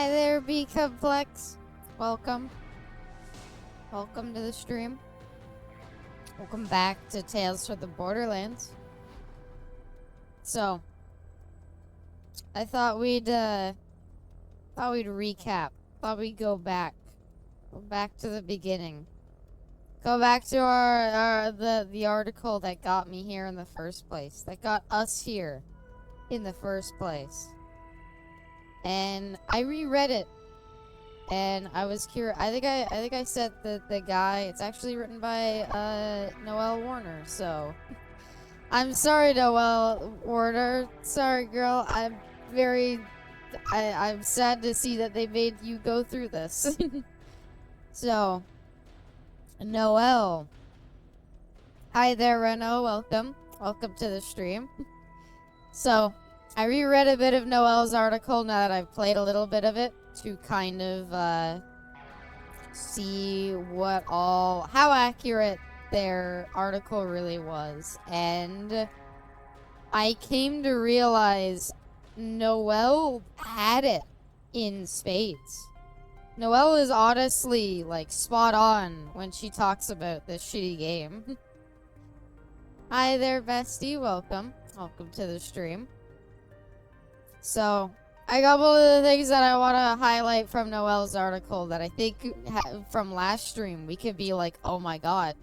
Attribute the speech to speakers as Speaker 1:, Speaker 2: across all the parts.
Speaker 1: Hi there, B Complex. Welcome. Welcome to the stream. Welcome back to Tales from the Borderlands. So, I thought we'd recap. Thought we'd go back to the beginning. Go back to the article that got me here in the first place. That got us here in the first place. And I reread it. And I was curious. I think I said that the guy, it's actually written by Noelle Warner, so I'm sorry, Noelle Warner. Sorry, girl. I'm sad to see that they made you go through this. So, Noelle. Hi there, Reno. Welcome. Welcome to the stream. So, I reread a bit of Noelle's article now that I've played a little bit of it to kind of see how accurate their article really was. And I came to realize Noelle had it in spades. Noelle is honestly, like, spot on when she talks about this shitty game. Hi there, bestie. Welcome. Welcome to the stream. So, a couple of the things that I want to highlight from Noelle's article that I think from last stream, we could be like, oh my god.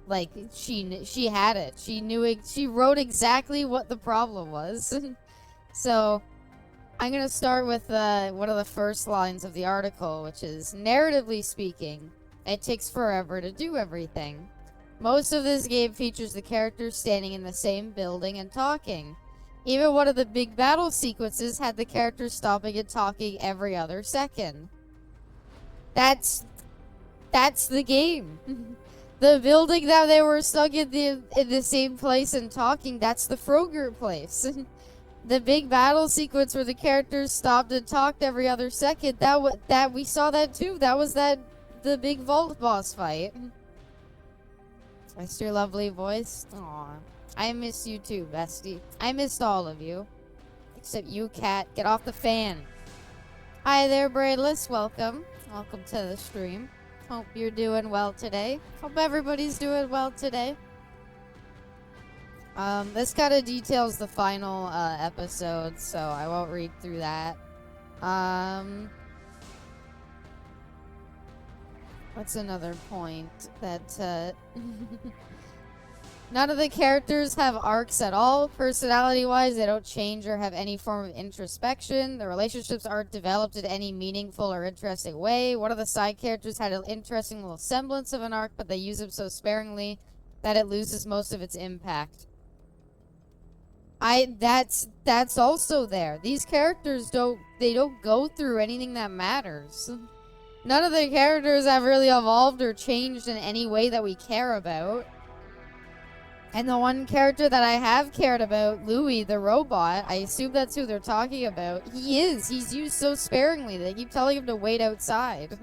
Speaker 1: Like, she had it. She knew it. She wrote exactly what the problem was. So, I'm going to start with one of the first lines of the article, which is, narratively speaking, it takes forever to do everything. Most of this game features the characters standing in the same building and talking. Even one of the big battle sequences had the characters stopping and talking every other second. That's the game. The building that they were stuck in the same place and talking, that's the Frogger place. The big battle sequence where the characters stopped and talked every other second, that we saw that too. That was the big vault boss fight. That's your lovely voice. Aww. I miss you too, bestie. I missed all of you. Except you, Cat. Get off the fan. Hi there, Braidless. Welcome. Welcome to the stream. Hope you're doing well today. Hope everybody's doing well today. This kind of details the final episode, so I won't read through that. What's another point that none of the characters have arcs at all. Personality-wise, they don't change or have any form of introspection. The relationships aren't developed in any meaningful or interesting way. One of the side characters had an interesting little semblance of an arc, but they use him so sparingly that it loses most of its impact. That's also there. These characters don't go through anything that matters. None of the characters have really evolved or changed in any way that we care about. And the one character that I have cared about, Louis, the robot, I assume that's who they're talking about. He's used so sparingly. They keep telling him to wait outside.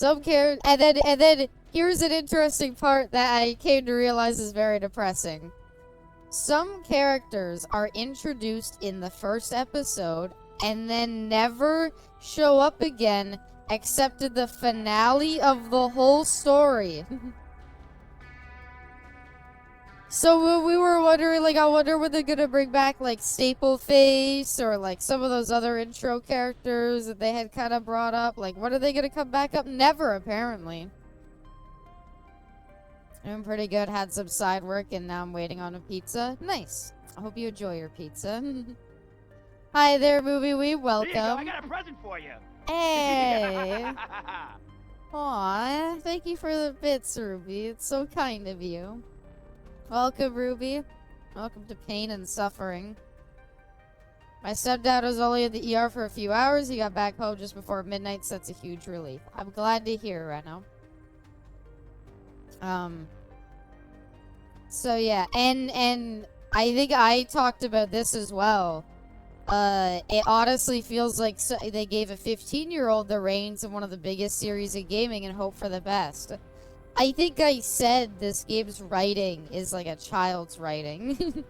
Speaker 1: And then here's an interesting part that I came to realize is very depressing. Some characters are introduced in the first episode and then never show up again except in the finale of the whole story. So we were wondering, like, I wonder when they're gonna bring back, like, Staple Face or, like, some of those other intro characters that they had kind of brought up. Like, when are they gonna come back up? Never, apparently. I'm pretty good. Had some side work, and now I'm waiting on a pizza. Nice. I hope you enjoy your pizza. Hi there, Movie Weeb. Welcome.
Speaker 2: Here you go. I got a present for you.
Speaker 1: Hey. Aw, thank you for the bits, Ruby. It's so kind of you. Welcome, Ruby. Welcome to pain and suffering. My stepdad was only in the ER for a few hours. He got back home just before midnight, so that's a huge relief. I'm glad to hear, Reno. So yeah, and I think I talked about this as well. It honestly feels like they gave a 15-year-old the reins in one of the biggest series of gaming and hope for the best. I think I said this game's writing is like a child's writing.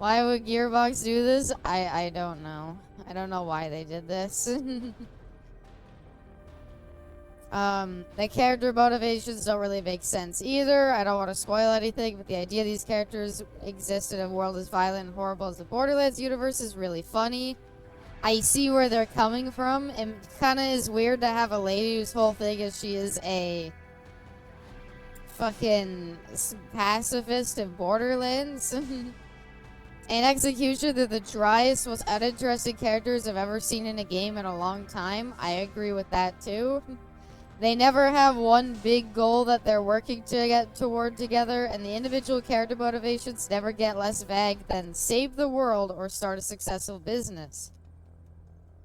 Speaker 1: Why would Gearbox do this? I don't know. I don't know why they did this. The character motivations don't really make sense either. I don't want to spoil anything, but the idea these characters exist in a world as violent and horrible as the Borderlands universe is really funny. I see where they're coming from. It kind of is weird to have a lady whose whole thing is she is a fucking pacifist in Borderlands. In Execution, they're the driest, most uninteresting characters I've ever seen in a game in a long time. I agree with that too. They never have one big goal that they're working to get toward together, and the individual character motivations never get less vague than save the world or start a successful business.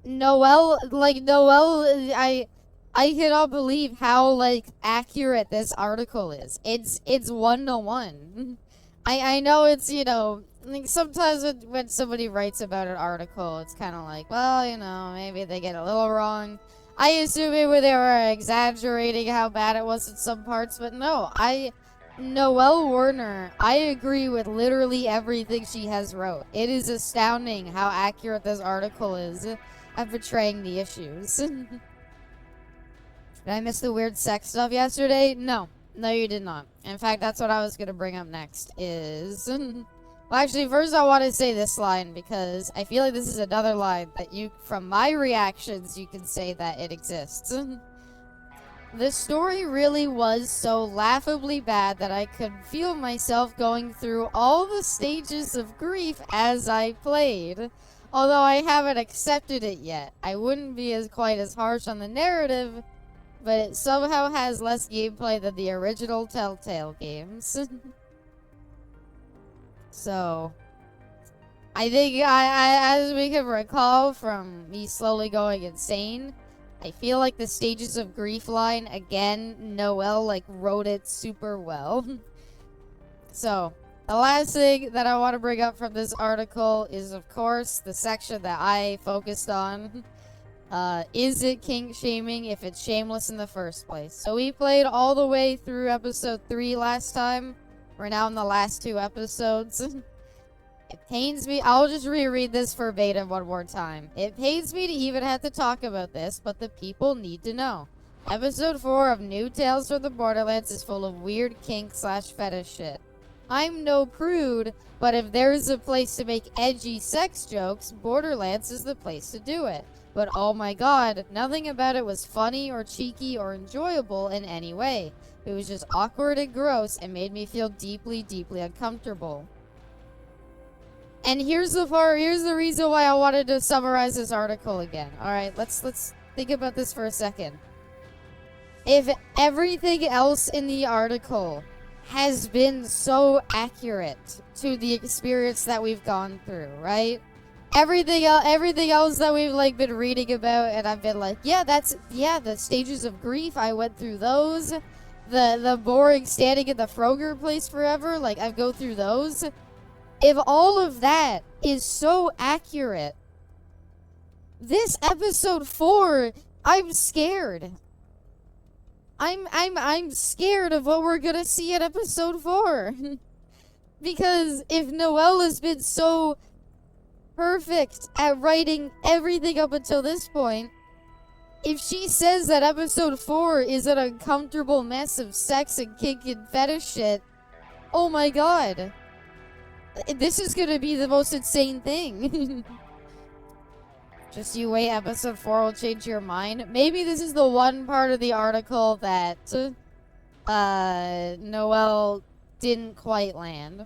Speaker 1: Noelle, I cannot believe how, like, accurate this article is. It's 1-to-1. I know it's, you know, like sometimes when somebody writes about an article, it's kind of like, well, you know, maybe they get a little wrong. I assume maybe they were exaggerating how bad it was in some parts, but no, Noelle Werner, I agree with literally everything she has wrote. It is astounding how accurate this article is at portraying the issues. Did I miss the weird sex stuff yesterday? No, you did not. In fact, that's what I was gonna bring up next is... Well, actually, first I want to say this line, because I feel like this is another line that you, from my reactions, you can say that it exists. The story really was so laughably bad that I could feel myself going through all the stages of grief as I played. Although I haven't accepted it yet. I wouldn't be quite as harsh on the narrative, but it somehow has less gameplay than the original Telltale games. So, I think, as we can recall from me slowly going insane, I feel like the stages of grief line, again, Noelle, like, wrote it super well. So, the last thing that I want to bring up from this article is, of course, the section that I focused on. Is it kink shaming if it's shameless in the first place? So, we played all the way through episode 3 last time. We're now in the last 2 episodes. It pains me. I'll just reread this verbatim one more time. It pains me to even have to talk about this, but the people need to know. Episode 4 of New Tales from the Borderlands is full of weird kink/fetish shit. I'm no prude, but if there's a place to make edgy sex jokes, Borderlands is the place to do it. But oh my god, nothing about it was funny or cheeky or enjoyable in any way. It was just awkward and gross and made me feel deeply, deeply uncomfortable. And here's the reason why I wanted to summarize this article again. Alright, let's think about this for a second. If everything else in the article has been so accurate to the experience that we've gone through, right? Everything else that we've like been reading about, and I've been like, the stages of grief, I went through those. The boring standing in the Froger place forever, like, I go through those. If all of that is so accurate, this episode 4, I'm scared. I'm scared of what we're gonna see in episode 4. Because if Noelle has been so perfect at writing everything up until this point, if she says that episode 4 is an uncomfortable mess of sex and kink and fetish shit, oh my god. This is gonna be the most insane thing. Just you wait, episode 4 will change your mind. Maybe this is the one part of the article that Noelle didn't quite land.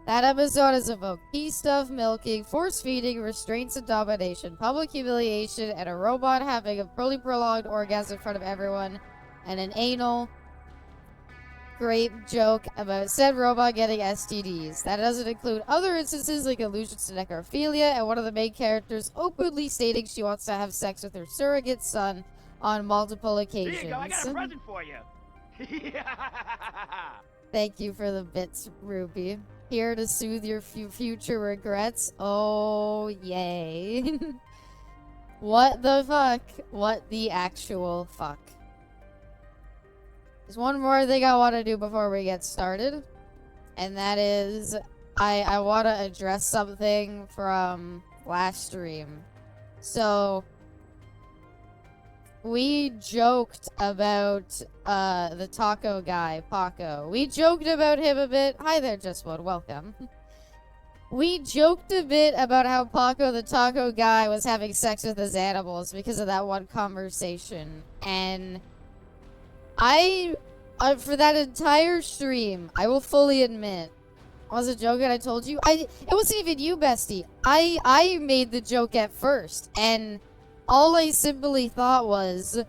Speaker 1: That episode has evoked pee stuff, milking, force feeding, restraints and domination, public humiliation, and a robot having a fully prolonged orgasm in front of everyone, and an anal grape joke about said robot getting STDs. That doesn't include other instances like allusions to necrophilia, and one of the main characters openly stating she wants to have sex with her surrogate son on multiple occasions.
Speaker 2: Here you go, I got a present for you.
Speaker 1: Thank you for the bits, Ruby. Here to soothe your future regrets. Oh, yay. What the fuck? What the actual fuck? There's one more thing I want to do before we get started. and that is I want to address something from last stream. So we joked about the taco guy, Paco. We joked about him a bit. Hi there, Justwood. Welcome. We joked a bit about how Paco the taco guy was having sex with his animals because of that one conversation. And I, for that entire stream, I will fully admit, I wasn't joking, I told you. It wasn't even you, bestie. I made the joke at first. And all I simply thought was,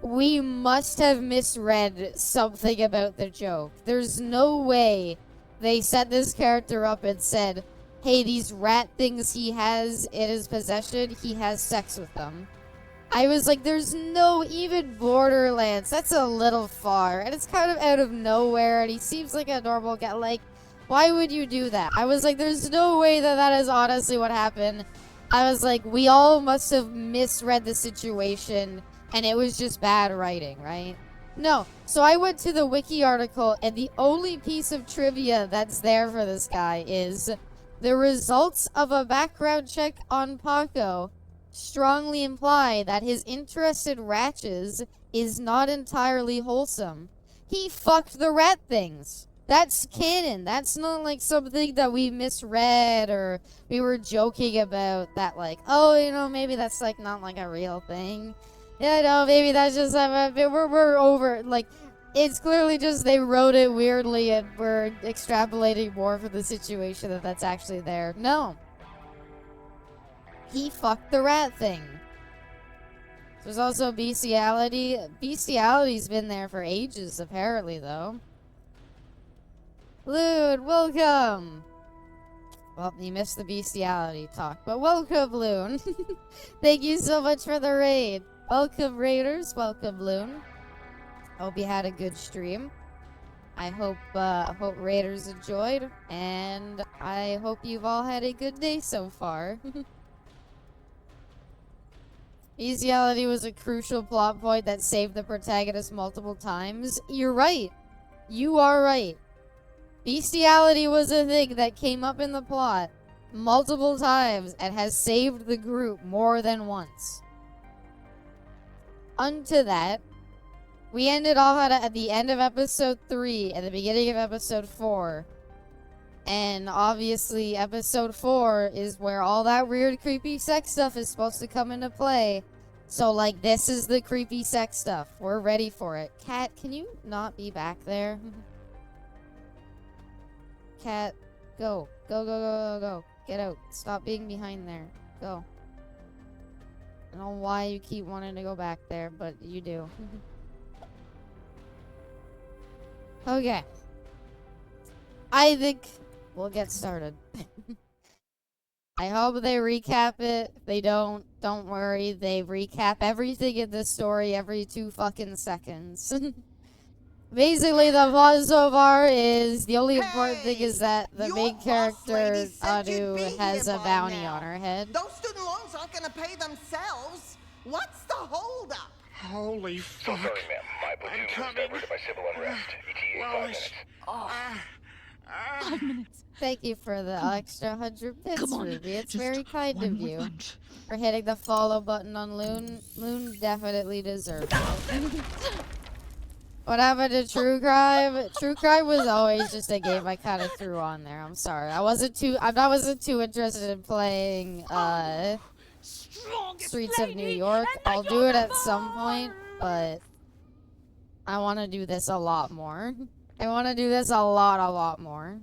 Speaker 1: we must have misread something about the joke. There's no way they set this character up and said, hey, these rat things he has in his possession, he has sex with them. I was like, there's no, even Borderlands, that's a little far. And it's kind of out of nowhere, and he seems like a normal guy. Like, why would you do that? I was like, there's no way that that is honestly what happened. I was like, we all must have misread the situation, and it was just bad writing, right? No. So I went to the wiki article, and the only piece of trivia that's there for this guy is the results of a background check on Paco strongly imply that his interest in ratches is not entirely wholesome. He fucked the rat things. That's canon. That's not like something that we misread or we were joking about that, like, oh, you know, maybe that's like not like a real thing. Yeah, no, maybe that's just, we're over, like, it's clearly just they wrote it weirdly and we're extrapolating more for the situation that's actually there. No. He fucked the rat thing. There's also bestiality. Bestiality's been there for ages, apparently, though. Loon, welcome! Well, you missed the bestiality talk, but welcome, Loon. Thank you so much for the raid. Welcome, raiders. Welcome, Loon. Hope you had a good stream. I hope raiders enjoyed, and I hope you've all had a good day so far. Bestiality was a crucial plot point that saved the protagonist multiple times. You're right. You are right. Bestiality was a thing that came up in the plot multiple times and has saved the group more than once. Unto that, we ended off at the end of episode 3 and the beginning of episode 4. And obviously episode 4 is where all that weird creepy sex stuff is supposed to come into play. So like, this is the creepy sex stuff. We're ready for it. Cat, can you not be back there? Cat, go. Go, go, go, go, go. Get out. Stop being behind there. Go. I don't know why you keep wanting to go back there, but you do. Okay. I think we'll get started. I hope they recap it. If they don't worry. They recap everything in this story every 2 fucking seconds. Basically, the plot so far is the only important thing is that the main character, Adu, has a bounty on her head.
Speaker 2: Those student loans aren't gonna pay themselves. What's the holdup?
Speaker 3: Holy fuck.
Speaker 4: So sorry, ma'am. My platoon was diverted by civil unrest. ETA 5 minutes.
Speaker 5: 5 minutes.
Speaker 1: Thank you for the extra 100 bits,
Speaker 5: Come on,
Speaker 1: Ruby. It's
Speaker 5: just
Speaker 1: very kind
Speaker 5: one
Speaker 1: of
Speaker 5: more
Speaker 1: you.
Speaker 5: punch.
Speaker 1: For hitting the follow button on Loon. Loon definitely deserves it. What happened to True Crime? True Crime was always just a game I kind of threw on there. I'm sorry. I wasn't too interested in playing Streets of New York. I'll do it at some point, but I want to do this a lot more. I want to do this a lot more.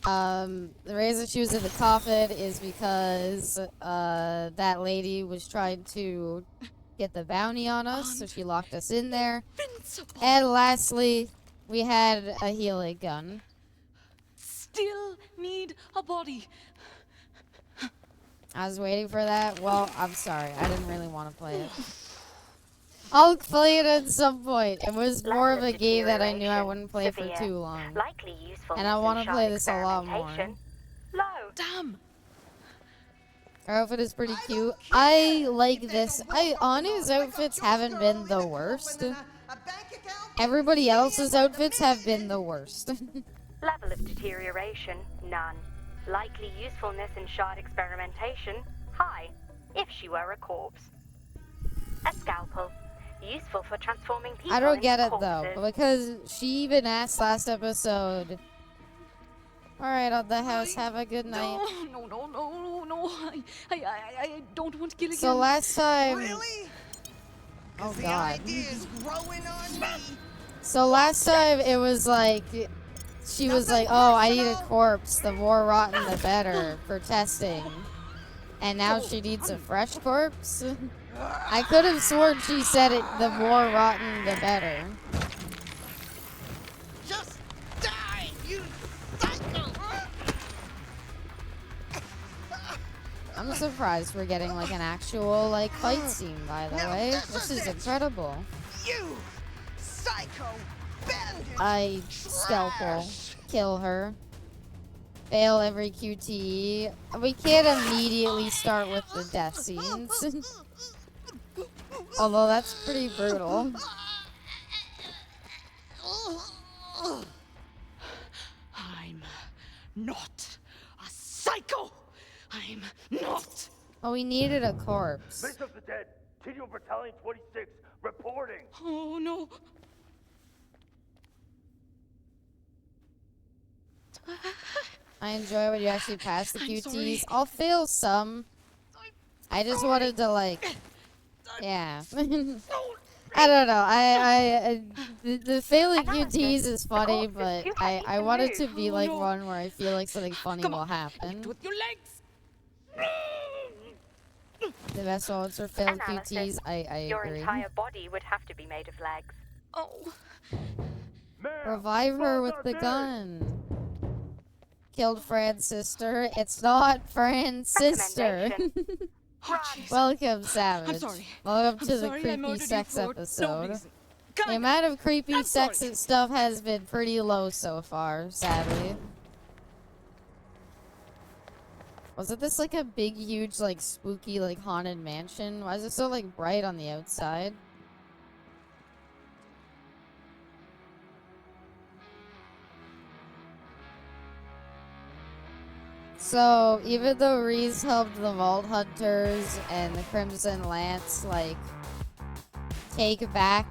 Speaker 1: The reason she was in the coffin is because that lady was trying to get the bounty on us, so she locked us in there. And lastly, we had a healing gun.
Speaker 5: Still need a body.
Speaker 1: I was waiting for that. Well, I'm sorry. I didn't really want to play it. I'll play it at some point. It was more of a game that I knew I wouldn't play for too long. And I want to play this a lot more.
Speaker 5: Damn.
Speaker 1: Her outfit is pretty cute. I like this. Ani's outfits haven't been the worst. Everybody else's outfits have been the worst.
Speaker 3: Level of deterioration, none. Likely usefulness in shard experimentation, high, if she were a corpse. A scalpel, useful for transforming people
Speaker 1: I don't
Speaker 3: into
Speaker 1: get it
Speaker 3: corpses.
Speaker 1: though, because she even asked last episode. Alright, on the house, have a good night.
Speaker 5: No. I don't want to kill again.
Speaker 1: So last time...
Speaker 2: Really?
Speaker 1: Oh
Speaker 2: 'Cause the
Speaker 1: god.
Speaker 2: idea is growing on me.
Speaker 1: So last time it was like... She was like, oh, I need a corpse. The more rotten, the better for testing. And now she needs a fresh corpse? I could have sworn she said it, the more rotten, the better.
Speaker 2: Just die, you psycho!
Speaker 1: I'm surprised we're getting like an actual like fight scene, by the
Speaker 2: Now
Speaker 1: way.
Speaker 2: this
Speaker 1: This
Speaker 2: is
Speaker 1: is
Speaker 2: it.
Speaker 1: incredible.
Speaker 2: You psycho bandit!
Speaker 1: I scalpel, kill her, fail every QTE. We can't immediately start with the death scenes. Although that's pretty brutal.
Speaker 5: I'm not a psycho. I'm not.
Speaker 1: Oh, we needed a corpse.
Speaker 4: Base of the dead. Continual Battalion 26 reporting.
Speaker 5: Oh no.
Speaker 1: I enjoy when you actually pass the
Speaker 5: I'm
Speaker 1: QTs.
Speaker 5: sorry.
Speaker 1: I'll fail some. I just wanted to like, yeah. I don't know. The failing QTs is funny, but I want it to be like
Speaker 5: no.
Speaker 1: one where I feel like something funny
Speaker 5: Come
Speaker 1: will
Speaker 5: on.
Speaker 1: happen.
Speaker 5: With your legs.
Speaker 1: The best ones for failed
Speaker 3: Analysis.
Speaker 1: QTs. I
Speaker 3: Your
Speaker 1: agree.
Speaker 3: entire body would have to be made of legs.
Speaker 5: Oh.
Speaker 1: Revive her with the gun. Killed Fran's sister. It's not Fran's sister.
Speaker 3: Recommendation.
Speaker 5: Oh, jeez.
Speaker 1: Welcome, Savage.
Speaker 5: I'm sorry.
Speaker 1: Welcome
Speaker 5: I'm
Speaker 1: to the
Speaker 5: sorry I
Speaker 1: creepy
Speaker 5: murdered you
Speaker 1: sex
Speaker 5: for no
Speaker 1: episode.
Speaker 5: reason.
Speaker 1: The
Speaker 5: Kinda.
Speaker 1: amount of creepy
Speaker 5: I'm
Speaker 1: sex
Speaker 5: sorry.
Speaker 1: and stuff has been pretty low so far, sadly. Wasn't this like a big, huge, like spooky, like haunted mansion? Why is it so like bright on the outside? So, even though Reese helped the Vault Hunters and the Crimson Lance, like, take back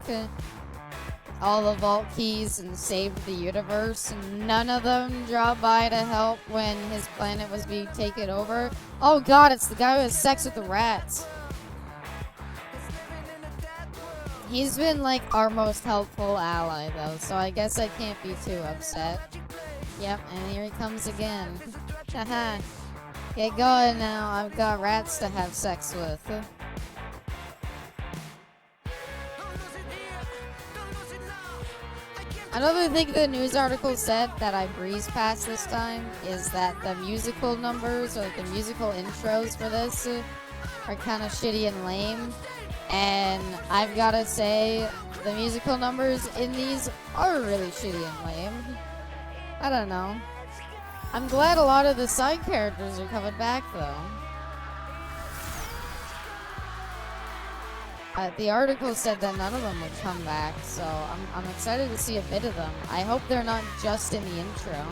Speaker 1: all the vault keys and save the universe, none of them dropped by to help when his planet was being taken over. Oh god, it's the guy who has sex with the rats. He's been like our most helpful ally though, so I guess I can't be too upset. Yep, and here he comes again. Haha. Get going now, I've got rats to have sex with. Another thing the news article said that I breezed past this time is that the musical numbers, or like the musical intros for this, are kind of shitty and lame. And I've gotta say, the musical numbers in these are really shitty and lame. I don't know. I'm glad a lot of the side characters are coming back though. The article said that none of them would come back, so I'm excited to see a bit of them. I hope they're not just in the intro.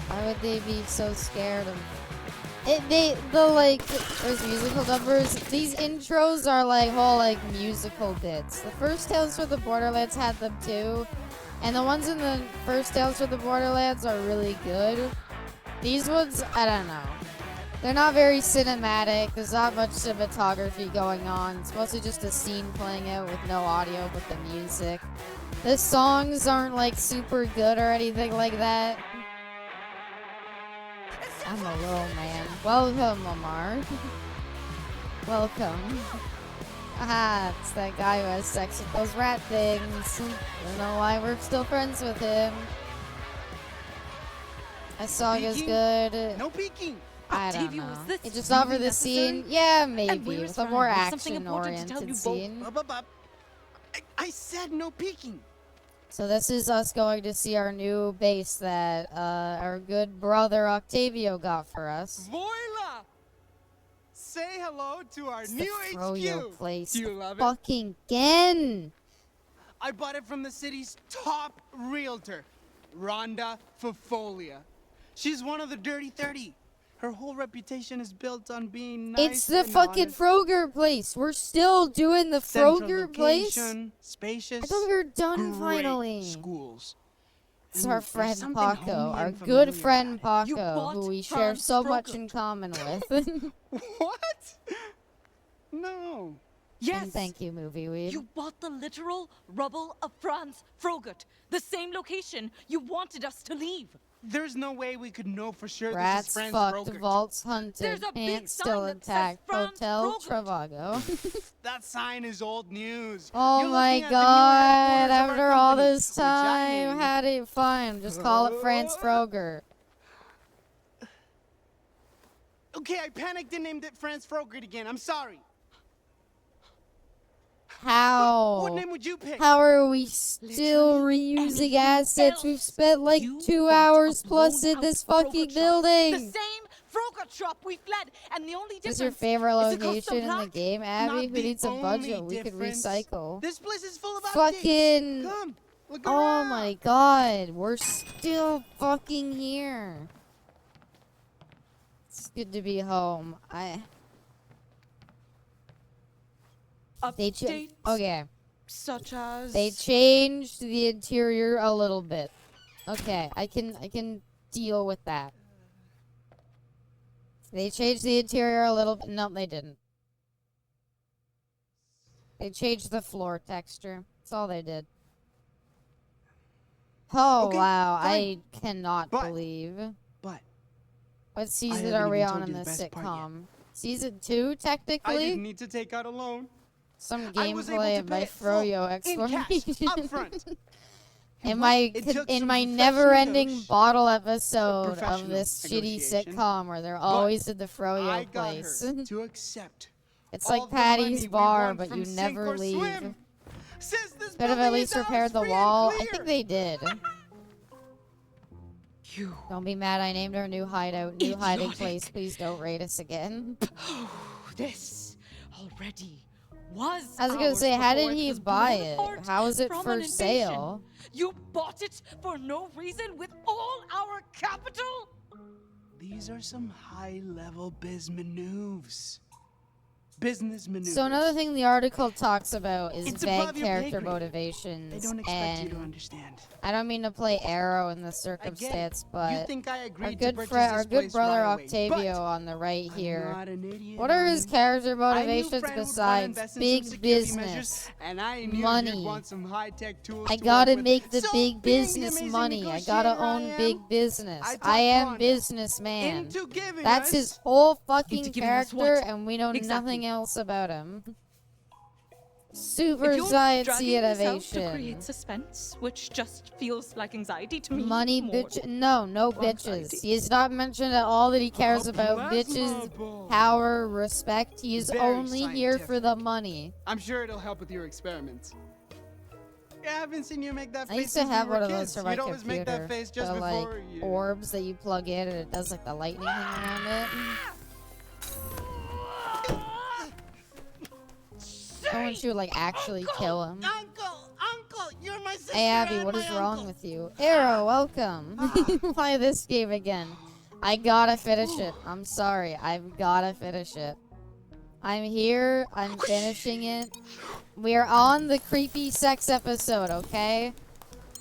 Speaker 1: Why would they be so scared of there's musical numbers. These intros are like whole like musical bits. The first Tales for the Borderlands had them too. And the ones in the first Tales for the Borderlands are really good. These ones, I don't know. They're not very cinematic. There's not much cinematography going on. It's mostly just a scene playing out with no audio but the music. The songs aren't like super good or anything like that. I'm a little man. Welcome, Lamar. Welcome. Aha, it's that guy who has sex with those rat things. Don't know why we're still friends with him. That song is good.
Speaker 2: No peeking.
Speaker 1: I don't
Speaker 5: Octavia,
Speaker 1: know.
Speaker 5: was this
Speaker 1: It just
Speaker 5: really
Speaker 1: offered the
Speaker 5: necessary?
Speaker 1: scene. Yeah,
Speaker 5: And
Speaker 1: maybe.
Speaker 5: where's
Speaker 1: With a
Speaker 5: Fran?
Speaker 1: more
Speaker 5: There's something important to tell
Speaker 1: action-oriented
Speaker 5: you both.
Speaker 1: scene.
Speaker 2: I said no peeking.
Speaker 1: So this is us going to see our new base that our good brother Octavio got for us.
Speaker 6: Voila! Say hello to our
Speaker 1: It's
Speaker 6: new
Speaker 1: the Froyo
Speaker 6: HQ.
Speaker 1: place
Speaker 6: Do you love it?
Speaker 1: fucking again.
Speaker 6: I bought it from the city's top realtor, Rhonda Fofolia. She's one of the Dirty 30. Her whole reputation is built on being nice.
Speaker 1: It's the
Speaker 6: and
Speaker 1: fucking
Speaker 6: honest.
Speaker 1: Froger place. We're still doing the
Speaker 6: Central
Speaker 1: Froger place.
Speaker 6: location, spacious.
Speaker 1: I thought we were done
Speaker 6: great
Speaker 1: finally.
Speaker 6: schools.
Speaker 1: It's
Speaker 6: And
Speaker 1: our
Speaker 6: there's
Speaker 1: friend
Speaker 6: something
Speaker 1: Paco,
Speaker 6: homely
Speaker 1: our
Speaker 6: and
Speaker 1: good
Speaker 6: familiar
Speaker 1: friend
Speaker 6: about
Speaker 5: You
Speaker 1: Paco,
Speaker 5: bought
Speaker 1: who we share
Speaker 5: Franz
Speaker 1: so much
Speaker 5: Froger.
Speaker 1: in common with.
Speaker 6: it. What? No.
Speaker 5: Yes.
Speaker 1: And thank you, Movie Weed.
Speaker 5: You bought the literal rubble of Franz Frogut, the same location you wanted us to leave.
Speaker 6: There's no way we could know for sure this
Speaker 1: Rats
Speaker 6: is Franz
Speaker 1: fucked,
Speaker 6: Froger.
Speaker 1: vaults hunted,
Speaker 5: There's a big
Speaker 1: pants
Speaker 5: sign
Speaker 1: still
Speaker 5: that says
Speaker 1: intact,
Speaker 5: Franz
Speaker 1: Hotel
Speaker 5: Froger.
Speaker 1: Travago.
Speaker 6: That sign is old news.
Speaker 1: Oh
Speaker 6: You're
Speaker 1: my
Speaker 6: looking at the new
Speaker 1: god,
Speaker 6: headquarters of our
Speaker 1: after all
Speaker 6: company,
Speaker 1: this
Speaker 6: which I
Speaker 1: time,
Speaker 6: named-
Speaker 1: how do you find? Just call it Franz Froger.
Speaker 6: Okay, I panicked and named it Franz Froger again. I'm sorry.
Speaker 1: How?
Speaker 6: What name would you pick?
Speaker 1: How are we still reusing assets? We've spent like
Speaker 5: You
Speaker 1: 2
Speaker 5: bought
Speaker 1: hours
Speaker 5: a
Speaker 1: plus in
Speaker 5: blown-out
Speaker 1: this
Speaker 5: Froger
Speaker 1: fucking
Speaker 5: shop.
Speaker 1: building.
Speaker 5: The same Frogut shop we fled, and the only
Speaker 1: Is
Speaker 5: difference
Speaker 1: your favorite
Speaker 5: is the cost
Speaker 1: location
Speaker 5: of
Speaker 1: in the
Speaker 5: black.
Speaker 1: game, Abby?
Speaker 6: Not
Speaker 1: Who
Speaker 6: the
Speaker 1: needs a
Speaker 6: only
Speaker 1: budget? We could
Speaker 6: difference.
Speaker 1: recycle.
Speaker 6: This place is full of
Speaker 1: Fucking-
Speaker 6: updates. Come, look
Speaker 1: Oh
Speaker 6: around.
Speaker 1: my god, we're still fucking here. It's good to be home. They
Speaker 5: Updates
Speaker 1: okay.
Speaker 5: such as
Speaker 1: They changed the interior a little bit. Okay, I can deal with that. They changed the interior a little bit. No, they didn't. They changed the floor texture. That's all they did. Oh
Speaker 6: Okay,
Speaker 1: wow,
Speaker 6: fine.
Speaker 1: I cannot
Speaker 6: But-
Speaker 1: believe.
Speaker 6: But
Speaker 1: What season
Speaker 6: haven't
Speaker 1: are we
Speaker 6: even
Speaker 1: on
Speaker 6: told
Speaker 1: in
Speaker 6: you the
Speaker 1: this
Speaker 6: best part yet.
Speaker 1: sitcom? Season 2,
Speaker 6: I
Speaker 1: technically?
Speaker 6: didn't need to take out a loan.
Speaker 1: Some
Speaker 6: I was able
Speaker 1: gameplay
Speaker 6: to
Speaker 1: of
Speaker 6: pay
Speaker 1: my
Speaker 6: it full,
Speaker 1: Froyo
Speaker 6: in cash,
Speaker 1: exploration.
Speaker 6: upfront.
Speaker 1: In my
Speaker 6: It took
Speaker 1: in
Speaker 6: some
Speaker 1: my
Speaker 6: professional
Speaker 1: never-ending
Speaker 6: negotiation-
Speaker 1: bottle episode of
Speaker 6: professional
Speaker 1: this shitty
Speaker 6: negotiation.
Speaker 1: sitcom where they're always at the
Speaker 6: I
Speaker 1: Froyo
Speaker 6: got
Speaker 1: place.
Speaker 6: her to accept.
Speaker 1: It's
Speaker 6: all
Speaker 1: like
Speaker 6: the money
Speaker 1: Patty's
Speaker 6: we
Speaker 1: bar,
Speaker 6: won
Speaker 1: but
Speaker 6: from
Speaker 1: you
Speaker 6: Sink
Speaker 1: never
Speaker 6: or
Speaker 1: leave.
Speaker 6: Swim. Since this
Speaker 1: Could have at
Speaker 6: building
Speaker 1: least
Speaker 6: is ours
Speaker 1: repaired the
Speaker 6: free and
Speaker 1: wall. I
Speaker 6: clear.
Speaker 1: think they did.
Speaker 5: you.
Speaker 1: Don't be mad. I named our new hideout, new hiding
Speaker 5: Idiotic.
Speaker 1: place. Please don't raid us again.
Speaker 5: This already was.
Speaker 1: I was gonna
Speaker 5: ours
Speaker 1: say, how
Speaker 5: before
Speaker 1: did he
Speaker 5: was
Speaker 1: buy
Speaker 5: blown
Speaker 1: it?
Speaker 5: apart
Speaker 1: How is it
Speaker 5: from
Speaker 1: for
Speaker 5: an invasion.
Speaker 1: sale?
Speaker 5: You bought it for no reason with all our capital?
Speaker 6: These are some high-level biz maneuvers. Business maneuvers.
Speaker 1: So another thing the article talks about is
Speaker 6: It's
Speaker 1: vague
Speaker 6: above your pay
Speaker 1: character
Speaker 6: grade.
Speaker 1: motivations,
Speaker 6: I don't expect you to
Speaker 1: and
Speaker 6: understand.
Speaker 1: I don't mean to play arrow in this
Speaker 6: I get it.
Speaker 1: circumstance,
Speaker 6: You
Speaker 1: but
Speaker 6: think I
Speaker 1: our
Speaker 6: agreed to
Speaker 1: good
Speaker 6: purchase
Speaker 1: friend,
Speaker 6: this
Speaker 1: our good
Speaker 6: place
Speaker 1: brother
Speaker 6: right away,
Speaker 1: Octavio
Speaker 6: but
Speaker 1: on the right
Speaker 6: I'm
Speaker 1: here.
Speaker 6: not an idiot,
Speaker 1: What are his
Speaker 6: Owen.
Speaker 1: character
Speaker 6: I knew
Speaker 1: motivations
Speaker 6: Fran would wanna
Speaker 1: besides
Speaker 6: invest in
Speaker 1: big
Speaker 6: some security
Speaker 1: business?
Speaker 6: measures, and I knew
Speaker 1: money.
Speaker 6: you'd want some high-tech tools
Speaker 1: I
Speaker 6: to
Speaker 1: gotta
Speaker 6: work with.
Speaker 1: make the
Speaker 6: So,
Speaker 1: big
Speaker 6: being the
Speaker 1: business
Speaker 6: amazing
Speaker 1: money. I gotta
Speaker 6: negotiator I
Speaker 1: own
Speaker 6: am,
Speaker 1: big business.
Speaker 6: I talked
Speaker 1: I am
Speaker 6: Rhonda
Speaker 1: businessman.
Speaker 6: into giving
Speaker 1: That's
Speaker 6: us
Speaker 1: his whole fucking
Speaker 5: Into giving us
Speaker 1: character,
Speaker 5: what?
Speaker 1: and we know
Speaker 5: Exactly.
Speaker 1: nothing else about him. Super
Speaker 5: If you're
Speaker 1: sciencey
Speaker 5: dragging this out to
Speaker 1: innovation.
Speaker 5: create suspense, which just feels like anxiety to me.
Speaker 1: Money,
Speaker 5: more.
Speaker 1: bitch. No, no bitches.
Speaker 5: anxiety.
Speaker 1: He's not mentioned at all that he cares
Speaker 6: A
Speaker 1: about
Speaker 6: plasma
Speaker 1: bitches,
Speaker 6: ball.
Speaker 1: power, respect. He is
Speaker 6: Very
Speaker 1: only here for
Speaker 6: scientific.
Speaker 1: the money.
Speaker 6: I'm sure it'll help with your experiments. Yeah, I haven't seen you make that face
Speaker 1: I used to
Speaker 6: since we
Speaker 1: have
Speaker 6: were
Speaker 1: one of
Speaker 6: kids.
Speaker 1: those for my
Speaker 6: You'd always make
Speaker 1: computer.
Speaker 6: that face just
Speaker 1: the,
Speaker 6: before
Speaker 1: like,
Speaker 6: you...
Speaker 1: orbs that you plug in and it does like the lightning thing around it. Someone should like actually kill him.
Speaker 2: Uncle, you're my sister.
Speaker 1: Hey Abby,
Speaker 2: and
Speaker 1: what
Speaker 2: my
Speaker 1: is wrong
Speaker 2: uncle.
Speaker 1: with you? Arrow, welcome. Play this game again. I gotta finish it. I'm sorry. I've gotta finish it. I'm here. I'm finishing it. We are on the creepy sex episode, okay?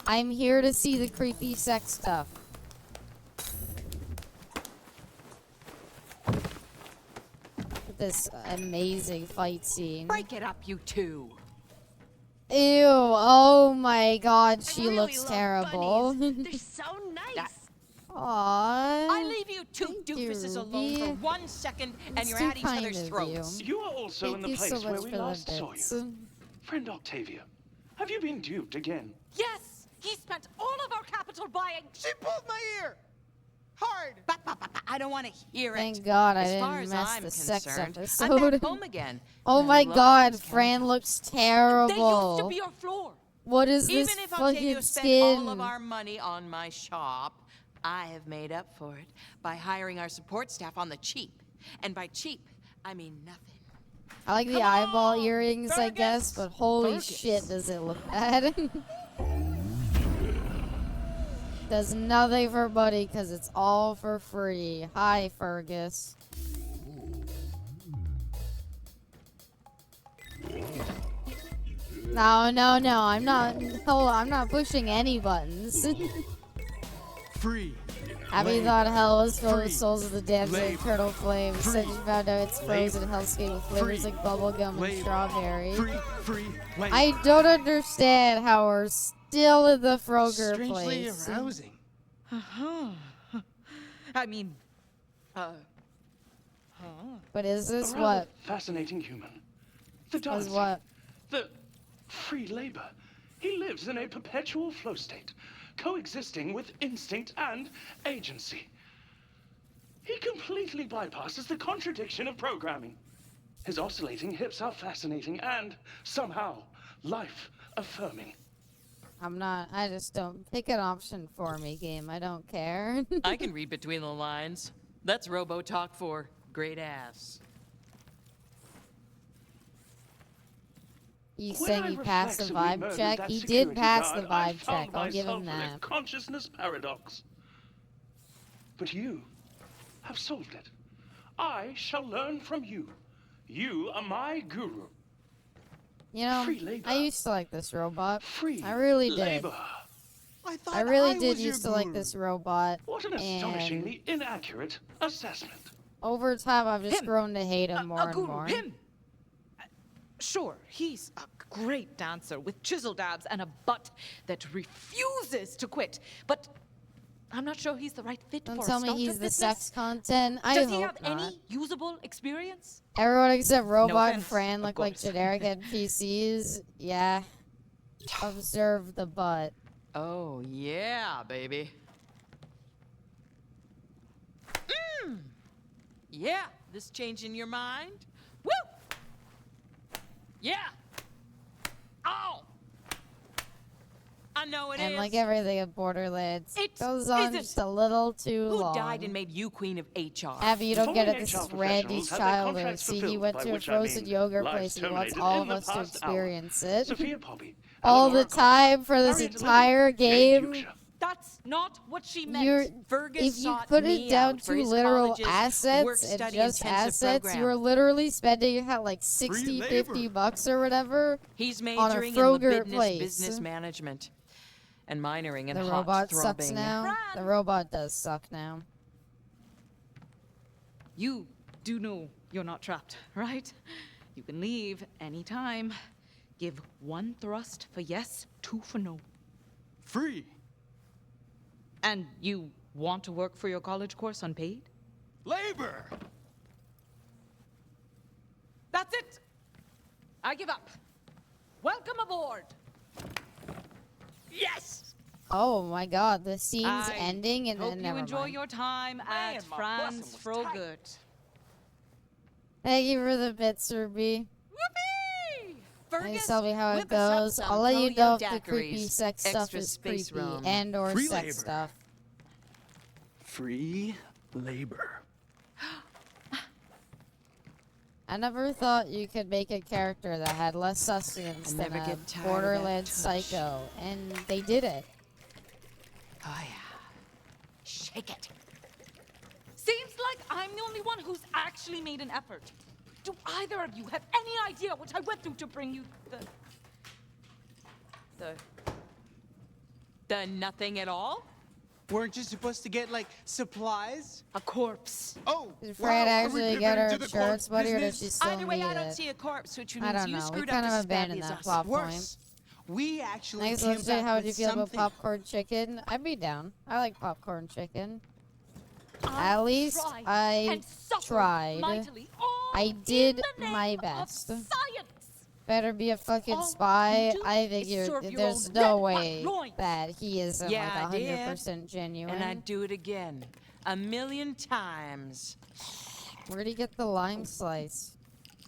Speaker 1: I'm here to see the creepy sex stuff. This amazing fight scene.
Speaker 7: Break it up, you two.
Speaker 1: Ew, oh my god, she
Speaker 7: really
Speaker 1: looks
Speaker 7: love
Speaker 1: terrible.
Speaker 7: They're so nice.
Speaker 1: Aww.
Speaker 7: I leave you two
Speaker 1: Thank you,
Speaker 7: doofuses alone for
Speaker 1: Ruby.
Speaker 7: 1 second, and
Speaker 1: That's
Speaker 7: you're
Speaker 1: too
Speaker 7: at each
Speaker 1: kind
Speaker 7: other's
Speaker 1: of
Speaker 7: throats.
Speaker 1: you.
Speaker 4: You are also
Speaker 1: Thank
Speaker 4: in the
Speaker 1: you
Speaker 4: place
Speaker 1: so
Speaker 4: where
Speaker 1: much
Speaker 4: we
Speaker 1: for
Speaker 4: last
Speaker 1: the
Speaker 4: saw
Speaker 1: bits.
Speaker 4: you. Friend Octavia, have you been duped again?
Speaker 7: Yes, he spent all of our capital buying.
Speaker 6: She pulled my ear! Hard!
Speaker 7: I don't want to hear it.
Speaker 1: Thank God I
Speaker 7: As far
Speaker 1: didn't
Speaker 7: as
Speaker 1: mess
Speaker 7: I'm
Speaker 1: the sex
Speaker 7: concerned, I'm
Speaker 1: episode.
Speaker 7: back home again.
Speaker 1: Oh
Speaker 7: and I
Speaker 1: my
Speaker 7: love
Speaker 1: god,
Speaker 7: those
Speaker 1: Fran
Speaker 7: chemicals.
Speaker 1: looks
Speaker 7: They used to
Speaker 1: terrible.
Speaker 7: be our floor.
Speaker 1: What is
Speaker 7: Even
Speaker 1: this
Speaker 7: if Octavio
Speaker 1: fucking
Speaker 7: spent
Speaker 1: skin?
Speaker 7: all of our money on my shop, I have made up for it by hiring our support staff on the cheap. And by cheap, I mean nothing.
Speaker 1: I like the
Speaker 7: Come
Speaker 1: eyeball
Speaker 7: on,
Speaker 1: earrings, I guess,
Speaker 7: Fergus!
Speaker 1: but holy
Speaker 7: Fergus.
Speaker 1: shit, does it look bad. Does nothing for Buddy, because it's all for free. Hi, Fergus. No, no, no, I'm not. Hold on, I'm not pushing any buttons.
Speaker 6: Free.
Speaker 1: Abby
Speaker 6: Labor.
Speaker 1: thought hell was filled with
Speaker 6: Free.
Speaker 1: souls of the damsel in
Speaker 6: Labor.
Speaker 1: turtle flames. Said
Speaker 6: Free.
Speaker 1: she found out it's frozen
Speaker 6: Labor.
Speaker 1: hellscape with flavors
Speaker 6: Free.
Speaker 1: like bubblegum and
Speaker 6: Labor.
Speaker 1: strawberry.
Speaker 6: Free. Labor.
Speaker 1: I don't understand how we're still in the Froger
Speaker 6: Strangely
Speaker 1: place.
Speaker 6: arousing.
Speaker 7: I mean,
Speaker 1: But is
Speaker 8: A
Speaker 1: this
Speaker 8: rather
Speaker 1: what?
Speaker 8: fascinating human. The
Speaker 1: Is
Speaker 8: dancing.
Speaker 1: what?
Speaker 8: The free labor. He lives in a perpetual flow state, coexisting with instinct and agency. He completely bypasses the contradiction of programming. His oscillating hips are fascinating and, somehow, life-affirming.
Speaker 1: I just don't. Pick an option for me, game. I don't care.
Speaker 7: I can read between the lines. That's Robo talk for great ass.
Speaker 1: You
Speaker 8: When
Speaker 1: saying
Speaker 8: I
Speaker 1: you passed the
Speaker 8: reflexively
Speaker 1: vibe
Speaker 8: murdered
Speaker 1: check?
Speaker 8: that
Speaker 1: He did
Speaker 8: security
Speaker 1: pass the
Speaker 8: guard, I
Speaker 1: vibe
Speaker 8: found
Speaker 1: check. I'll give him
Speaker 8: myself in a
Speaker 1: that.
Speaker 8: consciousness paradox. But you have solved it. I shall learn from you. You are my guru.
Speaker 1: You know,
Speaker 8: Free labor.
Speaker 1: I used to like this robot.
Speaker 8: Free
Speaker 1: I really did.
Speaker 8: labor.
Speaker 6: I thought
Speaker 1: I really
Speaker 6: I
Speaker 1: did
Speaker 6: was your
Speaker 1: used to like
Speaker 6: guru.
Speaker 1: this robot.
Speaker 8: What an
Speaker 1: And
Speaker 8: astonishingly inaccurate assessment.
Speaker 1: over time, I've just
Speaker 5: Him.
Speaker 1: grown to hate him more
Speaker 5: a
Speaker 1: and
Speaker 5: guru,
Speaker 1: more.
Speaker 5: him. Sure, he's a great dancer with chiseled abs and a butt that refuses to quit. But I'm not sure he's the right fit
Speaker 1: Don't
Speaker 5: for
Speaker 1: tell
Speaker 5: a
Speaker 1: me
Speaker 5: startup
Speaker 1: he's the
Speaker 5: business.
Speaker 1: sex content. I
Speaker 5: Does
Speaker 1: hope
Speaker 5: he have
Speaker 1: not.
Speaker 5: any usable experience?
Speaker 1: Everyone except Robot and
Speaker 5: offense,
Speaker 1: Fran
Speaker 5: of
Speaker 1: look like
Speaker 5: course.
Speaker 1: generic NPCs. Yeah. Observe the butt.
Speaker 7: Oh, yeah, baby. Yeah, this changing your mind? Woo! Yeah! Oh! I know it is.
Speaker 1: And like everything in Borderlands,
Speaker 5: It
Speaker 1: goes on
Speaker 5: isn't.
Speaker 1: just a little too
Speaker 7: Who
Speaker 1: long.
Speaker 7: died and made you queen of HR?
Speaker 1: Abby, you don't get it.
Speaker 8: Foreign
Speaker 1: This
Speaker 8: HR
Speaker 1: is Randy's
Speaker 8: professionals have their
Speaker 1: childhood.
Speaker 8: contracts
Speaker 1: See, he
Speaker 8: fulfilled,
Speaker 1: went
Speaker 8: by
Speaker 1: to a
Speaker 8: which I
Speaker 1: frozen
Speaker 8: mean
Speaker 1: yogurt
Speaker 8: lives
Speaker 1: place. He wants
Speaker 8: terminated
Speaker 1: all
Speaker 8: in
Speaker 1: of
Speaker 8: the
Speaker 1: us to
Speaker 8: past hour.
Speaker 1: experience it.
Speaker 8: Sophia Poppy,
Speaker 1: All the
Speaker 8: Eleanor Cox,
Speaker 1: time for this
Speaker 8: Harriet
Speaker 1: entire
Speaker 8: Olivia, Jane
Speaker 1: game.
Speaker 8: Fuchsia.
Speaker 5: That's not what she meant.
Speaker 1: You're,
Speaker 7: Fergus
Speaker 1: if you
Speaker 7: sought
Speaker 1: put
Speaker 7: me
Speaker 1: it down
Speaker 7: out for
Speaker 1: to
Speaker 7: his
Speaker 1: literal
Speaker 7: college's
Speaker 1: assets and
Speaker 7: work-study
Speaker 1: just
Speaker 7: intensive
Speaker 1: assets,
Speaker 7: program.
Speaker 1: you are literally spending like 60,
Speaker 6: Free
Speaker 1: 50
Speaker 6: labor.
Speaker 1: bucks or whatever.
Speaker 7: He's
Speaker 1: on a
Speaker 7: majoring in
Speaker 1: Froger
Speaker 7: libidinous
Speaker 1: place.
Speaker 7: business management and minoring in
Speaker 1: The
Speaker 7: hot
Speaker 1: robot
Speaker 7: throbbing.
Speaker 1: sucks now. The robot does suck now.
Speaker 5: You do know you're not trapped, right? You can leave anytime. Give one thrust for yes, two for no.
Speaker 6: Free.
Speaker 5: And you want to work for your college course unpaid?
Speaker 6: Labor.
Speaker 5: That's it! I give up. Welcome aboard! Yes!
Speaker 1: Oh my god, the scene's
Speaker 5: I
Speaker 1: ending and
Speaker 5: hope
Speaker 1: then
Speaker 5: you
Speaker 1: never
Speaker 5: enjoy
Speaker 1: mind.
Speaker 5: your time at Franz Frogut.
Speaker 1: Thank you for the bits, Ruby.
Speaker 7: Whoopee!
Speaker 1: Thanks,
Speaker 7: Fergus,
Speaker 1: tell me how it
Speaker 7: whip us up
Speaker 1: goes.
Speaker 7: some
Speaker 1: I'll let you
Speaker 7: froyo
Speaker 1: know if the creepy
Speaker 7: daiquiris.
Speaker 1: sex stuff
Speaker 7: Extra
Speaker 1: is
Speaker 7: space
Speaker 1: creepy
Speaker 7: rum.
Speaker 1: and or
Speaker 6: Free
Speaker 1: sex
Speaker 6: labor.
Speaker 1: stuff.
Speaker 6: Free labor.
Speaker 1: I never thought you could make a character that had less sustenance
Speaker 7: I
Speaker 1: than
Speaker 7: never
Speaker 1: a
Speaker 7: get tired of that
Speaker 1: Borderlands
Speaker 7: touch.
Speaker 1: psycho, and they did it.
Speaker 7: Oh yeah. Shake it.
Speaker 5: Seems like I'm the only one who's actually made an effort. Do either of you have any idea what I went through to bring you
Speaker 7: The nothing at all?
Speaker 6: Weren't you supposed to get like supplies?
Speaker 5: a corpse?
Speaker 6: Oh,
Speaker 1: Did Fran
Speaker 6: wow, are we
Speaker 1: actually
Speaker 6: pivoting
Speaker 1: get her
Speaker 6: to the
Speaker 1: insurance
Speaker 6: corpse
Speaker 1: money, or does
Speaker 6: business?
Speaker 1: she still
Speaker 7: Either way,
Speaker 1: need
Speaker 7: I don't
Speaker 1: it?
Speaker 7: see a corpse, which
Speaker 1: I
Speaker 7: means
Speaker 1: don't
Speaker 7: you
Speaker 1: know. We
Speaker 7: screwed
Speaker 1: kind
Speaker 7: up
Speaker 1: of
Speaker 7: just as badly
Speaker 1: abandoned
Speaker 7: as
Speaker 1: that
Speaker 7: us.
Speaker 1: plot point.
Speaker 6: Worse. We actually
Speaker 1: Next,
Speaker 6: came
Speaker 1: let's say,
Speaker 6: back
Speaker 1: how would
Speaker 6: with
Speaker 1: you feel about
Speaker 6: something.
Speaker 1: popcorn chicken? I'd be down. I like popcorn chicken.
Speaker 5: I
Speaker 1: At least
Speaker 5: tried
Speaker 1: I
Speaker 5: and suffered
Speaker 1: tried.
Speaker 5: mightily, all
Speaker 1: I
Speaker 5: in
Speaker 1: did
Speaker 5: the name
Speaker 1: my
Speaker 5: of
Speaker 1: best.
Speaker 5: Science.
Speaker 1: Better be a fucking
Speaker 5: All
Speaker 1: spy.
Speaker 5: you do
Speaker 1: I think
Speaker 5: is serve your
Speaker 1: there's
Speaker 5: own
Speaker 1: no
Speaker 5: red hot
Speaker 1: way
Speaker 5: loins.
Speaker 1: that he isn't
Speaker 7: Yeah, I
Speaker 1: like
Speaker 7: did.
Speaker 1: 100% genuine.
Speaker 7: And I'd do it again. 1,000,000 times.
Speaker 1: Where'd he get the lime slice?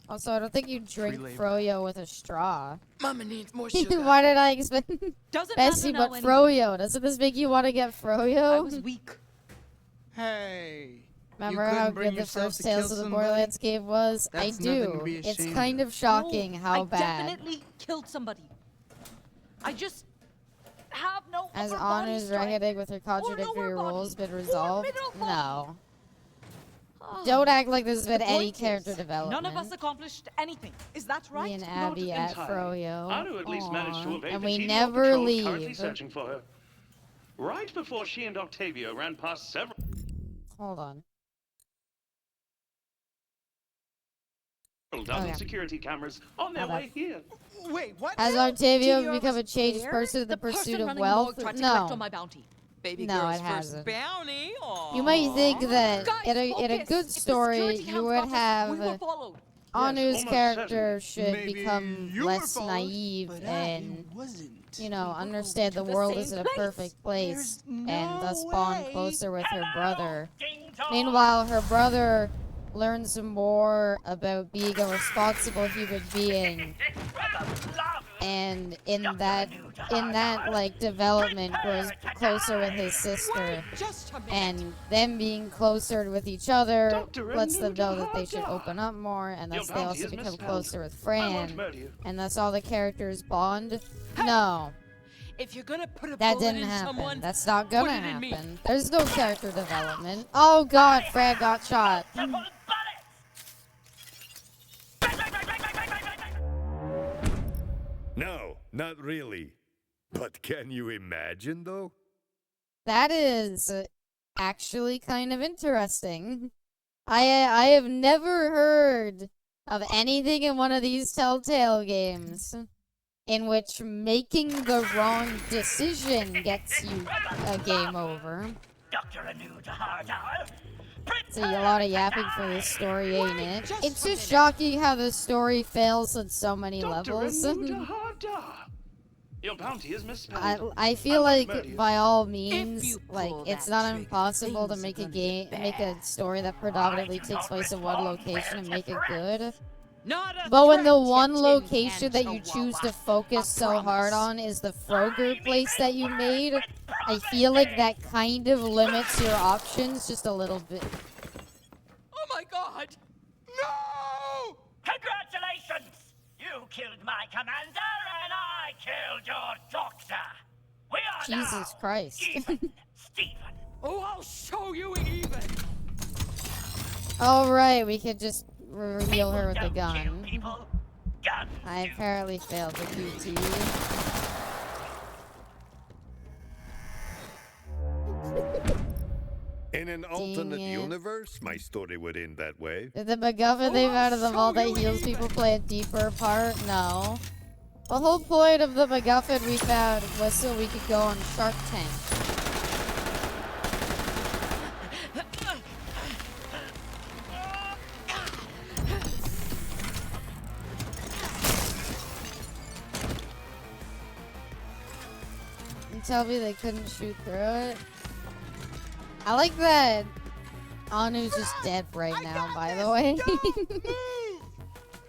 Speaker 1: Also, I don't think you drink
Speaker 6: labor.
Speaker 1: froyo with a straw.
Speaker 7: Mama needs more sugar.
Speaker 1: Why did I expect
Speaker 5: Doesn't
Speaker 1: Bessie
Speaker 5: matter
Speaker 1: but
Speaker 5: now
Speaker 1: froyo? Doesn't this make you want to get froyo?
Speaker 5: I was weak.
Speaker 6: Hey.
Speaker 1: Remember
Speaker 6: you
Speaker 1: how
Speaker 6: couldn't bring
Speaker 1: good the
Speaker 6: yourself
Speaker 1: first
Speaker 6: to
Speaker 1: Tales
Speaker 6: kill
Speaker 1: of the
Speaker 6: somebody?
Speaker 1: Borderlands game was?
Speaker 6: That's
Speaker 1: I
Speaker 6: nothing
Speaker 1: do.
Speaker 6: to be
Speaker 1: It's
Speaker 6: ashamed
Speaker 1: kind
Speaker 6: of.
Speaker 1: of shocking
Speaker 5: No,
Speaker 1: how
Speaker 5: I
Speaker 1: bad.
Speaker 5: definitely killed somebody. I just have no
Speaker 1: Has
Speaker 5: upper body
Speaker 1: Anu's
Speaker 5: strength.
Speaker 1: reckoning with her contradictory
Speaker 5: lower body,
Speaker 1: roles been
Speaker 5: or
Speaker 1: resolved?
Speaker 5: middle body.
Speaker 1: No.
Speaker 5: Ah.
Speaker 1: Don't act like there's been
Speaker 5: The
Speaker 1: any
Speaker 5: point
Speaker 1: character
Speaker 5: is,
Speaker 1: development.
Speaker 5: None of us accomplished anything. Is that right?
Speaker 1: Me and
Speaker 8: Not
Speaker 1: Abby at
Speaker 8: entirely.
Speaker 1: Froyo.
Speaker 8: Anu at least managed to
Speaker 1: Aw.
Speaker 8: evade
Speaker 1: And
Speaker 8: the
Speaker 1: we
Speaker 8: team
Speaker 1: never
Speaker 8: patrols currently
Speaker 1: leave.
Speaker 8: searching for her. Right before she and Octavio ran past several
Speaker 1: Hold on.
Speaker 8: dozen
Speaker 1: Okay.
Speaker 8: security cameras on their
Speaker 1: How
Speaker 8: way here.
Speaker 6: Wait, what?
Speaker 1: Has
Speaker 6: now?
Speaker 1: Octavio
Speaker 5: Tio
Speaker 1: become a
Speaker 5: was
Speaker 1: changed
Speaker 5: there?
Speaker 1: person in the
Speaker 5: person
Speaker 1: pursuit of
Speaker 5: running the
Speaker 1: wealth?
Speaker 5: morgue tried to collect
Speaker 1: No.
Speaker 5: on my bounty.
Speaker 7: Baby
Speaker 1: No,
Speaker 7: girl's
Speaker 1: it
Speaker 7: first
Speaker 1: hasn't.
Speaker 7: bounty. Aww.
Speaker 1: You might think that
Speaker 5: Guys,
Speaker 1: in a
Speaker 5: focus.
Speaker 1: good
Speaker 5: If the
Speaker 1: story,
Speaker 5: security
Speaker 1: you
Speaker 5: hounds
Speaker 1: would
Speaker 5: got us, we
Speaker 1: have
Speaker 5: were followed.
Speaker 1: Anu's
Speaker 8: almost
Speaker 1: character
Speaker 8: certainly.
Speaker 1: should
Speaker 6: Maybe
Speaker 1: become
Speaker 6: you were
Speaker 1: less
Speaker 6: followed,
Speaker 1: naive
Speaker 6: but
Speaker 1: and,
Speaker 6: I wasn't.
Speaker 1: you know,
Speaker 6: We were
Speaker 1: understand the
Speaker 6: going to
Speaker 1: world
Speaker 6: same
Speaker 1: isn't a
Speaker 5: place.
Speaker 1: perfect place
Speaker 6: There's
Speaker 1: and thus bond
Speaker 6: no
Speaker 1: closer with her brother.
Speaker 9: Ding dong.
Speaker 1: Meanwhile, her brother learns more about being a responsible human being, and in that like development grows closer with his sister,
Speaker 7: Just a minute.
Speaker 1: and them being closer with each other
Speaker 8: Dr.
Speaker 1: lets them know that they
Speaker 8: Anuda.
Speaker 1: should open up more, and
Speaker 8: Your
Speaker 1: thus they
Speaker 8: bounty
Speaker 1: also
Speaker 8: is
Speaker 1: become
Speaker 8: misspelled.
Speaker 1: closer with
Speaker 8: I won't
Speaker 1: Fran,
Speaker 8: murder you.
Speaker 1: and thus all the characters bond. No,
Speaker 7: If you're gonna put a
Speaker 1: that
Speaker 7: bullet
Speaker 1: didn't
Speaker 7: in
Speaker 1: happen.
Speaker 7: someone,
Speaker 1: That's not gonna
Speaker 7: put it in me.
Speaker 1: happen. There's no character development. Oh god, Fran got shot.
Speaker 10: No, not really. But can you imagine, though?
Speaker 1: That is actually kind of interesting. I have never heard of anything in one of these Telltale games in which making the wrong decision gets you a game over.
Speaker 9: Dr. Anuda Hardar.
Speaker 1: See, a lot of yapping for this story, ain't it? It's just shocking how the story fails on so many
Speaker 8: Dr.
Speaker 1: levels.
Speaker 8: Anuda Hardar. Your bounty is misspelled.
Speaker 1: I feel
Speaker 8: won't murder
Speaker 1: like
Speaker 8: you.
Speaker 1: by all means,
Speaker 7: you
Speaker 1: like
Speaker 7: pull
Speaker 1: it's
Speaker 7: that
Speaker 1: not
Speaker 7: trigger,
Speaker 1: impossible to
Speaker 7: things are
Speaker 1: make a
Speaker 7: gonna
Speaker 1: game,
Speaker 7: get
Speaker 1: make a story that predominantly takes place in one location and make it good.
Speaker 7: not a
Speaker 1: But when the
Speaker 7: threat,
Speaker 1: one
Speaker 7: you tin
Speaker 1: location
Speaker 7: can
Speaker 1: that you choose to
Speaker 7: chihuahua.
Speaker 1: focus
Speaker 7: A
Speaker 1: so hard
Speaker 7: promise.
Speaker 1: on is the Froger place that you made, I feel like that kind of limits your options just a little bit.
Speaker 7: Oh my god!
Speaker 6: No!
Speaker 9: Congratulations! You killed my commander and I killed your doctor. We are
Speaker 1: Jesus
Speaker 9: now
Speaker 1: Christ.
Speaker 9: even, Stephen.
Speaker 7: Oh, I'll show you even!
Speaker 1: Alright, we could just reveal her with the
Speaker 9: Don't kill
Speaker 1: gun.
Speaker 9: people. Guns
Speaker 1: I
Speaker 9: do.
Speaker 1: apparently failed the QT.
Speaker 10: In an alternate
Speaker 1: it.
Speaker 10: universe, my story would end that way.
Speaker 1: Did the MacGuffin they found in the vault that heals people play a deeper part? No. The whole point of the MacGuffin we found was so we could go on Shark Tank. You tell me they couldn't shoot through it? I like that Anu's just dead right now, by the way.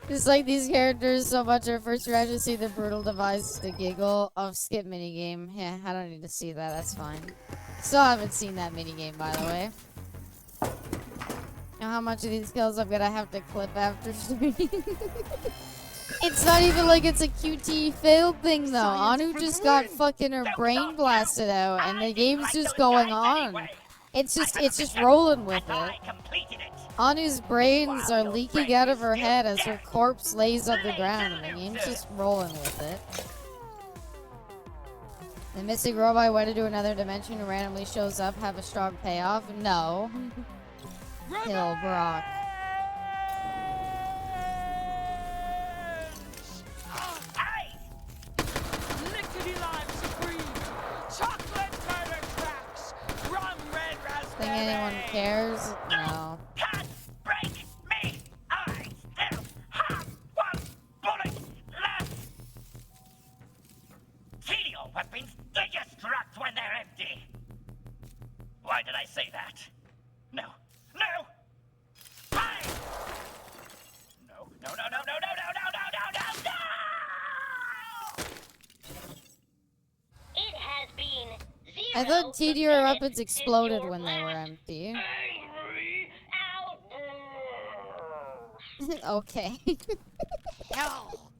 Speaker 1: Just like these characters so much, our first reaction to see the brutal device to giggle. Oh, skip minigame. Yeah, I don't need to see that, that's fine. Still haven't seen that minigame, by the way. Know how much of these kills I'm gonna have to clip after streaming? It's not even like it's a QT failed thing, though. Anu just got fucking her brain blasted out, and the game's just going on. It's just rolling with it.
Speaker 9: I completed it.
Speaker 1: Anu's brains are leaking out of her head as her corpse lays on the ground, and the game's just rolling with it. The missing robot went into another dimension and randomly shows up. Have a strong payoff? No. Kill Brock.
Speaker 9: Hey!
Speaker 7: Lickety lime supreme! Chocolate murder tracks! Rum red raspberry!
Speaker 1: Think anyone cares? No.
Speaker 9: Can't break me! I still have one bullet left! Helio weapons, they destruct when they're empty! Why did I say that? No. No! Hey! No, no, no,
Speaker 1: I thought TDR weapons exploded when they were empty.
Speaker 9: Angry outburst.
Speaker 1: Okay.
Speaker 7: Hell!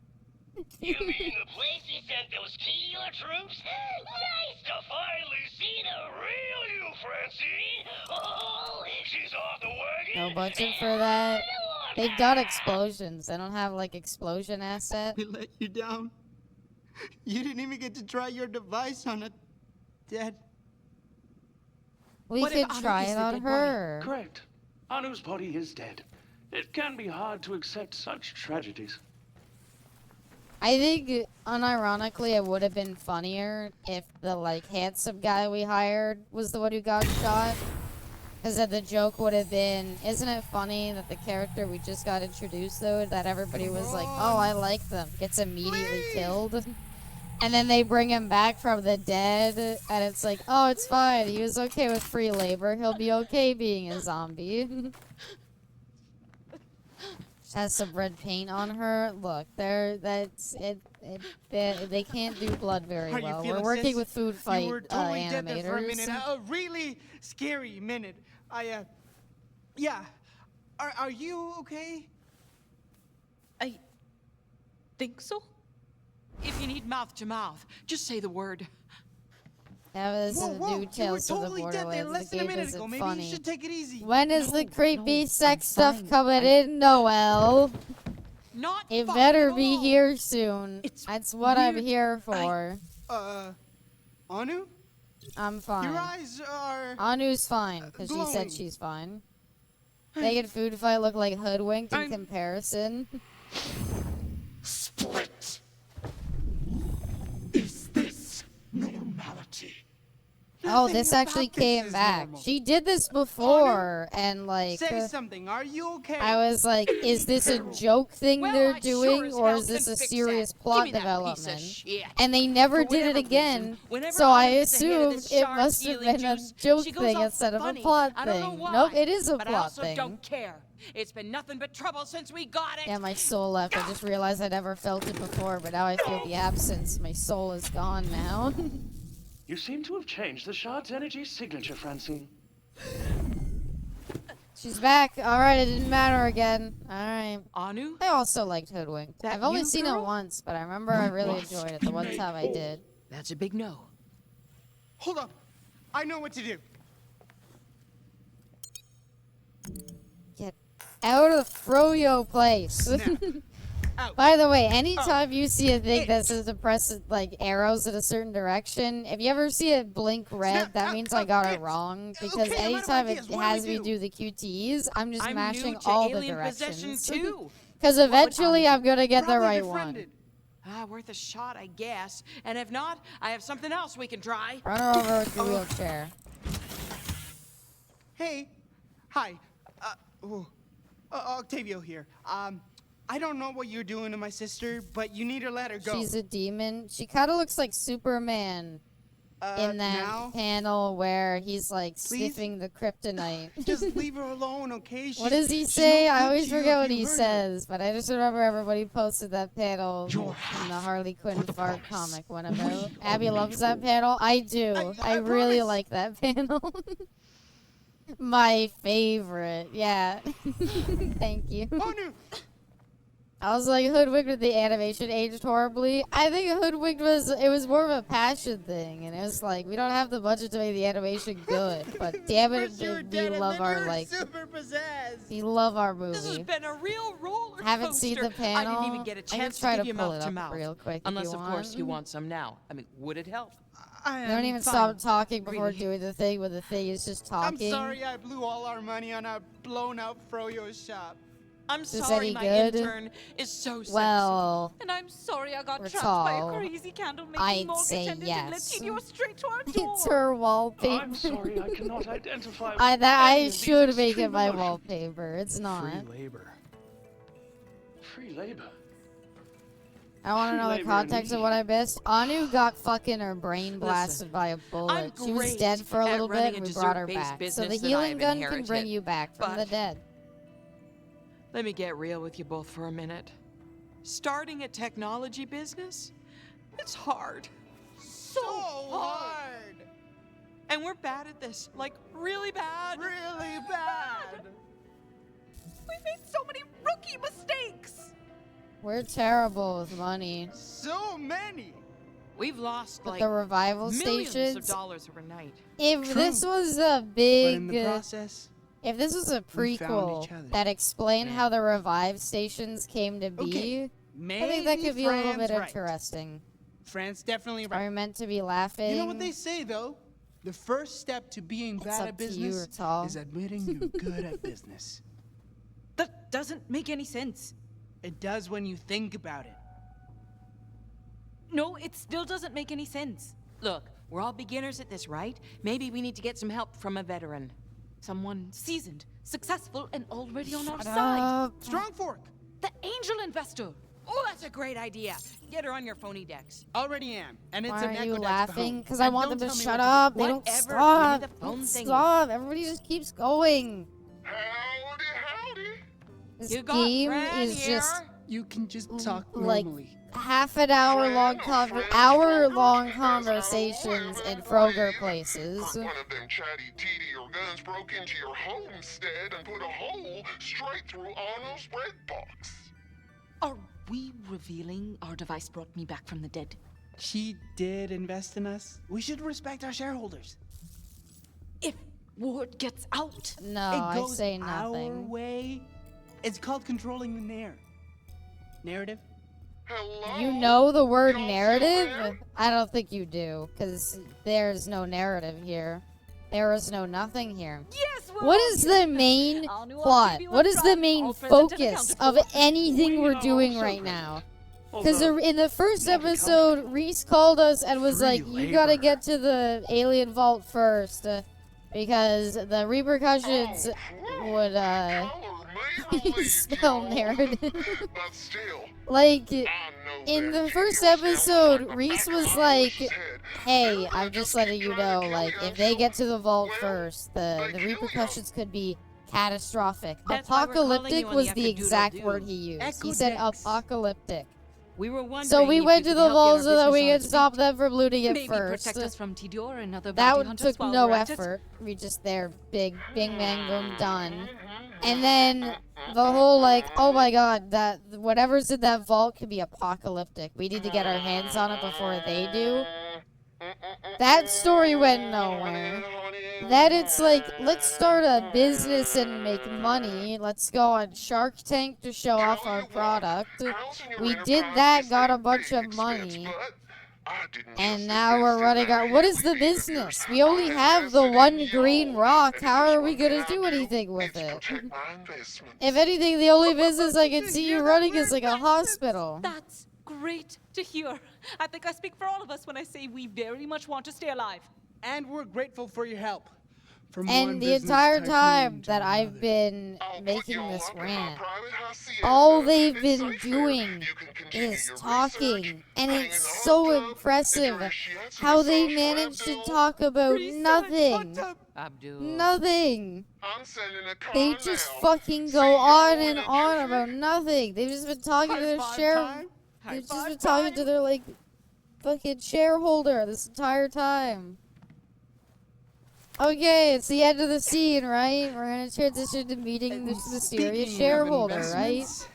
Speaker 9: You mean the place you sent those Keeler troops? Nice to finally see the real you, Francine. Oh, she's off the wagon.
Speaker 1: No budget for that. They've got explosions. They don't have like explosion asset.
Speaker 6: We let you down. You didn't even get to try your device on a dead.
Speaker 1: We
Speaker 7: What if
Speaker 1: could
Speaker 7: Anu
Speaker 1: try
Speaker 7: is
Speaker 1: it
Speaker 7: the
Speaker 1: on
Speaker 7: dead body?
Speaker 1: her.
Speaker 8: Correct. Anu's body is dead. It can be hard to accept such tragedies.
Speaker 1: I think, unironically, it would have been funnier if the, like, handsome guy we hired was the one who got shot. Because then the joke would have been, isn't it funny that the character we just got introduced, though, that everybody was like, oh, I like them, gets immediately killed. And then they bring him back from the dead, and it's like, oh, it's fine, he was okay with free labor, he'll be okay being a zombie. Has some red paint on her. Look, they can't do blood very
Speaker 6: How you
Speaker 1: well.
Speaker 6: feeling,
Speaker 1: We're working
Speaker 6: sis?
Speaker 1: with food
Speaker 6: You
Speaker 1: fight
Speaker 6: were totally dead there for a minute.
Speaker 1: animators.
Speaker 6: A really scary minute. Yeah. Are you okay?
Speaker 5: I think so.
Speaker 7: If you need mouth to mouth, just say the word.
Speaker 1: That was
Speaker 6: Whoa,
Speaker 1: the
Speaker 6: whoa,
Speaker 1: new
Speaker 6: you were
Speaker 1: Tales of the
Speaker 6: totally dead there
Speaker 1: Borderlands.
Speaker 6: less
Speaker 1: The
Speaker 6: than a
Speaker 1: game
Speaker 6: minute
Speaker 1: isn't
Speaker 6: ago. Maybe
Speaker 1: funny.
Speaker 6: you should take it easy.
Speaker 1: When is the creepy
Speaker 5: no,
Speaker 1: sex
Speaker 5: I'm
Speaker 1: stuff
Speaker 5: fine.
Speaker 1: coming in, Noel?
Speaker 7: Not
Speaker 1: It
Speaker 7: fucking
Speaker 1: better
Speaker 7: at
Speaker 1: be
Speaker 7: all.
Speaker 1: here soon.
Speaker 5: It's
Speaker 1: That's what I'm
Speaker 6: weird.
Speaker 1: here for.
Speaker 6: Anu?
Speaker 1: I'm fine.
Speaker 6: Your eyes are...
Speaker 1: Anu's fine, because she
Speaker 6: glowing.
Speaker 1: said she's fine. Making food fight look like hoodwinked in
Speaker 6: I'm-
Speaker 1: comparison.
Speaker 9: Split. Is this normality?
Speaker 1: Oh, this
Speaker 6: Nothing
Speaker 1: actually
Speaker 6: about this
Speaker 1: came
Speaker 6: is
Speaker 1: back.
Speaker 6: normal.
Speaker 1: She did this before, and like,
Speaker 6: Say something. Are you okay?
Speaker 1: I was like, is this a joke thing
Speaker 7: Well,
Speaker 1: they're
Speaker 7: I sure
Speaker 1: doing,
Speaker 7: as
Speaker 1: or
Speaker 7: hell
Speaker 1: is this
Speaker 7: can
Speaker 1: a
Speaker 7: fix
Speaker 1: serious
Speaker 7: that.
Speaker 1: plot
Speaker 7: Give me that piece of
Speaker 1: development?
Speaker 7: shit.
Speaker 1: And they never
Speaker 7: For
Speaker 1: did it
Speaker 7: whatever
Speaker 1: again,
Speaker 7: reason, whenever
Speaker 1: so I
Speaker 7: Anu gets a hit of
Speaker 1: assumed
Speaker 7: this
Speaker 1: it
Speaker 7: shark
Speaker 1: must have
Speaker 7: healing
Speaker 1: been a
Speaker 7: juice,
Speaker 1: joke
Speaker 7: she goes
Speaker 1: thing
Speaker 7: all
Speaker 1: instead of a
Speaker 7: funny.
Speaker 1: plot
Speaker 7: I don't know
Speaker 1: thing.
Speaker 7: why,
Speaker 1: Nope, it is a
Speaker 7: but
Speaker 1: plot
Speaker 7: I also
Speaker 1: thing.
Speaker 7: don't care. It's been nothing but trouble since we got it.
Speaker 1: Yeah, my soul left. I just realized I never felt it before, but now I feel the absence. My soul is gone now.
Speaker 8: You seem to have changed the shard's energy signature, Francine.
Speaker 1: She's back. Alright, it didn't matter again. Alright.
Speaker 7: Anu?
Speaker 1: I also liked Hoodwinked.
Speaker 7: That
Speaker 1: I've only
Speaker 7: you,
Speaker 1: seen it
Speaker 7: girl?
Speaker 1: once, but I remember I really enjoyed it the one time I did.
Speaker 7: That's a big no.
Speaker 6: Hold up. I know what to do.
Speaker 1: Get out of Froyo place.
Speaker 6: Snap. Out.
Speaker 1: By the way, anytime you see a thing that says to press like arrows in a certain direction, if you ever see it blink red,
Speaker 6: Snap.
Speaker 1: that means I got it
Speaker 6: It's-
Speaker 1: wrong. Because
Speaker 6: okay, I'm out of
Speaker 1: anytime it
Speaker 6: ideas. What do
Speaker 1: has
Speaker 6: we
Speaker 1: me
Speaker 6: do?
Speaker 1: do the QTEs, I'm just
Speaker 7: I'm
Speaker 1: mashing
Speaker 7: new to
Speaker 1: all the
Speaker 7: alien possession
Speaker 1: directions.
Speaker 7: too.
Speaker 1: Because eventually
Speaker 7: Anu
Speaker 1: I'm gonna get the
Speaker 6: Probably
Speaker 1: right
Speaker 6: befriended.
Speaker 7: Worth a shot, I guess. And if not, I have something else we can try.
Speaker 1: one. Run her over with your wheelchair.
Speaker 6: Hey. Hi. Octavio here. I don't know what you're doing to my sister, but you need to let her go.
Speaker 1: She's a demon. She kind of looks like Superman in that
Speaker 6: now?
Speaker 1: panel where he's like sniffing the kryptonite.
Speaker 6: Just leave her alone, okay?
Speaker 1: What does he say? I always forget what he says, but I just remember everybody posted that panel in the Harley Quinn fart comic whenever. Abby loves that panel. I do. I really
Speaker 6: promise.
Speaker 1: like that panel. My favorite. Yeah. Thank you.
Speaker 6: Oh, no.
Speaker 1: I was like, Hoodwinked with the animation aged horribly. I think Hoodwinked was more of a passion thing, and it was like, we don't have the budget to make the animation good, but damn it,
Speaker 6: First you were
Speaker 1: we
Speaker 6: dead, and
Speaker 1: love
Speaker 6: then
Speaker 1: our,
Speaker 6: you're
Speaker 1: like,
Speaker 6: super possessed.
Speaker 1: we love our
Speaker 7: This has
Speaker 1: movie.
Speaker 7: been a real roller
Speaker 1: Haven't seen the
Speaker 7: coaster.
Speaker 1: panel.
Speaker 7: I didn't even get a
Speaker 1: I can
Speaker 7: chance
Speaker 1: try
Speaker 7: to
Speaker 1: to
Speaker 7: give you
Speaker 1: pull
Speaker 7: mouth
Speaker 1: it
Speaker 7: to
Speaker 1: up
Speaker 7: mouth.
Speaker 1: real quick if
Speaker 7: Unless,
Speaker 1: you
Speaker 7: of course,
Speaker 1: want.
Speaker 7: you want some now. I mean, would it help?
Speaker 6: I
Speaker 1: Don't even
Speaker 6: fine.
Speaker 1: stop talking before
Speaker 6: Really.
Speaker 1: doing the thing when the thing is just talking.
Speaker 6: I'm sorry I blew all our money on a blown-out Froyo shop.
Speaker 7: I'm
Speaker 1: Is that
Speaker 7: sorry
Speaker 1: any
Speaker 7: my
Speaker 1: good?
Speaker 7: intern is so sexy.
Speaker 1: Well,
Speaker 5: And I'm sorry I got
Speaker 1: We're
Speaker 5: trapped by
Speaker 1: tall.
Speaker 5: a crazy candle-making
Speaker 1: I'd
Speaker 5: morgue
Speaker 1: say
Speaker 5: attendant and let
Speaker 1: yes.
Speaker 5: TDO straight to our door.
Speaker 1: it's her wallpaper.
Speaker 8: I'm sorry I cannot identify
Speaker 1: I
Speaker 8: with any
Speaker 1: I
Speaker 8: of these
Speaker 1: should make it
Speaker 8: extreme
Speaker 1: my
Speaker 8: emotions.
Speaker 1: wallpaper. It's not.
Speaker 11: labor.
Speaker 8: Free labor.
Speaker 1: I want to know the
Speaker 8: Labor
Speaker 1: context of
Speaker 8: indeed.
Speaker 1: what I missed. Anu got fucking her brain blasted by a bullet. She was
Speaker 7: great
Speaker 1: dead for a
Speaker 7: at
Speaker 1: little
Speaker 7: running
Speaker 1: bit,
Speaker 7: a
Speaker 1: and we brought her
Speaker 7: dessert-based
Speaker 1: back. So the
Speaker 7: business that I
Speaker 1: healing
Speaker 7: have
Speaker 1: gun can bring
Speaker 7: inherited,
Speaker 1: you back from the
Speaker 7: but-
Speaker 1: dead.
Speaker 7: Let me get real with you both for a minute. Starting a technology business? It's hard.
Speaker 6: So hard.
Speaker 7: And we're bad at this. Like, really bad.
Speaker 6: Really bad.
Speaker 5: We made so many rookie mistakes.
Speaker 1: We're terrible with money.
Speaker 6: So many.
Speaker 7: We've lost,
Speaker 1: But
Speaker 7: like,
Speaker 1: the revival
Speaker 7: millions
Speaker 1: stations.
Speaker 7: of dollars overnight.
Speaker 1: If
Speaker 6: True.
Speaker 1: this was a
Speaker 6: But
Speaker 1: big,
Speaker 6: in the process,
Speaker 1: if this was a
Speaker 6: we found
Speaker 1: prequel
Speaker 6: each other.
Speaker 1: that explained
Speaker 6: Yeah.
Speaker 1: how the revive stations came to be,
Speaker 6: Okay,
Speaker 1: I
Speaker 6: maybe
Speaker 1: think that could be a little bit
Speaker 6: Fran's right.
Speaker 1: interesting.
Speaker 6: Fran's definitely
Speaker 1: Are
Speaker 6: right.
Speaker 1: we meant to be laughing?
Speaker 6: You know what they say though? The first step to being
Speaker 1: It's
Speaker 6: bad
Speaker 1: up
Speaker 6: at
Speaker 1: to you,
Speaker 6: business
Speaker 1: Tal.
Speaker 6: is admitting you're good at business.
Speaker 5: That doesn't make any sense.
Speaker 6: It does when you think about it.
Speaker 5: No, it still doesn't make any sense.
Speaker 7: Look, we're all beginners at this, right? Maybe we need to get some help from a veteran.
Speaker 5: Someone seasoned, successful, and already on our
Speaker 1: Shut
Speaker 5: side.
Speaker 1: up.
Speaker 6: Strong fork.
Speaker 5: The angel investor.
Speaker 7: Oh, that's a great idea. Get her on your phony decks.
Speaker 6: Already am, and it's
Speaker 1: Why
Speaker 6: an
Speaker 1: are
Speaker 6: echo
Speaker 1: you
Speaker 6: deck to
Speaker 1: laughing?
Speaker 6: home.
Speaker 1: Because I
Speaker 6: And
Speaker 1: want
Speaker 6: don't
Speaker 1: them to
Speaker 6: tell me
Speaker 1: shut
Speaker 6: what to do.
Speaker 1: up. They don't
Speaker 7: Whatever, give me
Speaker 1: stop.
Speaker 7: the phone
Speaker 1: Don't
Speaker 7: thingy.
Speaker 1: stop. Everybody just keeps going.
Speaker 4: Howdy, howdy.
Speaker 1: This
Speaker 7: You got
Speaker 1: game
Speaker 7: Fran
Speaker 1: is
Speaker 7: here?
Speaker 1: just
Speaker 6: You can just talk
Speaker 1: like
Speaker 6: normally.
Speaker 1: half an hour-long conversations in Froger places.
Speaker 4: One of them chatty TD or guns broke into your homestead and put a hole straight through Arnold's bread box.
Speaker 5: Are we revealing our device brought me back from the dead?
Speaker 6: She did invest in us. We should respect our shareholders.
Speaker 5: If word gets out,
Speaker 1: No,
Speaker 6: it
Speaker 1: I
Speaker 6: goes
Speaker 1: say
Speaker 6: our
Speaker 1: nothing.
Speaker 6: way. It's called controlling the narrative.
Speaker 4: Hello?
Speaker 1: You know the word
Speaker 4: Y'all still
Speaker 1: narrative?
Speaker 4: there?
Speaker 1: I don't think you do, because there's no narrative here. There is no nothing here.
Speaker 5: yes, we're
Speaker 1: What
Speaker 5: all
Speaker 1: is
Speaker 5: here.
Speaker 1: the main
Speaker 5: Our new
Speaker 1: plot?
Speaker 5: RTB
Speaker 1: What is the
Speaker 5: website,
Speaker 1: main
Speaker 5: all present and
Speaker 1: focus
Speaker 5: accounted
Speaker 1: of
Speaker 5: for.
Speaker 1: anything we're doing right now? Because in the first episode, Reese called us and was
Speaker 8: Free
Speaker 1: like, "You gotta
Speaker 8: labor.
Speaker 1: get to the alien vault first, because the repercussions would spell narrative."
Speaker 4: But still,
Speaker 1: Like,
Speaker 4: I know
Speaker 1: in
Speaker 4: that
Speaker 1: the first
Speaker 4: you're still
Speaker 1: episode,
Speaker 4: stuck
Speaker 1: Reese
Speaker 4: up
Speaker 1: was
Speaker 4: in
Speaker 1: like,
Speaker 4: Arnold's head.
Speaker 1: "Hey,
Speaker 4: They're
Speaker 1: I'm
Speaker 4: gonna
Speaker 1: just
Speaker 4: keep
Speaker 1: letting you
Speaker 4: trying to
Speaker 1: know,
Speaker 4: kill
Speaker 1: like,
Speaker 4: you
Speaker 1: if they get to the vault
Speaker 4: Well,
Speaker 1: first, the
Speaker 4: they kill you.
Speaker 1: repercussions could be catastrophic."
Speaker 7: That's why we're calling
Speaker 1: Apocalyptic
Speaker 7: you on
Speaker 1: was
Speaker 7: the
Speaker 1: the
Speaker 7: after
Speaker 1: exact
Speaker 7: doodle-doo.
Speaker 1: word he used. He
Speaker 6: Echo
Speaker 1: said
Speaker 6: decks.
Speaker 1: apocalyptic.
Speaker 7: We were wondering
Speaker 1: So we
Speaker 7: if
Speaker 1: went
Speaker 7: you
Speaker 1: to
Speaker 7: could
Speaker 1: the
Speaker 7: help
Speaker 1: vault
Speaker 7: get
Speaker 1: so
Speaker 7: our
Speaker 1: that we
Speaker 7: business on
Speaker 1: could
Speaker 7: its
Speaker 1: stop
Speaker 7: feet.
Speaker 1: them from looting it
Speaker 5: Maybe
Speaker 1: first.
Speaker 5: protect us from Tidor and other
Speaker 1: That
Speaker 5: bounty hunters
Speaker 1: took
Speaker 5: while
Speaker 1: no
Speaker 5: we're at it.
Speaker 1: effort. We just there, big bang boom done. And then the whole like, oh my god, that whatever's in that vault could be apocalyptic. We need to get our hands on it before they do. That story went nowhere. Then it's like, let's start a business and make money. Let's go on Shark Tank to show off our product. We did that, got a bunch of money. And now we're running our... What is the business? We only have the one green rock. How are we gonna do anything with it? If anything, the only business I can see you running is like a hospital.
Speaker 5: That's great to hear. I think I speak for all of us when I say we very much want to stay alive.
Speaker 6: And we're grateful for your help. From one
Speaker 1: And the
Speaker 6: business
Speaker 1: entire
Speaker 6: tycoon
Speaker 1: time
Speaker 6: to
Speaker 1: that I've
Speaker 6: another.
Speaker 1: been making this rant, all they've been doing is talking. And it's so impressive how they manage to talk about nothing.
Speaker 7: Abdul.
Speaker 1: Nothing.
Speaker 4: I'm sending a car
Speaker 1: They just
Speaker 4: now.
Speaker 1: fucking
Speaker 4: See
Speaker 1: go
Speaker 4: you
Speaker 1: on
Speaker 4: in
Speaker 1: and
Speaker 4: the
Speaker 1: on
Speaker 4: future.
Speaker 1: about nothing. They've just been talking to their share. They've just been talking to their like fucking shareholder this entire time. Okay, it's the end of the scene, right? We're gonna transition to meeting this mysterious
Speaker 6: Speaking of
Speaker 1: shareholder, right?
Speaker 6: investments,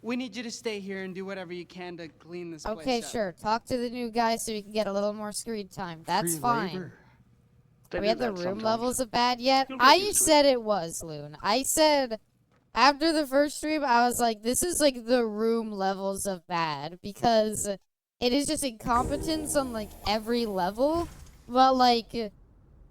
Speaker 6: we need you to stay here and do whatever you can to clean this
Speaker 1: Okay,
Speaker 6: place up.
Speaker 1: sure. Talk to the new guy so we can get a little more screen time. That's
Speaker 6: Free
Speaker 1: fine.
Speaker 6: labor.
Speaker 1: Are we at the room levels of bad yet?
Speaker 8: You'll get
Speaker 1: I
Speaker 8: used to it.
Speaker 1: said it was, Loon. I said after the first stream, I was like, this is like the room levels of bad because it is just incompetence on like every level, but like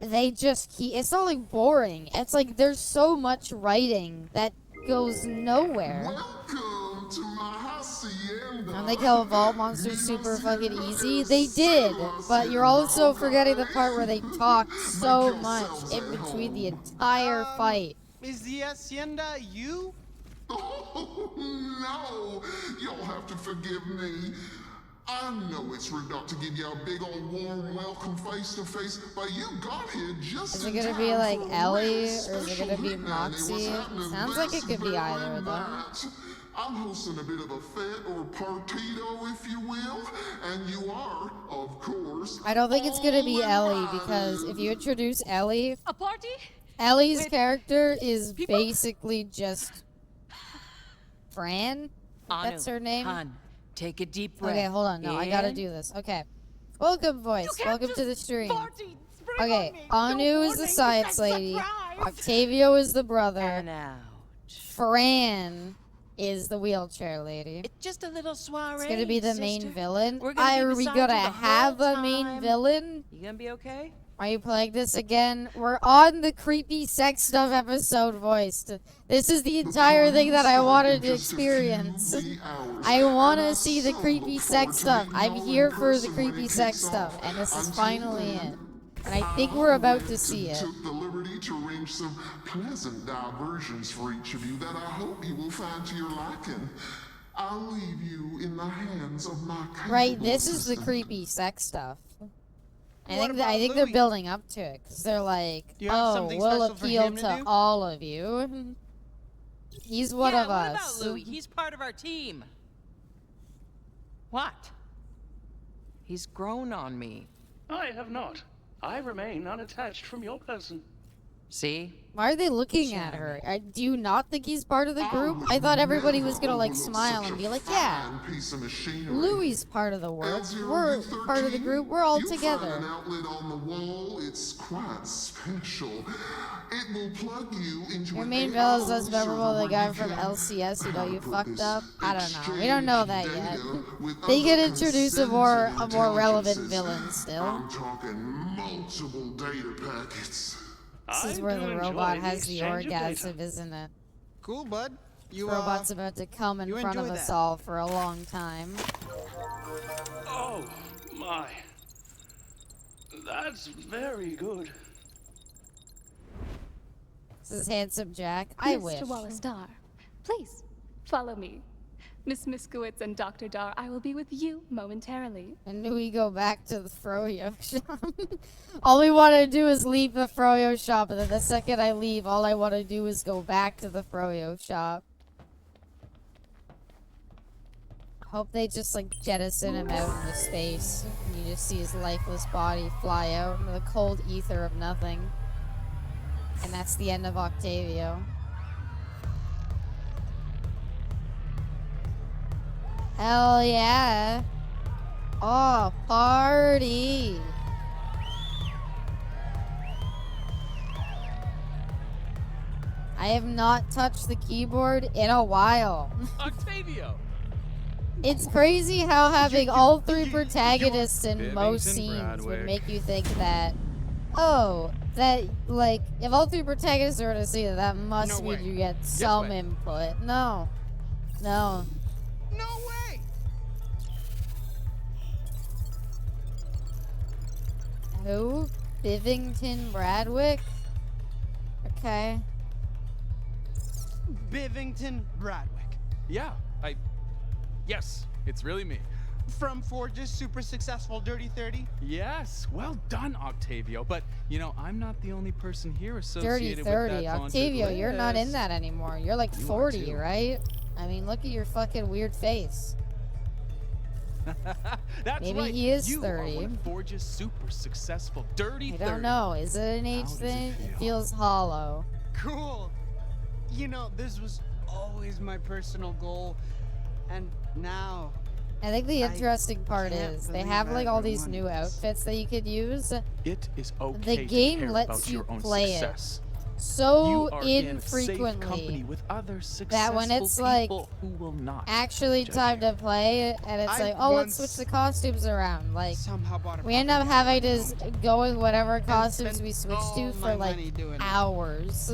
Speaker 1: they just keep. It's not like boring. It's like there's so much writing that goes nowhere.
Speaker 4: Welcome to my hacienda.
Speaker 1: And they kill vault monsters super fucking easy. They did, but you're also forgetting the part where they talk so much in between the entire fight.
Speaker 6: Is the hacienda you?
Speaker 4: Oh, no. You'll have to forgive me. I know it's rude not to give you a big old warm welcome face to face, but you got here just
Speaker 1: Is
Speaker 4: in
Speaker 1: it gonna be
Speaker 4: time
Speaker 1: like
Speaker 4: for a
Speaker 1: Ellie,
Speaker 4: really
Speaker 1: or is it
Speaker 4: special
Speaker 1: gonna be
Speaker 4: hitman who was
Speaker 1: Moxie?
Speaker 4: happening
Speaker 1: Sounds like it
Speaker 4: this
Speaker 1: could be
Speaker 4: very
Speaker 1: either, though.
Speaker 4: night. I'm hosting a bit of a fete or partito, if you will, and you are, of course.
Speaker 1: I don't think it's gonna be
Speaker 4: all
Speaker 1: Ellie,
Speaker 4: invited.
Speaker 1: because if you introduce Ellie,
Speaker 5: A party?
Speaker 1: Ellie's
Speaker 5: With
Speaker 1: character is
Speaker 5: people?
Speaker 1: basically just Fran. That's her name.
Speaker 7: Hun, take a deep breath.
Speaker 1: Okay, hold on. No, I gotta
Speaker 7: In.
Speaker 1: do this. Okay. Welcome, voice.
Speaker 5: You can't
Speaker 1: Welcome to
Speaker 5: just
Speaker 1: the stream.
Speaker 5: party, spring
Speaker 1: Okay,
Speaker 5: on me.
Speaker 1: Anu
Speaker 5: No
Speaker 1: is the
Speaker 5: warning,
Speaker 1: science
Speaker 5: it's a
Speaker 1: lady.
Speaker 5: surprise.
Speaker 1: Octavio is the brother.
Speaker 7: And out.
Speaker 1: Fran is the wheelchair lady.
Speaker 7: It's just a little soiree.
Speaker 1: It's gonna be the main
Speaker 7: sister.
Speaker 1: villain.
Speaker 7: We're gonna be
Speaker 1: Are we
Speaker 7: beside
Speaker 1: gonna
Speaker 7: you the
Speaker 1: have
Speaker 7: whole
Speaker 1: a main
Speaker 7: time.
Speaker 1: villain?
Speaker 7: You gonna be okay?
Speaker 1: Are you playing this again? We're on the creepy sex stuff episode, voiced. This is the entire thing that I wanted to experience. I want to see the creepy sex stuff. I'm here for the creepy sex stuff, and this is finally it. And I think we're about to see it.
Speaker 4: Took the liberty to arrange some pleasant diversions for each of you that I hope you will find to your liking. I'll leave you in the hands of my
Speaker 1: Right,
Speaker 4: capable
Speaker 1: this is the
Speaker 4: assistant.
Speaker 1: creepy sex stuff. I
Speaker 6: What
Speaker 1: think
Speaker 6: about
Speaker 1: I think they're
Speaker 6: Louis?
Speaker 1: building up to it, because they're like,
Speaker 6: Do you have
Speaker 1: oh,
Speaker 6: something
Speaker 1: we'll
Speaker 6: special for
Speaker 1: appeal
Speaker 6: him to
Speaker 1: to
Speaker 6: do?
Speaker 1: all of you. He's one
Speaker 7: yeah,
Speaker 1: of
Speaker 7: what
Speaker 1: us.
Speaker 7: about Louis? He's part of our team. What? He's grown on me.
Speaker 8: I have not. I remain unattached from your person.
Speaker 7: See?
Speaker 1: Why are they looking at her? Do you not think he's part of the group? I thought everybody was gonna like smile and be like, yeah,
Speaker 4: Fine piece of machinery.
Speaker 1: Louis part of the world. We're
Speaker 4: L0U13,
Speaker 1: part of the group. We're all
Speaker 4: you'll find
Speaker 1: together.
Speaker 4: an outlet on the wall. It's quite special. It will plug you into
Speaker 1: Your
Speaker 4: an
Speaker 1: main
Speaker 4: AI
Speaker 1: villain is less memorable than the
Speaker 4: server
Speaker 1: guy
Speaker 4: where
Speaker 1: from
Speaker 4: you can
Speaker 1: LCS. You know, you
Speaker 4: put
Speaker 1: fucked
Speaker 4: this
Speaker 1: up. I don't know. We don't
Speaker 4: exchange
Speaker 1: know that yet.
Speaker 4: data with
Speaker 1: They could
Speaker 4: other
Speaker 1: introduce a more
Speaker 4: consenting
Speaker 1: relevant
Speaker 4: intelligences.
Speaker 1: villain still.
Speaker 4: I'm talking multiple data packets.
Speaker 1: This is
Speaker 8: I
Speaker 1: where
Speaker 8: do
Speaker 1: the
Speaker 8: enjoy
Speaker 1: robot has the
Speaker 8: exchange of data.
Speaker 1: orgasm, isn't it?
Speaker 6: Cool, bud. You
Speaker 1: Robot's about to come in
Speaker 6: you
Speaker 1: front of
Speaker 6: enjoy
Speaker 1: us
Speaker 6: that?
Speaker 1: all for a long time.
Speaker 8: Oh, my. That's very good.
Speaker 1: This is handsome Jack. I
Speaker 11: Mr.
Speaker 1: wish.
Speaker 11: Wallace Dar, please follow me. Miss Miskowitz and Dr. Dar, I will be with you momentarily.
Speaker 1: And we go back to the Froyo shop. All we want to do is leave the Froyo shop, and then the second I leave, all I want to do is go back to the Froyo shop. Hope they just like jettison him out into space. And you just see his lifeless body fly out into the cold ether of nothing. And that's the end of Octavio. Hell yeah. Oh, party. I have not touched the keyboard in a while.
Speaker 12: Octavio!
Speaker 1: It's crazy how having all three protagonists in most
Speaker 10: Bivington
Speaker 1: scenes would
Speaker 10: Bradwick.
Speaker 1: make you think that, oh, that, like, if all three protagonists are in a scene, that must
Speaker 6: No
Speaker 1: mean
Speaker 6: way.
Speaker 1: you get some
Speaker 12: way.
Speaker 1: input. No. No.
Speaker 6: No way!
Speaker 1: Who? Bivington Bradwick? Okay.
Speaker 6: Bivington Bradwick.
Speaker 12: Yeah, Yes, it's really me.
Speaker 6: From Forge's super successful Dirty 30.
Speaker 12: Yes, well done, Octavio. But, you know, I'm not the only person here
Speaker 1: Dirty
Speaker 12: associated
Speaker 1: 30.
Speaker 12: with that vaunted
Speaker 1: Octavio, you're not in
Speaker 12: list.
Speaker 1: that anymore. You're like
Speaker 12: You are
Speaker 1: 40,
Speaker 12: too.
Speaker 1: right? I mean, look at your fucking weird face.
Speaker 12: That's
Speaker 1: Maybe
Speaker 12: right.
Speaker 1: he is
Speaker 12: you
Speaker 1: 30.
Speaker 12: Are one of Forge's super successful Dirty
Speaker 1: I
Speaker 12: 30.
Speaker 1: don't know. Is it an age
Speaker 12: does it
Speaker 1: thing? It
Speaker 12: feel?
Speaker 1: feels hollow.
Speaker 6: Cool. You know, this was always my personal goal. And now,
Speaker 1: I think the
Speaker 6: I
Speaker 1: interesting part
Speaker 6: can't
Speaker 1: is they
Speaker 6: believe
Speaker 1: have like all
Speaker 6: I
Speaker 1: these
Speaker 6: won
Speaker 1: new
Speaker 6: this.
Speaker 1: outfits that you could use.
Speaker 12: It is okay
Speaker 1: The
Speaker 12: to
Speaker 1: game
Speaker 12: care
Speaker 1: lets
Speaker 12: about
Speaker 1: you
Speaker 12: your own
Speaker 1: play
Speaker 12: success.
Speaker 1: it so
Speaker 12: You are in safe company
Speaker 1: infrequently
Speaker 12: with other
Speaker 1: that
Speaker 12: successful
Speaker 1: when it's like
Speaker 12: people who will not
Speaker 1: actually
Speaker 12: judge
Speaker 1: time
Speaker 12: you.
Speaker 1: to play and it's
Speaker 6: I
Speaker 1: like, oh, let's
Speaker 6: once
Speaker 1: switch the costumes around. Like,
Speaker 6: somehow bought a
Speaker 1: we end up
Speaker 6: proper
Speaker 1: having to
Speaker 6: account.
Speaker 1: go with whatever costumes
Speaker 6: spent
Speaker 1: we switch
Speaker 6: all
Speaker 1: to for
Speaker 6: my
Speaker 1: like
Speaker 6: money doing it.
Speaker 1: hours.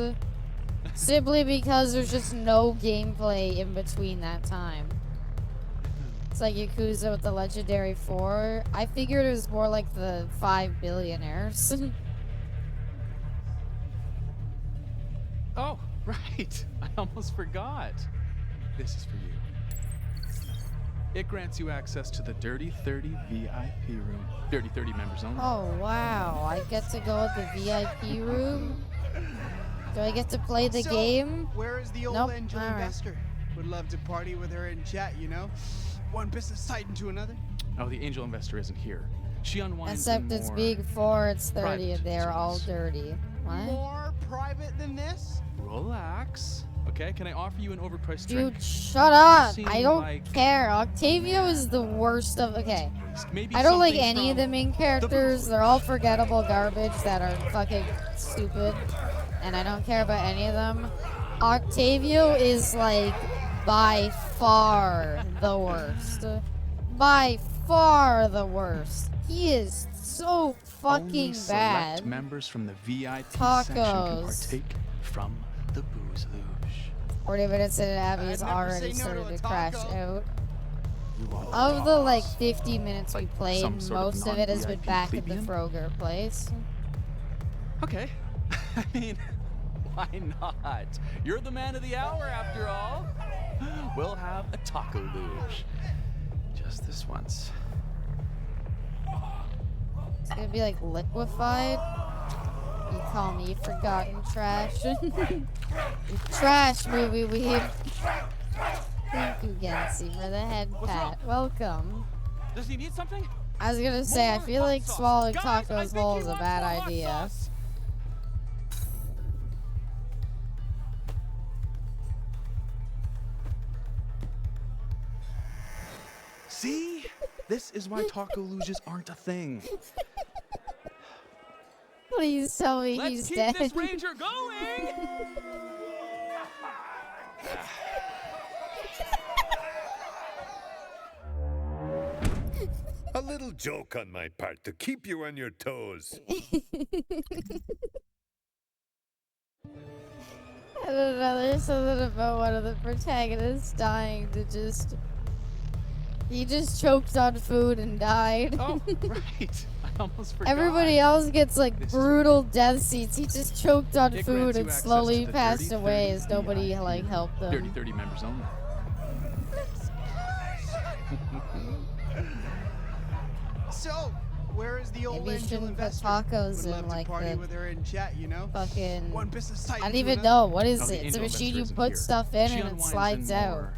Speaker 1: Simply because there's just no gameplay in between that time. It's like Yakuza with the Legendary 4. I figured it was more like the 5 billionaires.
Speaker 12: Oh, right. I almost forgot. This is for you. It grants you access to the Dirty 30 VIP room. Dirty 30 members only.
Speaker 1: Oh, wow. I get to go with the VIP room? Do I get to play the game?
Speaker 6: Where is the old
Speaker 1: Nope.
Speaker 6: angel
Speaker 1: All right.
Speaker 6: investor? Would love to party with her and chat, you know? One business tied into another.
Speaker 12: Oh, the angel investor isn't here. She unwinds
Speaker 1: Except
Speaker 12: in
Speaker 1: it's
Speaker 12: more
Speaker 1: Big 4, it's 30,
Speaker 12: private
Speaker 1: and they're all
Speaker 12: circles.
Speaker 1: dirty. What?
Speaker 6: More private than this?
Speaker 12: Relax. Okay, can I offer you an overpriced
Speaker 1: Dude,
Speaker 12: drink?
Speaker 1: shut up!
Speaker 12: seem
Speaker 1: I don't
Speaker 12: like-
Speaker 1: care. Octavio is the worst of. Okay.
Speaker 12: Maybe
Speaker 1: I don't like
Speaker 12: something
Speaker 1: any of the
Speaker 12: from
Speaker 1: main
Speaker 12: the
Speaker 1: characters.
Speaker 12: booth.
Speaker 1: They're all forgettable garbage that are fucking stupid. And I don't care about any of them. Octavio is like by far the worst. By far the worst. He is so fucking
Speaker 12: Only
Speaker 1: bad.
Speaker 12: select members from the VIP section can
Speaker 1: Tacos.
Speaker 12: partake from the booze luge.
Speaker 1: 40 minutes in, Abby's
Speaker 6: I'd never
Speaker 1: already
Speaker 6: say no to
Speaker 1: started
Speaker 6: a
Speaker 1: to crash
Speaker 6: taco.
Speaker 1: out.
Speaker 12: You are
Speaker 1: Of the like
Speaker 12: boss.
Speaker 1: 50 minutes we
Speaker 12: Like
Speaker 1: played,
Speaker 12: some sort of
Speaker 1: most of it has been
Speaker 12: non-VIP
Speaker 1: back at the
Speaker 12: plebeian?
Speaker 1: Froger place.
Speaker 12: Okay. I mean, why not? You're the man of the hour after all. We'll have a taco luge. Just this once.
Speaker 1: It's gonna be like liquefied. You call me forgotten trash. Trash movie weeb. Thank you, Gansy, for the head pat. Welcome.
Speaker 12: Does he need something?
Speaker 1: I was gonna say, I feel like swallowing
Speaker 12: Guys, I
Speaker 1: tacos
Speaker 12: think
Speaker 1: whole
Speaker 12: he
Speaker 1: is a
Speaker 12: wants
Speaker 1: bad
Speaker 12: more hot
Speaker 1: idea.
Speaker 12: sauce. See? This is why taco luges aren't a thing.
Speaker 1: Please tell me
Speaker 12: Let's
Speaker 1: he's
Speaker 12: keep
Speaker 1: dead.
Speaker 12: this ranger going!
Speaker 10: A little joke on my part to keep you on your toes.
Speaker 1: I don't know, there's something about one of the protagonists dying to just... He just choked on food and died.
Speaker 12: Oh, right. I almost forgot.
Speaker 1: Everybody else gets like
Speaker 12: It's
Speaker 1: brutal death seats. He just choked on
Speaker 12: It
Speaker 1: food
Speaker 12: grants you
Speaker 1: and
Speaker 12: access
Speaker 1: slowly
Speaker 12: to the
Speaker 1: passed
Speaker 12: Dirty
Speaker 1: away
Speaker 12: 30
Speaker 1: as nobody
Speaker 12: VIP
Speaker 1: like
Speaker 12: room.
Speaker 1: helped him.
Speaker 12: Dirty 30 members only.
Speaker 6: So, where is the old
Speaker 1: Maybe you
Speaker 6: angel
Speaker 1: shouldn't put
Speaker 6: investor?
Speaker 1: tacos
Speaker 6: Would
Speaker 1: in,
Speaker 6: love
Speaker 1: like,
Speaker 6: to party
Speaker 1: the
Speaker 6: with her and chat, you know?
Speaker 1: Fucking...
Speaker 6: One business tied
Speaker 1: I don't
Speaker 6: into
Speaker 1: even
Speaker 6: another.
Speaker 1: know. What is
Speaker 12: Oh, the
Speaker 1: it? It's a
Speaker 12: angel
Speaker 1: machine
Speaker 12: investor
Speaker 1: you
Speaker 12: isn't
Speaker 1: put
Speaker 12: here.
Speaker 1: stuff in
Speaker 12: She
Speaker 1: and it
Speaker 12: unwinds
Speaker 1: slides
Speaker 12: in
Speaker 1: out.
Speaker 12: more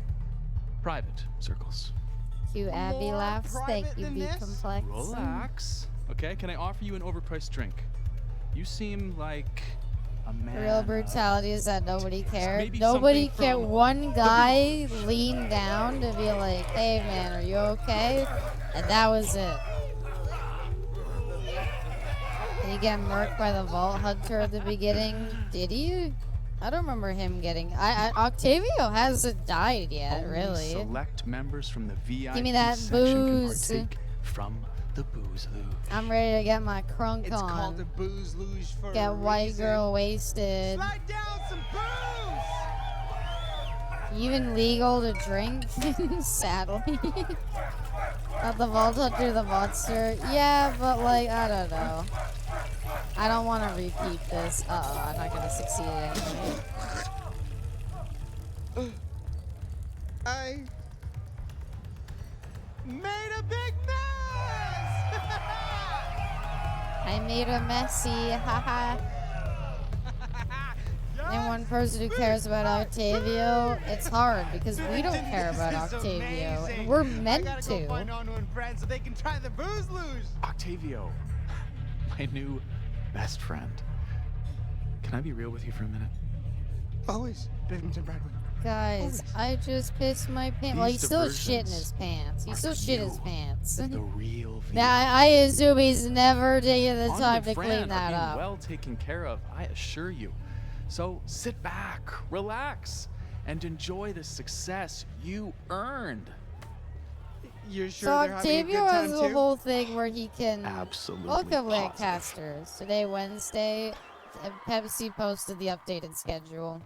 Speaker 12: private circles.
Speaker 1: Cute Abby
Speaker 6: More
Speaker 1: laughs. Thank
Speaker 6: private
Speaker 1: you,
Speaker 6: than
Speaker 1: Be
Speaker 6: this?
Speaker 1: Complex.
Speaker 12: Relax. Okay, can I offer you an overpriced drink? You seem like a man.
Speaker 1: The real
Speaker 12: of
Speaker 1: brutality is that nobody cared.
Speaker 12: Maybe
Speaker 1: Nobody
Speaker 12: something
Speaker 1: cared.
Speaker 12: from
Speaker 1: One guy leaned down to be like, "Hey man, are you okay?" And that was it. Did he get murked by the Vault Hunter at the beginning? Did he? I don't remember him getting. Octavio hasn't died yet,
Speaker 12: Only
Speaker 1: really.
Speaker 12: select members from the VIP
Speaker 1: Give me that
Speaker 12: section
Speaker 1: booze.
Speaker 12: can partake from the booze luge.
Speaker 1: I'm ready to get my crunk
Speaker 6: It's called a
Speaker 1: on.
Speaker 6: booze luge for
Speaker 1: Get
Speaker 6: a
Speaker 1: white
Speaker 6: reason.
Speaker 1: girl wasted.
Speaker 6: Slide down some booze!
Speaker 1: Even legal to drink? Sadly. Not the Vault Hunter, the monster. Yeah, but like, I don't know. I don't want to repeat this. Uh-oh, I'm not gonna succeed anyway.
Speaker 6: I made a big mess!
Speaker 1: I made a messy, haha. And one person who cares about Octavio, it's hard because we don't care about
Speaker 6: This is
Speaker 1: Octavio.
Speaker 6: amazing.
Speaker 1: And we're
Speaker 6: I
Speaker 1: meant
Speaker 6: gotta go
Speaker 1: to.
Speaker 6: find Anu and friends so they can try the booze luge.
Speaker 12: Octavio, my new best friend. Can I be real with you for a minute?
Speaker 6: Always, Bivington Bradway.
Speaker 1: Guys, I just pissed my pants. Well, he
Speaker 12: These
Speaker 1: still shit in
Speaker 12: diversions
Speaker 1: his pants. He
Speaker 12: are
Speaker 1: still
Speaker 12: for
Speaker 1: shit
Speaker 12: you.
Speaker 1: his pants.
Speaker 12: The real
Speaker 1: Now, I assume he's never taken the
Speaker 12: Anu
Speaker 1: time
Speaker 12: and
Speaker 1: to
Speaker 12: Fran
Speaker 1: clean
Speaker 12: are
Speaker 1: that
Speaker 12: being
Speaker 1: up.
Speaker 12: well taken care of, I assure you. So sit back, relax, and enjoy the success you earned.
Speaker 6: You're sure
Speaker 1: So
Speaker 6: they're having a
Speaker 1: Octavio
Speaker 6: good
Speaker 1: has
Speaker 6: time
Speaker 1: a
Speaker 6: too?
Speaker 1: whole thing where he can...
Speaker 12: Absolutely
Speaker 1: Welcome,
Speaker 12: positive.
Speaker 1: Lancasters. Today, Wednesday, Pepsi posted the updated schedule.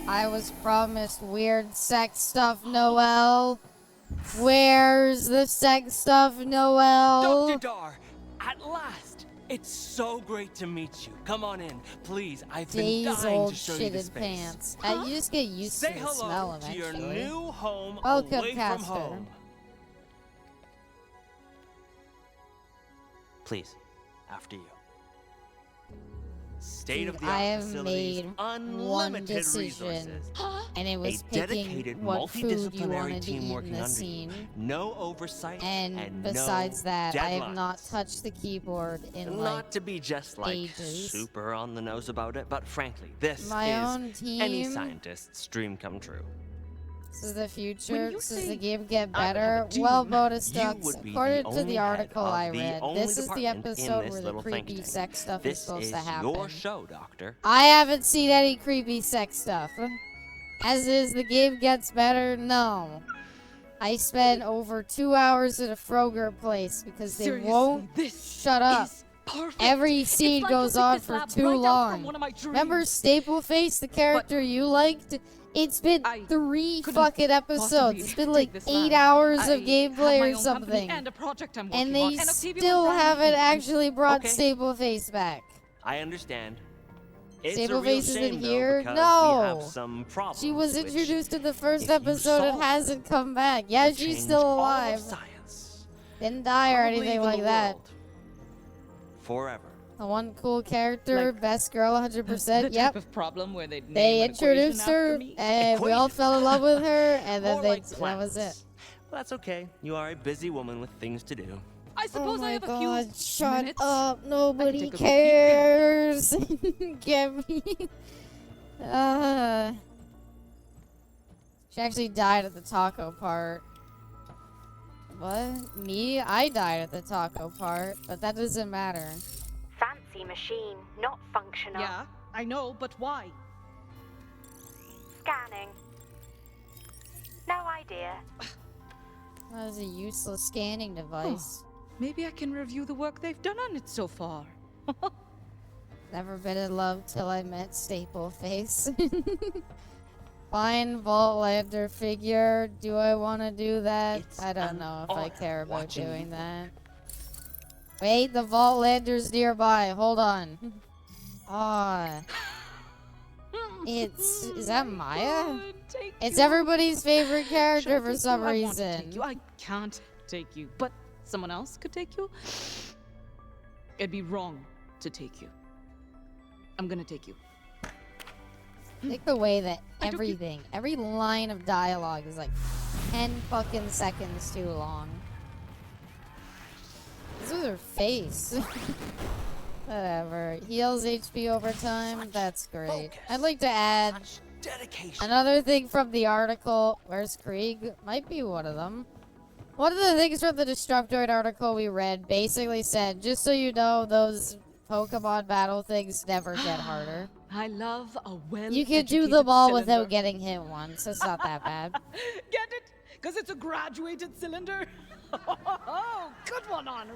Speaker 1: I was promised weird sex stuff, Noel. Where's the sex stuff, Noel?
Speaker 13: Dr. Dar, at last! It's so great to meet you. Come on in, please. I've been
Speaker 1: Days
Speaker 13: dying
Speaker 1: old
Speaker 13: to show you this
Speaker 1: shitted
Speaker 13: place.
Speaker 1: pants. You just get used
Speaker 13: Say
Speaker 1: to the
Speaker 13: hello
Speaker 1: smell
Speaker 13: to your
Speaker 1: eventually.
Speaker 13: new home
Speaker 1: Welcome,
Speaker 13: away
Speaker 1: Casper.
Speaker 13: from home. Please, after you. State-of-the-art
Speaker 1: I have
Speaker 13: facilities,
Speaker 1: made one
Speaker 13: unlimited
Speaker 1: decision,
Speaker 13: resources.
Speaker 1: and it was
Speaker 13: a
Speaker 1: picking
Speaker 13: dedicated
Speaker 1: what food you
Speaker 13: multidisciplinary
Speaker 1: wanted to
Speaker 13: team
Speaker 1: eat in
Speaker 13: working
Speaker 1: the
Speaker 13: under
Speaker 1: scene.
Speaker 13: you. No oversight
Speaker 1: And
Speaker 13: no
Speaker 1: besides that, I have
Speaker 13: deadlines.
Speaker 1: not touched the keyboard in
Speaker 13: Not to be just like
Speaker 1: ages.
Speaker 13: super on the nose about it, but frankly, this
Speaker 1: My
Speaker 13: is
Speaker 1: own team.
Speaker 13: any scientist's dream come true.
Speaker 1: This is the future.
Speaker 5: When you
Speaker 1: This is
Speaker 5: say
Speaker 1: the game get
Speaker 13: I have a
Speaker 1: better.
Speaker 13: team,
Speaker 1: Well, bonus
Speaker 13: you
Speaker 1: ducks.
Speaker 13: would be
Speaker 1: According
Speaker 13: the
Speaker 1: to
Speaker 13: only
Speaker 1: the
Speaker 13: head
Speaker 1: article
Speaker 13: of
Speaker 1: I
Speaker 13: the
Speaker 1: read,
Speaker 13: only
Speaker 1: this is the
Speaker 13: department in
Speaker 1: episode
Speaker 13: this
Speaker 1: where the
Speaker 13: little think
Speaker 1: creepy
Speaker 13: tank.
Speaker 1: sex stuff is
Speaker 13: This
Speaker 1: supposed
Speaker 13: is
Speaker 1: to happen.
Speaker 13: your show, Doctor.
Speaker 1: I haven't seen any creepy sex stuff. As is, the game gets better. No. I spent over 2 hours at a Froger place because they
Speaker 5: Seriously,
Speaker 1: won't
Speaker 5: this
Speaker 1: shut up.
Speaker 5: is perfect.
Speaker 1: Every
Speaker 5: It's
Speaker 1: scene
Speaker 5: like you
Speaker 1: goes
Speaker 5: picked
Speaker 1: on
Speaker 5: this
Speaker 1: for
Speaker 5: lab
Speaker 1: too
Speaker 5: right out
Speaker 1: long.
Speaker 5: from one of my
Speaker 1: Remember
Speaker 5: dreams.
Speaker 1: Stapleface, the character you liked? It's been
Speaker 5: I
Speaker 1: 3
Speaker 5: couldn't
Speaker 1: fucking episodes.
Speaker 5: possibly
Speaker 1: It's been
Speaker 5: take
Speaker 1: like
Speaker 5: this
Speaker 1: 8
Speaker 5: lab.
Speaker 1: hours
Speaker 5: I
Speaker 1: of gameplay
Speaker 5: have my
Speaker 1: or
Speaker 5: own company
Speaker 1: something.
Speaker 5: and a project I'm
Speaker 1: And
Speaker 5: working
Speaker 1: they
Speaker 5: on, and Octavia
Speaker 1: still
Speaker 5: was running
Speaker 1: haven't
Speaker 5: me.
Speaker 1: actually brought
Speaker 13: Okay.
Speaker 1: Stapleface back.
Speaker 13: I understand. It's a
Speaker 1: Stapleface
Speaker 13: real
Speaker 1: isn't
Speaker 13: shame, though,
Speaker 1: here?
Speaker 13: because
Speaker 1: No.
Speaker 13: we have some problems.
Speaker 1: She was
Speaker 13: which,
Speaker 1: introduced in the first
Speaker 13: if you
Speaker 1: episode and
Speaker 13: solve,
Speaker 1: hasn't come back. Yeah,
Speaker 13: would
Speaker 1: she's
Speaker 13: change
Speaker 1: still
Speaker 13: all of
Speaker 1: alive.
Speaker 13: science.
Speaker 1: Didn't die or
Speaker 13: Probably
Speaker 1: anything
Speaker 13: even
Speaker 1: like
Speaker 13: the
Speaker 1: that.
Speaker 13: world. Forever.
Speaker 1: The one cool character,
Speaker 5: Like,
Speaker 1: best girl, 100%.
Speaker 5: The
Speaker 1: Yep.
Speaker 5: type of problem where they'd
Speaker 1: They
Speaker 5: name an equation
Speaker 1: introduced
Speaker 5: after
Speaker 1: her,
Speaker 5: me.
Speaker 1: and we all fell in love with her, and then
Speaker 13: More
Speaker 1: they,
Speaker 13: like
Speaker 1: that was
Speaker 13: planets.
Speaker 1: it.
Speaker 13: Well, that's okay. You are a busy woman with things to do.
Speaker 5: I
Speaker 1: Oh
Speaker 5: suppose I
Speaker 1: my
Speaker 5: have a
Speaker 1: god,
Speaker 5: few
Speaker 1: shut
Speaker 5: minutes.
Speaker 1: up. Nobody
Speaker 5: take a peek.
Speaker 1: cares. Get me. She actually died at the taco part. What? Me? I died at the taco part, but that doesn't matter.
Speaker 3: Fancy machine, not functional.
Speaker 5: Yeah, I know, but why?
Speaker 3: Scanning. No idea.
Speaker 1: That was a useless scanning device.
Speaker 5: Maybe I can review the work they've done on it so far.
Speaker 1: Never been in love till I met Stapleface. Fine Vaultlander figure. Do I want to do that?
Speaker 13: It's
Speaker 1: I don't
Speaker 13: an
Speaker 1: know if I
Speaker 13: honor
Speaker 1: care about
Speaker 13: watching
Speaker 1: doing
Speaker 13: you.
Speaker 1: that. Wait, the Vaultlander's nearby. Hold on. Ah. Is that Maya? It's everybody's favorite character for some
Speaker 5: I want to take
Speaker 1: reason.
Speaker 5: you. I can't take you, but someone else could take you. It'd be wrong to take you. I'm gonna take you.
Speaker 1: I like the way that
Speaker 5: I took you-
Speaker 1: everything, every line of dialogue is like 10 fucking seconds too long. This was her face. Whatever. Heals HP over time. That's great. I'd like to add
Speaker 13: Dedication.
Speaker 1: another thing from the article. Where's Krieg? Might be one of them. One of the things from the Destructoid article we read basically said, just so you know, those Pokemon battle things never get harder.
Speaker 5: I love a well.
Speaker 1: You can do them all without getting hit once. It's not that bad.
Speaker 5: Get it? Because it's a graduated cylinder. Oh, good one, Anu.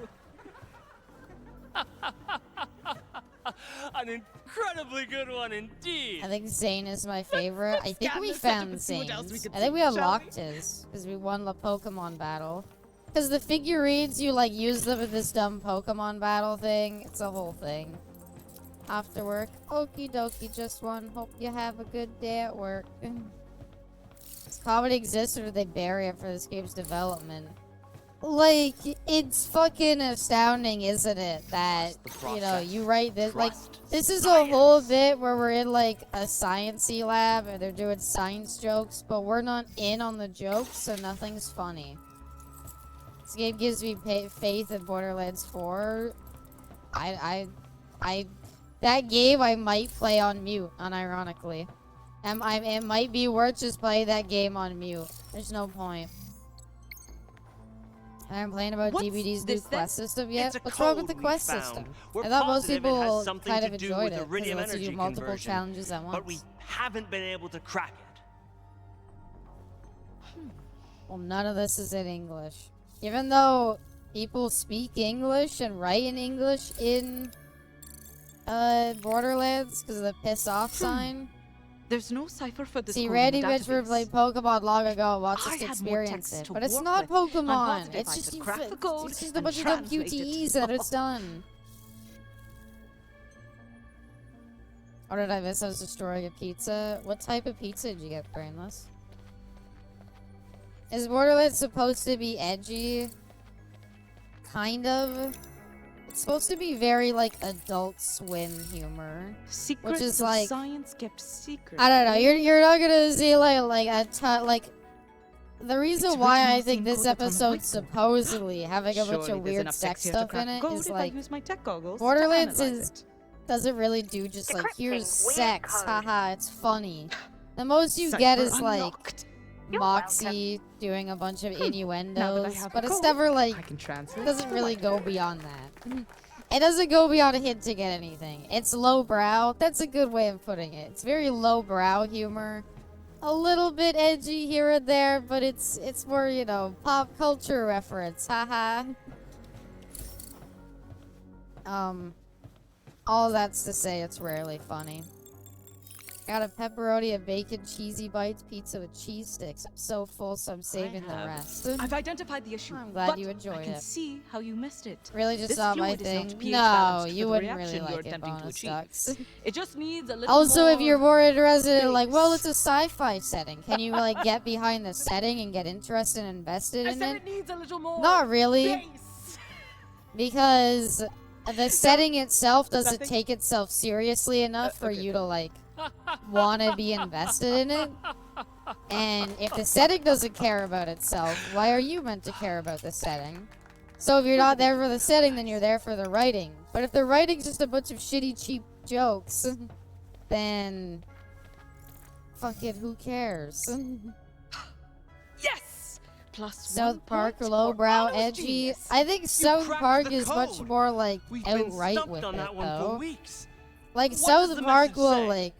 Speaker 13: An incredibly good one indeed.
Speaker 1: I think Zane is my favorite. I think
Speaker 5: scan
Speaker 1: we
Speaker 5: this setup
Speaker 1: found
Speaker 5: and see what else we
Speaker 1: Zane's.
Speaker 5: can
Speaker 1: I think
Speaker 5: see,
Speaker 1: we
Speaker 5: shall
Speaker 1: unlocked his because we won the Pokemon battle. Because the figurines, you like use them in this dumb Pokemon battle thing. It's a whole thing. After work, okie dokie, just one. Hope you have a good day at work. Does comedy exist or did they bury it for this game's development? Like, it's fucking astounding, isn't it? That, you know, you write this, like, this is a whole bit where we're in, like, a sciencey lab and they're doing science jokes, but we're not in on the jokes, so nothing's funny. This game gives me faith in Borderlands 4. That game I might play on mute, unironically. It might be worth just playing that game on mute. There's no point. I haven't playing about
Speaker 13: What's
Speaker 1: DVD's new
Speaker 13: this then?
Speaker 1: quest system yet.
Speaker 13: It's a
Speaker 1: What's wrong with the
Speaker 13: code we
Speaker 1: quest
Speaker 13: found.
Speaker 1: system?
Speaker 13: We're
Speaker 1: I thought most
Speaker 13: positive it has
Speaker 1: people
Speaker 13: something
Speaker 1: kind
Speaker 13: to
Speaker 1: of
Speaker 13: do
Speaker 1: enjoyed
Speaker 13: with
Speaker 1: it because it
Speaker 13: iridium
Speaker 1: lets you do
Speaker 13: energy
Speaker 1: multiple
Speaker 13: conversion,
Speaker 1: challenges at once.
Speaker 13: But we haven't been able to crack it.
Speaker 1: Well, none of this is in English. Even though people speak English and write in English in Borderlands because of the piss off sign.
Speaker 5: There's no cipher for this.
Speaker 1: See,
Speaker 5: code in
Speaker 1: Randy
Speaker 5: the
Speaker 1: Mitchell
Speaker 5: database.
Speaker 1: played Pokemon long ago and wants
Speaker 5: I
Speaker 1: us to
Speaker 5: had more
Speaker 1: experience
Speaker 5: text
Speaker 1: it.
Speaker 5: to
Speaker 1: But it's
Speaker 5: work
Speaker 1: not
Speaker 5: with. I'm
Speaker 1: Pokemon.
Speaker 5: positive
Speaker 1: It's
Speaker 5: I
Speaker 1: just
Speaker 5: could crack the code
Speaker 1: it's just a
Speaker 5: and
Speaker 1: bunch of dumb
Speaker 5: translate
Speaker 1: QTEs
Speaker 5: it.
Speaker 1: and it's done. Or did I miss? I was destroying a pizza. What type of pizza did you get, Brainless? Is Borderlands supposed to be edgy? Kind of. It's supposed to be very, like, Adult Swim humor.
Speaker 5: Secrets
Speaker 1: which is
Speaker 5: of
Speaker 1: like...
Speaker 5: science kept secret.
Speaker 1: I don't know. You're not gonna see, like like... The reason
Speaker 5: It's
Speaker 1: why
Speaker 5: written
Speaker 1: I
Speaker 5: in
Speaker 1: think
Speaker 5: the
Speaker 1: this
Speaker 5: same code from
Speaker 1: episode's supposedly having a bunch
Speaker 5: Surely
Speaker 1: of
Speaker 5: there's
Speaker 1: weird
Speaker 5: enough
Speaker 1: sex
Speaker 5: text here to
Speaker 1: stuff in
Speaker 5: crack
Speaker 1: it
Speaker 5: code
Speaker 1: is
Speaker 5: if I
Speaker 1: like...
Speaker 5: use my tech goggles to
Speaker 1: Borderlands
Speaker 5: analyze
Speaker 1: is... doesn't really do just like, here's
Speaker 3: Decrypting weird
Speaker 1: sex,
Speaker 3: code.
Speaker 1: haha, it's funny. The most you
Speaker 5: Cipher
Speaker 1: get is like...
Speaker 5: unlocked.
Speaker 3: You're
Speaker 1: Moxie doing a bunch of
Speaker 5: Now that I
Speaker 1: innuendos,
Speaker 5: have
Speaker 1: but
Speaker 5: the
Speaker 1: it's
Speaker 5: code,
Speaker 1: never like...
Speaker 5: I can translate
Speaker 1: It doesn't
Speaker 5: the
Speaker 1: really
Speaker 5: white
Speaker 1: go
Speaker 5: code.
Speaker 1: beyond that. It doesn't go beyond a hint to get anything. It's lowbrow. That's a good way of putting it. It's very lowbrow humor. A little bit edgy here and there, but it's more, you know, pop culture reference. Haha. All that's to say it's rarely funny. Got a pepperoni, a bacon, cheesy bites, pizza with cheese sticks. I'm so full, so I'm saving the rest.
Speaker 5: I've identified the issue.
Speaker 1: I'm glad
Speaker 5: but
Speaker 1: you enjoyed
Speaker 5: I can
Speaker 1: it.
Speaker 5: see how you missed it.
Speaker 1: Really just
Speaker 5: This
Speaker 1: saw my
Speaker 5: fluid is not
Speaker 1: thing?
Speaker 5: pH
Speaker 1: No,
Speaker 5: balanced
Speaker 1: you
Speaker 5: for the
Speaker 1: wouldn't really
Speaker 5: reaction you're
Speaker 1: like it,
Speaker 5: attempting to
Speaker 1: bonus
Speaker 5: achieve.
Speaker 1: ducks.
Speaker 5: It just needs a little
Speaker 1: Also, if
Speaker 5: more
Speaker 1: you're more interested in, like, well,
Speaker 5: base.
Speaker 1: it's a sci-fi setting. Can you, like, get behind the setting and get interested and invested
Speaker 5: I
Speaker 1: in
Speaker 5: said
Speaker 1: it?
Speaker 5: it needs a little more
Speaker 1: Not really.
Speaker 5: base.
Speaker 1: Because the setting itself doesn't
Speaker 5: nothing.
Speaker 1: take itself seriously enough for
Speaker 5: okay.
Speaker 1: you to, like, want to be invested in it. And if the setting doesn't care about itself, why are you meant to care about the setting? So if you're not there for the setting, then you're there for the writing. But if the writing's just a bunch of shitty, cheap jokes, then... fucking who cares?
Speaker 5: Yes. Plus
Speaker 1: South
Speaker 5: 1
Speaker 1: Park,
Speaker 5: point
Speaker 1: lowbrow,
Speaker 5: for honest
Speaker 1: edgy.
Speaker 5: genius.
Speaker 1: I think South
Speaker 13: cracked
Speaker 1: Park
Speaker 13: the
Speaker 1: is much
Speaker 13: code.
Speaker 1: more, like,
Speaker 13: We've been
Speaker 1: outright
Speaker 13: stumped
Speaker 1: with
Speaker 13: on
Speaker 1: it,
Speaker 13: that one
Speaker 1: though.
Speaker 13: for weeks.
Speaker 1: Like,
Speaker 13: What
Speaker 1: South
Speaker 13: does the
Speaker 1: Park
Speaker 13: message
Speaker 1: will,
Speaker 13: say?
Speaker 1: like,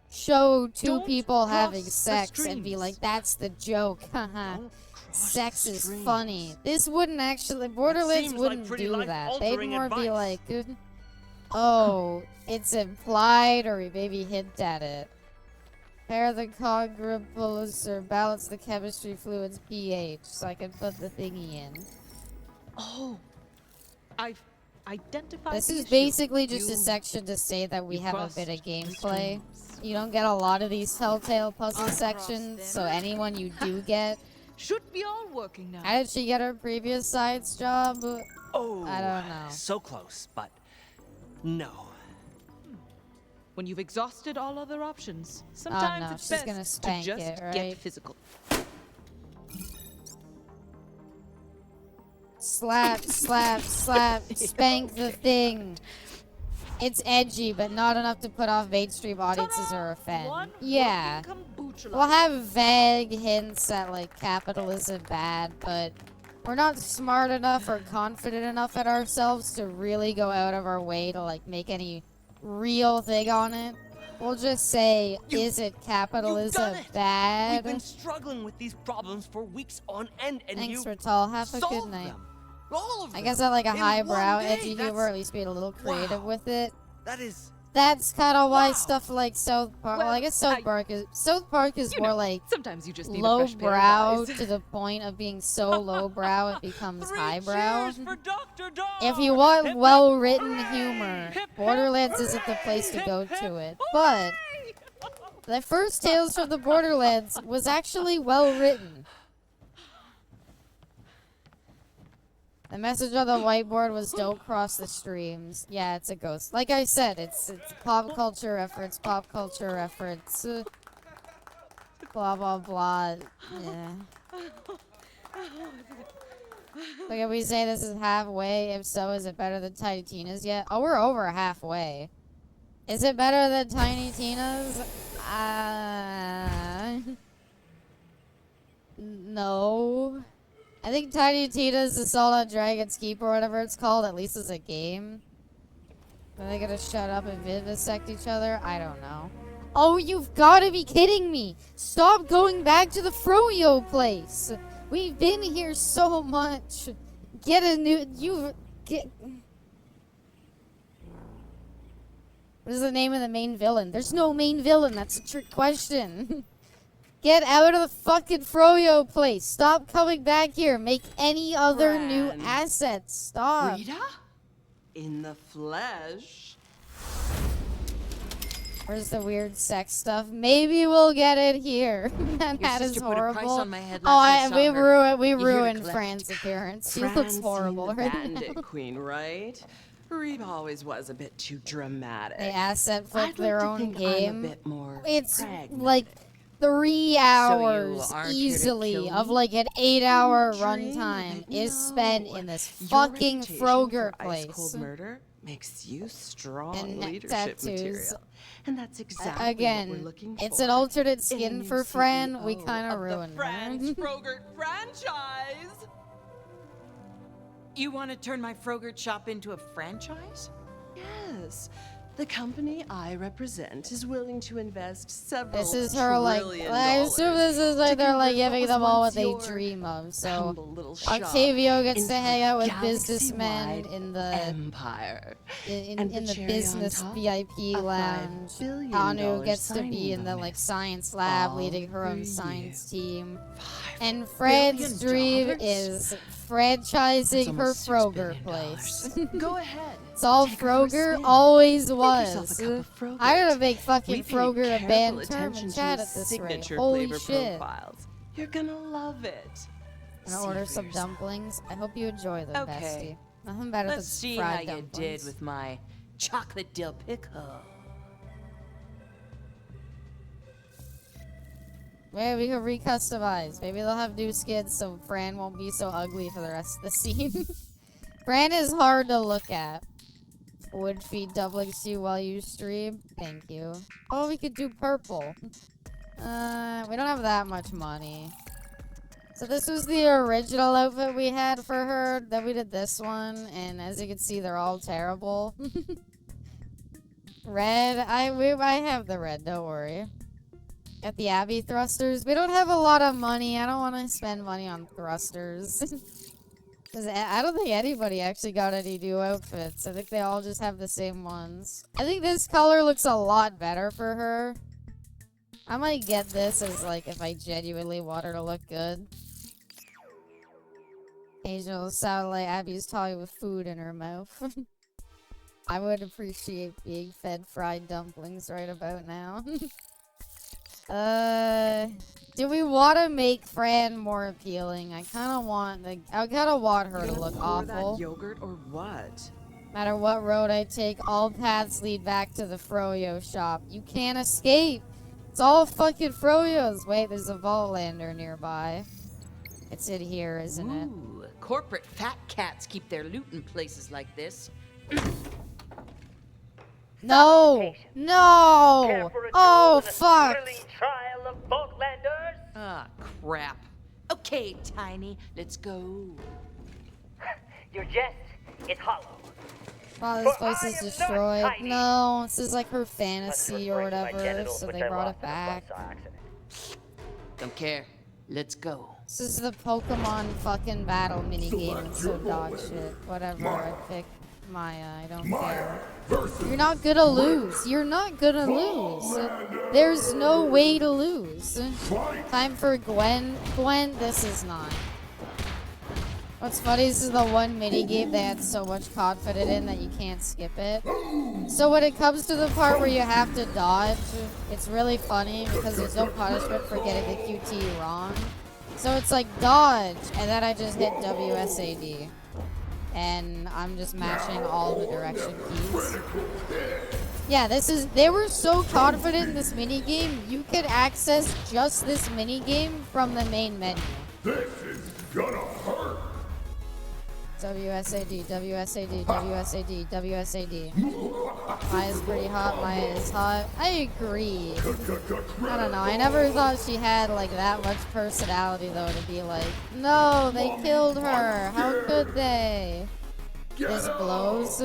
Speaker 1: show two
Speaker 5: Don't
Speaker 1: people having
Speaker 5: cross the
Speaker 1: sex and be
Speaker 5: streams.
Speaker 1: like, that's the joke, haha.
Speaker 13: Don't cross
Speaker 1: Sex
Speaker 13: the
Speaker 1: is
Speaker 13: streams.
Speaker 1: funny. This wouldn't actually, Borderlands
Speaker 13: seems like
Speaker 1: wouldn't
Speaker 13: pretty
Speaker 1: do that. They'd
Speaker 13: life-altering
Speaker 1: more be
Speaker 13: advice.
Speaker 1: like, oh, it's implied, or we maybe hint at it. Pair the congruence or balance the chemistry fluid's pH so I can put the thingy in.
Speaker 5: Oh, I've identified
Speaker 1: This
Speaker 5: the
Speaker 1: is
Speaker 5: issue.
Speaker 1: basically just a
Speaker 5: You-
Speaker 1: section to say that we
Speaker 5: you
Speaker 1: have a
Speaker 5: crossed
Speaker 1: bit of
Speaker 5: the
Speaker 1: gameplay.
Speaker 5: streams.
Speaker 1: You don't get a lot of these Telltale puzzle
Speaker 5: Uncross
Speaker 1: sections,
Speaker 5: them.
Speaker 1: so anyone you do get...
Speaker 5: Should be all working now.
Speaker 1: How did she get her previous science job?
Speaker 13: Oh,
Speaker 1: I don't know.
Speaker 13: So close, but no.
Speaker 5: When you've exhausted all other options, sometimes
Speaker 1: no,
Speaker 5: it's
Speaker 1: she's
Speaker 5: best
Speaker 1: gonna
Speaker 5: to
Speaker 1: spank
Speaker 5: just
Speaker 1: it, right?
Speaker 5: get physical.
Speaker 1: Slap, slap, slap, spank the thing. It's edgy, but not enough to put off mainstream audiences or offend.
Speaker 5: One
Speaker 1: Yeah.
Speaker 5: working kombucha
Speaker 1: We'll
Speaker 5: latte.
Speaker 1: have vague hints at, like, capitalism bad, but we're not smart enough or confident enough in ourselves to really go out of our way to, like, make any real thing on it. We'll just say, is it capitalism
Speaker 13: We've
Speaker 1: bad?
Speaker 13: been struggling with these problems for weeks on end, and
Speaker 1: Thanks
Speaker 13: you
Speaker 1: for tall. Have a good
Speaker 13: solved
Speaker 1: night.
Speaker 13: them. All of them.
Speaker 1: I guess I like a
Speaker 13: in
Speaker 1: highbrow,
Speaker 13: one day.
Speaker 1: edgy
Speaker 13: That's-
Speaker 1: humor, at least being a little creative
Speaker 13: wow.
Speaker 1: with it.
Speaker 13: That is.
Speaker 1: That's kind of why
Speaker 13: Wow.
Speaker 1: stuff like South Park. Well, I
Speaker 5: Well,
Speaker 1: guess South Park is
Speaker 5: You
Speaker 1: more
Speaker 5: know,
Speaker 1: like
Speaker 5: sometimes you just need a fresh pair of
Speaker 1: lowbrow
Speaker 5: eyes.
Speaker 1: to the point of being so lowbrow it becomes
Speaker 13: Three
Speaker 1: highbrow.
Speaker 13: cheers for Dr. Dog.
Speaker 1: If you want
Speaker 13: Hip, hip,
Speaker 1: well-written
Speaker 13: hooray!
Speaker 1: humor,
Speaker 13: Hip, hip,
Speaker 1: Borderlands isn't the place to
Speaker 13: hip,
Speaker 1: go
Speaker 13: hip,
Speaker 1: to it. But the first Tales from the Borderlands was actually well-written. The message on the whiteboard was "Don't cross the streams." Yeah, it's a ghost. Like I said, it's pop culture reference, pop culture reference. Blah blah blah. Yeah. Look, if we say this is halfway, if so, is it better than Tiny Tina's yet? Oh, we're over halfway. Is it better than Tiny Tina's? No. I think Tiny Tina's Assault on Dragon's Keep or whatever it's called, at least as a game. Are they gonna shut up and vivisect each other? I don't know. Oh, you've gotta be kidding me! Stop going back to the Froyo place! We've been here so much! Get a new... What is the name of the main villain? There's no main villain, that's a trick question. Get out of the fucking Froyo place. Stop coming back here. Make any other new
Speaker 13: Fran.
Speaker 1: assets. Stop.
Speaker 13: Rita? In the flesh.
Speaker 1: Where's the weird sex stuff? Maybe we'll get it here. That is
Speaker 7: sister put a price
Speaker 1: horrible.
Speaker 7: on my head
Speaker 1: Oh,
Speaker 7: last I saw her.
Speaker 1: we
Speaker 7: You here to
Speaker 1: ruined
Speaker 7: collect?
Speaker 1: Fran's appearance. She looks
Speaker 14: Francine
Speaker 1: horrible
Speaker 14: the
Speaker 1: right
Speaker 14: Bandit
Speaker 1: now.
Speaker 14: Queen, right? Reba always was a bit too dramatic.
Speaker 1: They asset
Speaker 14: I'd
Speaker 1: flip
Speaker 14: like
Speaker 1: their
Speaker 14: to
Speaker 1: own
Speaker 14: think
Speaker 1: game.
Speaker 14: I'm a bit more
Speaker 1: It's
Speaker 14: pragmatic.
Speaker 1: like 3 hours
Speaker 14: aren't here to
Speaker 1: easily
Speaker 14: kill
Speaker 1: of
Speaker 14: me?
Speaker 1: like an 8-hour
Speaker 14: Dream
Speaker 1: runtime
Speaker 14: it,
Speaker 1: is
Speaker 14: no.
Speaker 1: spent in this
Speaker 14: Your
Speaker 1: fucking
Speaker 14: reputation
Speaker 1: Froger
Speaker 14: for ice
Speaker 1: place.
Speaker 14: cold murder makes you strong
Speaker 1: And neck
Speaker 14: leadership
Speaker 1: tattoos.
Speaker 14: material. And that's exactly
Speaker 1: Again,
Speaker 14: what we're looking
Speaker 1: it's
Speaker 14: for
Speaker 1: an alternate
Speaker 14: in a
Speaker 1: skin
Speaker 14: new
Speaker 1: for Fran. We
Speaker 14: CEO
Speaker 1: kind of
Speaker 14: of the
Speaker 1: ruined
Speaker 7: Fran's
Speaker 1: her.
Speaker 7: Frogurt franchise. You want to turn my Frogurt shop into a franchise?
Speaker 14: Yes. The company I represent is willing to invest several
Speaker 1: This is her like. I assume this is like they're like giving them all what they dream of. So
Speaker 14: humble little shop
Speaker 1: Octavio gets
Speaker 14: into
Speaker 1: to hang out with
Speaker 14: galaxy-wide
Speaker 1: businessmen in the
Speaker 14: empire.
Speaker 1: in
Speaker 14: And
Speaker 1: the
Speaker 14: the cherry
Speaker 1: business
Speaker 14: on top,
Speaker 1: VIP
Speaker 14: a
Speaker 1: lounge.
Speaker 14: $5 billion
Speaker 1: Anu gets to be
Speaker 14: signing
Speaker 1: in the like
Speaker 14: bonus.
Speaker 1: science lab,
Speaker 14: All
Speaker 1: leading her own
Speaker 14: for
Speaker 1: science
Speaker 14: you.
Speaker 1: team. And Fred's dream
Speaker 14: billion?
Speaker 1: is franchising her
Speaker 14: almost $6
Speaker 1: Froger
Speaker 14: billion.
Speaker 1: place.
Speaker 14: Go ahead.
Speaker 1: It's all
Speaker 14: Take her for a
Speaker 1: Froger
Speaker 14: spin.
Speaker 1: always
Speaker 14: Make
Speaker 1: was.
Speaker 14: yourself a cup of Frogurt.
Speaker 1: I gotta make fucking
Speaker 14: We paid
Speaker 1: Froger a
Speaker 14: careful
Speaker 1: banned term
Speaker 14: attention
Speaker 1: in
Speaker 14: to
Speaker 1: chat
Speaker 14: his
Speaker 1: at this rate.
Speaker 14: signature
Speaker 1: Holy
Speaker 14: flavor
Speaker 1: shit.
Speaker 14: profiles. You're gonna love it.
Speaker 1: Gonna
Speaker 14: See
Speaker 1: order
Speaker 14: for
Speaker 1: some
Speaker 14: yourself.
Speaker 1: dumplings. I hope you enjoy them,
Speaker 7: Okay.
Speaker 1: bestie. Nothing better
Speaker 7: Let's
Speaker 1: than
Speaker 7: see
Speaker 1: fried
Speaker 7: how you
Speaker 1: dumplings.
Speaker 7: did with my chocolate dill pickle.
Speaker 1: Maybe we can recustomize. Maybe they'll have new skins so Fran won't be so ugly for the rest of the scene. Fran is hard to look at. Would feed dumplings to you while you stream. Thank you. Oh, we could do purple. We don't have that much money. So this was the original outfit we had for her. Then we did this one, and as you can see, they're all terrible. Red, I have the red. Don't worry. Got the Abby thrusters. We don't have a lot of money. I don't want to spend money on thrusters. Because I don't think anybody actually got any new outfits. I think they all just have the same ones. I think this color looks a lot better for her. I might get this as like if I genuinely want her to look good. Angel sound like Abby's talking with food in her mouth. I would appreciate being fed fried dumplings right about now. Do we want to make Fran more appealing? I kind of want her to look awful.
Speaker 14: That yogurt or what?
Speaker 1: No matter what road I take, all paths lead back to the Froyo shop. You can't escape. It's all fucking Froyos. Wait, there's a Vaultlander nearby. It's in here, isn't it?
Speaker 7: Ooh, corporate fat cats keep their loot in places like this.
Speaker 1: No! No!
Speaker 9: Care for a
Speaker 1: Oh,
Speaker 9: duel in a
Speaker 1: fuck!
Speaker 9: thrilling trial of Borderlanders?
Speaker 7: Ah, crap. Okay, Tiny, let's go.
Speaker 9: Your jest is hollow.
Speaker 1: Wow, this
Speaker 9: For
Speaker 1: place
Speaker 9: I
Speaker 1: is
Speaker 9: am not
Speaker 1: destroyed.
Speaker 9: tiny.
Speaker 1: No, this is like her
Speaker 9: Must
Speaker 1: fantasy or
Speaker 9: refrain my
Speaker 1: whatever,
Speaker 9: genitals,
Speaker 1: so
Speaker 9: which
Speaker 1: they
Speaker 9: I
Speaker 1: brought
Speaker 9: lost
Speaker 1: it
Speaker 9: in a
Speaker 1: back.
Speaker 9: bus accident.
Speaker 7: Don't care. Let's go.
Speaker 1: This is the Pokemon fucking battle minigame. It's so dog shit. Whatever, I pick Maya. I don't care. You're not gonna lose. You're not gonna lose. There's no way to lose. Time for Gwen. Gwen, this is not. What's funny, this is the one minigame they had so much confidence in that you can't skip it. So when it comes to the part where you have to dodge, it's really funny because there's no punishment for getting the QT wrong. So it's like dodge, and then I just hit WSAD. And I'm just mashing all the direction keys. Yeah, they were so confident in this minigame, you could access just this minigame from the main menu.
Speaker 10: This is gonna hurt.
Speaker 1: WSAD, WSAD, WSAD, WSAD. Maya's pretty hot, Maya is hot. I agree. I don't know, I never thought she had like that much personality though to be like, no, they killed her, how could they? This blows.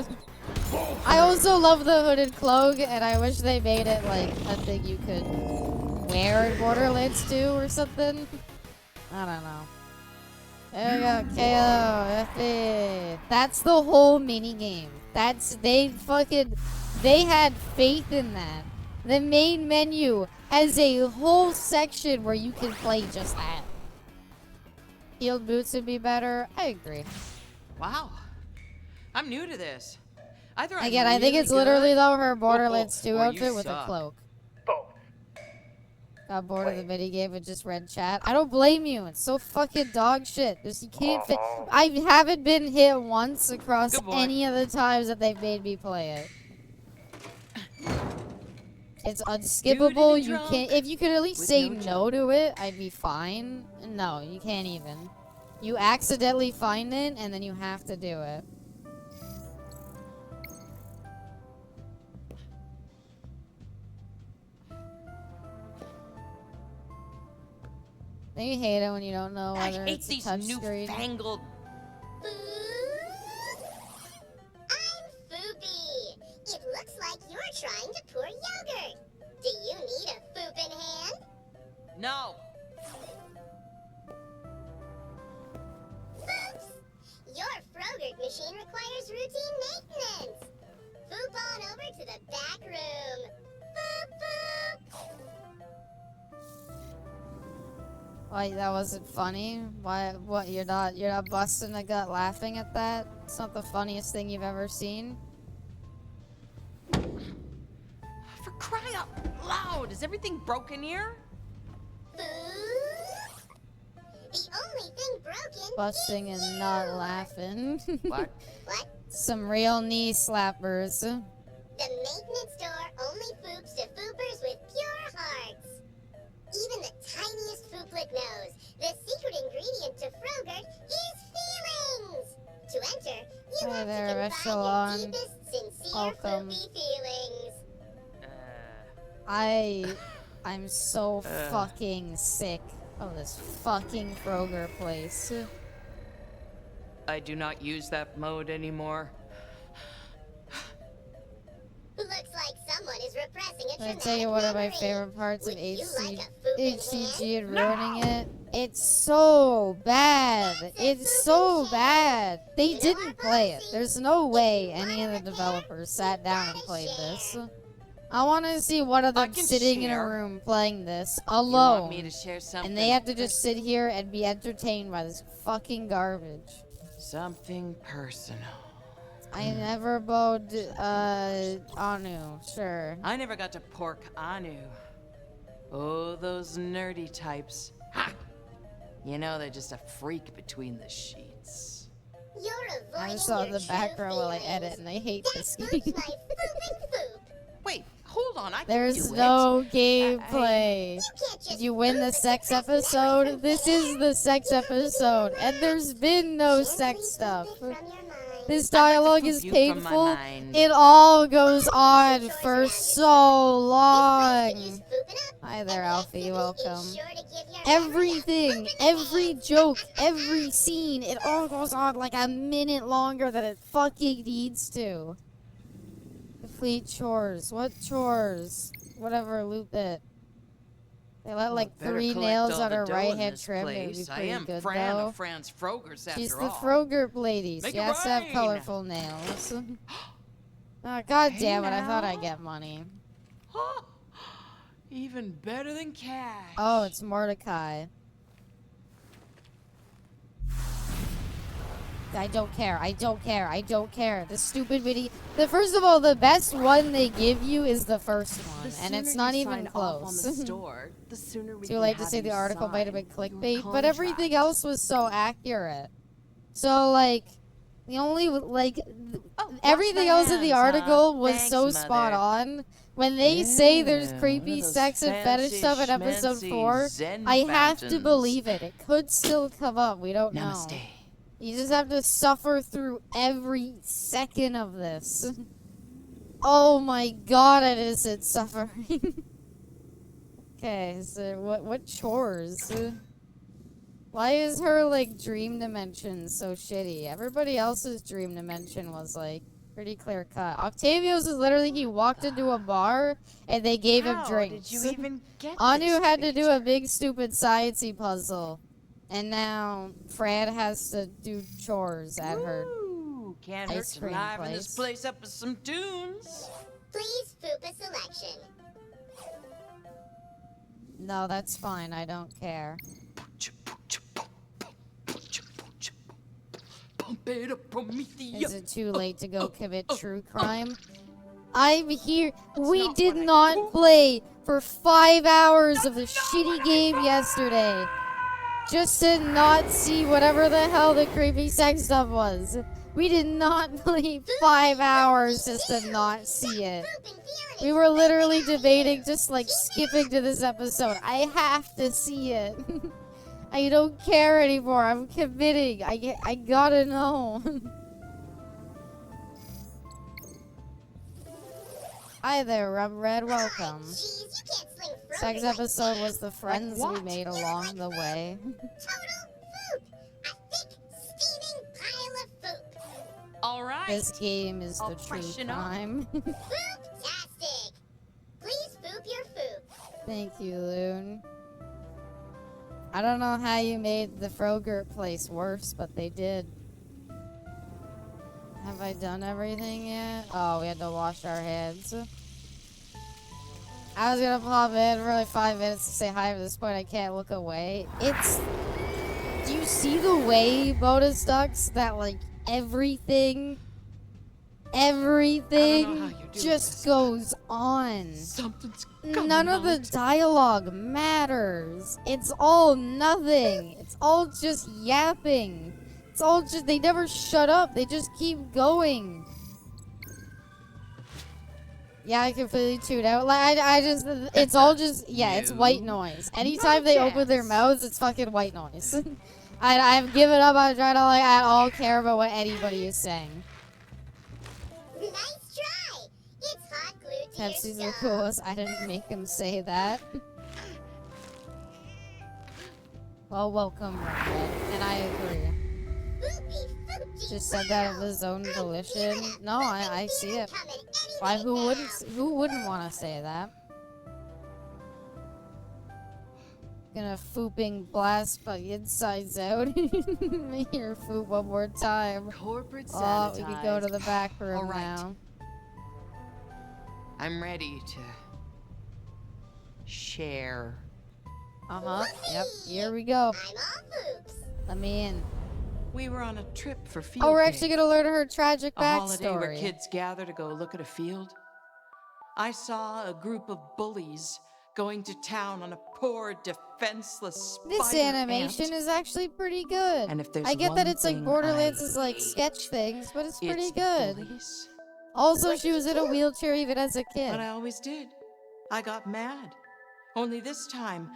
Speaker 1: I also love the hooded cloak and I wish they made it like a thing you could wear in Borderlands 2 or something. I don't know. There we go, KO, FB. That's the whole minigame. They had faith in that. The main menu has a whole section where you can play just that. Heeled boots would be better. I agree.
Speaker 7: Wow. I'm new to this. Either
Speaker 1: Again,
Speaker 7: I'm
Speaker 1: I think
Speaker 7: really
Speaker 1: it's literally
Speaker 7: good,
Speaker 1: though her Borderlands 2
Speaker 7: or you
Speaker 1: outfit with a
Speaker 7: suck.
Speaker 1: cloak.
Speaker 9: Both.
Speaker 1: Got bored of the minigame and just read chat. I don't blame you. It's so fucking dog shit. Just you can't fit. I haven't been hit once across
Speaker 7: Good boy.
Speaker 1: any of the times that they've made me play it. It's unskippable. You can't. If you could at least
Speaker 7: with
Speaker 1: say
Speaker 7: no
Speaker 1: no to it, I'd be fine. No, you can't even. You accidentally find it, and then you have to do it. Don't you hate it when you don't know
Speaker 7: I
Speaker 1: whether
Speaker 7: hate
Speaker 1: it's a
Speaker 7: these
Speaker 1: touchscreen?
Speaker 7: newfangled.
Speaker 15: I'm Foopy. It looks like you're trying to pour yogurt. Do you need a foop in hand?
Speaker 7: No.
Speaker 15: Foops! Your Frogurt machine requires routine maintenance. Foop on over to the back room. Foop foop!
Speaker 1: Why, that wasn't funny? Why, what, you're not busting a gut laughing at that? It's not the funniest thing you've ever seen?
Speaker 7: For crying out loud! Is everything broken here?
Speaker 15: The only thing broken
Speaker 1: Busting
Speaker 15: is
Speaker 1: and not laughing.
Speaker 7: What?
Speaker 15: What?
Speaker 1: Some real knee slappers.
Speaker 15: The maintenance store only foops to foopers with pure hearts. Even the tiniest fooplet knows the secret ingredient to Frogurt is feelings. To enter, you
Speaker 1: Hi
Speaker 15: have
Speaker 1: there,
Speaker 15: to confide
Speaker 1: Echelon.
Speaker 15: your deepest, sincere
Speaker 1: Welcome.
Speaker 15: foopy feelings.
Speaker 1: I'm so fucking sick of this fucking Kroger place.
Speaker 7: I do not use that mode anymore.
Speaker 15: Looks like someone is repressing a
Speaker 1: Can I
Speaker 15: traumatic
Speaker 1: tell you one of my
Speaker 15: memory.
Speaker 1: favorite parts of
Speaker 15: Would you like a foop in
Speaker 1: HCG and
Speaker 15: hand?
Speaker 1: ruining it? It's so bad. It's so bad. They didn't play it. There's no way any of the developers sat down and played this. I want to see one of them
Speaker 7: can
Speaker 1: sitting in a
Speaker 7: share.
Speaker 1: room playing this
Speaker 7: You want
Speaker 1: alone.
Speaker 7: me to share something?
Speaker 1: And they have to just sit here and be entertained by this fucking garbage.
Speaker 7: Something personal.
Speaker 1: I never bowed, Anu, sure.
Speaker 7: I never got to pork Anu. Oh, those nerdy types. Ha! You know, they're just a freak between the sheets.
Speaker 15: You're
Speaker 1: I
Speaker 15: avoiding
Speaker 1: just saw
Speaker 15: your
Speaker 1: the
Speaker 15: true
Speaker 1: background while I
Speaker 15: feelings.
Speaker 1: edit, and I hate
Speaker 15: That
Speaker 1: this
Speaker 15: boosts
Speaker 1: game.
Speaker 15: my fooping foop.
Speaker 7: Wait, hold on, I can
Speaker 1: There's
Speaker 7: do
Speaker 1: no
Speaker 7: it.
Speaker 1: gameplay.
Speaker 15: You can't just
Speaker 1: Did you win the
Speaker 15: foop
Speaker 1: sex
Speaker 15: and press
Speaker 1: episode?
Speaker 15: never
Speaker 1: This is the sex episode, and there's been no sex stuff.
Speaker 15: from your mind.
Speaker 1: This dialogue
Speaker 7: foop
Speaker 1: is
Speaker 7: you from my
Speaker 1: painful.
Speaker 7: mind.
Speaker 1: It all goes on for so long.
Speaker 15: Fooping up,
Speaker 1: Hi there,
Speaker 15: and
Speaker 1: Alfie.
Speaker 15: the
Speaker 1: Welcome.
Speaker 15: is sure to give your
Speaker 1: Everything,
Speaker 15: memory a
Speaker 1: every
Speaker 15: fooping hand.
Speaker 1: joke, every scene, it all goes on like a minute longer than it fucking needs to. Complete chores. What chores? Whatever, loop it. They let like
Speaker 7: Better
Speaker 1: 3
Speaker 7: collect
Speaker 1: nails
Speaker 7: all
Speaker 1: on
Speaker 7: the
Speaker 1: her
Speaker 7: dough
Speaker 1: right
Speaker 7: in
Speaker 1: hand
Speaker 7: this
Speaker 1: trim. It would be
Speaker 7: place. I
Speaker 1: pretty
Speaker 7: am
Speaker 1: good
Speaker 7: Fran
Speaker 1: though.
Speaker 7: of Franz Frogers after
Speaker 1: She's the
Speaker 7: all.
Speaker 1: Frogurt lady.
Speaker 7: Make
Speaker 1: She
Speaker 7: it
Speaker 1: has to have
Speaker 7: rain.
Speaker 1: colorful nails. Oh, God
Speaker 7: Hey
Speaker 1: damn it, I thought
Speaker 7: now.
Speaker 1: I'd get money.
Speaker 7: Even better than cash.
Speaker 1: Oh, it's Mordecai. I don't care. I don't care. I don't care. The stupid video. First of all, the best one they give you is the first one, and it's not even close.
Speaker 14: The sooner we
Speaker 1: Too
Speaker 14: can
Speaker 1: late to
Speaker 14: have
Speaker 1: say the
Speaker 14: you
Speaker 1: article might have
Speaker 14: sign
Speaker 1: been
Speaker 14: your
Speaker 1: clickbait, but
Speaker 14: contract.
Speaker 1: everything else was so accurate. So like, the only like everything else in the article was
Speaker 7: Thanks,
Speaker 1: so spot
Speaker 7: Mother.
Speaker 1: on. When they say there's
Speaker 7: Yeah,
Speaker 1: creepy
Speaker 7: one of those
Speaker 1: sex and fetish
Speaker 7: fancy
Speaker 1: stuff in episode
Speaker 7: schmancy
Speaker 1: 4,
Speaker 7: Zen
Speaker 1: I have to
Speaker 7: fountains.
Speaker 1: believe it. It could still come up. We don't know.
Speaker 7: Namaste.
Speaker 1: You just have to suffer through every second of this. Oh my god, it isn't suffering. Okay, so what chores? Why is her like dream dimension so shitty? Everybody else's dream dimension was like pretty clear cut. Octavio's is literally he walked into a bar and they gave him
Speaker 7: How
Speaker 1: drinks.
Speaker 7: did you even get
Speaker 1: Anu
Speaker 7: this
Speaker 1: had to do
Speaker 7: picture?
Speaker 1: a big stupid sciencey puzzle. And now Fred has to do chores at her.
Speaker 7: Ooh, can't hurt
Speaker 1: ice
Speaker 7: to
Speaker 1: cream
Speaker 7: liven this
Speaker 1: place.
Speaker 7: place up with some tunes.
Speaker 15: Please foop a selection.
Speaker 1: No, that's fine. I don't care.
Speaker 7: bed of Prometheus.
Speaker 1: Is it too late to go commit true crime? I'm here. We did not play for 5 hours of the shitty game yesterday. Just to not see whatever the hell the creepy sex stuff was. We did not play 5 hours just to not see it. We were literally debating just like skipping to this episode. I have to see it. I don't care anymore. I'm committing. I gotta know. Hi there, Rub Red. Welcome. Sex episode was the friends we made along the way.
Speaker 7: All right.
Speaker 1: This game is the true crime.
Speaker 15: Foop-tastic! Please foop your foop.
Speaker 1: Thank you, Loon. I don't know how you made the Frogurt place worse, but they did. Have I done everything yet? Oh, we had to wash our hands. I was gonna pop in for like 5 minutes to say hi. At this point, I can't look away. It's... Do you see the way, Bonus Ducks, that like everything just goes on? None of the dialogue matters. It's all nothing. It's all just yapping. It's all just, they never shut up. They just keep going. Yeah, I completely tuned out. Like, I just, it's all just, yeah, it's white noise. Anytime they open their mouths, it's fucking white noise. I've given up on trying to, like, at all care about what anybody is saying.
Speaker 15: Nice try. It's hot glue to
Speaker 1: Pepsi's
Speaker 15: your
Speaker 1: the coolest. I didn't make him say that. Well, welcome, Red. And I agree. Just said that of his own volition. No, I see it. Why? Who wouldn't want to say that? Gonna fooping blast my insides out. Make your foop one more time.
Speaker 7: Corporate
Speaker 1: Oh, we can go to the back room
Speaker 7: All right.
Speaker 1: now.
Speaker 7: I'm ready to share.
Speaker 1: Yep. Here we go. Let me in.
Speaker 7: We were on a trip for field
Speaker 1: Oh, we're
Speaker 7: day.
Speaker 1: actually gonna learn her tragic
Speaker 7: A holiday where
Speaker 1: backstory.
Speaker 7: kids gather to go look at a field. I saw a group of bullies going to town on a poor, defenseless
Speaker 1: This
Speaker 7: spider
Speaker 1: animation
Speaker 7: ant.
Speaker 1: is actually pretty good.
Speaker 7: And if there's
Speaker 1: I get that
Speaker 7: one
Speaker 1: it's like
Speaker 7: thing
Speaker 1: Borderlands
Speaker 7: I
Speaker 1: is like sketch things, but it's pretty
Speaker 7: it's
Speaker 1: good.
Speaker 7: bullies.
Speaker 1: Also, she was in a wheelchair even as a kid.
Speaker 7: But I always did. I got mad. Only this time,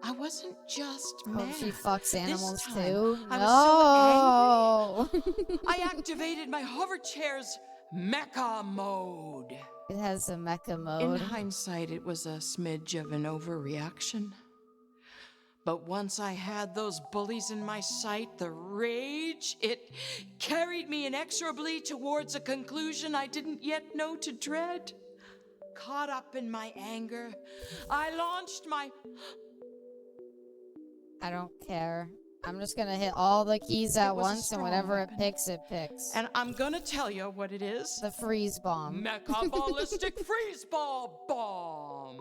Speaker 7: I wasn't just mad.
Speaker 1: Oh, she fucks animals
Speaker 7: This time,
Speaker 1: too?
Speaker 7: I
Speaker 1: No!
Speaker 7: was so angry. I activated my hover chair's mecha mode.
Speaker 1: It has a mecha
Speaker 7: In
Speaker 1: mode.
Speaker 7: hindsight, it was a smidge of an overreaction. But once I had those bullies in my sight, the rage, it carried me inexorably towards a conclusion I didn't yet know to dread. Caught up in my anger, I launched my...
Speaker 1: I don't care. I'm just gonna hit all the keys at
Speaker 7: was a
Speaker 1: once, and
Speaker 7: strong
Speaker 1: whatever
Speaker 7: weapon.
Speaker 1: it picks, it picks.
Speaker 7: And I'm gonna tell you what it is.
Speaker 1: The freeze bomb.
Speaker 7: Mecha ballistic freeze ball bomb.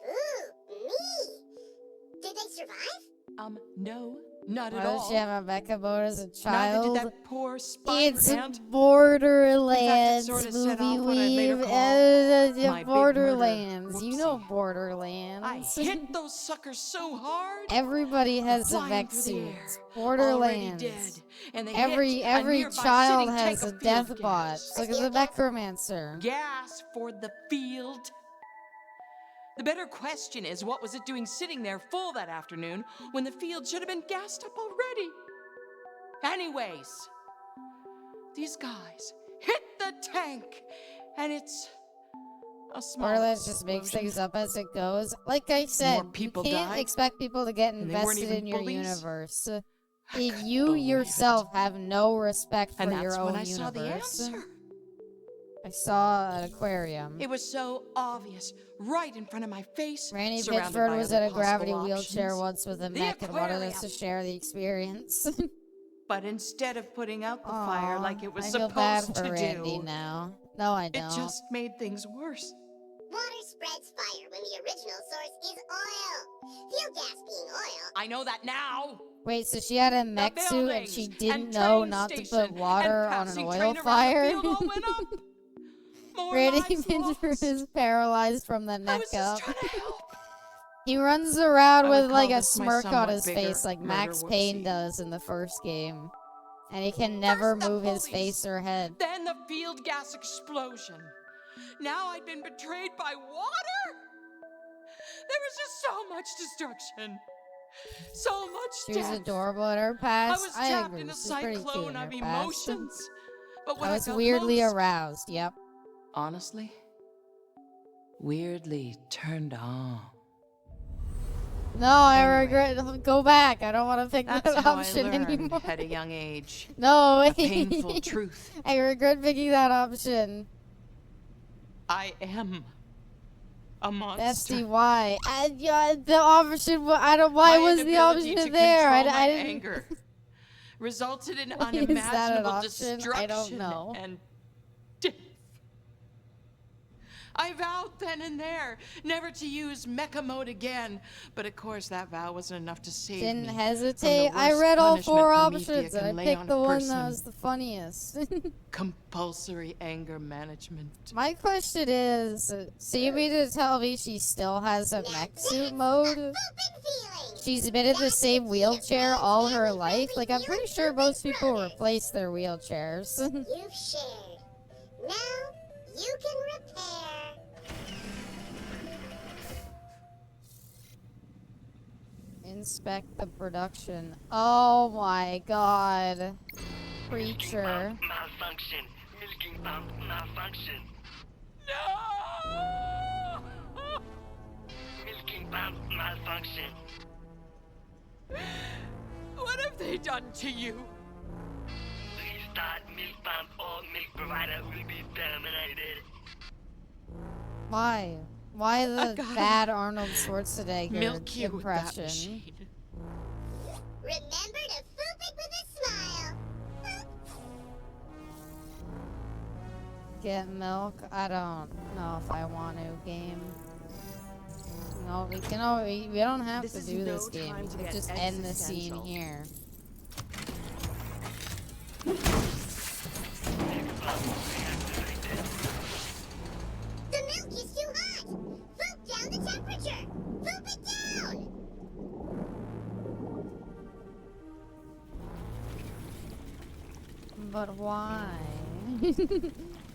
Speaker 15: Ooh, me. Did they survive?
Speaker 7: No, not
Speaker 1: Why
Speaker 7: at
Speaker 1: does
Speaker 7: all.
Speaker 1: she have a mecha mode as a
Speaker 7: Neither
Speaker 1: child?
Speaker 7: did that poor spider
Speaker 1: It's
Speaker 7: ant.
Speaker 1: Borderlands,
Speaker 7: sorta set
Speaker 1: movie
Speaker 7: off what I'd later
Speaker 1: weave.
Speaker 7: call my big
Speaker 1: Borderlands.
Speaker 7: murder.
Speaker 1: You know Borderlands.
Speaker 7: I hit those suckers so hard.
Speaker 1: Everybody has a
Speaker 7: flying
Speaker 1: mech
Speaker 7: through the
Speaker 1: suit.
Speaker 7: air,
Speaker 1: Borderlands.
Speaker 7: already dead, and they
Speaker 1: Every
Speaker 7: hit a
Speaker 1: every
Speaker 7: nearby
Speaker 1: child
Speaker 7: city,
Speaker 1: has
Speaker 7: take
Speaker 1: a
Speaker 7: field
Speaker 1: death bot.
Speaker 7: gas.
Speaker 1: Look at the necromancer.
Speaker 7: Gas for the field. The better question is, what was it doing sitting there full that afternoon when the field should have been gassed up already? Anyways, these guys hit the tank, and it's a small
Speaker 1: Borderlands just makes things up as it goes. Like I said, you
Speaker 7: people
Speaker 1: can't
Speaker 7: died,
Speaker 1: expect people to get
Speaker 7: and they weren't
Speaker 1: invested
Speaker 7: even
Speaker 1: in your
Speaker 7: bullies.
Speaker 1: universe if you yourself have no respect for
Speaker 7: And
Speaker 1: your
Speaker 7: that's
Speaker 1: own
Speaker 7: when I saw the
Speaker 1: universe.
Speaker 7: answer.
Speaker 1: I saw an aquarium.
Speaker 7: It was so obvious, right in front of my face.
Speaker 1: Randy
Speaker 7: surrounded
Speaker 1: Pitchford
Speaker 7: by
Speaker 1: was
Speaker 7: other
Speaker 1: in a gravity
Speaker 7: possible
Speaker 1: wheelchair
Speaker 7: options.
Speaker 1: once with a
Speaker 7: The
Speaker 1: mech and wanted us
Speaker 7: aquarium.
Speaker 1: to share the experience.
Speaker 7: But instead of putting out the fire
Speaker 1: Aw,
Speaker 7: like it was
Speaker 1: I feel bad
Speaker 7: supposed
Speaker 1: for
Speaker 7: to
Speaker 1: Randy
Speaker 7: do,
Speaker 1: now. No, I
Speaker 7: it
Speaker 1: don't.
Speaker 7: just made things worse.
Speaker 15: Water spreads fire when the original source is oil. Fuel gas being oil.
Speaker 7: I know that now.
Speaker 1: Wait, so she had a mech suit and she didn't know not to put water on an oil fire? Brady Minter is paralyzed from the neck up. He runs around with like a smirk on his face like Max Payne does in the first game. And he can never move his face or head.
Speaker 7: Then the field gas explosion. Now I'd been betrayed by water? There was just so much destruction. So much
Speaker 1: She was
Speaker 7: death.
Speaker 1: adorable at her past.
Speaker 7: I was
Speaker 1: I
Speaker 7: trapped
Speaker 1: agree.
Speaker 7: in a
Speaker 1: She's pretty cute
Speaker 7: cyclone
Speaker 1: in her
Speaker 7: of
Speaker 1: past.
Speaker 7: emotions. But what
Speaker 1: I was
Speaker 7: felt
Speaker 1: weirdly
Speaker 7: most,
Speaker 1: aroused, yep.
Speaker 7: honestly, weirdly turned on.
Speaker 1: No, I regret. Go back. I don't want to pick
Speaker 7: That's
Speaker 1: that
Speaker 7: how
Speaker 1: option
Speaker 7: I learned
Speaker 1: anymore.
Speaker 7: at a young age.
Speaker 1: No,
Speaker 7: A painful truth.
Speaker 1: I regret picking that option.
Speaker 7: I am a monster.
Speaker 1: Bestie, why? Yeah, the option. I don't. Why
Speaker 7: My
Speaker 1: was the
Speaker 7: inability
Speaker 1: option
Speaker 7: to
Speaker 1: there?
Speaker 7: control my
Speaker 1: I didn't.
Speaker 7: anger resulted in
Speaker 1: Why is that an
Speaker 7: unimaginable
Speaker 1: option?
Speaker 7: destruction
Speaker 1: I don't know.
Speaker 7: and death. I vowed then and there never to use mecha mode again, but of course that vow wasn't enough to save
Speaker 1: Didn't
Speaker 7: me.
Speaker 1: hesitate.
Speaker 7: From the
Speaker 1: I
Speaker 7: worst
Speaker 1: read all
Speaker 7: punishment
Speaker 1: 4
Speaker 7: Prometheus
Speaker 1: options
Speaker 7: can
Speaker 1: and I
Speaker 7: lay
Speaker 1: picked
Speaker 7: on
Speaker 1: the
Speaker 7: a
Speaker 1: one
Speaker 7: person.
Speaker 1: that was the funniest.
Speaker 7: Compulsory anger management.
Speaker 1: My question is, so you mean to tell me she still has a mech suit mode? She's been in the same wheelchair all her life? Like, I'm pretty sure most people replace their wheelchairs.
Speaker 15: You've shared. Now, you can repair.
Speaker 1: Inspect the production. Oh my god. Preacher.
Speaker 9: Malfunction. Milking pump malfunction.
Speaker 7: No!
Speaker 9: Milking pump malfunction.
Speaker 7: What have they done to you?
Speaker 9: Restart milk pump or milk provider will be terminated.
Speaker 1: Why? Why the
Speaker 7: gotta
Speaker 1: bad Arnold Schwarzenegger
Speaker 7: milk you with that
Speaker 1: impression?
Speaker 7: machine.
Speaker 15: Remember to foop it with a smile.
Speaker 1: Get milk? I don't know if I want to, game. No, we can always, we don't have to do this game. We could just end the scene here.
Speaker 15: The milk is too hot. Foop down the temperature. Foop it down.
Speaker 1: But why?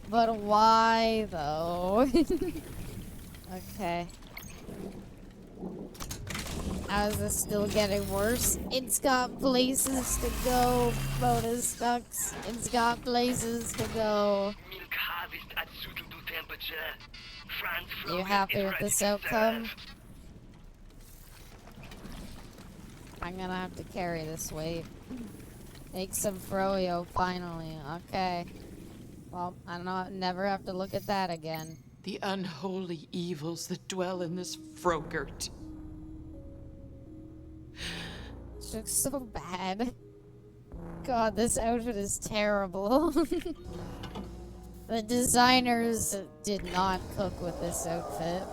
Speaker 1: But why, though? Okay. How is this still getting worse? It's got places to go, bonus ducks. It's got places to go.
Speaker 9: Milk harvest at suitable temperature. France
Speaker 1: You happy with this outcome? I'm gonna have to carry this weight. Make some froyo, finally. Okay. Well, I don't know. Never have to look at that again.
Speaker 7: The unholy evils that dwell in this frogurt.
Speaker 1: She looks so bad. God, this outfit is terrible. The designers did not cook with this outfit.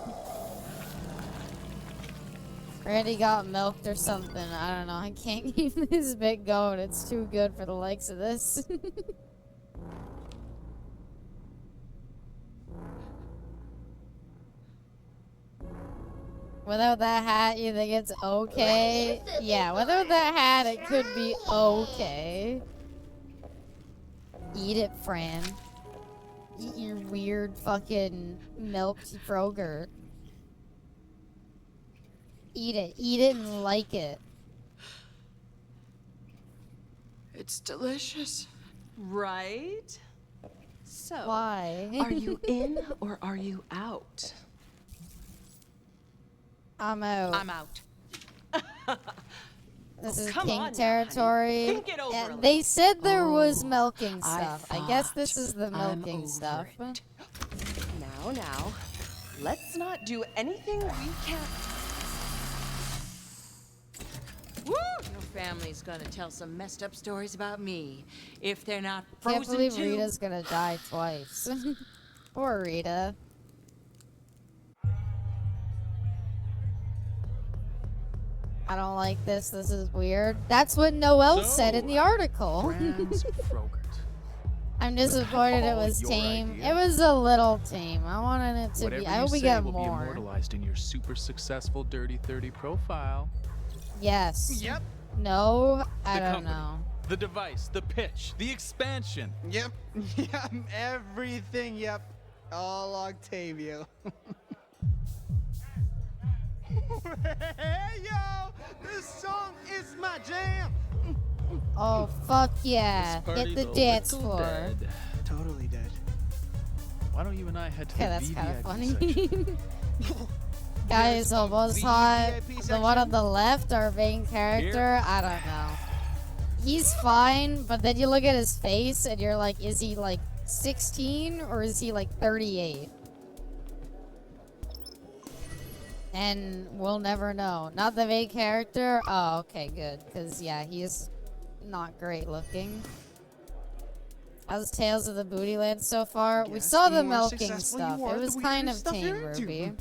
Speaker 1: Randy got milked or something. I don't know. I can't keep this bit going. It's too good for the likes of this. Without that hat, you think it's okay? Yeah, without that hat, it could be okay. Eat it, Fran. Eat your weird fucking milked Kroger. Eat it and like it.
Speaker 7: It's delicious.
Speaker 14: Right? So,
Speaker 1: Why?
Speaker 14: are you in or are you out?
Speaker 1: I'm out.
Speaker 14: I'm out.
Speaker 1: This is
Speaker 14: come
Speaker 1: king
Speaker 14: on now,
Speaker 1: territory.
Speaker 14: honey. Think it over a
Speaker 1: And
Speaker 14: little.
Speaker 1: they said there was
Speaker 14: Oh,
Speaker 1: milking
Speaker 14: I
Speaker 1: stuff. I guess this is the
Speaker 14: I'm
Speaker 1: milking
Speaker 14: over
Speaker 1: stuff.
Speaker 14: Now, let's not do anything we can't.
Speaker 7: Woo! Your family's gonna tell some messed up stories about me. If they're not
Speaker 1: Can't
Speaker 7: frozen
Speaker 1: believe
Speaker 7: too.
Speaker 1: Rita's gonna die twice. Poor Rita. I don't like this. This is weird. That's what Noelle said in the article.
Speaker 12: Franz Frogert.
Speaker 1: I'm disappointed it was tame. It was a little tame. I wanted it to
Speaker 12: Whatever
Speaker 1: be. I
Speaker 12: you
Speaker 1: hope we
Speaker 12: say
Speaker 1: get
Speaker 12: will be
Speaker 1: more.
Speaker 12: immortalized in your super successful Dirty 30 profile.
Speaker 1: Yes.
Speaker 6: Yep.
Speaker 1: No, I
Speaker 12: The
Speaker 1: don't
Speaker 12: company,
Speaker 1: know.
Speaker 12: the device, the pitch, the expansion.
Speaker 6: Yep. Yep. Everything. Yep. All Octavio. Hey yo! This song is my jam.
Speaker 1: Oh fuck yeah!
Speaker 12: This
Speaker 1: Hit the
Speaker 12: party's a
Speaker 1: dance
Speaker 12: little
Speaker 1: floor.
Speaker 12: dead.
Speaker 6: Totally dead.
Speaker 12: Why don't you and I head to
Speaker 1: Yeah,
Speaker 12: the
Speaker 1: that's kind of
Speaker 12: VVIP
Speaker 1: funny.
Speaker 12: section?
Speaker 1: Guy is almost hot.
Speaker 6: VIP
Speaker 1: The one on the left, our main character, I don't know. He's fine, but then you look at his face and you're like, is he like 16 or is he like 38? And we'll never know. Not the main character? Oh, okay, good. Because, yeah, he's not great looking. How's Tales of the Bootyland so far? We saw the milking stuff. It was kind of tame, Ruby.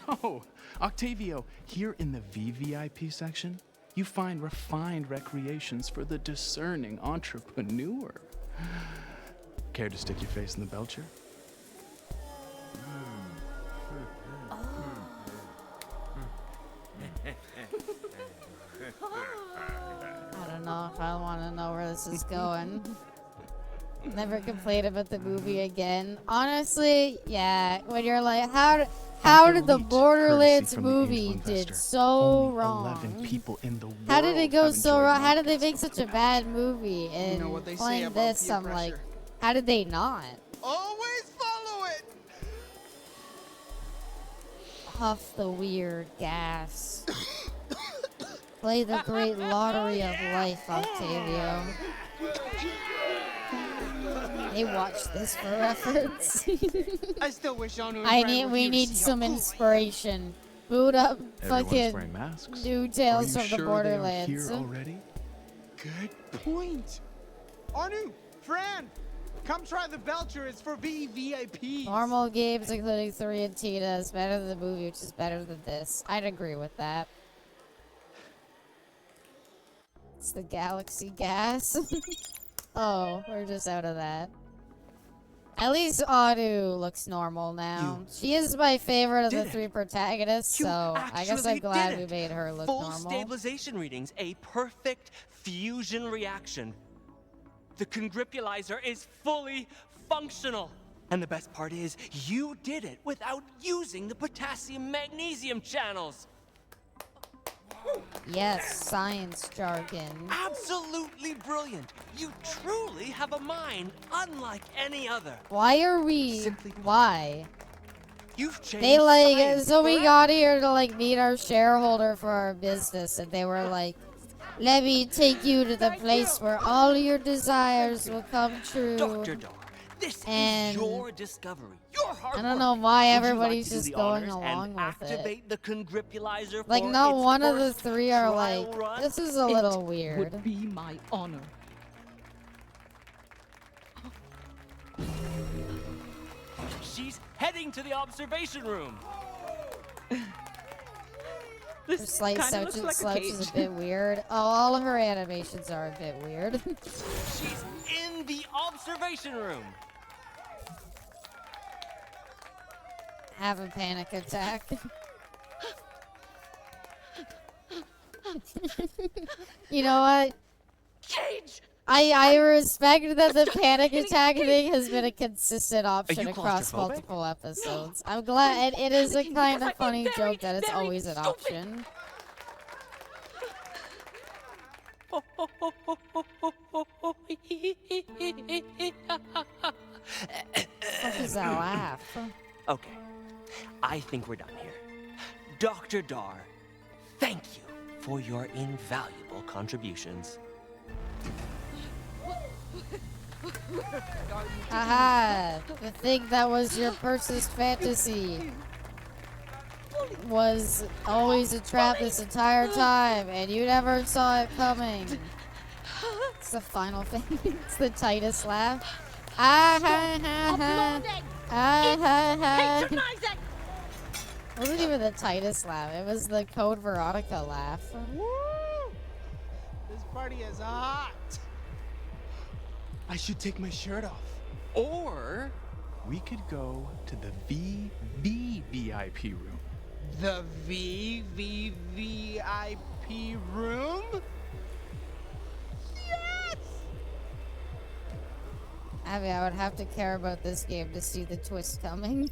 Speaker 12: No, Octavio, here in the VVIP section, you find refined recreations for the discerning entrepreneur. Care to stick your face in the belcher?
Speaker 1: I don't know if I want to know where this is going. Never complain about the movie again. Honestly, yeah. When you're like, how did the Borderlands movie did so wrong?
Speaker 12: 11 people in the world
Speaker 1: How did it go
Speaker 12: have
Speaker 1: so
Speaker 12: enjoyed
Speaker 1: wrong? How did
Speaker 12: milking
Speaker 1: they make such a bad movie? And
Speaker 6: know what they say
Speaker 1: playing
Speaker 6: about
Speaker 1: this,
Speaker 6: peer
Speaker 1: I'm like,
Speaker 6: pressure.
Speaker 1: how did they not?
Speaker 6: Always follow it.
Speaker 1: Huff the weird gas. Play the great lottery of life, Octavio. They watched this for reference.
Speaker 6: I still wish Anu and
Speaker 1: I
Speaker 6: Brad
Speaker 1: need.
Speaker 6: were
Speaker 1: We
Speaker 6: here to
Speaker 1: need
Speaker 6: see how
Speaker 1: some
Speaker 6: cool I am.
Speaker 1: inspiration. Boot up,
Speaker 12: Everyone's wearing
Speaker 1: fucking
Speaker 12: masks.
Speaker 1: new
Speaker 12: Are
Speaker 1: Tales
Speaker 12: you
Speaker 1: from the
Speaker 12: sure
Speaker 1: Borderlands.
Speaker 12: they are here already?
Speaker 6: Good point. Anu, Fran, come try the Belcher. It's for VVIPs.
Speaker 1: Normal games, including 3 and Tina, is better than the movie, which is better than this. I'd agree with that. It's the galaxy gas. Oh, we're just out of that. At least Anu looks normal now. She is my favorite of the 3 protagonists, so I guess I'm glad we made her look
Speaker 13: Full
Speaker 1: normal.
Speaker 13: stabilization readings, a perfect fusion reaction. The congripulizer is fully functional. And the best part is, you did it without using the potassium-magnesium channels.
Speaker 1: Yes, science jargon.
Speaker 13: Absolutely brilliant. You truly have a mind unlike any other.
Speaker 1: Why are we? Why?
Speaker 13: You've changed
Speaker 1: They like,
Speaker 13: science
Speaker 1: so we
Speaker 13: forever.
Speaker 1: got here to like meet our shareholder for our business, and they were like, let me take you to the place where all your desires will come true.
Speaker 13: Dr. Dar, this
Speaker 1: And
Speaker 13: is your discovery. Your hard
Speaker 1: I don't
Speaker 13: work.
Speaker 1: know why
Speaker 13: Would you
Speaker 1: everybody's
Speaker 13: like to do
Speaker 1: just
Speaker 13: the
Speaker 1: going
Speaker 13: honors
Speaker 1: along
Speaker 13: and
Speaker 1: with it.
Speaker 13: activate the congripulizer
Speaker 1: Like,
Speaker 13: for
Speaker 1: not
Speaker 13: its
Speaker 1: one of the
Speaker 13: first
Speaker 1: 3 are
Speaker 13: trial
Speaker 1: like,
Speaker 13: run?
Speaker 1: this is a little
Speaker 5: It
Speaker 1: weird.
Speaker 5: would be my honor.
Speaker 13: She's heading to the observation room.
Speaker 1: Her slight slouch is a bit weird. Oh, all of her animations are a bit weird.
Speaker 13: She's in the observation room.
Speaker 1: Have a panic attack. You know what?
Speaker 13: Cage!
Speaker 1: I respect that the panic attack thing has been a consistent option
Speaker 13: you
Speaker 1: across
Speaker 13: claustrophobic?
Speaker 1: multiple episodes. I'm glad it is a kind of funny joke that it's always an option. What is that laugh?
Speaker 13: Okay, I think we're done here. Dr. Dar, thank you for your invaluable contributions.
Speaker 1: Aha! The thing that was your first fantasy was always a trap this entire time, and you never saw it coming. It's the final thing. It's the tightest laugh. Ah ha ha ha. Ah ha ha. wasn't even the Titus laugh. It was the Code Veronica laugh.
Speaker 6: Woo! This party is hot. I should take my shirt off.
Speaker 12: Or we could go to the VIP room.
Speaker 6: The VIP room? Yes!
Speaker 1: Abby, I would have to care about this game to see the twist coming.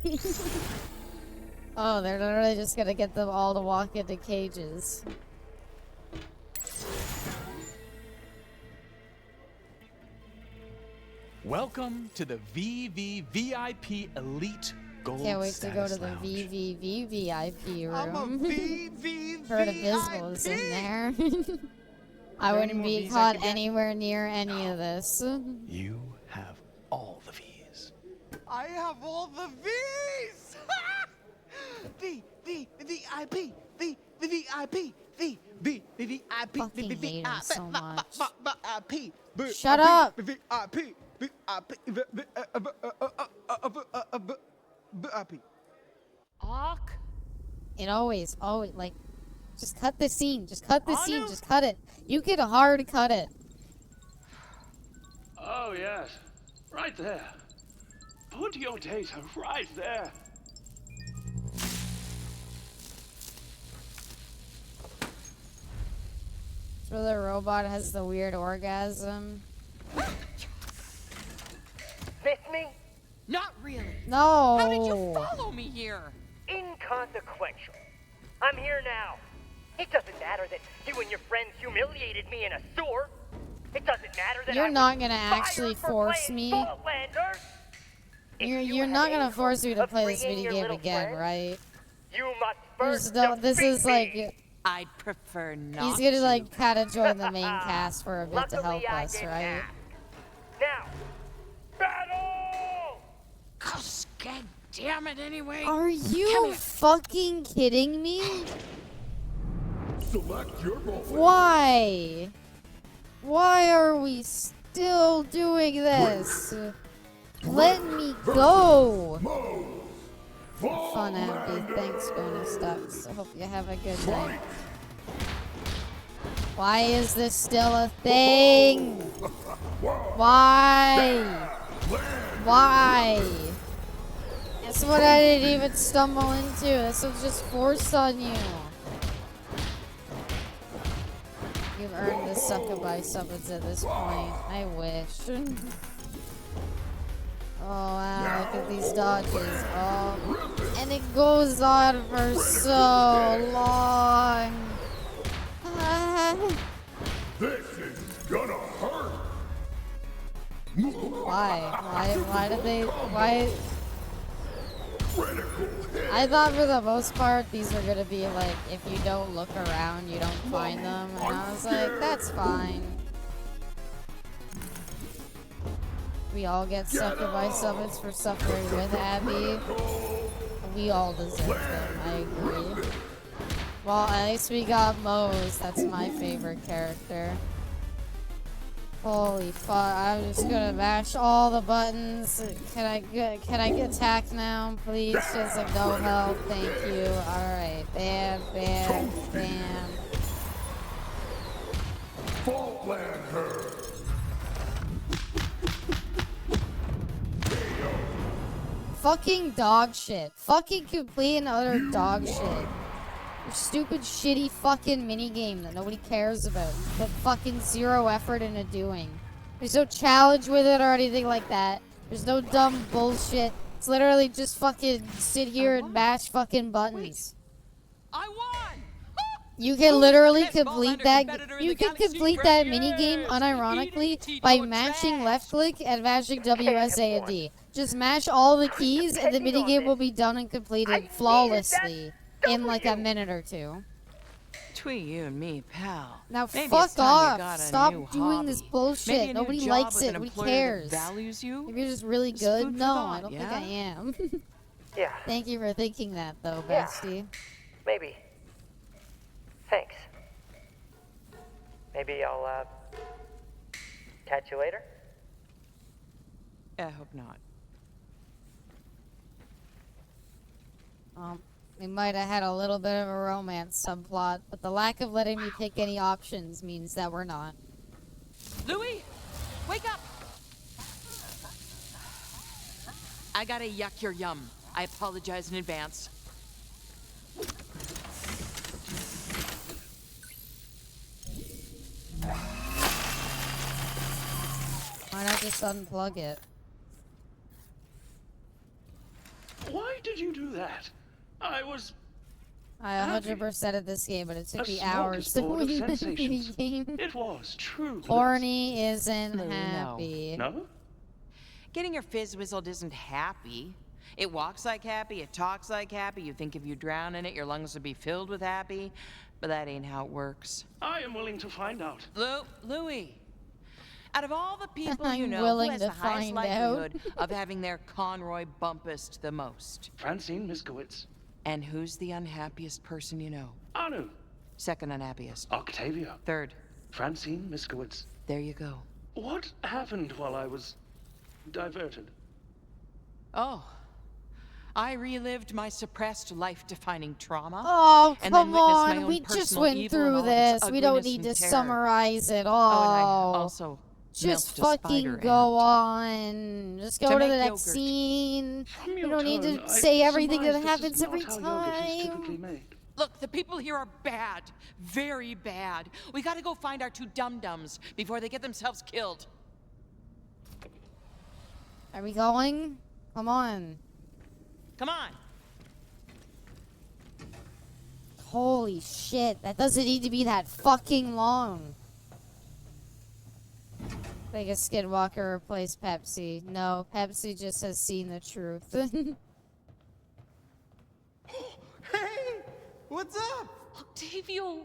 Speaker 1: Oh, they're literally just gonna get them all to walk into cages.
Speaker 12: Welcome to the VIP Elite Gold
Speaker 1: Can't wait to go to
Speaker 12: Status
Speaker 1: the
Speaker 12: Lounge.
Speaker 1: VIP room.
Speaker 6: I'm a VV
Speaker 1: Heard Abysmal is in there. I wouldn't be caught anywhere near any of this.
Speaker 12: You have all the V's.
Speaker 6: I have all the V's! VIP!
Speaker 1: Fucking hate him so much.
Speaker 6: VIP!
Speaker 1: Shut up!
Speaker 6: VIP!
Speaker 1: It always, like, just cut the scene. Just cut the scene. Just cut it. You can hard cut it.
Speaker 8: Oh, yes. Right there. Put your data right there.
Speaker 1: So the robot has the weird orgasm.
Speaker 9: Miss me?
Speaker 13: Not really.
Speaker 1: No.
Speaker 13: How did you follow me here?
Speaker 9: Inconsequential. I'm here now. It doesn't matter that you and your friends humiliated me in a sewer. It doesn't matter that
Speaker 1: You're
Speaker 9: I
Speaker 1: not
Speaker 9: was
Speaker 1: gonna actually
Speaker 9: fired for
Speaker 1: force
Speaker 9: playing
Speaker 1: me.
Speaker 9: Borderlands.
Speaker 1: You're not gonna force me to
Speaker 9: of
Speaker 1: play this
Speaker 9: freeing
Speaker 1: video
Speaker 9: your
Speaker 1: game
Speaker 9: little
Speaker 1: again,
Speaker 9: friend,
Speaker 1: right?
Speaker 9: You must
Speaker 1: There's
Speaker 9: first
Speaker 1: no, this
Speaker 9: defeat
Speaker 1: is like
Speaker 9: me.
Speaker 13: I'd prefer not.
Speaker 1: he's gonna like kind of join the main cast for a bit to help
Speaker 9: Luckily, I
Speaker 1: us,
Speaker 9: didn't
Speaker 1: right?
Speaker 9: ask. Now, battle!
Speaker 13: God damn it, anyway.
Speaker 1: Are you fucking kidding me?
Speaker 10: Select your role.
Speaker 1: Why? Why are we still doing this? Let me go. Fun, Abby. Thanks, bonus ducks. I hope you have a good night. Why is this still a thing? Why? Why? That's what I didn't even stumble into. This was just forced on you. You've earned the succubus summons at this point. I wish. Oh wow, look at these dodges. Oh, and it goes on for so long.
Speaker 10: This is gonna hurt.
Speaker 1: Why did they, I thought for the most part these were gonna be like, if you don't look around, you don't find them. And I was like, that's fine. We all get succubus summons for suffering with Abby. We all deserve them, I agree. Well, at least we got Mose. That's my favorite character. Holy fuck, I'm just gonna mash all the buttons. Can I get attacked now, please? Just like no help, thank you. Alright, bam, bam, bam.
Speaker 10: Faultland her.
Speaker 1: Fucking dog shit. Fucking complete and utter dog shit. Your stupid, shitty fucking minigame that nobody cares about. Put fucking zero effort into doing. There's no challenge with it or anything like that. There's no dumb bullshit. It's literally just fucking sit here and mash fucking buttons.
Speaker 13: I won!
Speaker 1: You can literally complete that. You can complete that minigame unironically by mashing left click and mashing WSA and D. Just mash all the keys and the minigame will be done and completed flawlessly in like a minute or two.
Speaker 7: Between you and me, pal.
Speaker 1: Now
Speaker 7: Maybe
Speaker 1: fuck
Speaker 7: it's time you got
Speaker 1: off.
Speaker 7: a
Speaker 1: Stop
Speaker 7: new
Speaker 1: doing this
Speaker 7: hobby.
Speaker 1: bullshit.
Speaker 7: Maybe a new
Speaker 1: Nobody
Speaker 7: job
Speaker 1: likes
Speaker 7: with
Speaker 1: it.
Speaker 7: an
Speaker 1: Nobody
Speaker 7: employer
Speaker 1: cares.
Speaker 7: that values you.
Speaker 1: If you're just really
Speaker 7: It's
Speaker 1: good,
Speaker 7: food for
Speaker 1: no,
Speaker 7: thought,
Speaker 1: I don't
Speaker 7: yeah?
Speaker 1: think I am.
Speaker 9: Yeah,
Speaker 1: Thank you for thinking that, though,
Speaker 9: Yeah.
Speaker 1: bestie.
Speaker 9: maybe. Thanks. Maybe I'll, catch you later?
Speaker 7: I hope not.
Speaker 1: We might have had a little bit of a romance subplot, but the lack of letting me pick any options means that we're not.
Speaker 7: Louis, wake up! I gotta yuck your yum. I apologize in advance.
Speaker 1: Why not just unplug it?
Speaker 8: Why did you do that? I was...
Speaker 1: I 100% of this game, but it took
Speaker 8: A
Speaker 1: me hours to
Speaker 8: smorgasbord of
Speaker 1: win the
Speaker 8: sensations.
Speaker 1: game.
Speaker 8: It was true.
Speaker 1: Horny isn't
Speaker 7: No.
Speaker 1: happy.
Speaker 8: No?
Speaker 7: Getting your fizz whistled isn't happy. It walks like happy, it talks like happy. You think if you drown in it, your lungs would be filled with happy. But that ain't how it works.
Speaker 8: I am willing to find out.
Speaker 7: Louis, out of all the people you
Speaker 1: I'm
Speaker 7: know,
Speaker 1: willing
Speaker 7: who has
Speaker 1: to
Speaker 7: the highest
Speaker 1: find out.
Speaker 7: likelihood of having their Conroy bumpest the most?
Speaker 8: Francine Miskowitz.
Speaker 7: And who's the unhappiest person you know?
Speaker 8: Anu.
Speaker 7: Second unhappiest.
Speaker 8: Octavia.
Speaker 7: Third.
Speaker 8: Francine Miskowitz.
Speaker 7: There you go.
Speaker 8: What happened while I was diverted?
Speaker 7: Oh. I relived my suppressed life-defining trauma.
Speaker 1: Oh,
Speaker 7: and then
Speaker 1: come
Speaker 7: witnessed my
Speaker 1: on.
Speaker 7: own
Speaker 1: We just
Speaker 7: personal
Speaker 1: went
Speaker 7: evil and
Speaker 1: through
Speaker 7: all of its
Speaker 1: this. We don't
Speaker 7: ugliness
Speaker 1: need to
Speaker 7: and terror.
Speaker 1: summarize it
Speaker 7: Oh, and I
Speaker 1: all.
Speaker 7: also
Speaker 1: Just
Speaker 7: milked a
Speaker 1: fucking
Speaker 7: spider
Speaker 1: go
Speaker 7: ant.
Speaker 1: on. Just go
Speaker 7: To
Speaker 1: to the
Speaker 7: make
Speaker 1: next
Speaker 7: yogurt.
Speaker 1: scene.
Speaker 8: From
Speaker 1: We
Speaker 8: your
Speaker 1: don't need
Speaker 8: tone,
Speaker 1: to
Speaker 8: I
Speaker 1: say everything
Speaker 8: surmise
Speaker 1: that
Speaker 8: this
Speaker 1: happens
Speaker 8: is not
Speaker 1: every
Speaker 8: how yogurt is typically
Speaker 1: time.
Speaker 8: made.
Speaker 7: Look, the people here are bad. Very bad. We gotta go find our two dum-dums before they get themselves killed.
Speaker 1: Are we going? Come on.
Speaker 7: Come on.
Speaker 1: Holy shit, that doesn't need to be that fucking long. Like a Skidwalker replace Pepsi. No, Pepsi just has seen the truth.
Speaker 6: Hey, what's up?
Speaker 5: Octavio,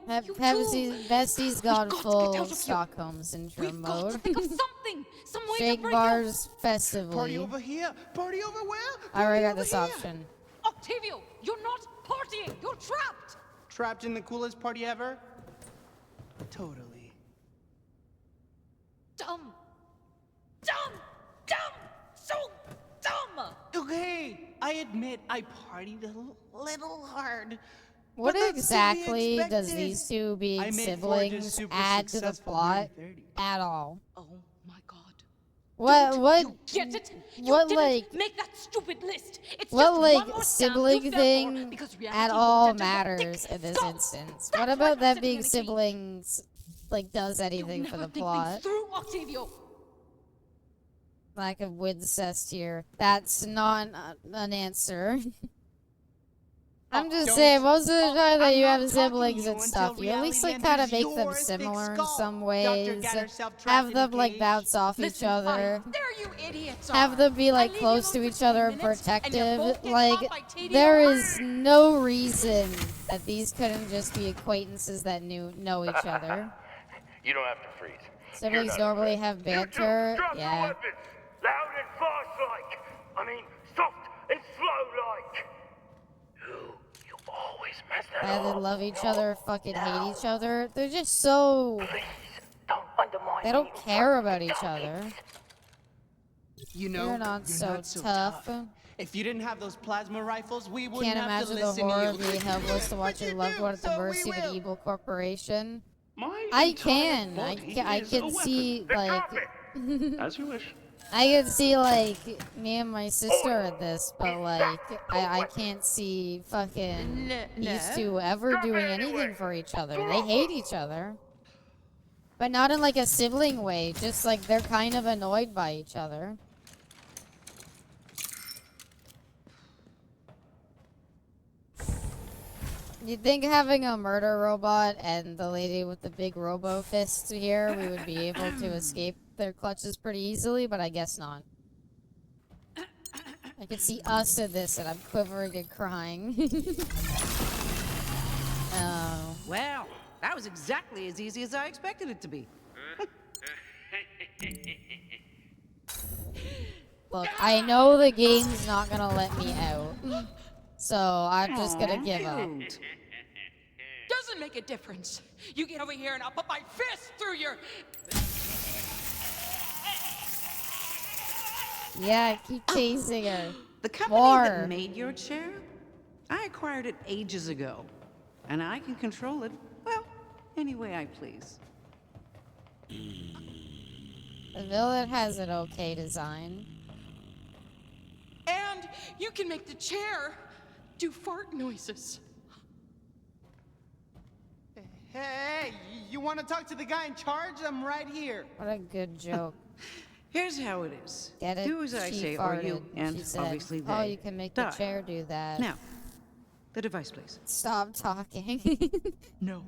Speaker 1: Bessie's gone
Speaker 5: got to get
Speaker 1: full
Speaker 5: out of here.
Speaker 1: Stockholm Syndrome
Speaker 5: We've got to
Speaker 1: mode.
Speaker 5: think of something, some way to
Speaker 1: Shake
Speaker 5: break
Speaker 1: bars
Speaker 6: Party
Speaker 1: festively.
Speaker 6: over here. Party over where?
Speaker 1: I already got
Speaker 6: Party
Speaker 1: this
Speaker 6: over here.
Speaker 1: option.
Speaker 5: out. Octavio, you're not partying. You're trapped.
Speaker 6: Trapped in the coolest party ever? Totally.
Speaker 5: Dumb. Dumb. Dumb. So dumb.
Speaker 6: Okay, I admit I partied a little hard.
Speaker 1: What
Speaker 6: But that's to be
Speaker 1: exactly does
Speaker 6: expected.
Speaker 1: these two being
Speaker 6: I made Forge's
Speaker 1: siblings
Speaker 6: super
Speaker 1: add to the
Speaker 6: successful
Speaker 1: plot
Speaker 6: Dirty 30.
Speaker 1: at all?
Speaker 5: Oh my God.
Speaker 1: What
Speaker 5: Get it? You
Speaker 1: what
Speaker 5: didn't
Speaker 1: like
Speaker 5: make that stupid list. It's
Speaker 1: what
Speaker 5: just
Speaker 1: like
Speaker 5: one more
Speaker 1: sibling
Speaker 5: stamp you fell for,
Speaker 1: thing
Speaker 5: because
Speaker 1: at
Speaker 5: reality
Speaker 1: all
Speaker 5: won't enter your
Speaker 1: matters
Speaker 5: thick
Speaker 1: in this
Speaker 5: skull.
Speaker 1: instance?
Speaker 5: That's
Speaker 1: What
Speaker 5: why
Speaker 1: about
Speaker 5: I'm
Speaker 1: them
Speaker 5: sitting
Speaker 1: being
Speaker 5: in the key.
Speaker 1: siblings like does
Speaker 5: You
Speaker 1: anything for
Speaker 5: never
Speaker 1: the
Speaker 5: think
Speaker 1: plot?
Speaker 5: things through, Octavio.
Speaker 1: Lack of wincest here. That's not an answer. I'm just
Speaker 6: don't-
Speaker 1: saying, most of the time that
Speaker 6: I'm
Speaker 1: you
Speaker 6: not
Speaker 1: have
Speaker 6: talking
Speaker 1: siblings
Speaker 6: to you
Speaker 1: and stuff,
Speaker 6: until
Speaker 1: you at least
Speaker 6: reality
Speaker 1: like kind of
Speaker 6: enters
Speaker 1: make them
Speaker 6: your thick
Speaker 1: similar in
Speaker 6: skull.
Speaker 1: some
Speaker 6: Doctor
Speaker 1: ways.
Speaker 6: got herself trapped
Speaker 1: Have
Speaker 6: in
Speaker 1: them
Speaker 6: a
Speaker 1: like
Speaker 6: cage.
Speaker 1: bounce off each
Speaker 5: Listen,
Speaker 1: other.
Speaker 5: fine. There you idiots are.
Speaker 1: Have them be
Speaker 5: I
Speaker 1: like
Speaker 5: leave
Speaker 1: close
Speaker 5: you
Speaker 1: to
Speaker 5: alone
Speaker 1: each
Speaker 5: for
Speaker 1: other
Speaker 5: 10
Speaker 1: and
Speaker 5: minutes, and you
Speaker 1: protective.
Speaker 5: both get
Speaker 1: Like
Speaker 5: caught by TDR.
Speaker 1: there is no reason that these couldn't just be acquaintances that know each other.
Speaker 9: You don't have to freeze.
Speaker 1: Siblings normally have banter.
Speaker 9: Drop your
Speaker 1: Yeah.
Speaker 9: weapons! Loud and fast like! I mean, soft and slow like! You always mess that
Speaker 1: Either
Speaker 9: up.
Speaker 1: love each other, fucking hate each other. They're just so.
Speaker 9: Don't undermine
Speaker 1: They don't care about each other.
Speaker 6: You know,
Speaker 1: They're not
Speaker 6: you're
Speaker 1: so
Speaker 6: not so
Speaker 1: tough.
Speaker 6: If you didn't have those plasma rifles, we wouldn't
Speaker 1: Can't
Speaker 6: have to
Speaker 1: imagine the
Speaker 6: listen
Speaker 1: horror
Speaker 6: to
Speaker 1: of
Speaker 6: you.
Speaker 1: being helpless to watch
Speaker 6: But
Speaker 1: your
Speaker 6: you
Speaker 1: loved
Speaker 6: do,
Speaker 1: one at the
Speaker 6: so
Speaker 1: mercy
Speaker 6: we
Speaker 1: of an
Speaker 6: will.
Speaker 1: evil corporation.
Speaker 8: My
Speaker 1: I
Speaker 8: entire
Speaker 1: can.
Speaker 8: body
Speaker 1: I
Speaker 8: is a
Speaker 1: can
Speaker 8: weapon.
Speaker 1: see like.
Speaker 8: As you wish.
Speaker 1: I can see like me and my sister at this, but like I can't see fucking these two ever doing anything for each other. They hate each other. But not in like a sibling way, just like they're kind of annoyed by each other. You'd think having a murder robot and the lady with the big robo fists here, we would be able to escape their clutches pretty easily, but I guess not. I could see us in this and I'm quivering and crying. Oh.
Speaker 16: Well, that was exactly as easy as I expected it to be.
Speaker 1: Look, I know the game's not gonna let me out. So I'm just gonna give up.
Speaker 7: Doesn't make a difference. You get over here and I'll put my fist through your...
Speaker 1: Yeah, keep chasing her.
Speaker 16: The company
Speaker 1: More.
Speaker 16: that made your chair? I acquired it ages ago, and I can control it, well, any way I please.
Speaker 1: The villain has an okay design.
Speaker 7: And you can make the chair do fart noises.
Speaker 6: Hey, you want to talk to the guy in charge? I'm right here.
Speaker 1: What a good joke.
Speaker 16: Here's how it is.
Speaker 1: Get it?
Speaker 16: Do as I
Speaker 1: She
Speaker 16: say,
Speaker 1: farted.
Speaker 16: or you, and
Speaker 1: She said,
Speaker 16: obviously they.
Speaker 1: oh, you can make the
Speaker 16: die.
Speaker 1: chair do that.
Speaker 16: Now, the device, please.
Speaker 1: Stop talking.
Speaker 16: No.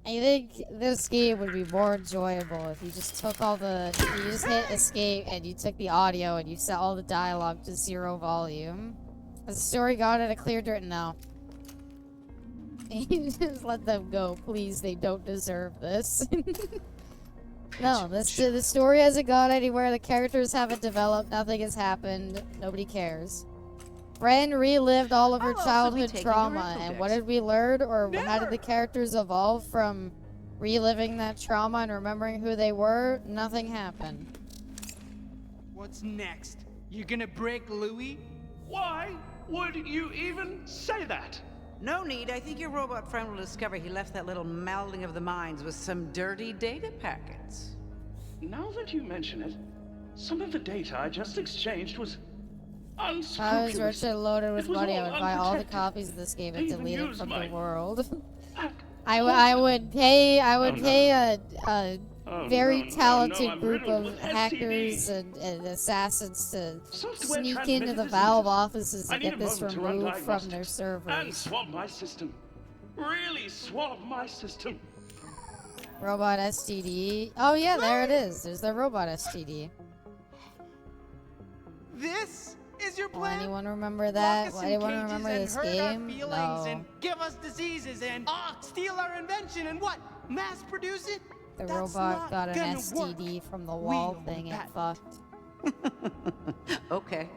Speaker 1: I think this game would be more enjoyable if you just took all the, you just hit escape and you took the audio and you set all the dialogue to 0 volume. The story got it a clear dirt now. You just let them go, please. They don't deserve this. No, the story hasn't gone anywhere. The characters haven't developed. Nothing has happened. Nobody cares. Ren relived all of her
Speaker 16: I'll also be
Speaker 1: childhood
Speaker 16: taking your
Speaker 1: trauma, and what did we learn, or how did the characters evolve from reliving that trauma and remembering who they were? Nothing happened.
Speaker 6: What's next? You gonna break Louis?
Speaker 8: Why would you even say that?
Speaker 16: No need. I think your robot friend will discover he left that little melding of the minds with some dirty data packets.
Speaker 8: Now that you mention it, some of the data I just exchanged was
Speaker 1: If I was
Speaker 8: unscrupulous.
Speaker 1: rich and loaded with
Speaker 8: It was
Speaker 1: money,
Speaker 8: all
Speaker 1: I would buy all the
Speaker 8: unprotected.
Speaker 1: copies of this game
Speaker 8: They
Speaker 1: and
Speaker 8: even
Speaker 1: delete it
Speaker 8: used
Speaker 1: from
Speaker 8: my
Speaker 1: the world.
Speaker 8: back.
Speaker 1: I would pay a
Speaker 8: Oh,
Speaker 1: very
Speaker 8: no,
Speaker 1: talented
Speaker 8: I'm
Speaker 1: group
Speaker 8: riddled
Speaker 1: of
Speaker 8: with
Speaker 1: hackers and assassins to
Speaker 8: Software
Speaker 1: sneak
Speaker 8: transmitted
Speaker 1: into the
Speaker 8: diseases.
Speaker 1: Valve offices
Speaker 8: I
Speaker 1: and
Speaker 8: need
Speaker 1: get
Speaker 8: a
Speaker 1: this
Speaker 8: moment to run
Speaker 1: removed from their
Speaker 8: diagnostics
Speaker 1: servers.
Speaker 8: and swab my system. Really swab my system.
Speaker 1: Robot STD. Oh yeah, there it is. There's the robot STD.
Speaker 6: This is your
Speaker 1: Will
Speaker 6: plan?
Speaker 1: anyone remember
Speaker 6: Lock
Speaker 1: that?
Speaker 6: us
Speaker 1: Will
Speaker 6: in
Speaker 1: anyone
Speaker 6: cages
Speaker 1: remember
Speaker 6: and
Speaker 1: this
Speaker 6: hurt
Speaker 1: game?
Speaker 6: our feelings
Speaker 1: No.
Speaker 6: and give us diseases and steal our invention and what? Mass produce it?
Speaker 1: The
Speaker 6: That's
Speaker 1: robot
Speaker 6: not
Speaker 1: got an
Speaker 6: gonna
Speaker 1: STD from the
Speaker 6: We
Speaker 1: wall
Speaker 6: know
Speaker 1: thing and
Speaker 6: that.
Speaker 1: fucked.
Speaker 16: Okay.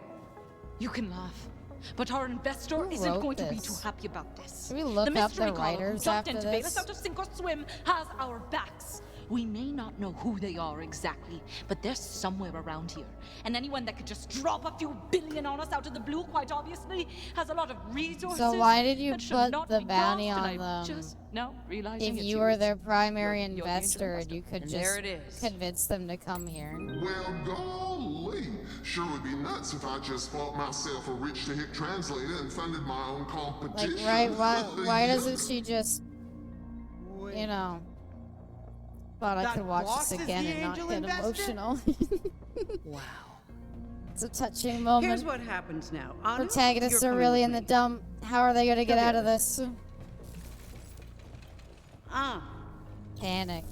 Speaker 5: You can laugh, but our investor
Speaker 1: Who
Speaker 5: isn't
Speaker 1: wrote
Speaker 5: going to be
Speaker 1: this?
Speaker 5: too happy about this.
Speaker 1: Should we look
Speaker 5: the
Speaker 1: up the
Speaker 5: mystery caller who
Speaker 1: writers
Speaker 5: jumped
Speaker 1: after
Speaker 5: in to bail us
Speaker 1: this?
Speaker 5: out of sink or swim has our backs. We may not know who they are exactly, but they're somewhere around here. And anyone that could just drop a few billion on us out of the blue, quite obviously, has a lot of resources.
Speaker 1: So why did you
Speaker 5: that should
Speaker 1: put
Speaker 5: not
Speaker 1: the
Speaker 5: be
Speaker 1: bounty
Speaker 5: crossed,
Speaker 1: on
Speaker 5: and I'm
Speaker 1: them?
Speaker 5: just now realizing
Speaker 1: If
Speaker 5: it's
Speaker 1: you were
Speaker 5: yours.
Speaker 1: their primary
Speaker 5: You're the angel
Speaker 1: investor and you could
Speaker 16: And
Speaker 1: just
Speaker 16: there it is.
Speaker 1: convince them to come here.
Speaker 4: Well, golly, sure would be nuts if I just bought myself a rich to hit translator and funded my own
Speaker 1: Like,
Speaker 4: competition.
Speaker 1: right, why doesn't she just, you know, thought I
Speaker 6: That
Speaker 1: could watch
Speaker 6: boss
Speaker 1: this
Speaker 6: is
Speaker 1: again
Speaker 6: the
Speaker 1: and not
Speaker 6: angel
Speaker 1: get
Speaker 6: investor?
Speaker 1: emotional.
Speaker 16: Wow.
Speaker 1: It's a touching
Speaker 16: Here's
Speaker 1: moment.
Speaker 16: what happens now. Anu,
Speaker 1: Protagonists
Speaker 16: you're
Speaker 1: are
Speaker 16: coming
Speaker 1: really
Speaker 16: with
Speaker 1: in the
Speaker 16: me.
Speaker 1: dump. How are they gonna get
Speaker 16: Come
Speaker 1: out
Speaker 16: here.
Speaker 1: of this?
Speaker 16: Ah,
Speaker 1: Panic.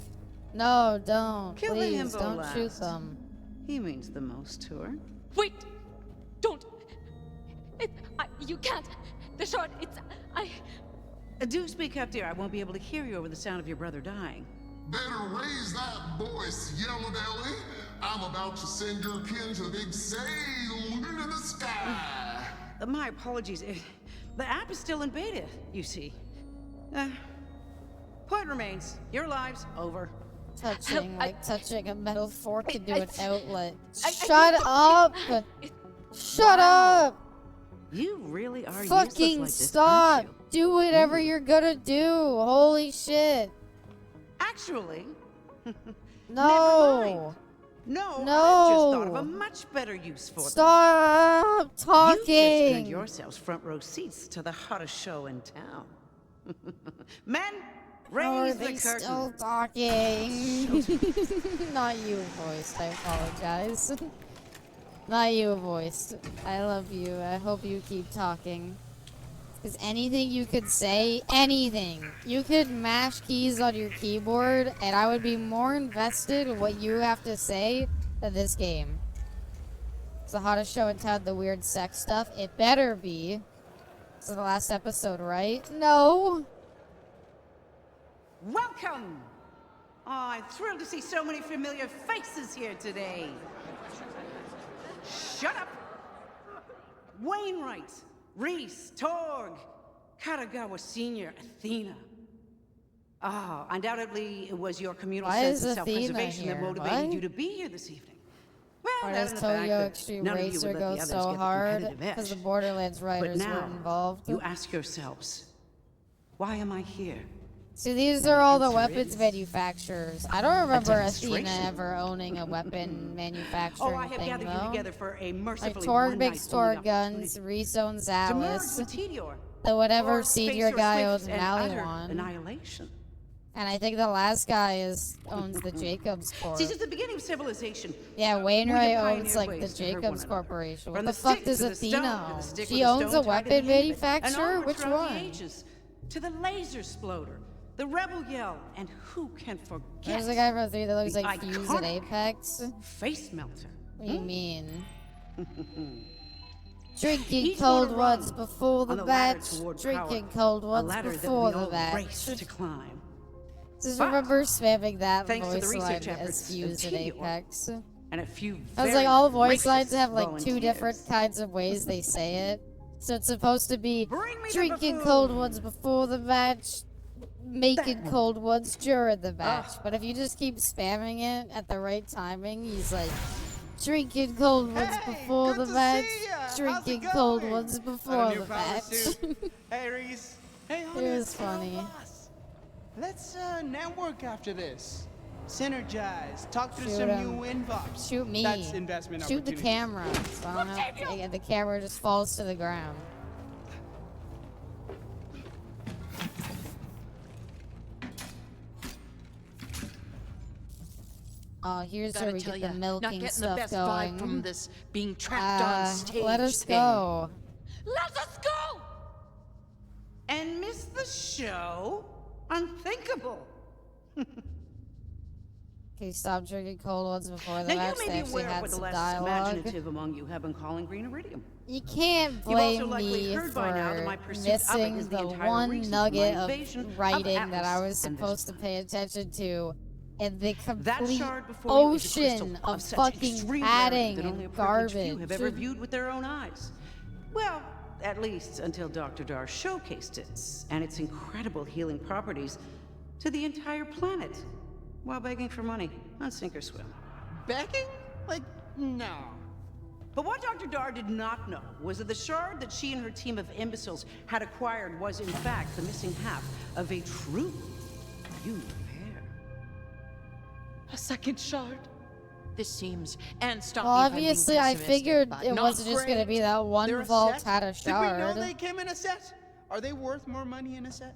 Speaker 1: No, don't.
Speaker 16: kill the
Speaker 1: Please,
Speaker 16: himbo
Speaker 1: don't
Speaker 16: last.
Speaker 1: shoot them.
Speaker 16: He means the most to her.
Speaker 5: Wait! Don't! You can't! The short,
Speaker 16: Do speak up, dear. I won't be able to hear you over the sound of your brother dying.
Speaker 4: Better raise that voice, Yellow Belly. I'm about to send your kin to the big saloon in the sky.
Speaker 16: My apologies. The app is still in beta, you see. Point remains. Your lives over.
Speaker 1: Touching, like touching a metal fork into an outlet. Shut up! Shut up!
Speaker 16: You really are
Speaker 1: Fucking
Speaker 16: useless like this,
Speaker 1: stop!
Speaker 16: aren't you?
Speaker 1: Do whatever you're gonna do! Holy shit!
Speaker 16: Actually,
Speaker 1: No!
Speaker 16: no,
Speaker 1: No.
Speaker 16: I've just thought of a much better use for them.
Speaker 1: Stop
Speaker 16: You just earned
Speaker 1: talking!
Speaker 16: yourselves front row seats to the hottest show in town. Men,
Speaker 1: How are
Speaker 16: raise
Speaker 1: they
Speaker 16: the curtain.
Speaker 1: still talking? Not you, voiced. I apologize. Not you, voiced. I love you. I hope you keep talking. Because anything you could say, anything. You could mash keys on your keyboard, and I would be more invested in what you have to say than this game. It's the hottest show in town, the weird sex stuff. It better be. This is the last episode, right? No!
Speaker 16: Welcome! Oh, I'm thrilled to see so many familiar faces here today. Shut up! Wainwright, Reese, Torg, Katagawa Sr., Athena. Undoubtedly it was your communal
Speaker 1: Why
Speaker 16: sense
Speaker 1: is
Speaker 16: of
Speaker 1: Athena
Speaker 16: self-preservation that
Speaker 1: here?
Speaker 16: motivated
Speaker 1: What?
Speaker 16: you to be here this evening. Well,
Speaker 1: Why
Speaker 16: that
Speaker 1: does
Speaker 16: and the fact
Speaker 1: Tokyo
Speaker 16: that
Speaker 1: Extreme
Speaker 16: none of you
Speaker 1: Racer
Speaker 16: would let
Speaker 1: go
Speaker 16: the others
Speaker 1: so
Speaker 16: get the
Speaker 1: hard?
Speaker 16: competitive edge.
Speaker 1: Because the Borderlands
Speaker 16: But
Speaker 1: writers
Speaker 16: now,
Speaker 1: were involved.
Speaker 16: you ask yourselves, why am I here?
Speaker 1: See, these are all the
Speaker 16: answer
Speaker 1: weapons
Speaker 16: is
Speaker 1: manufacturers. I don't remember Athena
Speaker 16: demonstration.
Speaker 1: ever owning a weapon
Speaker 16: Oh,
Speaker 1: manufacturing
Speaker 16: I have
Speaker 1: thing,
Speaker 16: gathered you
Speaker 1: though.
Speaker 16: together for a
Speaker 1: Like
Speaker 16: mercifully
Speaker 1: Torg
Speaker 16: one
Speaker 1: Big
Speaker 16: night
Speaker 1: Store
Speaker 16: only
Speaker 1: Guns,
Speaker 16: opportunity
Speaker 1: Rezone
Speaker 16: to merge
Speaker 1: Zalis,
Speaker 16: with Tedior,
Speaker 1: the whatever
Speaker 16: or face
Speaker 1: senior
Speaker 16: your
Speaker 1: guy
Speaker 16: swift
Speaker 1: owns
Speaker 16: and utter
Speaker 1: Maliwan.
Speaker 16: annihilation.
Speaker 1: And I think the last guy owns the Jacobs Corp.
Speaker 16: See, since the beginning of civilization,
Speaker 1: Yeah,
Speaker 16: we
Speaker 1: Wainwright
Speaker 16: have
Speaker 1: owns
Speaker 16: pioneered
Speaker 1: like
Speaker 16: ways
Speaker 1: the
Speaker 16: to hurt one
Speaker 1: Jacobs
Speaker 16: another.
Speaker 1: Corporation. What
Speaker 16: From
Speaker 1: the
Speaker 16: the
Speaker 1: fuck
Speaker 16: stick
Speaker 1: does
Speaker 16: to the stone,
Speaker 1: Athena
Speaker 16: to the
Speaker 1: own?
Speaker 16: stick
Speaker 1: She
Speaker 16: with the
Speaker 1: owns a
Speaker 16: stone tied to
Speaker 1: weapon
Speaker 16: the end of it, and
Speaker 1: manufacturer?
Speaker 16: onward
Speaker 1: Which
Speaker 16: throughout
Speaker 1: one?
Speaker 16: the ages, to the laser sploder, the rebel yell, and who can forget
Speaker 1: There's a guy from 3 that looks
Speaker 16: the
Speaker 1: like Fuse at
Speaker 16: iconic
Speaker 1: Apex.
Speaker 16: face melter.
Speaker 1: What do you mean? Drinking
Speaker 16: Each
Speaker 1: cold
Speaker 16: motor
Speaker 1: ones
Speaker 16: run
Speaker 1: before
Speaker 16: on
Speaker 1: the
Speaker 16: the ladder
Speaker 1: batch.
Speaker 16: toward
Speaker 1: Drinking
Speaker 16: power,
Speaker 1: cold
Speaker 16: a
Speaker 1: ones
Speaker 16: ladder that
Speaker 1: before
Speaker 16: we
Speaker 1: the
Speaker 16: all
Speaker 1: batch.
Speaker 16: race to climb.
Speaker 1: Just
Speaker 16: But
Speaker 1: remember spamming that
Speaker 16: thanks to the
Speaker 1: voice
Speaker 16: research
Speaker 1: line
Speaker 16: efforts
Speaker 1: as
Speaker 16: of
Speaker 1: Fuse at
Speaker 16: Tedior,
Speaker 1: Apex.
Speaker 16: and a few
Speaker 1: I was
Speaker 16: very
Speaker 1: like, all voice
Speaker 16: gracious
Speaker 1: lines have like 2
Speaker 16: volunteers.
Speaker 1: different kinds of ways they say it. So it's supposed to be
Speaker 16: Bring me the
Speaker 1: drinking
Speaker 16: buffoon.
Speaker 1: cold ones before the match, making cold ones during the match. But if you just keep spamming it at the right timing, he's like, drinking cold ones before the match, drinking cold ones before the match.
Speaker 6: Hey, Reese. Hey,
Speaker 1: It
Speaker 6: honey.
Speaker 1: was funny.
Speaker 6: Let's network after this. Synergize. Talk through
Speaker 1: Shoot
Speaker 6: some
Speaker 1: him.
Speaker 6: new inbox.
Speaker 1: Shoot me.
Speaker 6: That's investment
Speaker 1: Shoot the
Speaker 6: opportunities.
Speaker 1: camera. So I don't have to, and the camera just falls to the ground. Oh, here's
Speaker 7: Gotta
Speaker 1: where we
Speaker 7: tell
Speaker 1: get
Speaker 7: ya,
Speaker 1: the
Speaker 7: not
Speaker 1: milking
Speaker 7: getting the
Speaker 1: stuff
Speaker 7: best
Speaker 1: going.
Speaker 7: vibe from this being trapped on stage
Speaker 1: Let us
Speaker 7: thing.
Speaker 1: go.
Speaker 5: Let us go!
Speaker 16: And miss the show? Unthinkable.
Speaker 1: Okay, stop drinking cold ones before the
Speaker 16: Now,
Speaker 1: match.
Speaker 16: you
Speaker 1: They
Speaker 16: may be
Speaker 1: actually
Speaker 16: aware of
Speaker 1: had
Speaker 16: what the
Speaker 1: some
Speaker 16: less
Speaker 1: dialogue.
Speaker 16: imaginative among you have been calling green iridium.
Speaker 1: You can't
Speaker 16: You've also
Speaker 1: blame
Speaker 16: likely
Speaker 1: me
Speaker 16: heard by now that my
Speaker 1: for
Speaker 16: pursuit of it
Speaker 1: missing
Speaker 16: is the
Speaker 1: the
Speaker 16: entire
Speaker 1: one
Speaker 16: reason for
Speaker 1: nugget
Speaker 16: my
Speaker 1: of
Speaker 16: invasion of
Speaker 1: writing that I
Speaker 16: Atlas
Speaker 1: was
Speaker 16: and
Speaker 1: supposed to pay attention to, and the
Speaker 16: That
Speaker 1: complete
Speaker 16: shard before you is a crystal
Speaker 1: ocean of
Speaker 16: such
Speaker 1: fucking
Speaker 16: extreme
Speaker 1: padding
Speaker 16: rarity that only a
Speaker 1: and
Speaker 16: privileged few
Speaker 1: garbage.
Speaker 16: have ever viewed with their own eyes. Well, at least until Dr. Dar showcased it and its incredible healing properties to the entire planet while begging for money on sink or swim.
Speaker 6: Begging? Like, no.
Speaker 16: But what Dr. Dar did not know was that the shard that she and her team of imbeciles had acquired was, in fact, the missing half of a true human pair.
Speaker 5: A second shard.
Speaker 7: This seems, and stop
Speaker 1: Well,
Speaker 7: me if I'm being
Speaker 1: obviously, I
Speaker 7: pessimistic,
Speaker 1: figured
Speaker 7: but
Speaker 1: it
Speaker 7: not
Speaker 1: wasn't just gonna be that one
Speaker 6: They're a
Speaker 1: vault
Speaker 6: set?
Speaker 1: had a
Speaker 6: Did we know
Speaker 1: shard.
Speaker 6: they came in a set? Are they worth more money in a set?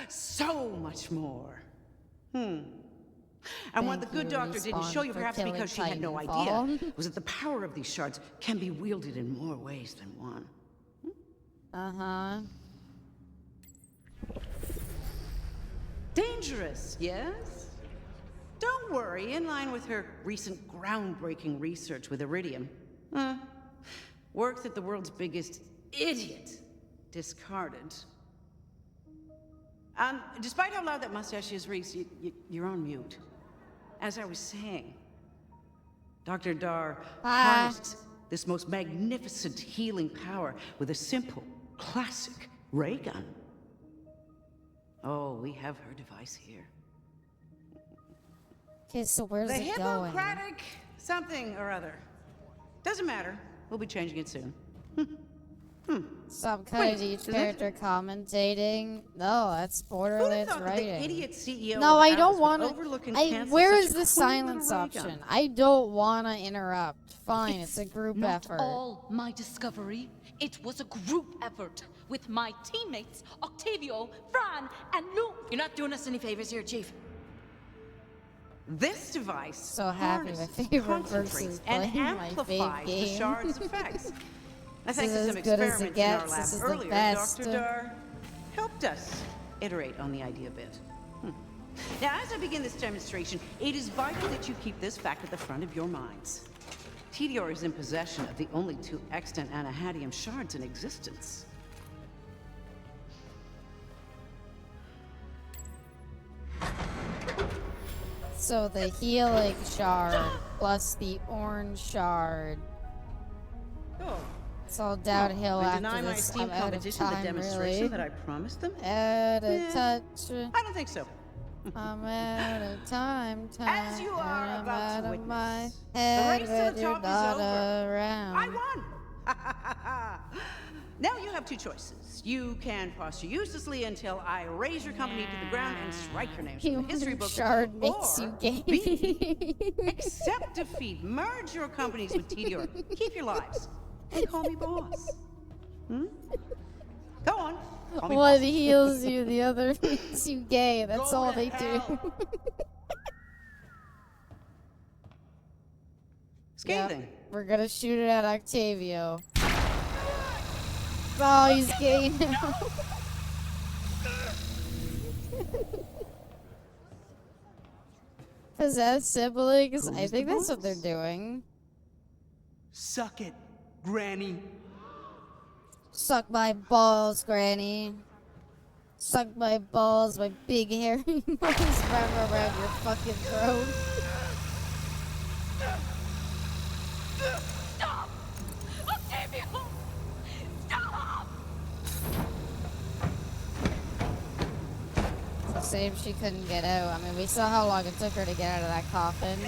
Speaker 16: So much more. And what the
Speaker 1: Thank
Speaker 16: good
Speaker 1: you,
Speaker 16: doctor didn't show you,
Speaker 1: Respawn, for
Speaker 16: perhaps
Speaker 1: killing
Speaker 16: because she had no
Speaker 1: Titanfall.
Speaker 16: idea, was that the power of these shards can be wielded in more ways than one.
Speaker 1: Uh-huh.
Speaker 16: Dangerous, yes? Don't worry, in line with her recent groundbreaking research with iridium. Work that the world's biggest idiot discarded. Despite how loud that mustache is, Reese, you're on mute. As I was saying, Dr. Dar harnessed this most magnificent healing power with a simple, classic ray gun. Oh, we have her device here.
Speaker 1: Okay, so where's
Speaker 16: The
Speaker 1: it going?
Speaker 16: Hippocratic something or other. Doesn't matter. We'll be changing it soon.
Speaker 1: Some kind of
Speaker 16: Wait,
Speaker 1: each
Speaker 16: is that-
Speaker 1: character commentating. No, that's
Speaker 16: Who'd
Speaker 1: Borderlands
Speaker 16: have thought that
Speaker 1: writing.
Speaker 16: the idiot CEO
Speaker 1: No,
Speaker 16: of
Speaker 1: I
Speaker 16: Atlas
Speaker 1: don't
Speaker 16: would
Speaker 1: want
Speaker 16: overlook and
Speaker 1: to.
Speaker 16: cancel
Speaker 1: Where
Speaker 16: such
Speaker 1: is
Speaker 16: a
Speaker 1: the
Speaker 16: cool
Speaker 1: silence
Speaker 16: little ray gun?
Speaker 1: option? I don't want to interrupt. Fine, it's a group
Speaker 5: Not
Speaker 1: effort.
Speaker 5: all my discovery. It was a group effort with my teammates, Octavio, Fran, and Luke.
Speaker 7: You're not doing us any favors here, Chief.
Speaker 16: This device
Speaker 1: So happy my
Speaker 16: harnesses,
Speaker 1: favorite
Speaker 16: concentrates,
Speaker 1: person's
Speaker 16: and
Speaker 1: playing my
Speaker 16: amplifies
Speaker 1: fave
Speaker 16: the
Speaker 1: game.
Speaker 16: shard's effects.
Speaker 1: This
Speaker 16: Thanks
Speaker 1: is
Speaker 16: to
Speaker 1: as
Speaker 16: some
Speaker 1: good as it
Speaker 16: experiments in our
Speaker 1: gets.
Speaker 16: lab
Speaker 1: This is the
Speaker 16: earlier,
Speaker 1: best.
Speaker 16: Dr. Dar helped us iterate on the idea a bit. Now, as I begin this demonstration, it is vital that you keep this fact at the front of your minds. Tedior is in possession of the only 2 extant anahadium shards in existence.
Speaker 1: So the healing shard plus the orange shard.
Speaker 16: Oh.
Speaker 1: It's all downhill
Speaker 16: I
Speaker 1: after
Speaker 16: deny my
Speaker 1: this. I'm
Speaker 16: esteemed
Speaker 1: out of
Speaker 16: competition the
Speaker 1: time,
Speaker 16: demonstration
Speaker 1: really.
Speaker 16: that I promised them?
Speaker 1: Out of
Speaker 16: Yeah.
Speaker 1: touch.
Speaker 16: I don't think so.
Speaker 1: I'm out of time.
Speaker 16: As you are
Speaker 1: and I'm
Speaker 16: about
Speaker 1: out
Speaker 16: to
Speaker 1: of my
Speaker 16: witness, the
Speaker 1: head
Speaker 16: race to
Speaker 1: with
Speaker 16: the
Speaker 1: your
Speaker 16: top is
Speaker 1: daughter
Speaker 16: over.
Speaker 1: around.
Speaker 16: I won! Now you have two choices. You can posture uselessly until I raze your company to the ground and strike your names from the history books.
Speaker 1: Shard makes
Speaker 16: or
Speaker 1: you gay.
Speaker 16: B, accept defeat, merge your companies with Tedior, keep your lives, and call me boss. Hmm? Go on. Call me
Speaker 1: One
Speaker 16: boss.
Speaker 1: heals you, the other makes you gay. That's
Speaker 16: Go
Speaker 1: all
Speaker 16: to
Speaker 1: they
Speaker 16: hell.
Speaker 1: do.
Speaker 16: Scathing.
Speaker 1: Yep, we're gonna shoot it at Octavio. Oh, he's gay now. Possessed siblings? I think that's what they're doing.
Speaker 6: Suck it, Granny.
Speaker 1: Suck my balls, Granny. Suck my balls, my big hairy balls wrap around your fucking throat.
Speaker 5: Stop! Octavio! Stop!
Speaker 1: It's a shame she couldn't get out. I mean, we saw how long it took her to get out of that coffin.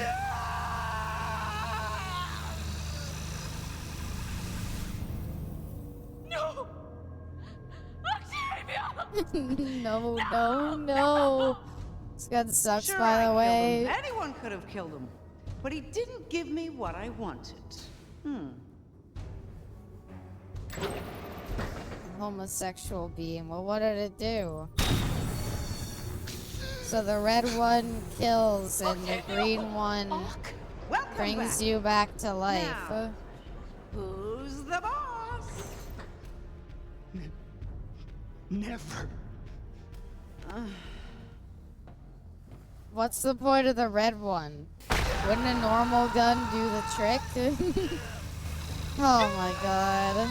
Speaker 5: No! Octavio!
Speaker 1: No. This gun sucks,
Speaker 16: Sure,
Speaker 1: by
Speaker 16: I
Speaker 1: the
Speaker 16: killed
Speaker 1: way.
Speaker 16: him. Anyone could have killed him, but he didn't give me what I wanted.
Speaker 1: Homosexual beam. Well, what did it do? So the red one kills and the green one brings you back to life.
Speaker 16: Now, who's the boss?
Speaker 6: Never.
Speaker 1: What's the point of the red one? Wouldn't a normal gun do the trick? Oh my god.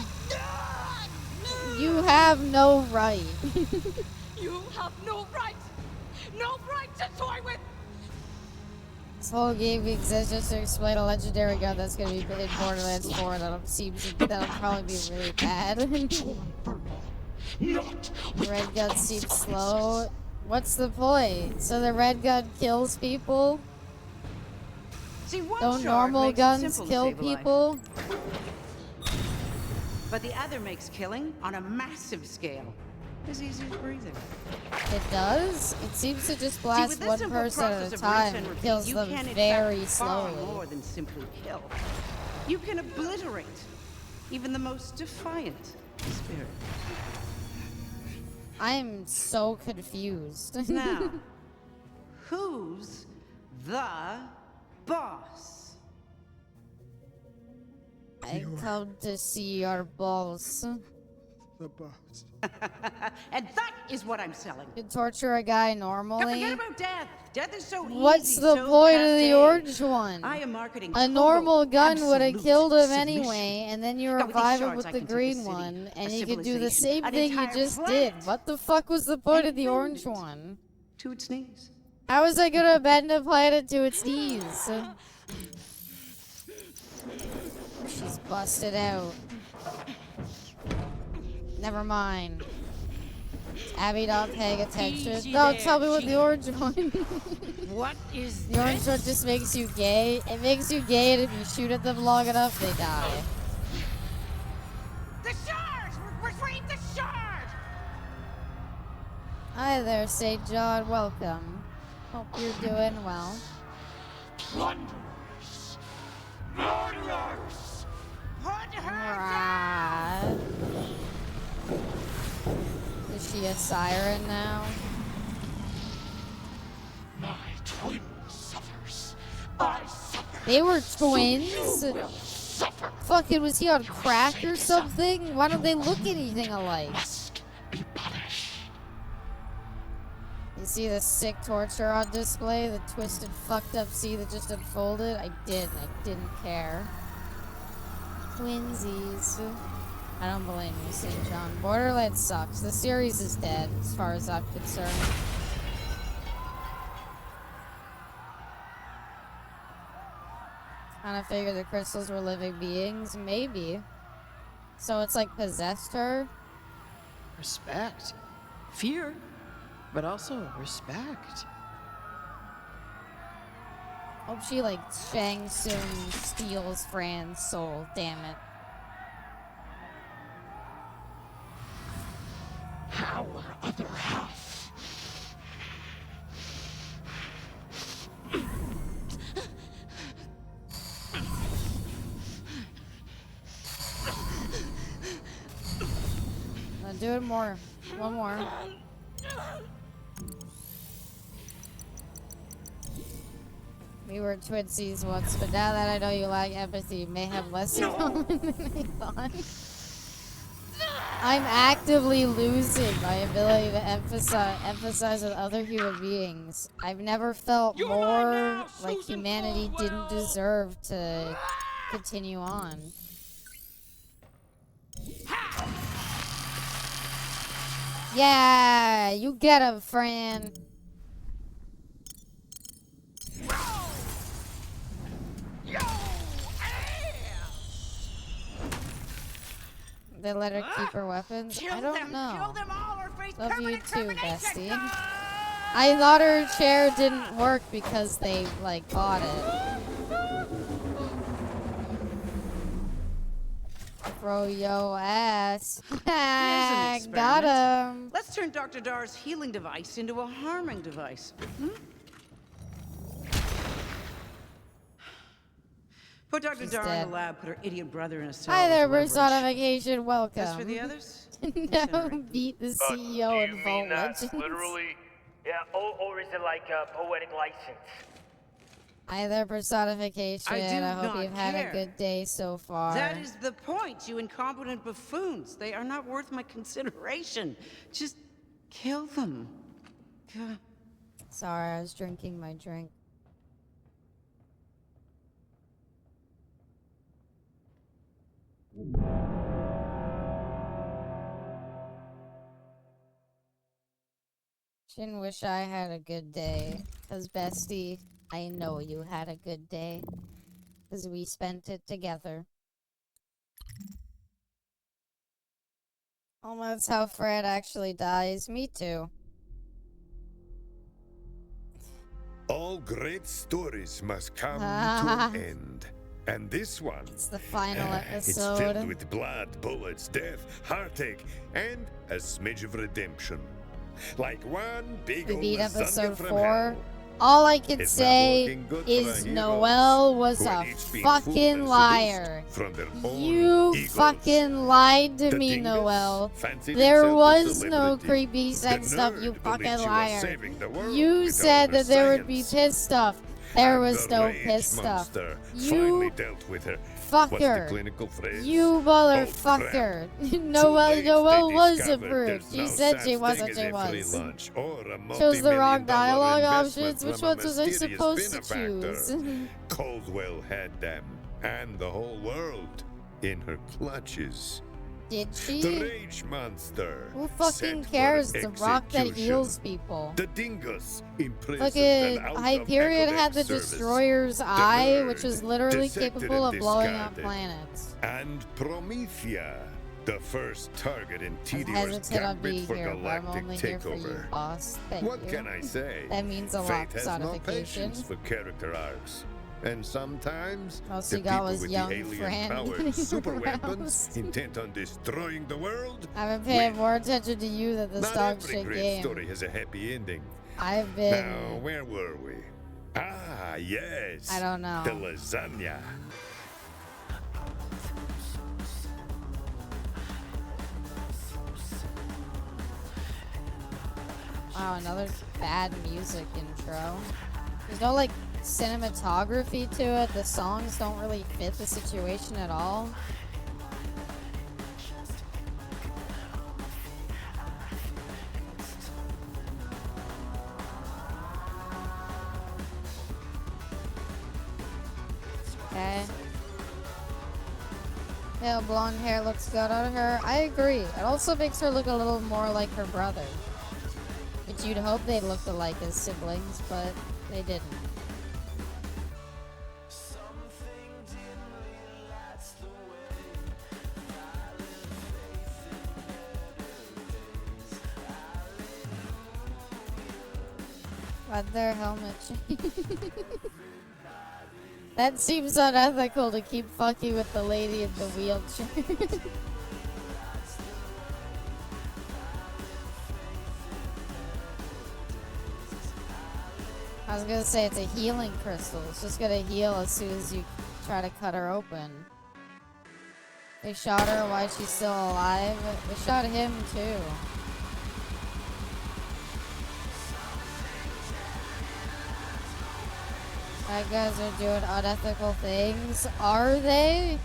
Speaker 1: You have no right.
Speaker 5: You have no right! No right to toy with!
Speaker 1: This whole game exists just to explain a legendary gun that's gonna be in Borderlands 4 that'll probably be really bad. Red gun seems slow. What's the point? So the red gun kills people?
Speaker 16: See, one
Speaker 1: Don't
Speaker 16: shard
Speaker 1: normal
Speaker 16: makes it
Speaker 1: guns
Speaker 16: simple to
Speaker 1: kill
Speaker 16: save a life.
Speaker 1: people?
Speaker 16: But the other makes killing on a massive scale as easy as breathing.
Speaker 1: It does? It seems to just
Speaker 16: See,
Speaker 1: blast
Speaker 16: with this
Speaker 1: one
Speaker 16: simple
Speaker 1: person at
Speaker 16: process
Speaker 1: a
Speaker 16: of rinse
Speaker 1: time
Speaker 16: and
Speaker 1: and
Speaker 16: repeat,
Speaker 1: kills
Speaker 16: you
Speaker 1: them
Speaker 16: can, in
Speaker 1: very
Speaker 16: fact, far
Speaker 1: slowly.
Speaker 16: more than simply kill. You can obliterate even the most defiant spirit.
Speaker 1: I am so confused.
Speaker 16: Now, who's the boss?
Speaker 1: I come to see your balls.
Speaker 6: The boss.
Speaker 16: And that is what I'm selling.
Speaker 1: You can torture a guy
Speaker 16: Don't
Speaker 1: normally.
Speaker 16: forget about death. Death is so easy.
Speaker 1: What's the
Speaker 16: so
Speaker 1: point of the
Speaker 16: passe.
Speaker 1: orange one?
Speaker 16: I am marketing
Speaker 1: A
Speaker 16: total,
Speaker 1: normal gun would have
Speaker 16: absolute
Speaker 1: killed him
Speaker 16: submission.
Speaker 1: anyway, and then you
Speaker 16: Now, with these
Speaker 1: revive him
Speaker 16: shards,
Speaker 1: with
Speaker 16: I
Speaker 1: the
Speaker 16: can take a
Speaker 1: green
Speaker 16: city,
Speaker 1: one,
Speaker 16: a
Speaker 1: and you could do the
Speaker 16: civilization,
Speaker 1: same
Speaker 16: an
Speaker 1: thing you
Speaker 16: entire
Speaker 1: just
Speaker 16: planet,
Speaker 1: did. What the fuck was the point of the
Speaker 16: and
Speaker 1: orange
Speaker 16: bend it
Speaker 1: one?
Speaker 16: to its knees.
Speaker 1: How was I gonna bend a planet to its knees? She's busted out. Never mind. Abby not paying attention.
Speaker 5: Easy
Speaker 1: No,
Speaker 5: there,
Speaker 1: tell me what the orange one.
Speaker 5: What is
Speaker 1: The orange one just makes you gay. It makes you gay, and if you shoot at them long enough, they die.
Speaker 5: The shards! Retrieve the shard!
Speaker 1: Hi there, St. John. Welcome. Hope you're doing well.
Speaker 9: Plunderers! Murderers!
Speaker 1: Right. Is she a siren now?
Speaker 9: My twin suffers. I suffer.
Speaker 1: They were twins?
Speaker 9: You will suffer.
Speaker 1: Fucking, was he on crack or something? Why don't they look anything alike?
Speaker 9: Must be punished.
Speaker 1: You see the sick torture on display? The twisted, fucked up sea that just unfolded? I didn't care. Twinsies. I don't blame you, St. John. Borderlands sucks. The series is dead, as far as I'm concerned. Kinda figured the crystals were living beings. Maybe. So it's like possessed her?
Speaker 7: Respect. Fear, but also respect.
Speaker 1: Hope she, like, Shang Tsung steals Fran's soul, damn it.
Speaker 9: Our other half.
Speaker 1: Do it more. One more. We were twinsies once, but now that I know you lack empathy, you may have less in common than I thought. I'm actively losing my ability to empathize with other human beings. I've never felt more like humanity didn't deserve to continue on. Yeah, you get him, Fran. They let her keep her weapons? I don't know. Love you too, bestie. I thought her chair didn't work because they, like, bought it. Throw yo ass. Got him.
Speaker 16: Let's turn Dr. Dar's healing device into a harming device. Put Dr. Dar in the lab, put her idiot brother in a cell.
Speaker 1: Hi there, personification, welcome.
Speaker 16: As for the others?
Speaker 1: No, beat the CEO in Vault Legends.
Speaker 9: Literally? Yeah, or is it like a poetic license?
Speaker 1: Hi there, personification.
Speaker 16: I
Speaker 1: hope
Speaker 16: not
Speaker 1: you've had a
Speaker 16: care.
Speaker 1: good day so far.
Speaker 16: That is the point, you incompetent buffoons. They are not worth my consideration. Just kill them.
Speaker 1: Sorry, I was drinking my drink. Shouldn't wish I had a good day. Cause bestie, I know you had a good day. Cause we spent it together. Oh, that's how Fred actually dies. Me too.
Speaker 10: All great stories must come to an end. And this one,
Speaker 1: it's the final
Speaker 10: it's
Speaker 1: episode.
Speaker 10: filled with blood, bullets, death, heartache, and a smidge of redemption. Like one big
Speaker 1: We
Speaker 10: old
Speaker 1: beat
Speaker 10: lasagna
Speaker 1: episode
Speaker 10: from
Speaker 1: 4.
Speaker 10: hell.
Speaker 1: All I can
Speaker 10: It's not
Speaker 1: say
Speaker 10: looking good for
Speaker 1: is
Speaker 10: the heroes
Speaker 1: Noelle was
Speaker 10: who
Speaker 1: a
Speaker 10: had each been fooled
Speaker 1: fucking
Speaker 10: and
Speaker 1: liar.
Speaker 10: seduced from their own
Speaker 1: You
Speaker 10: egos.
Speaker 1: fucking lied to
Speaker 10: The
Speaker 1: me,
Speaker 10: dingus
Speaker 1: Noelle.
Speaker 10: fancied
Speaker 1: There
Speaker 10: himself a
Speaker 1: was no
Speaker 10: celebrity.
Speaker 1: creepy
Speaker 10: The
Speaker 1: sex stuff,
Speaker 10: nerd
Speaker 1: you
Speaker 10: believes
Speaker 1: fucking
Speaker 10: you are
Speaker 1: liar.
Speaker 10: saving the world
Speaker 1: You
Speaker 10: with
Speaker 1: said
Speaker 10: all the
Speaker 1: that there would be
Speaker 10: science.
Speaker 1: piss stuff. There
Speaker 10: And
Speaker 1: was
Speaker 10: the
Speaker 1: no
Speaker 10: rage
Speaker 1: piss stuff.
Speaker 10: monster
Speaker 1: You
Speaker 10: finally dealt with her. What's the
Speaker 1: fucker.
Speaker 10: clinical phrase?
Speaker 1: You motherfucker. Noelle was approved. She said she wasn't, she was. Chose the wrong dialogue options. Which ones was I supposed to choose?
Speaker 10: Caldwell had them, and the whole world, in her clutches.
Speaker 1: Did
Speaker 10: The
Speaker 1: she?
Speaker 10: rage monster.
Speaker 1: Who fucking cares? The rock that heals people.
Speaker 10: The dingus imprisoned
Speaker 1: Fucking
Speaker 10: and out
Speaker 1: Hyperion
Speaker 10: of
Speaker 1: had the
Speaker 10: service.
Speaker 1: Destroyer's eye,
Speaker 10: nerd,
Speaker 1: which was literally
Speaker 10: dissected
Speaker 1: capable
Speaker 10: and
Speaker 1: of blowing up
Speaker 10: discarded.
Speaker 1: planets.
Speaker 10: And Promethea, the first target in
Speaker 1: I'm
Speaker 10: Tedior's
Speaker 1: hesitant on
Speaker 10: gambit
Speaker 1: being
Speaker 10: for
Speaker 1: here, but I'm
Speaker 10: galactic
Speaker 1: only here for you,
Speaker 10: takeover.
Speaker 1: boss. Thank
Speaker 10: What
Speaker 1: you.
Speaker 10: can I say?
Speaker 1: That means a lot,
Speaker 10: Fate has no
Speaker 1: personification.
Speaker 10: patience for character arcs. And sometimes
Speaker 1: Most
Speaker 10: the
Speaker 1: you got
Speaker 10: people
Speaker 1: was
Speaker 10: with
Speaker 1: young
Speaker 10: the alien
Speaker 1: Fran
Speaker 10: powered
Speaker 1: getting
Speaker 10: super
Speaker 1: aroused.
Speaker 10: weapons intent on destroying the world.
Speaker 1: I've been paying more attention to you than this
Speaker 10: Not
Speaker 1: dog
Speaker 10: every
Speaker 1: shit
Speaker 10: great
Speaker 1: game.
Speaker 10: story has a happy ending.
Speaker 1: I've been.
Speaker 10: Now, where were we? Ah, yes.
Speaker 1: I don't know.
Speaker 10: The lasagna.
Speaker 1: Wow, another bad music intro. There's no, like, cinematography to it. The songs don't really fit the situation at all. Okay. Yeah, blonde hair looks good on her. I agree. It also makes her look a little more like her brother. Which you'd hope they looked alike as siblings, but they didn't. But their helmet. That seems unethical to keep fucking with the lady in the wheelchair. I was gonna say it's a healing crystal. It's just gonna heal as soon as you try to cut her open. They shot her while she's still alive. They shot him too. That guys are doing unethical things. Are they?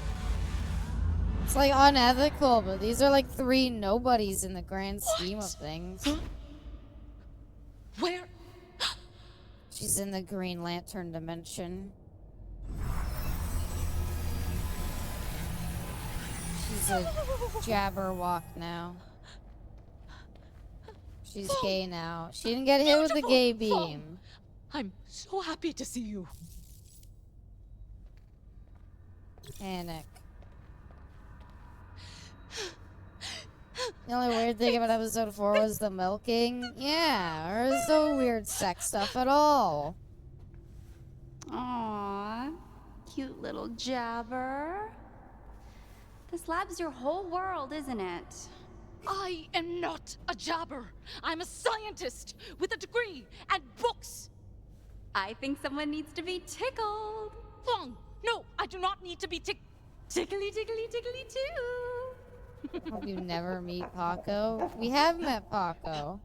Speaker 1: It's like unethical, but these are like 3 nobodies in the grand scheme of things.
Speaker 5: Where?
Speaker 1: She's in the Green Lantern dimension. She's a Jabberwock now. She's gay now. She didn't get hit with the gay beam.
Speaker 5: I'm so happy to see you.
Speaker 1: Panic. The only weird thing about episode 4 was the milking. Yeah, there's no weird sex stuff at all.
Speaker 17: Aww, cute little Jabber. This lab's your whole world, isn't it?
Speaker 5: I am not a jabber. I'm a scientist with a degree and books.
Speaker 17: I think someone needs to be tickled.
Speaker 5: Fong, no, I do not need to be
Speaker 17: tickly, tickly, tickly too.
Speaker 1: Hope you never meet Paco. We have met Paco.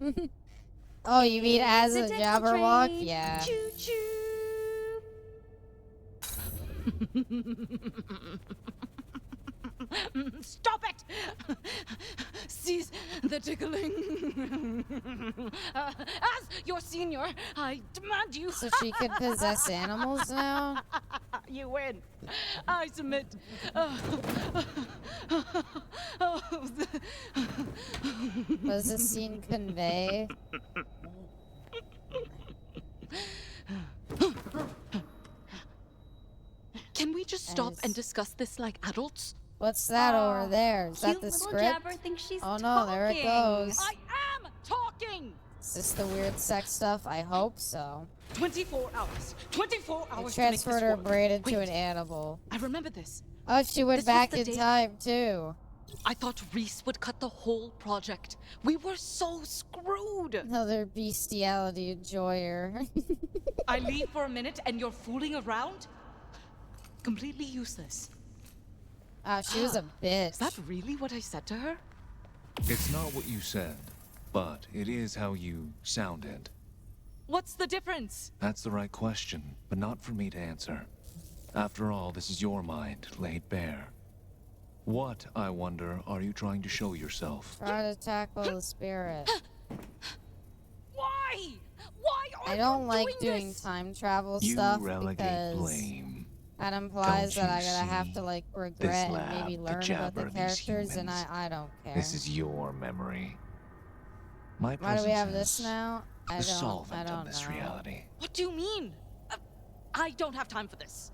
Speaker 1: Oh, you mean as a Jabberwock? Yeah.
Speaker 17: Choo choo.
Speaker 5: Stop it! Cease the tickling. As your senior, I demand you.
Speaker 1: So she can possess animals now?
Speaker 5: You win. I submit.
Speaker 1: What does this scene convey?
Speaker 5: Can we just stop and discuss this like adults?
Speaker 1: What's that over there? Is that the script?
Speaker 17: Jabber thinks she's
Speaker 1: Oh no, there it goes.
Speaker 5: I am talking!
Speaker 1: Is this the weird sex stuff? I hope so.
Speaker 5: 24 hours. 24
Speaker 1: I
Speaker 5: hours
Speaker 1: transferred
Speaker 5: to
Speaker 1: her
Speaker 5: make this work.
Speaker 1: brain into
Speaker 5: Wait,
Speaker 1: an animal.
Speaker 5: I remember this.
Speaker 1: Oh, she went
Speaker 5: This was
Speaker 1: back
Speaker 5: the
Speaker 1: in
Speaker 5: day-
Speaker 1: time too.
Speaker 5: I thought Reese would cut the whole project. We were so screwed.
Speaker 1: Another bestiality enjoyer.
Speaker 5: I leave for a minute and you're fooling around? Completely useless.
Speaker 1: Ah, she was a bitch.
Speaker 5: Is that really what I said to her?
Speaker 18: It's not what you said, but it is how you sounded.
Speaker 5: What's the difference?
Speaker 18: That's the right question, but not for me to answer. After all, this is your mind, laid bare. What, I wonder, are you trying to show yourself?
Speaker 1: Try to tackle the spirit.
Speaker 5: Why? Why are
Speaker 1: I don't
Speaker 5: you
Speaker 1: like doing
Speaker 5: this?
Speaker 1: time travel
Speaker 18: You
Speaker 1: stuff
Speaker 18: relegate
Speaker 1: because
Speaker 18: blame.
Speaker 1: that implies
Speaker 18: Don't
Speaker 1: that
Speaker 18: you
Speaker 1: I gotta have
Speaker 18: see?
Speaker 1: to like regret and
Speaker 18: lab,
Speaker 1: maybe
Speaker 18: the
Speaker 1: learn about
Speaker 18: Jabber,
Speaker 1: the
Speaker 18: these
Speaker 1: characters, and
Speaker 18: humans.
Speaker 1: I don't care.
Speaker 18: This is your memory. My
Speaker 1: Why do we have
Speaker 18: presence
Speaker 1: this now? I
Speaker 18: the
Speaker 1: don't.
Speaker 18: solvent
Speaker 1: I don't
Speaker 18: of this
Speaker 1: know.
Speaker 18: reality.
Speaker 5: What do you mean? I don't have time for this.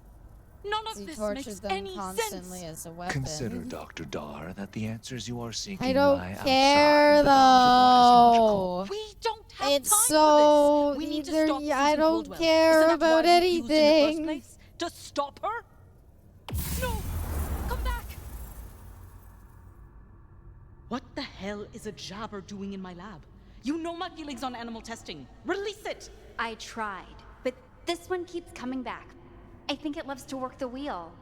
Speaker 5: None of
Speaker 1: He
Speaker 5: this
Speaker 1: tortures
Speaker 5: makes
Speaker 1: them
Speaker 5: any
Speaker 1: constantly
Speaker 5: sense.
Speaker 1: as a weapon.
Speaker 18: Consider, Dr. Dar, that the answers you are seeking
Speaker 1: I don't
Speaker 18: lie
Speaker 1: care
Speaker 18: outside the bounds of what is logical.
Speaker 1: though.
Speaker 5: We don't have
Speaker 1: It's
Speaker 5: time
Speaker 1: so
Speaker 5: for this. We need to
Speaker 1: either
Speaker 5: stop
Speaker 1: I
Speaker 5: Susan
Speaker 1: don't
Speaker 5: Caldwell.
Speaker 1: care
Speaker 5: Isn't that
Speaker 1: about
Speaker 5: why we used in the first
Speaker 1: anything.
Speaker 5: place? To stop her? No! Come back! What the hell is a Jabber doing in my lab? You know my feelings on animal testing. Release it!
Speaker 17: I tried, but this one keeps coming back. I think it loves to work the wheel.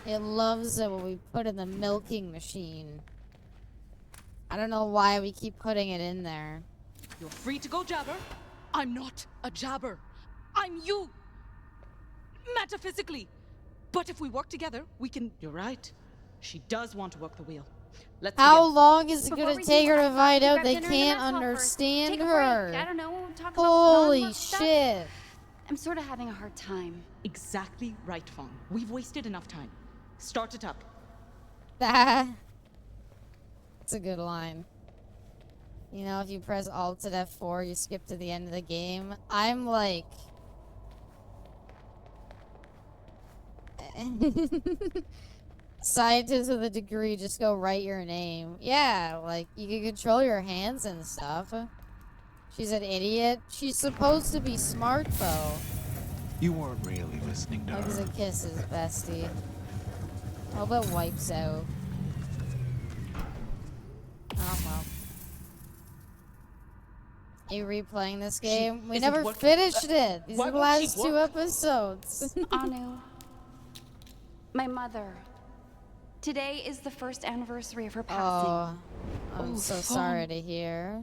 Speaker 1: It loves it when we put in the milking machine. I don't know why we keep putting it in there.
Speaker 5: You're free to go, Jabber. I'm not a Jabber. I'm you. Metaphysically. But if we work together, we can... You're right. She does want to work the wheel. Let's
Speaker 1: How
Speaker 5: begin.
Speaker 1: long is it
Speaker 17: Before
Speaker 1: gonna
Speaker 17: we
Speaker 1: take
Speaker 17: do,
Speaker 1: her
Speaker 17: I
Speaker 1: to
Speaker 17: thought
Speaker 1: find
Speaker 17: we'd
Speaker 1: out
Speaker 17: grab
Speaker 1: they
Speaker 17: dinner in the
Speaker 1: can't
Speaker 17: mess hall first.
Speaker 1: understand
Speaker 17: Take a
Speaker 1: her?
Speaker 17: break. I don't know, talk about
Speaker 1: Holy
Speaker 17: non-love stuff.
Speaker 1: shit.
Speaker 17: I'm sort of having a hard time.
Speaker 5: Exactly right, Fawn. We've wasted enough time. Start it up.
Speaker 1: That's a good line. You know, if you press Alt and F4, you skip to the end of the game. I'm like... Scientists with a degree, just go write your name. Yeah, like, you can control your hands and stuff. She's an idiot. She's supposed to be smart, though.
Speaker 18: You weren't really listening to
Speaker 1: Hugs
Speaker 18: her.
Speaker 1: and kisses, bestie. Hope it wipes out. Oh, well. Are you replaying this game? We never finished it! These are the last 2 episodes.
Speaker 17: Anu. My mother. Today is the first anniversary of her passing.
Speaker 1: Oh, I'm so sorry to hear.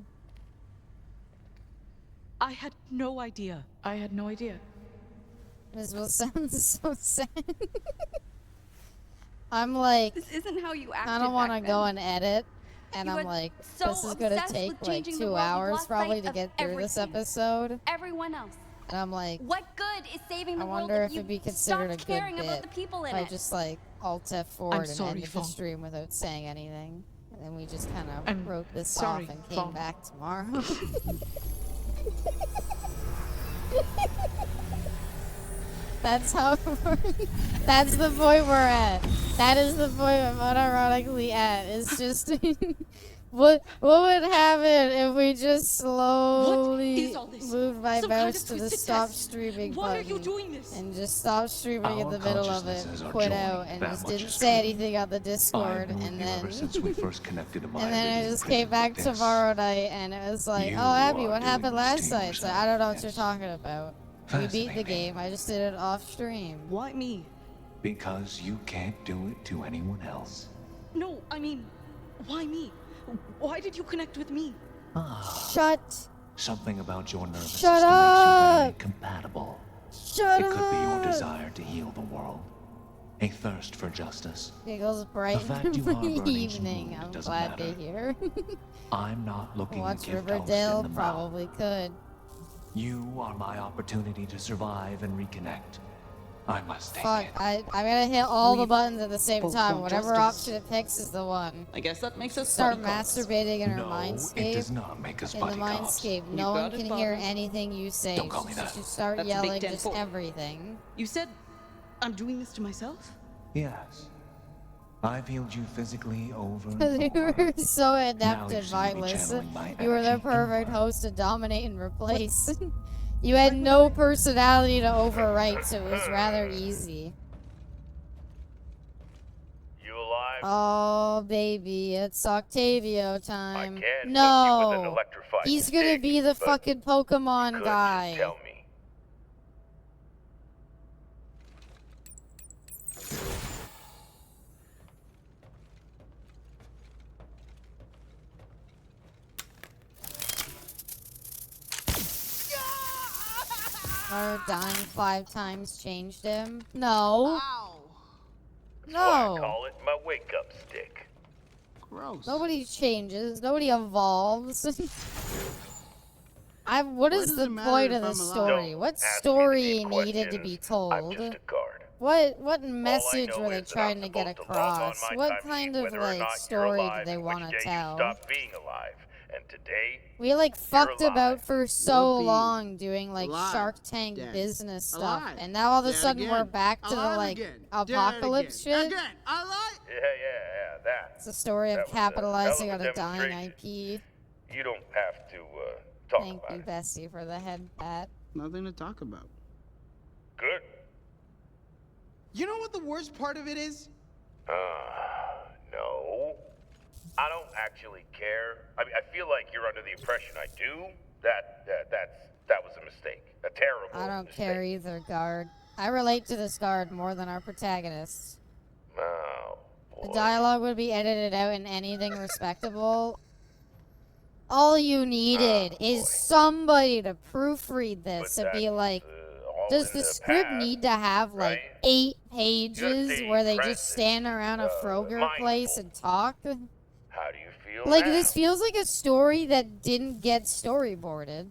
Speaker 5: I had no idea. I had no idea.
Speaker 1: This will sound so sad. I'm like,
Speaker 17: This isn't how you acted
Speaker 1: I don't want to
Speaker 17: back
Speaker 1: go
Speaker 17: then.
Speaker 1: and edit. And
Speaker 17: You
Speaker 1: I'm
Speaker 17: had
Speaker 1: like,
Speaker 17: so
Speaker 1: this is gonna
Speaker 17: obsessed
Speaker 1: take
Speaker 17: with
Speaker 1: like
Speaker 17: changing the
Speaker 1: 2
Speaker 17: world, you
Speaker 1: hours
Speaker 17: lost
Speaker 1: probably
Speaker 17: sight
Speaker 1: to
Speaker 17: of
Speaker 1: get through this
Speaker 17: everything.
Speaker 1: episode.
Speaker 17: Everyone else.
Speaker 1: And I'm like,
Speaker 17: What good is saving the
Speaker 1: I
Speaker 17: world
Speaker 1: wonder
Speaker 17: if
Speaker 1: if
Speaker 17: you
Speaker 1: it'd be considered a
Speaker 17: stopped
Speaker 1: good
Speaker 17: caring
Speaker 1: bit
Speaker 17: about the people in
Speaker 1: if I
Speaker 17: it?
Speaker 1: just like Alt F4 and
Speaker 5: sorry,
Speaker 1: ended the
Speaker 5: Fawn.
Speaker 1: stream without saying anything. And then we just kind of
Speaker 5: I'm
Speaker 1: wrote this
Speaker 5: sorry,
Speaker 1: off and came
Speaker 5: Fawn.
Speaker 1: back tomorrow. That's how that's the point we're at. That is the point I'm unironically at. It's just what would happen if we just slowly moved my mouse to the stop streaming
Speaker 5: Why
Speaker 1: button
Speaker 5: are you doing this?
Speaker 1: and just stop streaming in
Speaker 18: Our
Speaker 1: the middle of it,
Speaker 18: consciousnesses are
Speaker 1: quit
Speaker 18: joined,
Speaker 1: out, and
Speaker 18: that
Speaker 1: just
Speaker 18: much
Speaker 1: didn't
Speaker 18: is
Speaker 1: say
Speaker 18: true.
Speaker 1: anything on the Discord,
Speaker 18: I've known
Speaker 1: and
Speaker 18: you
Speaker 1: then
Speaker 18: ever since we first connected in my
Speaker 1: and then I
Speaker 18: identity
Speaker 1: just
Speaker 18: prison
Speaker 1: came back
Speaker 18: like this.
Speaker 1: tomorrow night, and it was like,
Speaker 18: You
Speaker 1: oh, Abby,
Speaker 18: are
Speaker 1: what
Speaker 18: doing
Speaker 1: happened
Speaker 18: this
Speaker 1: last
Speaker 18: to
Speaker 1: night? So I don't know what you're talking about. We beat the
Speaker 18: Fascinating.
Speaker 1: game. I just did it off stream.
Speaker 5: Why me?
Speaker 18: Because you can't do it to anyone else.
Speaker 5: No, I mean, why me? Why did you connect with me?
Speaker 1: Shut.
Speaker 18: Something about your nervous
Speaker 1: Shut
Speaker 18: system makes you very
Speaker 1: up.
Speaker 18: compatible.
Speaker 1: Shut
Speaker 18: it
Speaker 1: up.
Speaker 18: could be your desire to heal the world, a thirst for justice.
Speaker 1: Giggles bright
Speaker 18: The fact you harbor an ancient
Speaker 1: evening.
Speaker 18: wound
Speaker 1: I'm
Speaker 18: doesn't
Speaker 1: glad to
Speaker 18: matter.
Speaker 1: hear.
Speaker 18: I'm not looking
Speaker 1: Watch
Speaker 18: to give toast
Speaker 1: Riverdale.
Speaker 18: in the mouth.
Speaker 1: Probably could.
Speaker 18: You are my opportunity to survive and reconnect. I must take
Speaker 1: Fuck,
Speaker 18: it.
Speaker 1: I'm gonna hit all the
Speaker 18: We've
Speaker 1: buttons at the same
Speaker 18: both
Speaker 1: time.
Speaker 18: want
Speaker 1: Whatever
Speaker 18: justice.
Speaker 1: option it picks is the one.
Speaker 16: I guess that makes us
Speaker 1: Start
Speaker 16: buddy cops.
Speaker 1: masturbating in her
Speaker 18: No,
Speaker 1: mindscape.
Speaker 18: it does not make us
Speaker 1: In the
Speaker 18: buddy cops.
Speaker 1: mindscape,
Speaker 16: You
Speaker 1: no one
Speaker 16: got it,
Speaker 1: can hear
Speaker 16: Bobby.
Speaker 1: anything you say.
Speaker 18: Don't call me that.
Speaker 1: You start
Speaker 16: That's a big
Speaker 1: yelling
Speaker 16: 10
Speaker 1: just
Speaker 16: four.
Speaker 1: everything.
Speaker 16: You said I'm doing this to myself?
Speaker 18: Yes. I've healed you physically over and
Speaker 1: Because you
Speaker 18: over.
Speaker 1: were so inept
Speaker 18: Now
Speaker 1: and
Speaker 18: you seem to be
Speaker 1: mindless.
Speaker 18: channeling my
Speaker 1: You were the
Speaker 18: energy
Speaker 1: perfect
Speaker 18: inward.
Speaker 1: host to dominate and replace. You had no personality to overwrite, so it was rather easy.
Speaker 9: You alive?
Speaker 1: Oh, baby, it's Octavio time.
Speaker 9: can hit you with an
Speaker 1: No!
Speaker 9: electrified
Speaker 1: He's gonna
Speaker 9: stick,
Speaker 1: be the
Speaker 9: but
Speaker 1: fucking Pokemon
Speaker 9: Could
Speaker 1: guy.
Speaker 9: just tell me.
Speaker 1: Or dying 5 times changed him? No.
Speaker 9: I
Speaker 1: No.
Speaker 9: call it my wake-up stick.
Speaker 6: Gross.
Speaker 1: Nobody changes. Nobody evolves. What is
Speaker 6: does
Speaker 1: the
Speaker 6: it matter
Speaker 1: point
Speaker 6: if
Speaker 1: of the
Speaker 6: I'm alive?
Speaker 1: story?
Speaker 9: Don't
Speaker 1: What
Speaker 9: ask me
Speaker 1: story
Speaker 9: these
Speaker 1: needed to be
Speaker 9: questions. I'm
Speaker 1: told?
Speaker 9: just a guard.
Speaker 1: What message
Speaker 9: know
Speaker 1: were they
Speaker 9: is that
Speaker 1: trying
Speaker 9: I'm
Speaker 1: to get
Speaker 9: supposed to log on
Speaker 1: across?
Speaker 9: my
Speaker 1: What
Speaker 9: timesheet
Speaker 1: kind of
Speaker 9: whether or
Speaker 1: like
Speaker 9: not you're
Speaker 1: story
Speaker 9: alive
Speaker 1: do they
Speaker 9: and
Speaker 1: want
Speaker 9: which
Speaker 1: to
Speaker 9: day
Speaker 1: tell?
Speaker 9: You stop being alive. And today,
Speaker 1: We like fucked
Speaker 9: alive.
Speaker 1: about for so
Speaker 6: Whoopee.
Speaker 1: long doing like
Speaker 6: Alive.
Speaker 1: Shark Tank
Speaker 6: Dead.
Speaker 1: business stuff,
Speaker 6: Alive.
Speaker 1: and now all of a
Speaker 6: Dead
Speaker 1: sudden we're
Speaker 6: again.
Speaker 1: back to the
Speaker 6: Alive
Speaker 1: like
Speaker 6: again.
Speaker 1: apocalypse
Speaker 6: Dead
Speaker 1: shit.
Speaker 6: again. Alive.
Speaker 9: yeah, that.
Speaker 1: It's a story of
Speaker 9: That was a
Speaker 1: capitalizing
Speaker 9: hell
Speaker 1: on
Speaker 9: of
Speaker 1: a
Speaker 9: a
Speaker 1: dying
Speaker 9: demonstration.
Speaker 1: IP.
Speaker 9: You don't have to talk
Speaker 1: Thank
Speaker 9: about
Speaker 1: you,
Speaker 9: it.
Speaker 1: Bessie, for the head pat.
Speaker 6: Nothing to talk about.
Speaker 9: Good.
Speaker 6: You know what the worst part of it is?
Speaker 9: No. I don't actually care. I mean, I feel like you're under the impression I do. That was a mistake. A terrible
Speaker 1: I don't
Speaker 9: mistake.
Speaker 1: care either, guard. I relate to this guard more than our protagonists.
Speaker 9: Oh,
Speaker 1: The
Speaker 9: boy.
Speaker 1: dialogue would be edited out in anything respectable. All you needed is somebody to proofread this
Speaker 9: But
Speaker 1: and be
Speaker 9: that's,
Speaker 1: like,
Speaker 9: all
Speaker 1: does
Speaker 9: in
Speaker 1: the
Speaker 9: the
Speaker 1: script
Speaker 9: past,
Speaker 1: need to have like
Speaker 9: right?
Speaker 1: 8 pages
Speaker 9: Just
Speaker 1: where they
Speaker 9: practice,
Speaker 1: just stand around a Froger place and talk?
Speaker 9: How do you feel
Speaker 1: Like,
Speaker 9: now?
Speaker 1: this feels like a story that didn't get storyboarded.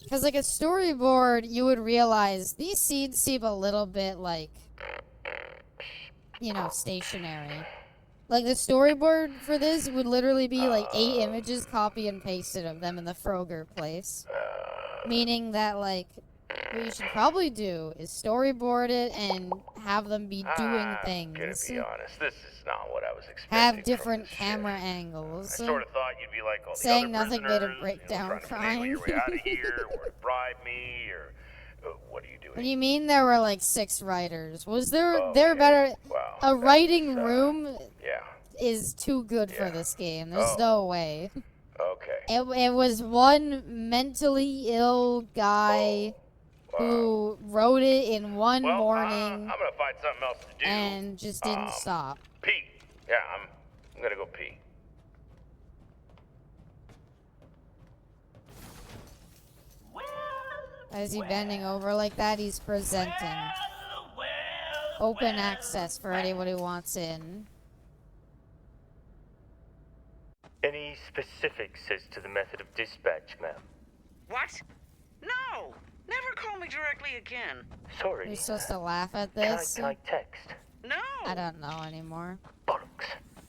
Speaker 1: Because, like, a storyboard, you would realize these scenes seem a little bit, like, you know, stationary. Like, the storyboard for this would literally be, like, 8 images copy and pasted of them in the Froger place. Meaning that, like, what you should probably do is storyboard it and have them be doing
Speaker 9: I'm
Speaker 1: things.
Speaker 9: gonna be honest, this is not what I was expecting.
Speaker 1: Have different camera angles.
Speaker 9: I sort of thought you'd be like all the
Speaker 1: Saying
Speaker 9: other
Speaker 1: nothing made
Speaker 9: prisoners,
Speaker 1: him break down
Speaker 9: trying to finagle
Speaker 1: crying.
Speaker 9: your way out of here, or to bribe me, or what are you doing?
Speaker 1: What do you mean there were like 6 writers? Was there
Speaker 9: Okay,
Speaker 1: better?
Speaker 9: wow,
Speaker 1: A writing room
Speaker 9: yeah.
Speaker 1: is too good for this game. There's no way.
Speaker 9: Okay.
Speaker 1: It was one mentally ill guy who wrote it in one morning
Speaker 9: I'm gonna find something else to do.
Speaker 1: and just didn't stop.
Speaker 9: Pee. Yeah, I'm gonna go pee.
Speaker 1: Why is he bending over like that? He's presenting. Open access for anyone who wants in.
Speaker 19: Any specifics as to the method of dispatch, ma'am?
Speaker 20: What? No! Never call me directly again.
Speaker 19: Sorry.
Speaker 1: You're supposed to laugh at
Speaker 19: Can
Speaker 1: this?
Speaker 19: I text?
Speaker 20: No!
Speaker 1: I don't know anymore.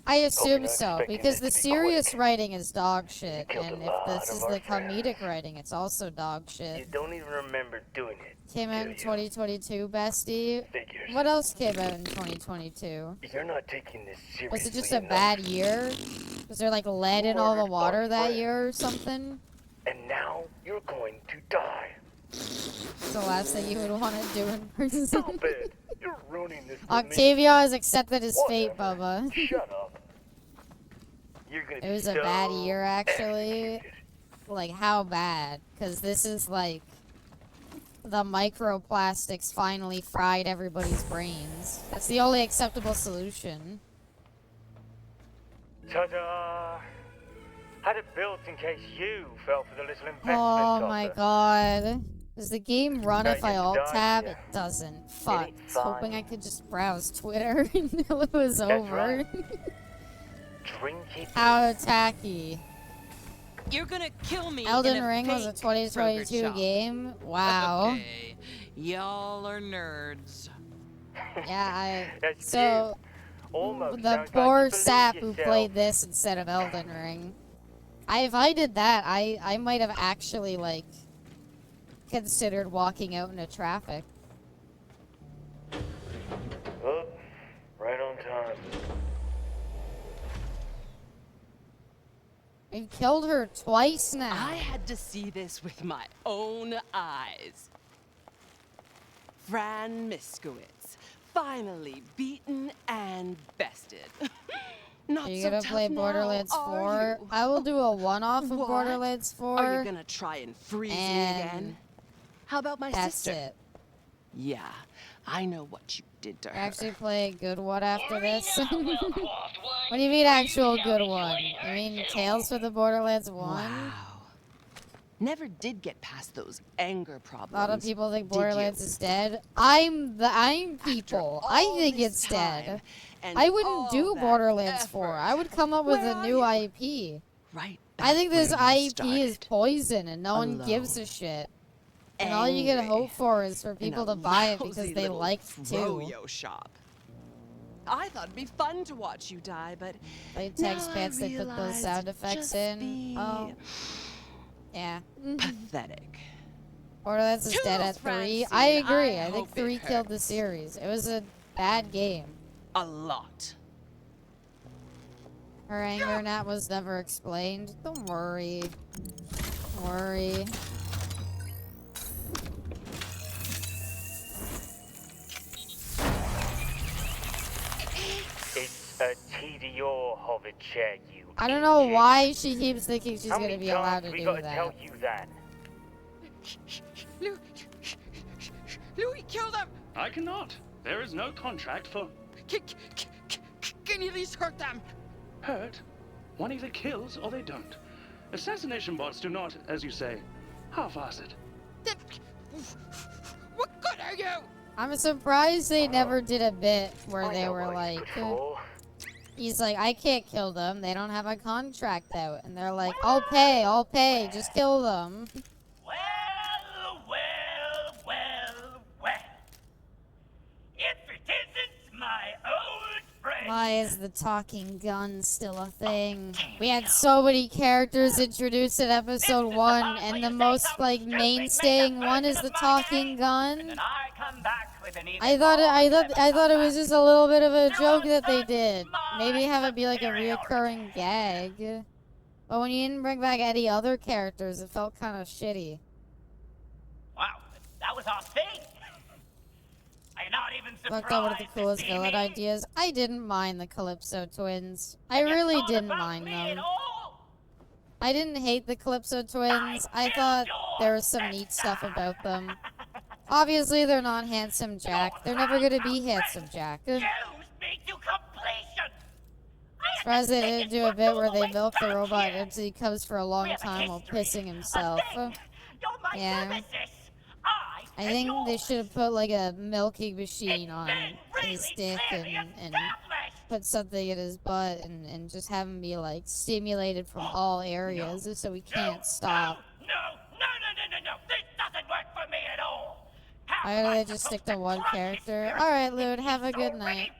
Speaker 1: I assume so, because the serious writing is dog shit, and if this is the comedic writing, it's also dog
Speaker 19: You
Speaker 1: shit.
Speaker 19: don't even remember doing it.
Speaker 1: Came out in 2022, bestie.
Speaker 19: Figures.
Speaker 1: What else came out in 2022?
Speaker 19: You're not taking this seriously.
Speaker 1: Was it just a
Speaker 19: enough.
Speaker 1: bad year? Was there like lead in all the water that year or something?
Speaker 19: And now you're going to die.
Speaker 1: It's the last thing you would want to do in person.
Speaker 19: Stop it. You're ruining this for me.
Speaker 1: Octavio has accepted his fate, Bubba.
Speaker 19: Shut up. You're gonna
Speaker 1: It was
Speaker 19: be
Speaker 1: a
Speaker 19: so
Speaker 1: bad year, actually. Like, how bad? Because this is like the microplastics finally fried everybody's brains. That's the only acceptable solution.
Speaker 19: Ta-da! Had it built in case you fell for the little investment
Speaker 1: Oh my
Speaker 19: offer.
Speaker 1: god. Does the game run if I
Speaker 19: Now you
Speaker 1: alt
Speaker 19: die
Speaker 1: tab?
Speaker 19: here.
Speaker 1: It doesn't. Fuck.
Speaker 19: Any
Speaker 1: I was hoping
Speaker 19: fun?
Speaker 1: I could just browse Twitter until it was
Speaker 19: That's
Speaker 1: over.
Speaker 19: right. Drink it.
Speaker 1: How tacky.
Speaker 7: You're gonna kill me.
Speaker 1: Elden
Speaker 7: in a
Speaker 1: Ring was a
Speaker 7: fake
Speaker 1: 2022
Speaker 7: Kroger shop.
Speaker 1: game? Wow.
Speaker 7: Okay. Y'all are nerds.
Speaker 1: Yeah,
Speaker 19: That's
Speaker 1: so
Speaker 19: Almost
Speaker 1: the
Speaker 19: sounds like
Speaker 1: poor
Speaker 19: you believe
Speaker 1: sap who
Speaker 19: yourself.
Speaker 1: played this instead of Elden Ring. If I did that, I might have actually like considered walking out into traffic.
Speaker 19: Oh, right on time.
Speaker 1: You killed her twice now.
Speaker 7: I had to see this with my own eyes. Fran Miskowitz, finally beaten and bested. Not
Speaker 1: Are you
Speaker 7: so
Speaker 1: gonna
Speaker 7: tough
Speaker 1: play
Speaker 7: now,
Speaker 1: Borderlands
Speaker 7: are
Speaker 1: 4?
Speaker 7: you?
Speaker 1: I will do a one-off of
Speaker 7: What?
Speaker 1: Borderlands 4.
Speaker 7: Are you gonna try and freeze me again?
Speaker 1: and
Speaker 7: How about my
Speaker 1: that's
Speaker 7: sister?
Speaker 1: it.
Speaker 7: Yeah, I know what you did to her.
Speaker 1: Actually play a good one after this. What do you mean actual good one? You mean Tales for the Borderlands 1?
Speaker 7: Wow. Never did get past those anger problems.
Speaker 1: A lot of people think
Speaker 7: did you?
Speaker 1: Borderlands is dead. I'm people. I think it's dead. I wouldn't do Borderlands 4. I would come up with a new IP.
Speaker 7: Right.
Speaker 1: I think this
Speaker 7: where we
Speaker 1: IP is poison and no one gives a shit. And all you can hope for is for people to buy it because
Speaker 7: lousy
Speaker 1: they
Speaker 7: little
Speaker 1: like to.
Speaker 7: Froyo shop. I thought it'd be fun to watch you die, but
Speaker 1: Play
Speaker 7: now
Speaker 1: text
Speaker 7: I
Speaker 1: pants, they put those
Speaker 7: realize
Speaker 1: sound
Speaker 7: it'd
Speaker 1: effects
Speaker 7: just
Speaker 1: in.
Speaker 7: be
Speaker 1: Oh. Yeah.
Speaker 7: pathetic.
Speaker 1: Borderlands is dead at 3.
Speaker 7: Francine,
Speaker 1: I agree. I
Speaker 7: hope
Speaker 1: think
Speaker 7: it
Speaker 1: 3 killed the
Speaker 7: hurts.
Speaker 1: series. It was a bad game.
Speaker 7: A lot.
Speaker 1: Her anger Nat was never explained. Don't worry. Don't worry.
Speaker 19: It's a TDR hover chair, you.
Speaker 1: I don't know why she keeps thinking she's
Speaker 19: How
Speaker 1: gonna
Speaker 19: many
Speaker 1: be allowed
Speaker 19: times
Speaker 1: to
Speaker 19: we
Speaker 1: do
Speaker 19: gotta
Speaker 1: that.
Speaker 19: tell you that?
Speaker 7: Louis, kill them!
Speaker 8: I cannot. There is no contract for
Speaker 7: Can you at least hurt them?
Speaker 8: hurt. One either kills or they don't. Assassination bots do not, as you say, half-ass it.
Speaker 7: What good are you?
Speaker 1: I'm surprised they never did a bit where they were like, he's like, I can't kill them. They don't have a contract out. And they're like, I'll pay. Just kill them.
Speaker 9: It isn't my old friend.
Speaker 1: Why is the talking gun still a thing? We had so many characters introduced in episode 1, and the most, like, mainstaying one is the talking gun.
Speaker 9: I come back with an even
Speaker 1: I thought it was just a little bit of a joke that they did. Maybe have it be like a reoccurring gag. But when you didn't bring back any other characters, it felt kind of shitty.
Speaker 9: Wow, that was our thing. I'm not even surprised.
Speaker 1: Fucked up one of the coolest villain ideas. I didn't mind the Calypso twins. I really didn't mind them. I didn't hate the Calypso twins. I thought there was some neat stuff about them. Obviously, they're not Handsome Jack. They're never gonna be Handsome Jack. Surprised they didn't do a bit where they milk the robot until he comes for a long time while pissing himself. Yeah. I think they should have put like a milking machine on his dick and put something in his butt and just have him be like stimulated from all areas so he can't stop.
Speaker 9: No. This doesn't work for me at all.
Speaker 1: Why do they just stick to one character? Alright, Loon, have a good night.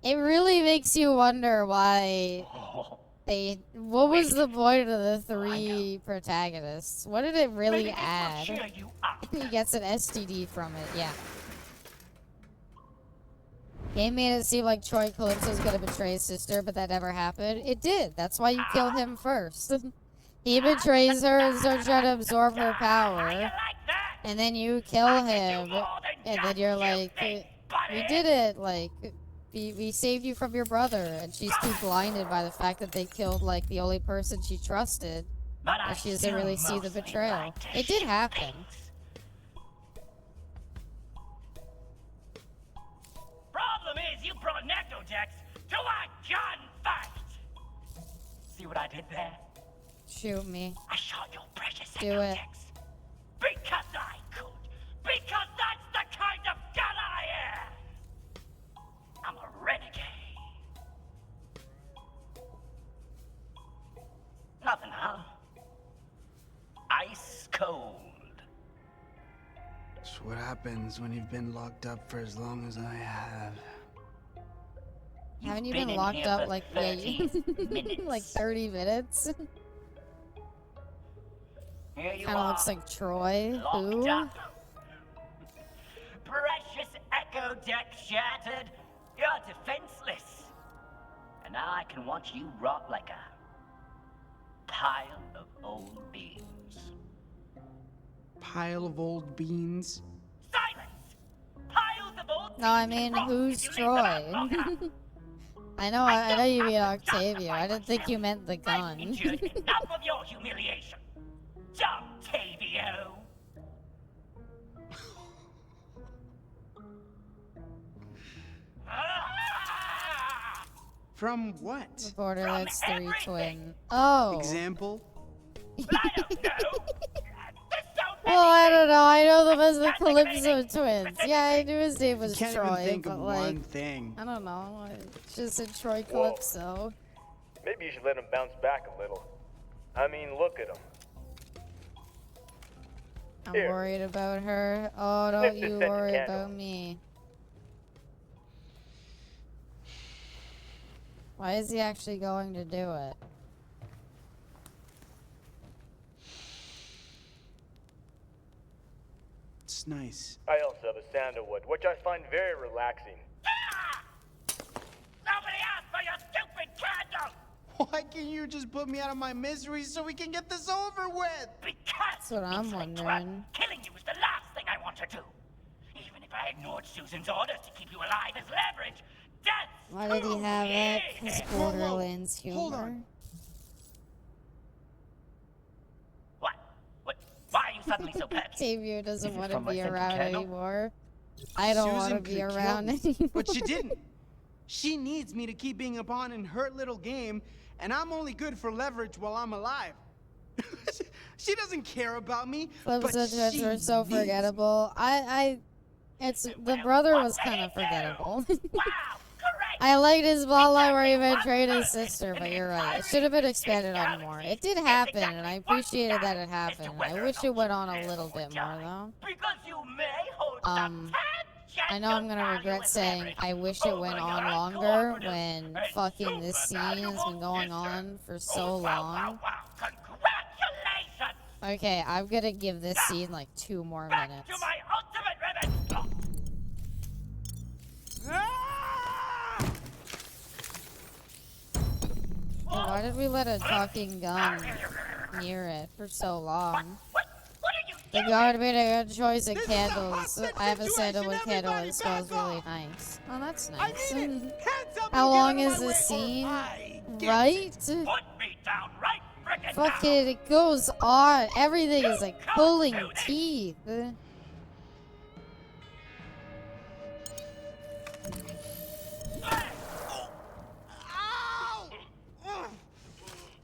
Speaker 1: It really makes you wonder why what was the point of the 3 protagonists? What did it really add? He gets an STD from it, yeah. Game made it seem like Troy Calypso's gonna betray his sister, but that never happened. It did. That's why you kill him first. He betrays her and starts trying to absorb her power. And then you kill him. And then you're like, we did it. Like, we saved you from your brother. And she's too blinded by the fact that they killed, like, the only person she trusted. That she doesn't really see the betrayal. It did happen.
Speaker 9: Problem is, you brought necrodex to a gunfight. See what I did there?
Speaker 1: Shoot me.
Speaker 9: I shot your precious
Speaker 1: Do it.
Speaker 9: because I could. Because that's the kind of gun I am. I'm a renegade. Nothing, huh? Ice cold.
Speaker 6: That's what happens when you've been locked up for as long as I have.
Speaker 1: Haven't you been locked up like like 30 minutes?
Speaker 9: Here you
Speaker 1: Kind of
Speaker 9: are,
Speaker 1: looks like Troy. Who?
Speaker 9: up. Precious echo deck shattered. You're defenseless. And now I can watch you rot like a pile of old beans.
Speaker 6: Pile of old beans?
Speaker 9: Silence! Piles of old
Speaker 1: No, I mean, who's Troy? I know you mean Octavio. I didn't think you meant the gun.
Speaker 9: Enough of your humiliation. Octavio.
Speaker 6: From what?
Speaker 1: The Borderlands 3 twin. Oh.
Speaker 6: Example?
Speaker 1: Well, I don't know. I know them as the Calypso twins. Yeah, I knew his name was
Speaker 6: Can't
Speaker 1: Troy,
Speaker 6: even think
Speaker 1: but
Speaker 6: of
Speaker 1: like,
Speaker 6: one thing.
Speaker 1: I don't know. It's just a Troy Calypso.
Speaker 19: Maybe you should let him bounce back a little. I mean, look at him.
Speaker 1: I'm
Speaker 19: Here.
Speaker 1: worried about her. Oh, don't
Speaker 19: Sniff this
Speaker 1: you
Speaker 19: scented
Speaker 1: worry
Speaker 19: candle.
Speaker 1: about me. Why is he actually going to do it?
Speaker 6: It's nice.
Speaker 19: I also have a sandalwood, which I find very relaxing.
Speaker 9: Nobody asked for your stupid candle!
Speaker 6: Why can't you just put me out of my misery so we can get this over with?
Speaker 1: That's what I'm wondering.
Speaker 9: Killing you is the last thing I want to do. Even if I ignored Susan's orders to keep you alive as leverage, that's
Speaker 1: Why did he have it? His Borderlands humor.
Speaker 6: Hold on.
Speaker 9: Why are you suddenly so perky?
Speaker 1: Octavio doesn't want to
Speaker 9: from my
Speaker 1: be
Speaker 9: scented
Speaker 1: around
Speaker 9: candle?
Speaker 1: anymore. I don't want to
Speaker 6: Susan
Speaker 1: be
Speaker 6: could've
Speaker 1: around
Speaker 6: killed me,
Speaker 1: anymore.
Speaker 6: but she didn't. She needs me to keep being a pawn in her little game, and I'm only good for leverage while I'm alive. She doesn't care about me, but
Speaker 1: Calypso twins
Speaker 6: she
Speaker 1: were so
Speaker 6: needs
Speaker 1: forgettable. It's the brother was kind of forgettable. I liked his plotline where he betrayed his sister, but you're right. It should have been expanded on more. It did happen, and I appreciated that it happened. I wish it went on a little bit more, though.
Speaker 9: Because you may hold
Speaker 1: I know I'm gonna regret saying I wish it went on longer when fucking this scene has been going on for so long. Okay, I'm gonna give this scene like 2 more minutes.
Speaker 9: to my ultimate revenge.
Speaker 1: Why did we let a talking gun near it for so long? The guard made a good choice of candles. I have a sandalwood candle and it smells really nice. Oh, that's nice. How long is this scene? Right? Fucking, it goes on. Everything is like pulling teeth.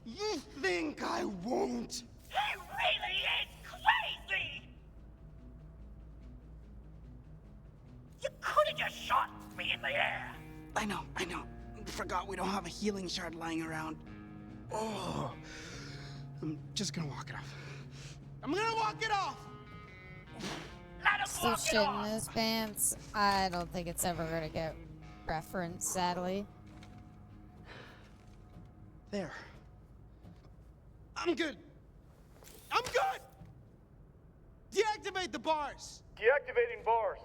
Speaker 6: You think I won't?
Speaker 9: He really is crazy! You could have just shot me in the air.
Speaker 6: I know. Forgot we don't have a healing shard lying around. Oh. I'm just gonna walk it off. I'm gonna walk it off!
Speaker 1: Still shit in his pants. I don't think it's ever gonna get referenced, sadly.
Speaker 6: There. I'm good. I'm good! Deactivate the bars!
Speaker 19: Deactivating bars.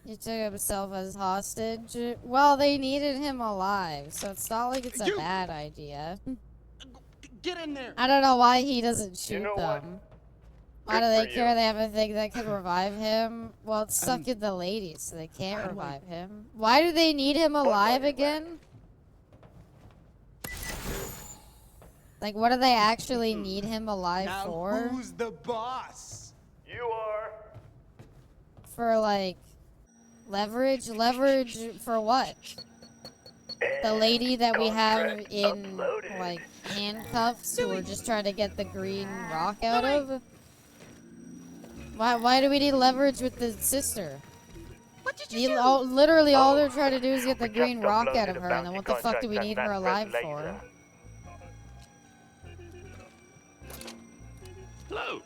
Speaker 1: He took himself as hostage. Well, they needed him alive, so it's not like it's a bad idea.
Speaker 6: Get in there!
Speaker 1: I don't know why he doesn't shoot them. Why do
Speaker 19: Good
Speaker 1: they
Speaker 19: for
Speaker 1: care?
Speaker 19: you.
Speaker 1: They have a thing that can revive him? Well, it's stuck in the lady, so they can't revive him. Why do they need him alive again? Like, what do they actually need him alive
Speaker 6: Now
Speaker 1: for?
Speaker 6: who's the boss?
Speaker 19: You are.
Speaker 1: For, like, leverage? Leverage for what? The lady that we have in, like, handcuffs who we're just trying to get the green rock out of? Why do we need leverage with the sister?
Speaker 5: What did you do?
Speaker 1: Literally, all they're trying to do is get the green
Speaker 19: just
Speaker 1: rock out
Speaker 19: uploaded
Speaker 1: of
Speaker 19: a
Speaker 1: her, and then what the
Speaker 19: bounty
Speaker 1: fuck do we
Speaker 19: contract
Speaker 1: need
Speaker 19: on
Speaker 1: her
Speaker 19: that
Speaker 1: alive
Speaker 19: red
Speaker 1: for?
Speaker 19: laser.
Speaker 8: Hello.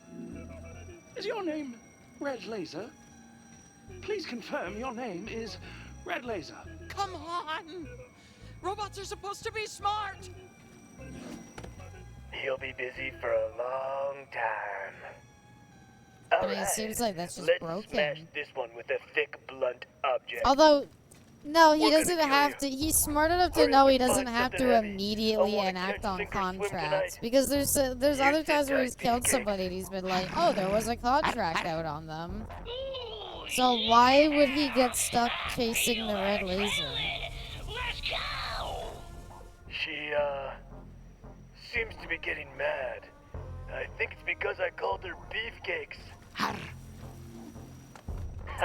Speaker 8: Is your name Red Laser? Please confirm your name is Red Laser.
Speaker 7: Come on! Robots are supposed to be smart!
Speaker 19: He'll be busy for a long time.
Speaker 1: I mean, it seems like that's just
Speaker 19: Let's
Speaker 1: broken.
Speaker 19: smash this one with a thick, blunt object.
Speaker 1: Although, no, he
Speaker 19: We're
Speaker 1: doesn't
Speaker 19: gonna kill
Speaker 1: have
Speaker 19: you.
Speaker 1: to. He's smart enough to
Speaker 19: Hurry
Speaker 1: know
Speaker 19: up
Speaker 1: he
Speaker 19: and
Speaker 1: doesn't
Speaker 19: find
Speaker 1: have
Speaker 19: something
Speaker 1: to
Speaker 19: heavy.
Speaker 1: immediately
Speaker 19: I wanna
Speaker 1: enact
Speaker 19: catch
Speaker 1: on
Speaker 19: sink or swim
Speaker 1: contracts
Speaker 19: tonight.
Speaker 1: because there's
Speaker 19: You
Speaker 1: other
Speaker 19: sit
Speaker 1: times where
Speaker 19: tight,
Speaker 1: he's killed
Speaker 19: beefcake.
Speaker 1: somebody and he's been like, oh, there was a contract out on them. So why would he get stuck chasing the red laser?
Speaker 9: Let's go!
Speaker 19: She, seems to be getting mad. I think it's because I called her beefcakes.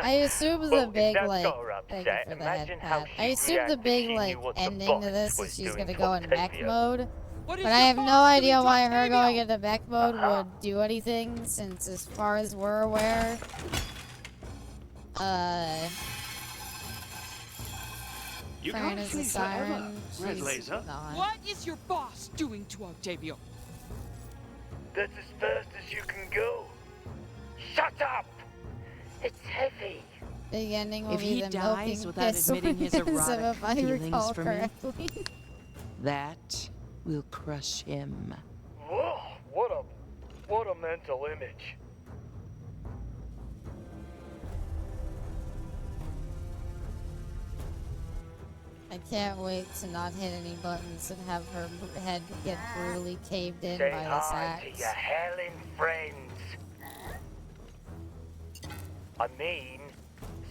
Speaker 1: I assume the
Speaker 19: Well, if
Speaker 1: big,
Speaker 19: that's
Speaker 1: like,
Speaker 19: got her
Speaker 1: thank you
Speaker 19: upset,
Speaker 1: for the head
Speaker 19: imagine how
Speaker 1: pat. I
Speaker 19: she'd
Speaker 1: assume the
Speaker 19: react if
Speaker 1: big,
Speaker 19: she
Speaker 1: like,
Speaker 19: knew what the
Speaker 1: ending to
Speaker 19: boss
Speaker 1: this
Speaker 19: was
Speaker 1: is she's
Speaker 19: doing
Speaker 1: gonna
Speaker 19: to
Speaker 1: go in mech
Speaker 19: Octavia.
Speaker 1: mode.
Speaker 7: What is
Speaker 1: But
Speaker 7: your
Speaker 1: I have
Speaker 7: boss
Speaker 1: no idea
Speaker 7: doing to
Speaker 1: why her
Speaker 7: Octavia?
Speaker 1: going into mech mode would do anything, since as far as we're aware,
Speaker 8: You
Speaker 1: Fern
Speaker 8: can't
Speaker 1: is a
Speaker 8: sleep forever,
Speaker 1: siren.
Speaker 8: Red
Speaker 1: She's
Speaker 8: Laser.
Speaker 1: not.
Speaker 7: What is your boss doing to Octavio?
Speaker 19: That's as fast as you can go. Shut up! It's heavy.
Speaker 1: Big ending will
Speaker 16: If
Speaker 1: be
Speaker 16: he
Speaker 1: the
Speaker 16: dies
Speaker 1: milking
Speaker 16: without
Speaker 1: piss
Speaker 16: admitting his
Speaker 1: organism,
Speaker 16: erotic
Speaker 1: if I
Speaker 16: feelings
Speaker 1: recall
Speaker 16: for me.
Speaker 1: correctly.
Speaker 16: That will crush him.
Speaker 19: Whoa, what a mental image.
Speaker 1: I can't wait to not hit any buttons and have her head get brutally caved in
Speaker 19: Say
Speaker 1: by this
Speaker 19: hi to
Speaker 1: axe.
Speaker 19: your Helen friends. I mean,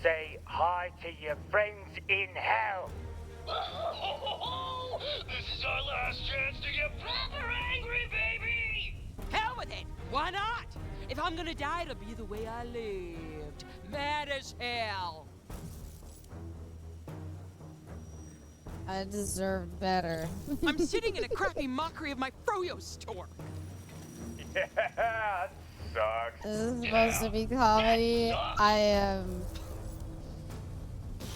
Speaker 19: say hi to your friends in hell.
Speaker 9: This is our last chance to get proper angry, baby!
Speaker 7: Hell with it! Why not? If I'm gonna die, it'll be the way I lived. Mad as hell.
Speaker 1: I deserved better.
Speaker 7: I'm sitting in a crappy mockery of my Froyo store.
Speaker 19: Yeah, that sucks.
Speaker 1: This is supposed to be comedy.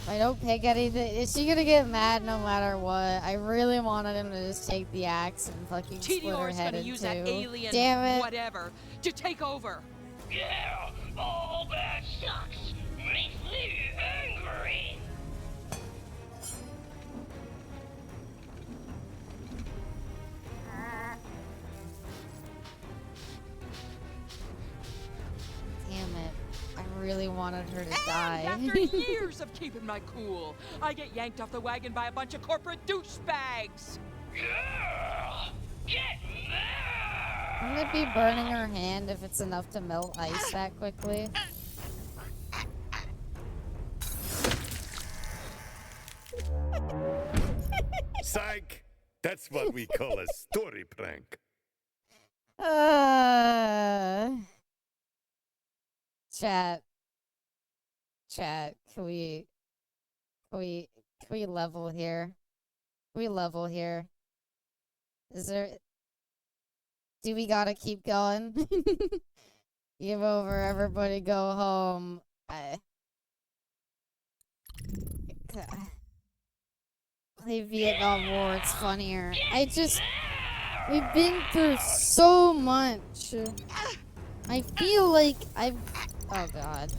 Speaker 1: I don't pick anything. Is she gonna get mad no matter what? I really wanted him to just take the axe and fucking split her
Speaker 7: TDR's
Speaker 1: head
Speaker 7: gonna
Speaker 1: in
Speaker 7: use
Speaker 1: two.
Speaker 7: that alien
Speaker 1: Damn it.
Speaker 7: whatever to take over.
Speaker 9: Yeah, all that sucks. Makes me angry.
Speaker 1: Damn it. I really wanted her to
Speaker 7: And
Speaker 1: die.
Speaker 7: after years of keeping my cool, I get yanked off the wagon by a bunch of corporate douchebags.
Speaker 9: Girl, get mad!
Speaker 1: Wouldn't it be burning her hand if it's enough to melt ice that quickly?
Speaker 10: Psych! That's what we call a story prank.
Speaker 1: Chat. Chat, can we level here? Can we level here? Is there... Do we gotta keep going? Give over, everybody go home. Play Vietnam War, it's funnier. We've been through so much. I feel like oh god.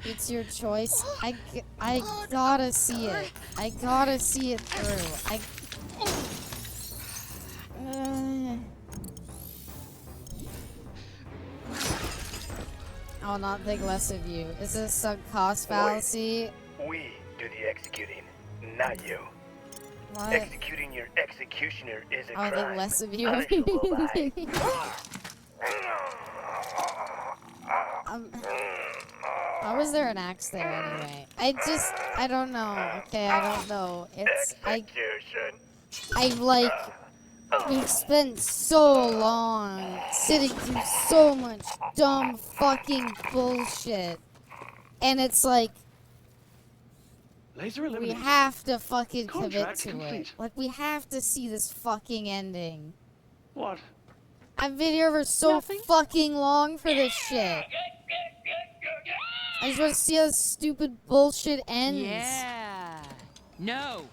Speaker 1: It's your choice. I gotta see it. I gotta see it through. I'll not think less of you. Is this some cost fallacy?
Speaker 19: We do the executing, not you.
Speaker 1: What?
Speaker 19: Executing your executioner is a
Speaker 1: I'll
Speaker 19: crime.
Speaker 1: think less of you. How was there an axe there anyway? I don't know. Okay, I don't know. We've spent so long sitting through so much dumb fucking bullshit. And it's like,
Speaker 8: Laser
Speaker 1: we
Speaker 8: eliminated.
Speaker 1: have to fucking commit
Speaker 8: Contract
Speaker 1: to it.
Speaker 8: complete.
Speaker 1: Like, we have to see this fucking ending.
Speaker 8: What?
Speaker 1: I've been here for so fucking long for this shit. I just want to see how this stupid bullshit ends.
Speaker 7: Yeah. No.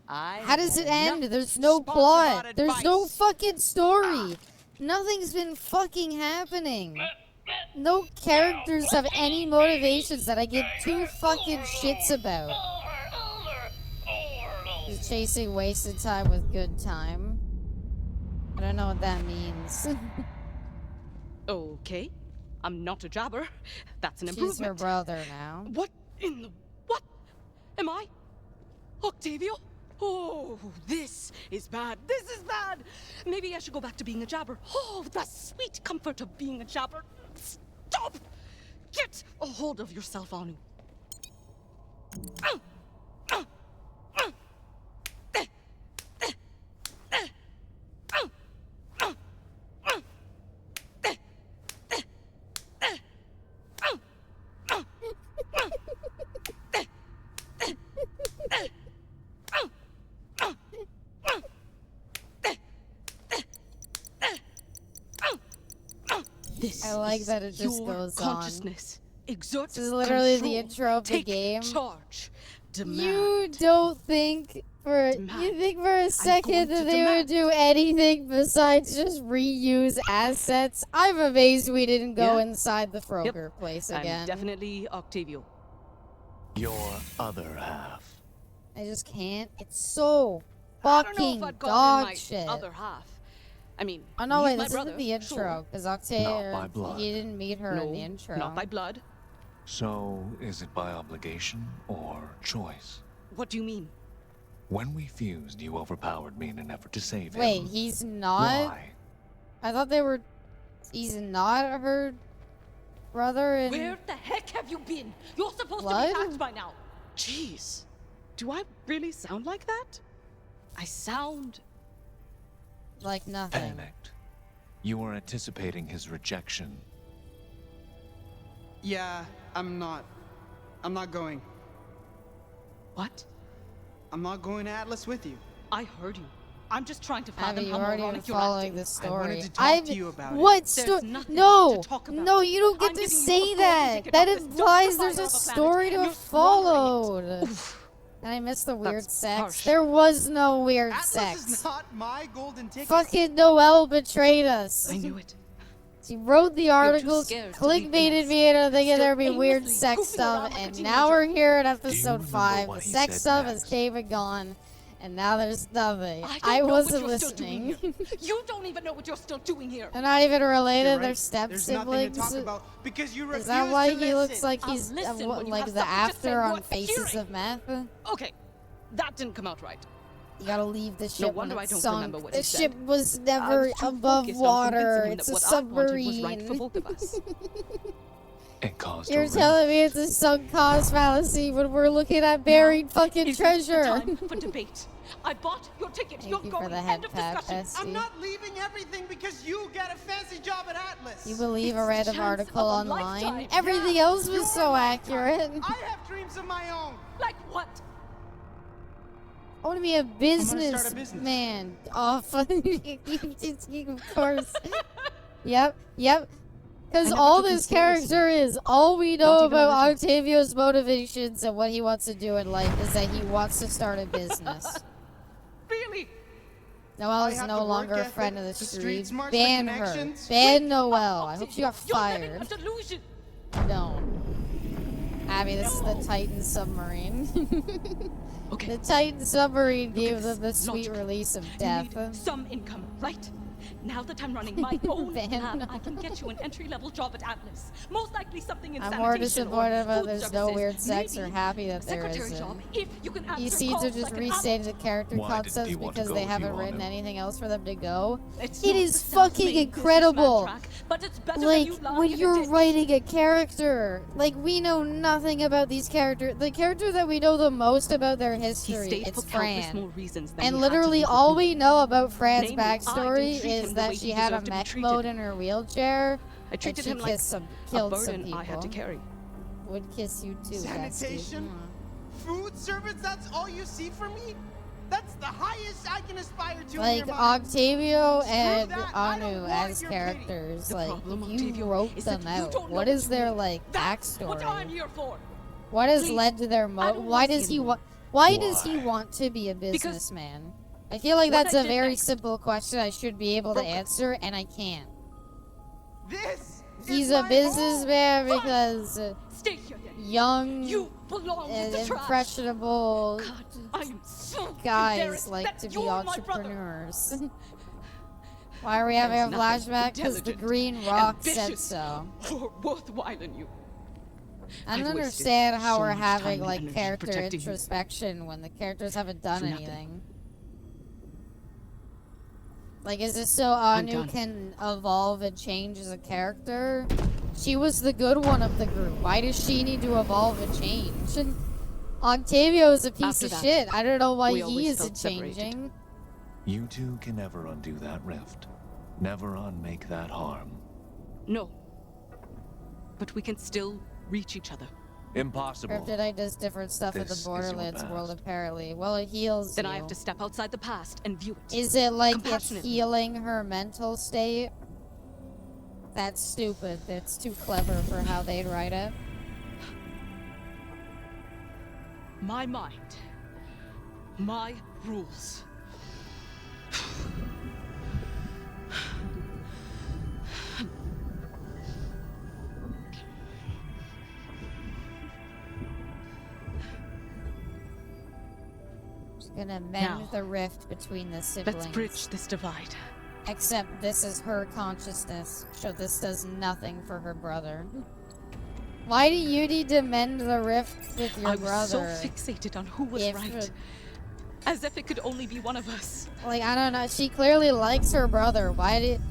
Speaker 1: How does it end?
Speaker 7: enough
Speaker 1: There's no
Speaker 7: sponsor
Speaker 1: plot.
Speaker 7: bought
Speaker 1: There's no
Speaker 7: advice.
Speaker 1: fucking story. Nothing's been fucking happening. No characters have any motivations that I give two fucking shits about. Just chasing wasted time with good time. I don't know what that means.
Speaker 5: Okay. I'm not a jabber. That's an
Speaker 1: She's
Speaker 5: improvement.
Speaker 1: her brother now.
Speaker 5: What in the... What? Am I? Octavio? Oh, this is bad. This is bad. Maybe I should go back to being a jabber. Oh, the sweet comfort of being a jabber. Stop! Get a hold of yourself, Anu.
Speaker 1: I like that it just
Speaker 5: your
Speaker 1: goes
Speaker 5: consciousness. Exert
Speaker 1: This is literally
Speaker 5: control.
Speaker 1: the intro of the
Speaker 5: Take
Speaker 1: game.
Speaker 5: Charge. Demand.
Speaker 1: You don't think for a second that they would do anything besides just reuse assets? I'm amazed we didn't go
Speaker 5: Yeah.
Speaker 1: inside the Froger place
Speaker 5: I'm
Speaker 1: again.
Speaker 5: definitely Octavio.
Speaker 18: Your other half.
Speaker 1: I just can't. It's so
Speaker 5: I don't know
Speaker 1: fucking
Speaker 5: if I'd call him
Speaker 1: dog
Speaker 5: my
Speaker 1: shit.
Speaker 5: other half. I mean,
Speaker 1: Oh no,
Speaker 5: he's
Speaker 1: wait,
Speaker 5: my
Speaker 1: this
Speaker 5: brother,
Speaker 1: isn't the intro,
Speaker 5: sure.
Speaker 1: because Octavio,
Speaker 18: Not by blood.
Speaker 1: he didn't meet her in
Speaker 5: No,
Speaker 1: the intro.
Speaker 5: not by blood.
Speaker 18: So, is it by obligation or choice?
Speaker 5: What do you mean?
Speaker 18: When we fused, you overpowered me in an effort to save him.
Speaker 1: Wait, he's not?
Speaker 18: Why?
Speaker 1: I thought they were... He's not her brother in...
Speaker 5: Where the heck have you been? You're supposed
Speaker 1: Blood?
Speaker 5: to be hacked by now. Jeez. Do I really sound like that? I sound...
Speaker 1: like nothing.
Speaker 18: Panicked. You were anticipating his rejection.
Speaker 6: Yeah, I'm not going.
Speaker 5: What?
Speaker 6: I'm not going to Atlas with you.
Speaker 5: I heard you. I'm just trying to
Speaker 1: Abby,
Speaker 5: fathom
Speaker 1: you
Speaker 5: how
Speaker 1: already been
Speaker 5: moronic you're
Speaker 1: following
Speaker 5: acting.
Speaker 1: the story.
Speaker 6: wanted to talk to you about it.
Speaker 1: What
Speaker 5: There's
Speaker 1: story?
Speaker 5: nothing
Speaker 1: No,
Speaker 5: to talk about.
Speaker 1: no, you don't get
Speaker 5: I'm
Speaker 1: to
Speaker 5: giving you
Speaker 1: say
Speaker 5: a golden
Speaker 1: that.
Speaker 5: ticket
Speaker 1: That
Speaker 5: off this
Speaker 1: implies
Speaker 5: dumpster
Speaker 1: there's
Speaker 5: fire
Speaker 1: a
Speaker 5: of planet,
Speaker 1: story
Speaker 5: and
Speaker 1: to
Speaker 5: you're
Speaker 1: follow. And I missed the weird
Speaker 5: That's
Speaker 1: sex.
Speaker 5: harsh.
Speaker 1: There was no weird
Speaker 6: Atlas
Speaker 1: sex.
Speaker 6: is not my golden ticket.
Speaker 1: Fucking Noelle betrayed us.
Speaker 5: I knew it.
Speaker 1: She wrote the articles,
Speaker 5: scared to leave
Speaker 1: clickbaited
Speaker 5: the
Speaker 1: me into thinking
Speaker 5: Still
Speaker 1: there'd be weird
Speaker 5: aimlessly
Speaker 1: sex
Speaker 5: goofing around
Speaker 1: stuff,
Speaker 5: like a
Speaker 1: and
Speaker 5: teenager.
Speaker 1: now we're here at
Speaker 18: you
Speaker 1: episode
Speaker 18: remember
Speaker 1: 5.
Speaker 18: what
Speaker 1: The
Speaker 18: he
Speaker 1: sex
Speaker 18: said
Speaker 1: stuff has
Speaker 18: next?
Speaker 1: came and gone, And now there's nothing.
Speaker 5: I don't know
Speaker 1: wasn't
Speaker 5: what you're still doing
Speaker 1: listening.
Speaker 5: here. You don't even know what you're still doing here.
Speaker 1: They're not even related.
Speaker 6: You're
Speaker 1: They're
Speaker 6: right.
Speaker 1: step
Speaker 6: There's
Speaker 1: siblings.
Speaker 6: nothing to talk about because you
Speaker 1: Is that
Speaker 6: refuse
Speaker 1: why
Speaker 6: to
Speaker 1: he looks
Speaker 6: listen.
Speaker 1: like
Speaker 5: I'll
Speaker 1: he's
Speaker 5: listen when you
Speaker 1: like
Speaker 5: have
Speaker 1: the
Speaker 5: something to say
Speaker 1: after on
Speaker 5: worth
Speaker 1: Faces
Speaker 5: hearing.
Speaker 1: of Meth?
Speaker 5: Okay, that didn't come out right.
Speaker 1: You gotta leave the ship when
Speaker 5: wonder I
Speaker 1: it's
Speaker 5: don't
Speaker 1: sunk.
Speaker 5: remember what
Speaker 1: The
Speaker 5: he said.
Speaker 1: ship was
Speaker 5: I
Speaker 1: never
Speaker 5: was too
Speaker 1: above
Speaker 5: focused on
Speaker 1: water.
Speaker 5: convincing him
Speaker 1: It's
Speaker 5: that
Speaker 1: a
Speaker 5: what I wanted was
Speaker 1: submarine.
Speaker 5: right for both of us.
Speaker 18: It caused
Speaker 1: You're
Speaker 18: a
Speaker 1: telling me it's a sunk cost fallacy when we're looking at buried fucking
Speaker 5: Isn't
Speaker 1: treasure.
Speaker 5: the time for debate. I bought your ticket.
Speaker 1: Thank
Speaker 5: You're
Speaker 1: you
Speaker 5: going.
Speaker 1: for the
Speaker 5: End
Speaker 1: head
Speaker 5: of
Speaker 1: pat,
Speaker 5: discussion.
Speaker 1: Esty.
Speaker 6: I'm not leaving everything because you get a fancy job at Atlas.
Speaker 1: You believe a random article
Speaker 5: of a
Speaker 1: online?
Speaker 5: lifetime.
Speaker 1: Everything
Speaker 6: Yeah,
Speaker 1: else was
Speaker 6: your
Speaker 1: so
Speaker 6: lifetime.
Speaker 1: accurate.
Speaker 6: I have dreams of my own.
Speaker 5: Like what?
Speaker 1: I want to be a
Speaker 6: start a
Speaker 1: business
Speaker 6: business.
Speaker 1: man. Oh, of course. Yep. Because
Speaker 5: never
Speaker 1: all
Speaker 5: took him
Speaker 1: this
Speaker 5: seriously.
Speaker 1: character is, all we
Speaker 5: Not
Speaker 1: know
Speaker 5: even a
Speaker 1: about
Speaker 5: little.
Speaker 1: Octavio's motivations and what he wants to do in life is that he wants to start a business.
Speaker 5: Really?
Speaker 1: Noelle
Speaker 6: I
Speaker 1: is
Speaker 6: have
Speaker 1: no
Speaker 6: the work
Speaker 1: longer a
Speaker 6: ethic,
Speaker 1: friend of the
Speaker 6: the
Speaker 1: street.
Speaker 6: street smarts, the
Speaker 1: Ban her.
Speaker 6: connections.
Speaker 1: Ban Noelle. I hope she got
Speaker 5: You're living
Speaker 1: fired.
Speaker 5: a delusion.
Speaker 1: No. Abby, this is the Titan submarine.
Speaker 5: Okay.
Speaker 1: The Titan submarine gave
Speaker 5: at
Speaker 1: them the
Speaker 5: this
Speaker 1: sweet
Speaker 5: logic.
Speaker 1: release of
Speaker 5: You
Speaker 1: death.
Speaker 5: need some income, right? Now that I'm running my own
Speaker 1: Ban
Speaker 5: lab,
Speaker 1: no.
Speaker 5: I can get you an entry-level job at Atlas. Most likely something in
Speaker 1: I'm
Speaker 5: sanitation
Speaker 1: more
Speaker 5: or
Speaker 1: disappointed about
Speaker 5: food
Speaker 1: there's no
Speaker 5: services.
Speaker 1: weird sex or
Speaker 5: Maybe
Speaker 1: happy that
Speaker 5: a
Speaker 1: there
Speaker 5: secretary
Speaker 1: isn't.
Speaker 5: job, if you can answer
Speaker 1: These scenes
Speaker 5: calls
Speaker 1: are just
Speaker 5: like an
Speaker 1: restated character
Speaker 18: Why didn't
Speaker 1: concepts
Speaker 18: he want to
Speaker 1: because
Speaker 18: go
Speaker 1: they
Speaker 18: if you
Speaker 1: haven't
Speaker 18: want
Speaker 1: written
Speaker 18: him?
Speaker 1: anything else for them to go.
Speaker 5: It's
Speaker 1: It
Speaker 5: not
Speaker 1: is
Speaker 5: the
Speaker 1: fucking
Speaker 5: self-made
Speaker 1: incredible.
Speaker 5: businessman track, but it's better
Speaker 1: Like,
Speaker 5: than you lying
Speaker 1: when
Speaker 5: in a
Speaker 1: you're
Speaker 5: ditch.
Speaker 1: writing a character, like, we know nothing about these characters. The character that we know the most about their
Speaker 5: He
Speaker 1: history,
Speaker 5: stayed
Speaker 1: it's
Speaker 5: for countless
Speaker 1: Fran.
Speaker 5: more reasons than
Speaker 1: And
Speaker 5: he had to
Speaker 1: literally
Speaker 5: leave with
Speaker 1: all
Speaker 5: me.
Speaker 1: we know about Fran's
Speaker 5: Namely, I
Speaker 1: backstory
Speaker 5: didn't treat him
Speaker 1: is
Speaker 5: the
Speaker 1: that
Speaker 5: way
Speaker 1: she
Speaker 5: he
Speaker 1: had a
Speaker 5: deserved to be
Speaker 1: mech
Speaker 5: treated.
Speaker 1: mode in her wheelchair.
Speaker 5: I treated
Speaker 1: and
Speaker 5: him
Speaker 1: she
Speaker 5: like
Speaker 1: kissed some,
Speaker 5: a
Speaker 1: killed some
Speaker 5: burden
Speaker 1: people.
Speaker 5: I had to carry.
Speaker 1: Would kiss you too,
Speaker 6: Sanitation?
Speaker 1: Bestie.
Speaker 6: Food service? That's all you see from me? That's the highest I can aspire to in
Speaker 1: Like
Speaker 6: your mind.
Speaker 1: Octavio and
Speaker 6: that, I don't
Speaker 1: Anu
Speaker 6: want
Speaker 1: as
Speaker 6: your pity.
Speaker 1: characters,
Speaker 5: The
Speaker 1: like
Speaker 5: problem,
Speaker 1: if you
Speaker 5: Octavio,
Speaker 1: wrote
Speaker 5: is
Speaker 1: them
Speaker 5: that you
Speaker 1: out,
Speaker 5: don't know
Speaker 1: what
Speaker 5: what
Speaker 1: is
Speaker 5: you
Speaker 1: their
Speaker 5: need.
Speaker 1: like
Speaker 5: That's what I'm
Speaker 1: backstory?
Speaker 5: here for.
Speaker 1: What has
Speaker 5: Please.
Speaker 1: led to their
Speaker 5: I
Speaker 1: mo?
Speaker 5: don't
Speaker 1: Why
Speaker 5: want
Speaker 1: does
Speaker 5: to
Speaker 1: he
Speaker 5: anymore.
Speaker 1: want? Why does he want to be a
Speaker 5: Because
Speaker 1: businessman? I feel like
Speaker 5: what
Speaker 1: that's
Speaker 5: I
Speaker 1: a
Speaker 5: did
Speaker 1: very
Speaker 5: next
Speaker 1: simple question I should be able to
Speaker 5: broke us.
Speaker 1: answer, and I can't.
Speaker 6: This
Speaker 1: He's
Speaker 6: is
Speaker 1: a
Speaker 6: my
Speaker 1: businessman
Speaker 5: Fine.
Speaker 1: because
Speaker 5: Stay here then.
Speaker 1: young
Speaker 5: You belong with
Speaker 1: and
Speaker 5: the trash.
Speaker 1: impressionable
Speaker 5: God, I am so
Speaker 1: guys
Speaker 5: embarrassed
Speaker 1: like
Speaker 5: that
Speaker 1: to be
Speaker 5: you're my brother.
Speaker 1: entrepreneurs. Why are we having a
Speaker 5: There's nothing
Speaker 1: flashback? Because the
Speaker 5: intelligent,
Speaker 1: Green Rock said
Speaker 5: ambitious,
Speaker 1: so.
Speaker 5: or worthwhile in you.
Speaker 1: I don't
Speaker 5: I've wasted
Speaker 1: understand how
Speaker 5: so
Speaker 1: we're
Speaker 5: much
Speaker 1: having
Speaker 5: time and
Speaker 1: like
Speaker 5: energy
Speaker 1: character
Speaker 5: protecting you.
Speaker 1: introspection when the characters haven't done
Speaker 5: For nothing.
Speaker 1: anything. Like, is this so
Speaker 5: I'm
Speaker 1: Anu
Speaker 5: done.
Speaker 1: can evolve and change as a character? She was the good one of the group. Why does she need to evolve and change? Octavio is a piece
Speaker 5: After
Speaker 1: of
Speaker 5: that,
Speaker 1: shit. I don't know why
Speaker 5: we
Speaker 1: he
Speaker 5: always
Speaker 1: isn't
Speaker 5: felt separated.
Speaker 1: changing.
Speaker 18: You two can never undo that rift. Never unmake that harm.
Speaker 5: No. But we can still reach each other.
Speaker 18: Impossible.
Speaker 1: Kryptonite does different stuff in the
Speaker 18: This is your
Speaker 1: Borderlands
Speaker 18: past.
Speaker 1: world, apparently. Well, it heals
Speaker 5: Then
Speaker 1: you.
Speaker 5: I have to step outside the past and view it.
Speaker 1: Is it like it's
Speaker 5: compassionately.
Speaker 1: healing her mental state? That's stupid. That's too clever for how they'd write it.
Speaker 5: My mind. My rules.
Speaker 1: Just gonna mend
Speaker 5: Now,
Speaker 1: the rift between the siblings.
Speaker 5: Let's bridge this divide.
Speaker 1: Except this is her consciousness, so this does nothing for her brother. Why do you need to mend the rift with your
Speaker 5: I was
Speaker 1: brother?
Speaker 5: so fixated on who was
Speaker 1: if-
Speaker 5: right. As if it could only be one of us.
Speaker 1: Like, I don't know. She clearly likes her brother. Why did...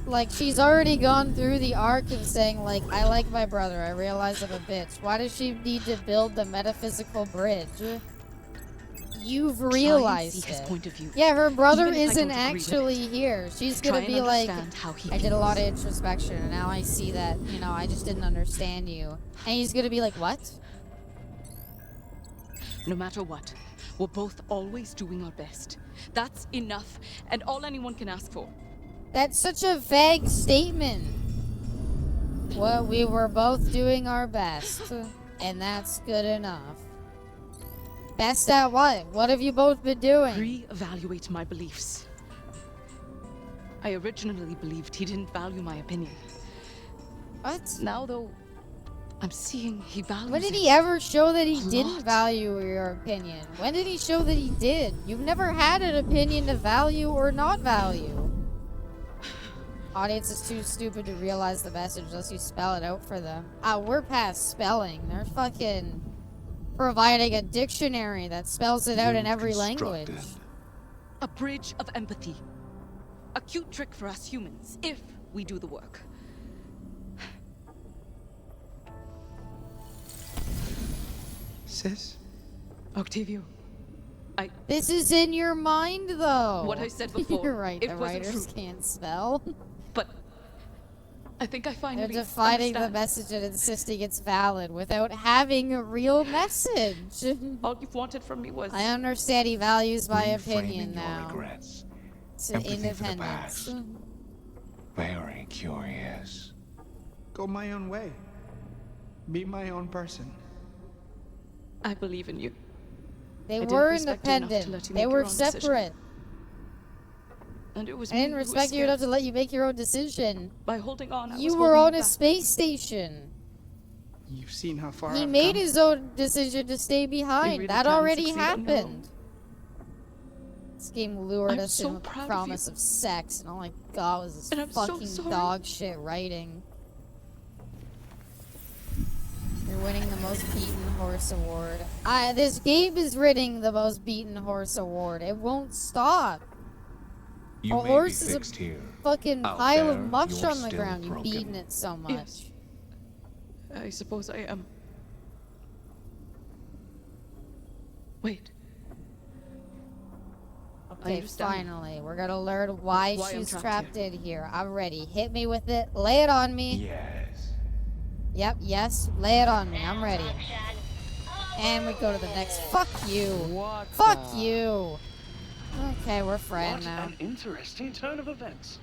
Speaker 1: Like, she's already gone through the arc of saying, like, I like my brother. I realize I'm a bitch. Why does she need to build the metaphysical bridge? You've realized
Speaker 5: see his
Speaker 1: it.
Speaker 5: point of view.
Speaker 1: Yeah, her brother
Speaker 5: Even if I
Speaker 1: isn't
Speaker 5: don't agree with
Speaker 1: actually here. She's
Speaker 5: Try
Speaker 1: gonna
Speaker 5: and
Speaker 1: be like,
Speaker 5: understand how he
Speaker 1: I did a lot of
Speaker 5: feels.
Speaker 1: introspection, and now I see that, you know, I just didn't understand you. And he's gonna be like, what?
Speaker 5: No matter what, we're both always doing our best. That's enough, and all anyone can ask for.
Speaker 1: That's such a vague statement. Well, we were both doing our best, and that's good enough. Best at what? What have you both been doing?
Speaker 5: Re-evaluate my beliefs. I originally believed he didn't value my opinion.
Speaker 1: What?
Speaker 5: Now, though, I'm seeing he values
Speaker 1: When did
Speaker 5: it
Speaker 1: he ever show that he
Speaker 5: a
Speaker 1: didn't
Speaker 5: lot.
Speaker 1: value your opinion? When did he show that he did? You've never had an opinion to value or not value. Audience is too stupid to realize the message unless you spell it out for them. We're past spelling. They're fucking providing a dictionary that spells it out in every language.
Speaker 5: A bridge of empathy. A cute trick for us humans, if we do the work.
Speaker 6: Sis?
Speaker 5: Octavio,
Speaker 1: This is in your mind, though.
Speaker 5: What I said before,
Speaker 1: You're right,
Speaker 5: it
Speaker 1: the
Speaker 5: wasn't
Speaker 1: writers
Speaker 5: true.
Speaker 1: can't spell.
Speaker 5: But I think I finally
Speaker 1: They're defining the
Speaker 5: understand.
Speaker 1: message and insisting it's valid without having a real message.
Speaker 5: All you've wanted from me was...
Speaker 1: I understand he values my opinion
Speaker 18: Reframing your
Speaker 1: now.
Speaker 18: regrets.
Speaker 1: It's
Speaker 18: Empathy for the
Speaker 1: independence.
Speaker 18: past. Very curious.
Speaker 6: Go my own way. Be my own person.
Speaker 5: I believe in you.
Speaker 1: They
Speaker 5: I didn't
Speaker 1: were
Speaker 5: respect you enough to
Speaker 1: independent.
Speaker 5: let you
Speaker 1: They
Speaker 5: make
Speaker 1: were
Speaker 5: your own decision.
Speaker 1: separate.
Speaker 5: And it was
Speaker 1: I
Speaker 5: me
Speaker 1: didn't
Speaker 5: who was
Speaker 1: respect you
Speaker 5: scared.
Speaker 1: enough to let you make your own decision.
Speaker 5: By holding on, I
Speaker 1: You
Speaker 5: was
Speaker 1: were
Speaker 5: holding
Speaker 1: on
Speaker 5: you
Speaker 1: a
Speaker 5: back.
Speaker 1: space station.
Speaker 6: You've seen how far
Speaker 1: He
Speaker 6: I've
Speaker 1: made
Speaker 6: come.
Speaker 1: his own decision to stay behind.
Speaker 5: really
Speaker 1: That
Speaker 5: can
Speaker 1: already
Speaker 5: succeed on your
Speaker 1: happened. This game lured
Speaker 5: I'm
Speaker 1: us
Speaker 5: so
Speaker 1: in with the
Speaker 5: proud of
Speaker 1: promise
Speaker 5: you.
Speaker 1: of sex, and all I got was this
Speaker 5: And I'm so
Speaker 1: fucking
Speaker 5: sorry.
Speaker 1: dog shit writing. You're winning the most beaten horse award. This game is winning the most beaten horse award. It won't stop.
Speaker 18: You
Speaker 1: A
Speaker 18: may
Speaker 1: horse
Speaker 18: be
Speaker 1: is a
Speaker 18: fixed here.
Speaker 1: fucking
Speaker 18: Out
Speaker 1: pile of
Speaker 18: there,
Speaker 1: mush
Speaker 18: you're
Speaker 1: on the
Speaker 18: still
Speaker 1: ground. You've
Speaker 18: broken.
Speaker 1: beaten it so much.
Speaker 5: Yes. I suppose I am. Wait. I
Speaker 1: Okay,
Speaker 5: understand.
Speaker 1: finally. We're gonna learn why
Speaker 5: Why I'm
Speaker 1: she's
Speaker 5: trapped
Speaker 1: trapped in here. I'm ready. Hit me with it. Lay it on me.
Speaker 18: Yes.
Speaker 1: Yep, yes. Lay it on me. I'm ready. And we go to the next. Fuck you.
Speaker 8: What
Speaker 1: Fuck
Speaker 8: the-
Speaker 1: you. Okay, we're friends
Speaker 8: What
Speaker 1: now.
Speaker 8: an interesting turn of events.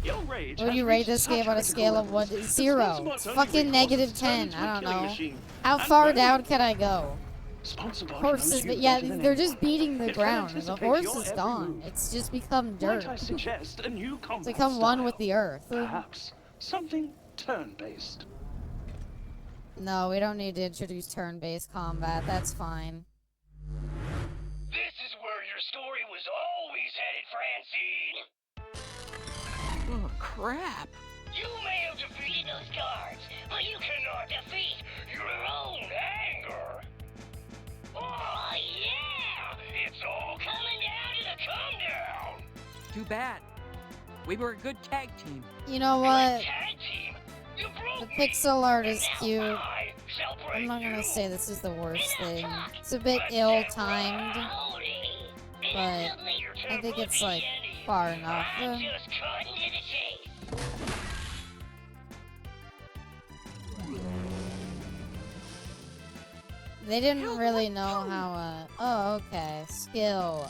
Speaker 8: Your rage
Speaker 1: What do
Speaker 8: has
Speaker 1: you rate
Speaker 8: reached
Speaker 1: this
Speaker 8: such
Speaker 1: game on a
Speaker 8: critical
Speaker 1: scale of
Speaker 8: levels
Speaker 1: 1 to
Speaker 8: that
Speaker 1: 0?
Speaker 8: SpongeBob's
Speaker 1: It's
Speaker 8: only
Speaker 1: fucking
Speaker 8: recourse
Speaker 1: negative
Speaker 8: is turn
Speaker 1: 10.
Speaker 8: into
Speaker 1: I
Speaker 8: a
Speaker 1: don't
Speaker 8: killing
Speaker 1: know.
Speaker 8: machine.
Speaker 1: How
Speaker 8: And
Speaker 1: far
Speaker 8: very
Speaker 1: down can I go?
Speaker 8: SpongeBob
Speaker 1: Horses,
Speaker 8: knows you
Speaker 1: but yeah,
Speaker 8: better than
Speaker 1: they're
Speaker 8: anyone.
Speaker 1: just beating the
Speaker 8: It can
Speaker 1: ground. The
Speaker 8: anticipate
Speaker 1: horse
Speaker 8: your
Speaker 1: is
Speaker 8: every
Speaker 1: gone.
Speaker 8: move.
Speaker 1: It's just become
Speaker 8: Might
Speaker 1: dirt.
Speaker 8: I suggest a new combat
Speaker 1: It's become one
Speaker 8: style?
Speaker 1: with the earth.
Speaker 8: Perhaps something turn-based.
Speaker 1: No, we don't need to introduce turn-based combat. That's fine.
Speaker 9: This is where your story was always headed, Francine.
Speaker 7: Oh, crap.
Speaker 9: You may have defeated those guards, but you cannot defeat your own anger. Oh, yeah! It's all coming down to the come-down.
Speaker 13: Too bad. We were a good tag team.
Speaker 1: You know what?
Speaker 9: Tag team, you
Speaker 1: The
Speaker 9: broke me.
Speaker 1: pixel art is cute.
Speaker 9: I shall break
Speaker 1: I'm not gonna
Speaker 9: you.
Speaker 1: say this is the worst thing. It's a bit ill-timed, but I think it's like far enough.
Speaker 9: I'm just cutting to the chase.
Speaker 1: They didn't really know how, oh, okay. Skill,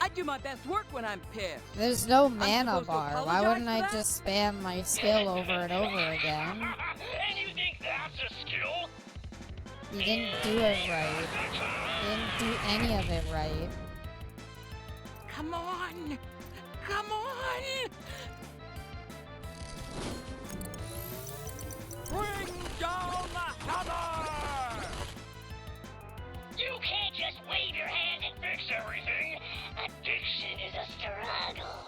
Speaker 13: I do my best work when I'm pissed.
Speaker 1: there's no
Speaker 13: I'm
Speaker 1: mana
Speaker 13: supposed to
Speaker 1: bar. Why
Speaker 13: apologize
Speaker 1: wouldn't
Speaker 13: for
Speaker 1: I
Speaker 13: that?
Speaker 1: just spam my skill over and over again?
Speaker 9: And you think that's a skill?
Speaker 1: You didn't do it right. You didn't do any of it right.
Speaker 7: Come on! Come on!
Speaker 13: Bring down the hammer!
Speaker 9: You can't just wave your hand and fix everything. Addiction is a struggle.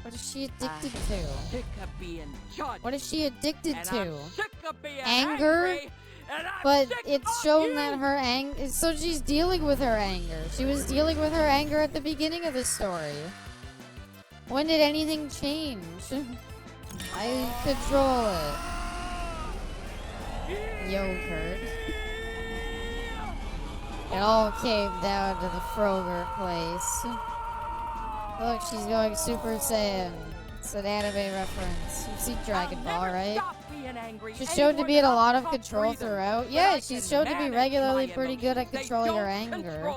Speaker 1: What is she addicted to?
Speaker 13: Sick of being judged.
Speaker 1: What is she addicted
Speaker 13: And
Speaker 1: to?
Speaker 13: I'm sick of being
Speaker 1: Anger?
Speaker 13: angry, and I'm
Speaker 1: But
Speaker 13: sick
Speaker 1: it's
Speaker 13: of
Speaker 1: shown
Speaker 13: you.
Speaker 1: that her anger. So she's dealing with her anger. She was dealing with her anger at the beginning of the story. When did anything change? I control it. Yogurt. It all came down to the Froger place. Look, she's going Super Saiyan. It's an anime reference. You've seen Dragon Ball, right? She's shown to be in a lot of control throughout. Yeah, she's shown to be regularly pretty good at controlling her anger.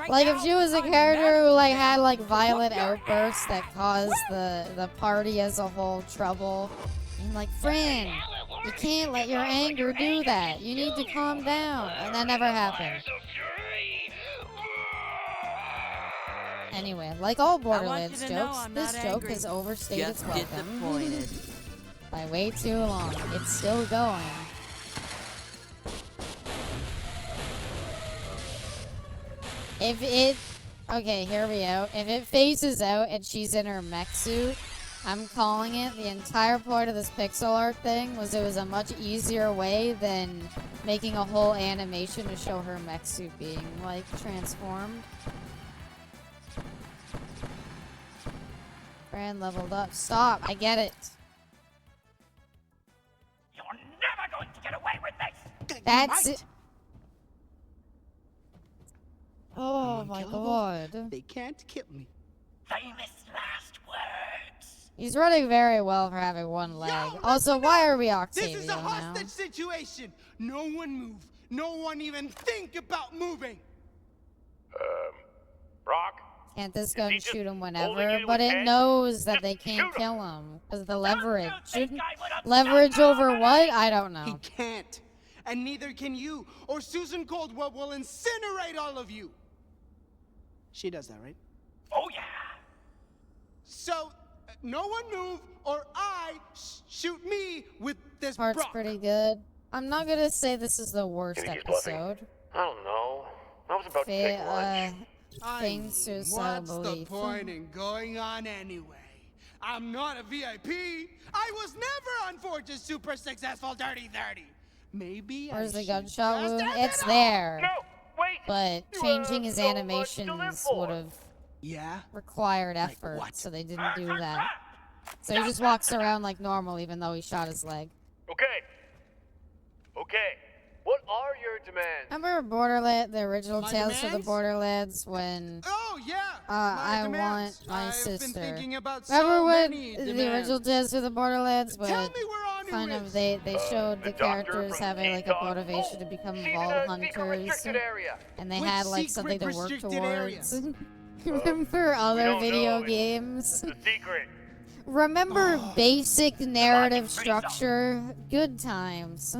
Speaker 1: Like, if she was a character who, like, had, like, violent outbursts that caused the party as a whole trouble, I'm like, Fran, you can't let your anger do that. You need to calm down. And that never happened. Anyway, like all
Speaker 7: you
Speaker 1: Borderlands
Speaker 7: to know
Speaker 1: jokes,
Speaker 7: I'm
Speaker 1: this
Speaker 7: not
Speaker 1: joke
Speaker 7: angry.
Speaker 1: has overstayed its
Speaker 7: Just
Speaker 1: welcome.
Speaker 7: disappointed.
Speaker 1: By way too long. It's still going. If it... Okay, hear me out. If it phases out and she's in her mech suit, I'm calling it. The entire point of this pixel art thing was it was a much easier way than making a whole animation to show her mech suit being, like, transformed. Brand leveled up. Stop! I get it.
Speaker 9: You're never going to get away with this!
Speaker 1: That's it. Oh my god.
Speaker 6: They can't kill me.
Speaker 9: Famous last words.
Speaker 1: He's running very well for having one leg. Also, why are we Octavio
Speaker 6: This is a
Speaker 1: now?
Speaker 6: hostage situation. No one move. No one even think about moving.
Speaker 19: Brock?
Speaker 1: Can't this gun
Speaker 19: just
Speaker 1: shoot him
Speaker 19: holding
Speaker 1: whenever?
Speaker 19: you
Speaker 1: But
Speaker 19: in
Speaker 1: it
Speaker 19: hand?
Speaker 1: knows that they can't kill him. Because the leverage. Leverage over what? I don't know.
Speaker 6: He can't. And neither can you, or Susan Coldwell will incinerate all of you. She does that, right?
Speaker 9: Oh, yeah.
Speaker 6: So, no one move, or I shoot me with this
Speaker 1: Part's
Speaker 6: Brock.
Speaker 1: pretty good. I'm not gonna say this is the worst
Speaker 19: Think he's bluffing?
Speaker 1: episode.
Speaker 19: I don't know. I was about to take lunch.
Speaker 1: Things suicidal
Speaker 6: What's the
Speaker 1: belief.
Speaker 6: point in going on anyway? I'm not a VIP. I was never on Forge's super successful Dirty 30. Maybe
Speaker 1: Where's
Speaker 6: I
Speaker 1: the
Speaker 6: should
Speaker 1: gunshot
Speaker 6: just
Speaker 1: wound?
Speaker 6: end
Speaker 1: It's
Speaker 6: it all.
Speaker 1: there.
Speaker 19: No, wait.
Speaker 1: But
Speaker 19: You
Speaker 1: changing
Speaker 19: have
Speaker 1: his
Speaker 19: so much to live
Speaker 1: animations
Speaker 19: for.
Speaker 1: would have
Speaker 6: Yeah?
Speaker 1: required effort, so they didn't do that. So he just walks around like normal, even though he shot his leg.
Speaker 19: Okay. Okay. What are your demands?
Speaker 1: Remember Borderlands, the original
Speaker 6: My
Speaker 1: Tales of the
Speaker 6: demands?
Speaker 1: Borderlands, when
Speaker 6: Oh, yeah.
Speaker 1: I
Speaker 6: demands.
Speaker 1: want my
Speaker 6: I've
Speaker 1: sister.
Speaker 6: been thinking about
Speaker 1: Remember
Speaker 6: so
Speaker 1: when
Speaker 6: many
Speaker 1: the
Speaker 6: demands.
Speaker 1: original Tales of the Borderlands, when
Speaker 6: Tell me where Anu
Speaker 1: kind of
Speaker 6: is.
Speaker 1: they showed the
Speaker 19: doctor
Speaker 1: characters
Speaker 19: from
Speaker 1: having like a
Speaker 19: Detox.
Speaker 1: motivation to become
Speaker 19: She's in
Speaker 1: vault
Speaker 19: a secret
Speaker 1: hunters,
Speaker 19: restricted area.
Speaker 1: and they
Speaker 6: Which
Speaker 1: had like
Speaker 6: secret
Speaker 1: something to work
Speaker 6: restricted area?
Speaker 1: towards. Remember other
Speaker 19: don't
Speaker 1: video
Speaker 19: know.
Speaker 1: games?
Speaker 19: The secret.
Speaker 1: Remember basic narrative structure? Good times.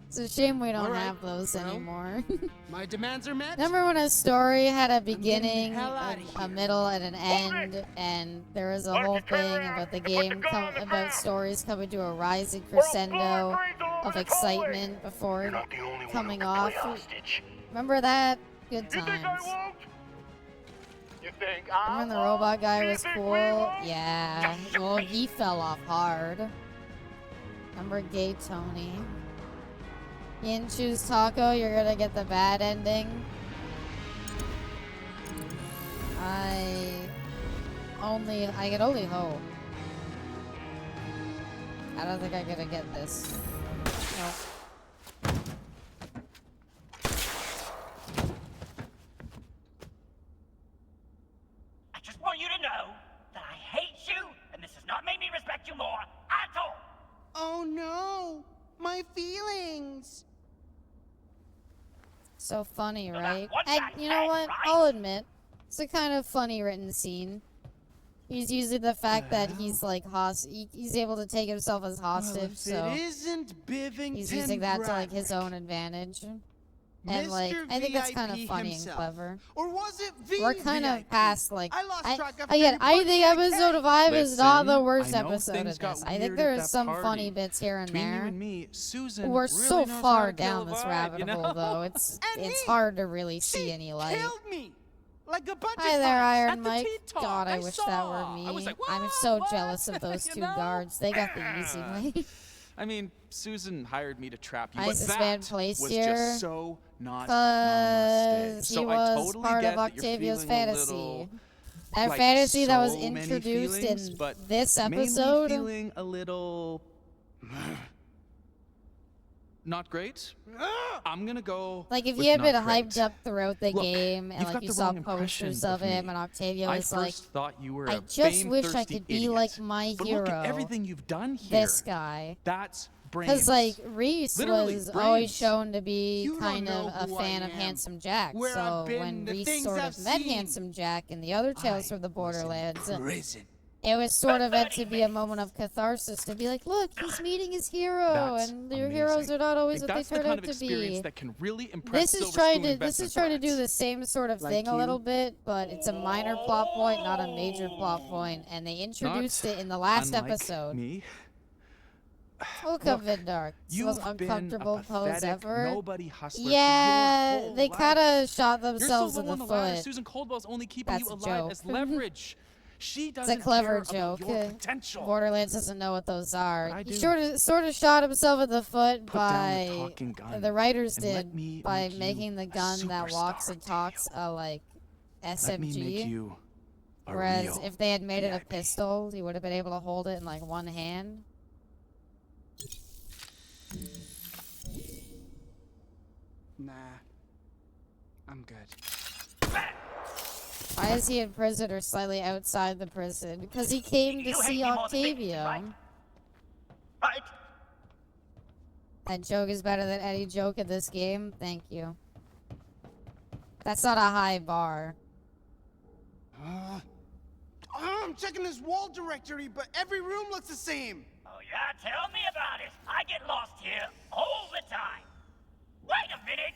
Speaker 1: It's a shame we don't
Speaker 6: All right.
Speaker 1: have those
Speaker 6: Well,
Speaker 1: anymore.
Speaker 6: My demands are met.
Speaker 1: Remember when a story had a
Speaker 6: getting the
Speaker 1: beginning,
Speaker 6: hell outta
Speaker 1: a
Speaker 6: here.
Speaker 1: middle, and an end, and there was a whole thing about the game, about stories coming to a rising crescendo of excitement before
Speaker 19: You're not the only one
Speaker 1: coming
Speaker 19: who can
Speaker 1: off?
Speaker 19: play hostage.
Speaker 1: Remember that? Good
Speaker 19: You think I
Speaker 1: times.
Speaker 19: won't? You think I
Speaker 1: Remember when the
Speaker 19: won't?
Speaker 1: robot guy
Speaker 19: You
Speaker 1: was
Speaker 19: think we
Speaker 1: cool?
Speaker 19: won't?
Speaker 1: Yeah. Well, he fell off hard. Remember Gay Tony? You didn't choose Taco, you're gonna get the bad ending. I can only hope. I don't think I'm gonna get this. Nope.
Speaker 9: I just want you to know that I hate you, and this has not made me respect you more at all.
Speaker 6: Oh no, my feelings.
Speaker 1: So funny, right?
Speaker 9: one
Speaker 1: And
Speaker 9: guy's
Speaker 1: you know
Speaker 9: head,
Speaker 1: what?
Speaker 9: right?
Speaker 1: I'll admit, it's a kind of funny written scene. He's using the fact that he's like he's able to take himself as hostage,
Speaker 6: Well, if
Speaker 1: so
Speaker 6: it isn't Bivington
Speaker 1: he's using that to like
Speaker 6: Bradley,
Speaker 1: his own advantage. And like,
Speaker 6: Mr.
Speaker 1: I think that's kind of
Speaker 6: VIP
Speaker 1: funny
Speaker 6: himself.
Speaker 1: and clever.
Speaker 6: Or was it V?
Speaker 1: We're kind of past like
Speaker 6: I lost track of
Speaker 1: again. I
Speaker 6: everybody
Speaker 1: think episode 5 is not the
Speaker 12: Listen,
Speaker 1: worst
Speaker 12: I know
Speaker 1: episode
Speaker 12: things
Speaker 1: of
Speaker 12: got
Speaker 1: this. I think
Speaker 12: weird
Speaker 1: there
Speaker 12: at
Speaker 1: is
Speaker 12: that
Speaker 1: some
Speaker 12: party.
Speaker 1: funny bits here and
Speaker 12: Between
Speaker 1: there.
Speaker 12: you and me, Susan
Speaker 1: We're
Speaker 12: really
Speaker 1: so
Speaker 12: knows how
Speaker 1: far
Speaker 12: to kill
Speaker 1: down
Speaker 12: a
Speaker 1: this
Speaker 12: vibe,
Speaker 1: rabbit
Speaker 12: you know?
Speaker 1: hole, though. It's
Speaker 6: And
Speaker 1: it's
Speaker 6: he-
Speaker 1: hard to really see
Speaker 6: She
Speaker 1: any light.
Speaker 6: killed me. Like a bunch
Speaker 1: Hi
Speaker 6: of
Speaker 1: there,
Speaker 6: times.
Speaker 1: Iron
Speaker 6: At the
Speaker 1: Mike.
Speaker 6: tea talk,
Speaker 1: God, I wish that
Speaker 6: saw.
Speaker 1: were me.
Speaker 12: I was like,
Speaker 1: I'm
Speaker 12: what?
Speaker 1: so
Speaker 12: What?
Speaker 1: jealous of those
Speaker 12: You
Speaker 1: two
Speaker 12: know?
Speaker 1: guards. They got the easy way.
Speaker 12: I mean, Susan hired me to trap you,
Speaker 1: Nicest
Speaker 12: but
Speaker 1: man
Speaker 12: that
Speaker 1: placed
Speaker 12: was
Speaker 1: here,
Speaker 12: just so not namaste.
Speaker 1: Because he
Speaker 12: So I
Speaker 1: was
Speaker 12: totally
Speaker 1: part
Speaker 12: get
Speaker 1: of
Speaker 12: that you're
Speaker 1: Octavio's
Speaker 12: feeling a
Speaker 1: fantasy.
Speaker 12: little,
Speaker 1: That
Speaker 12: like,
Speaker 1: fantasy that was
Speaker 12: so many
Speaker 1: introduced
Speaker 12: feelings,
Speaker 1: in
Speaker 12: but
Speaker 1: this
Speaker 12: mainly
Speaker 1: episode.
Speaker 12: feeling a little not great. I'm gonna go.
Speaker 1: Like, if
Speaker 12: with
Speaker 1: he had been
Speaker 12: not great.
Speaker 1: hyped up throughout the
Speaker 12: Look,
Speaker 1: game, and
Speaker 12: you've
Speaker 1: like
Speaker 12: got
Speaker 1: you
Speaker 12: the
Speaker 1: saw
Speaker 12: wrong impression
Speaker 1: posters of him,
Speaker 12: me.
Speaker 1: and Octavio
Speaker 12: I
Speaker 1: was like,
Speaker 12: first thought you were
Speaker 1: I
Speaker 12: a
Speaker 1: just wish I
Speaker 12: fame-thirsty
Speaker 1: could be
Speaker 12: idiot.
Speaker 1: like my
Speaker 12: But
Speaker 1: hero.
Speaker 12: Look at everything you've done here.
Speaker 1: This guy.
Speaker 12: That's
Speaker 1: Because,
Speaker 12: brains.
Speaker 1: like, Reese
Speaker 12: Literally,
Speaker 1: was
Speaker 12: brains.
Speaker 1: always shown to be
Speaker 6: You don't
Speaker 1: kind
Speaker 6: know
Speaker 1: of a
Speaker 6: who
Speaker 1: fan
Speaker 6: I
Speaker 1: of
Speaker 6: am,
Speaker 1: Handsome Jack.
Speaker 6: where
Speaker 1: So
Speaker 6: I've been,
Speaker 1: when
Speaker 6: the
Speaker 1: Reese
Speaker 6: things
Speaker 1: sort
Speaker 6: I've
Speaker 1: of met
Speaker 6: seen.
Speaker 1: Handsome Jack in the other Tales from the
Speaker 6: was in
Speaker 1: Borderlands,
Speaker 6: prison.
Speaker 1: It was sort of meant to be a moment of catharsis, to be like, look, he's meeting his hero,
Speaker 12: That's
Speaker 1: and your
Speaker 12: amazing.
Speaker 1: heroes are not always
Speaker 12: Like,
Speaker 1: what they
Speaker 12: that's the
Speaker 1: turn
Speaker 12: kind
Speaker 1: out
Speaker 12: of
Speaker 1: to
Speaker 12: experience
Speaker 1: be.
Speaker 12: that can really impress
Speaker 1: This is
Speaker 12: Silver
Speaker 1: trying
Speaker 12: Spoon
Speaker 1: to
Speaker 12: investment
Speaker 1: do
Speaker 12: brands.
Speaker 1: the same sort of
Speaker 6: Like
Speaker 1: thing a
Speaker 6: you?
Speaker 1: little bit, but it's a minor plot point, not a major plot point, and they introduced it in the last
Speaker 12: Unlike
Speaker 1: episode.
Speaker 12: Me.
Speaker 1: Welcome, Vindark. It's the most
Speaker 12: You've been
Speaker 1: uncomfortable
Speaker 12: a
Speaker 1: pose
Speaker 12: pathetic
Speaker 1: ever.
Speaker 12: nobody hustler
Speaker 1: Yeah,
Speaker 12: for your whole
Speaker 1: they
Speaker 12: life.
Speaker 1: kind of shot
Speaker 12: You're
Speaker 1: themselves
Speaker 12: so
Speaker 1: in
Speaker 12: low
Speaker 1: the
Speaker 12: on the ladder.
Speaker 1: foot.
Speaker 12: Susan Coldwell's only keeping
Speaker 1: That's
Speaker 12: you
Speaker 1: a
Speaker 12: alive
Speaker 1: joke.
Speaker 12: as leverage. She
Speaker 1: It's a
Speaker 12: doesn't
Speaker 1: clever
Speaker 12: care
Speaker 1: joke.
Speaker 12: about your potential.
Speaker 1: Borderlands doesn't know what those are.
Speaker 12: I
Speaker 1: He
Speaker 12: do.
Speaker 1: sort of shot himself in the foot
Speaker 12: Put down the
Speaker 1: by
Speaker 12: talking gun
Speaker 1: the writers
Speaker 12: and let me
Speaker 1: did by
Speaker 12: make you
Speaker 1: making the
Speaker 12: a
Speaker 1: gun that walks and talks like
Speaker 12: Let me make
Speaker 1: SMG.
Speaker 12: you a
Speaker 1: Whereas
Speaker 12: real
Speaker 1: if they had made it a pistol, he would have been able to hold it in like one hand.
Speaker 6: Nah. I'm good.
Speaker 1: Why is he in prison or slightly outside the prison? Because he came to
Speaker 9: You hate
Speaker 1: see
Speaker 9: me more than me,
Speaker 1: Octavio.
Speaker 9: right? Right?
Speaker 1: That joke is better than any joke in this game. Thank you. That's not a high bar.
Speaker 6: I'm checking this wall directory, but every room looks the same.
Speaker 9: Oh yeah, tell me about it. I get lost here all the time. Wait a minute.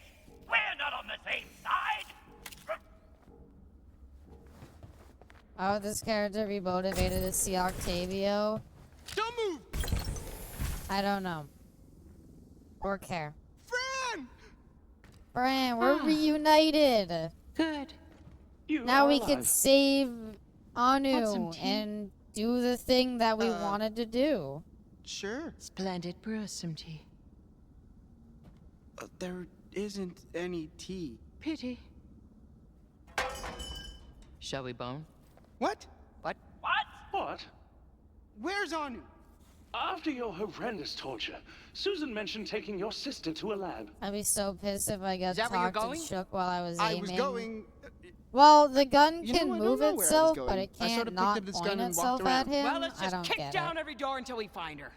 Speaker 9: We're not on the same side.
Speaker 1: Why would this character be motivated to see Octavio?
Speaker 6: Don't move!
Speaker 1: I don't know. Or care.
Speaker 6: Fran!
Speaker 1: Fran, we're reunited.
Speaker 16: Good.
Speaker 1: Now we can
Speaker 16: alive.
Speaker 1: save
Speaker 16: Want some
Speaker 1: Anu
Speaker 16: tea?
Speaker 1: and do the thing that we wanted to do.
Speaker 6: Sure.
Speaker 16: Splendid. Brew us some tea.
Speaker 6: There isn't any tea.
Speaker 16: Pity. Shall we bone?
Speaker 6: What?
Speaker 16: What?
Speaker 8: What?
Speaker 6: Where's Anu?
Speaker 8: After your horrendous torture, Susan mentioned taking your sister to a lab.
Speaker 1: I'd be so pissed if I got
Speaker 16: Is that where you're
Speaker 1: talked and
Speaker 16: going?
Speaker 1: shook while I was
Speaker 6: I
Speaker 1: aiming.
Speaker 6: was going.
Speaker 1: Well, the gun
Speaker 6: You know,
Speaker 1: can
Speaker 6: I don't
Speaker 1: move
Speaker 6: know where I was
Speaker 1: itself,
Speaker 6: going.
Speaker 1: but it
Speaker 6: I
Speaker 1: can't
Speaker 6: sort of picked
Speaker 1: not
Speaker 6: up this
Speaker 1: point
Speaker 6: gun and
Speaker 1: itself
Speaker 6: walked
Speaker 1: at
Speaker 6: around.
Speaker 1: him.
Speaker 16: Well, let's
Speaker 1: I
Speaker 16: just
Speaker 1: don't
Speaker 16: kick
Speaker 1: get
Speaker 16: down
Speaker 1: it.
Speaker 16: every door until we find her.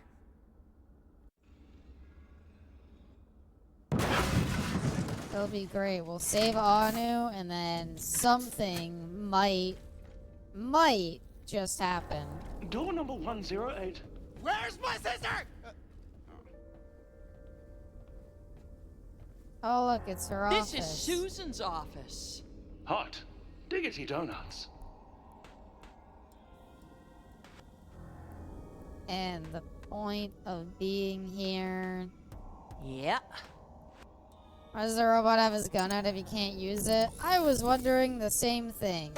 Speaker 1: It'll be great. We'll save Anu, and then something might just happen.
Speaker 8: Door number 108.
Speaker 6: Where's my sister?
Speaker 1: Oh, look, it's her
Speaker 7: This
Speaker 1: office.
Speaker 7: is Susan's office.
Speaker 8: Hot. Diggity donuts.
Speaker 1: And the point of being here.
Speaker 7: Yep.
Speaker 1: Why does the robot have his gun out if he can't use it? I was wondering the same thing.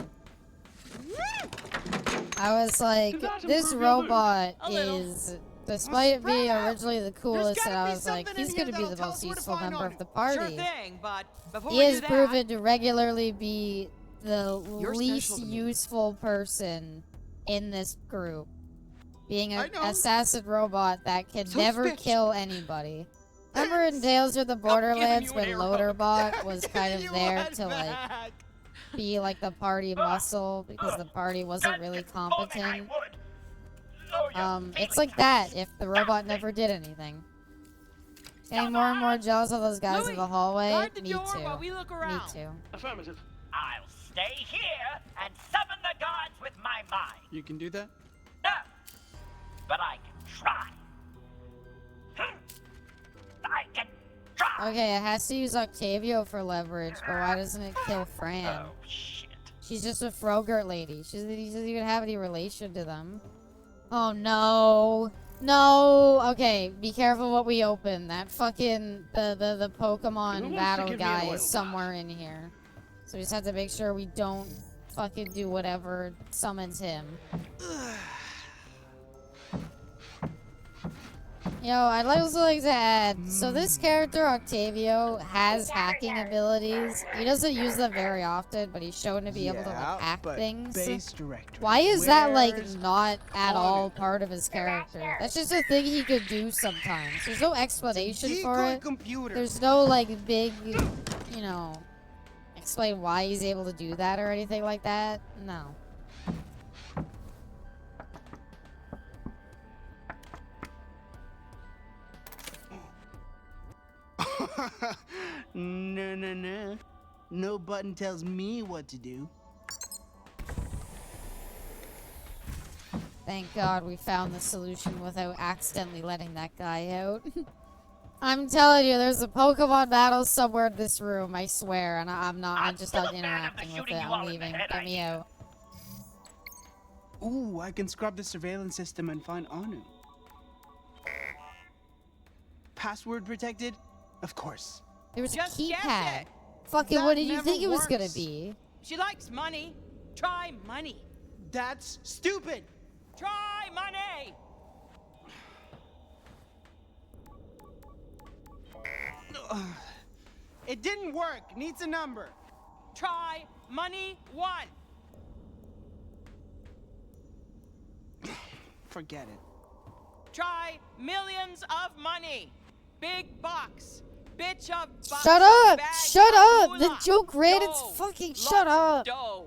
Speaker 1: I was like, this robot is, despite it being originally the coolest, and I was like, he's gonna be the most useful member of the party.
Speaker 7: Sure thing, but before
Speaker 1: He
Speaker 7: we
Speaker 1: has
Speaker 7: do that,
Speaker 1: proven to regularly be the
Speaker 7: You're
Speaker 1: least
Speaker 7: special to me.
Speaker 1: useful person in this group. Being
Speaker 6: I
Speaker 1: an
Speaker 6: know.
Speaker 1: assassin robot that can
Speaker 7: So
Speaker 1: never
Speaker 7: bitch.
Speaker 1: kill anybody. Remember in Tales of the Borderlands
Speaker 7: you an
Speaker 1: when
Speaker 7: arrow.
Speaker 1: Loaderbot was kind of
Speaker 6: You
Speaker 1: there
Speaker 6: want
Speaker 1: to like
Speaker 6: back.
Speaker 1: be like the party muscle because the party wasn't really competent. It's like that if the robot never did anything. Getting more and more jealous of those guys in
Speaker 7: Louis,
Speaker 1: the hallway.
Speaker 7: guard the
Speaker 1: Me
Speaker 7: door
Speaker 1: too.
Speaker 7: while we look
Speaker 1: Me
Speaker 7: around.
Speaker 1: too.
Speaker 8: Affirmative.
Speaker 9: I'll stay here and summon the gods with my mind.
Speaker 6: You can do that?
Speaker 9: No, but I can try. I can try.
Speaker 1: Okay, it has to use Octavio for leverage, but why doesn't it kill Fran?
Speaker 9: Oh, shit.
Speaker 1: She's just a Frogurt lady. She doesn't even have any relation to them. Oh no. No. Okay, be careful what we open. That fucking the
Speaker 8: Who
Speaker 1: Pokemon
Speaker 8: wants to
Speaker 1: battle
Speaker 8: give me an
Speaker 1: guy
Speaker 8: oil
Speaker 1: is somewhere in here. So we just have to make sure we don't fucking do whatever summons him. Yo, I'd also like to add, so this character, Octavio, has hacking abilities. He doesn't use them very often, but he's shown to be able to like, hack
Speaker 6: but
Speaker 1: things.
Speaker 6: Base directory.
Speaker 1: Why is that, like,
Speaker 6: Where's
Speaker 1: not at all
Speaker 6: Anu?
Speaker 1: part of his character? That's just a thing he could do sometimes. There's no explanation for
Speaker 6: Decoy
Speaker 1: it.
Speaker 6: computer.
Speaker 1: There's no, like, big, you know, explain why he's able to do that or anything like that. No.
Speaker 6: No. No button tells me what to do.
Speaker 1: Thank God we found the solution without accidentally letting that guy out. I'm telling you, there's a Pokemon battle somewhere in this room, I swear, and I'm just not interacting with it. I'm leaving. Get me out.
Speaker 6: Ooh, I can scrub the surveillance system and find Anu. Password protected? Of course.
Speaker 1: There was
Speaker 5: Just
Speaker 1: a
Speaker 5: guess
Speaker 1: keypad.
Speaker 5: it.
Speaker 1: Fucking,
Speaker 6: That
Speaker 1: what did you
Speaker 6: never
Speaker 1: think it was gonna
Speaker 6: works.
Speaker 1: be?
Speaker 5: She likes money. Try money.
Speaker 6: That's stupid.
Speaker 5: Try money.
Speaker 6: It didn't work. Needs a number.
Speaker 5: Try money 1.
Speaker 6: Forget it.
Speaker 5: Try millions of money. Big box. Bitch of bucks.
Speaker 1: Shut up!
Speaker 5: Bag
Speaker 1: Shut
Speaker 5: of
Speaker 1: up! The
Speaker 5: moolah.
Speaker 1: joke ran
Speaker 5: Dough.
Speaker 1: its fucking
Speaker 5: Lots
Speaker 1: shut
Speaker 5: of
Speaker 1: up!
Speaker 5: Dough.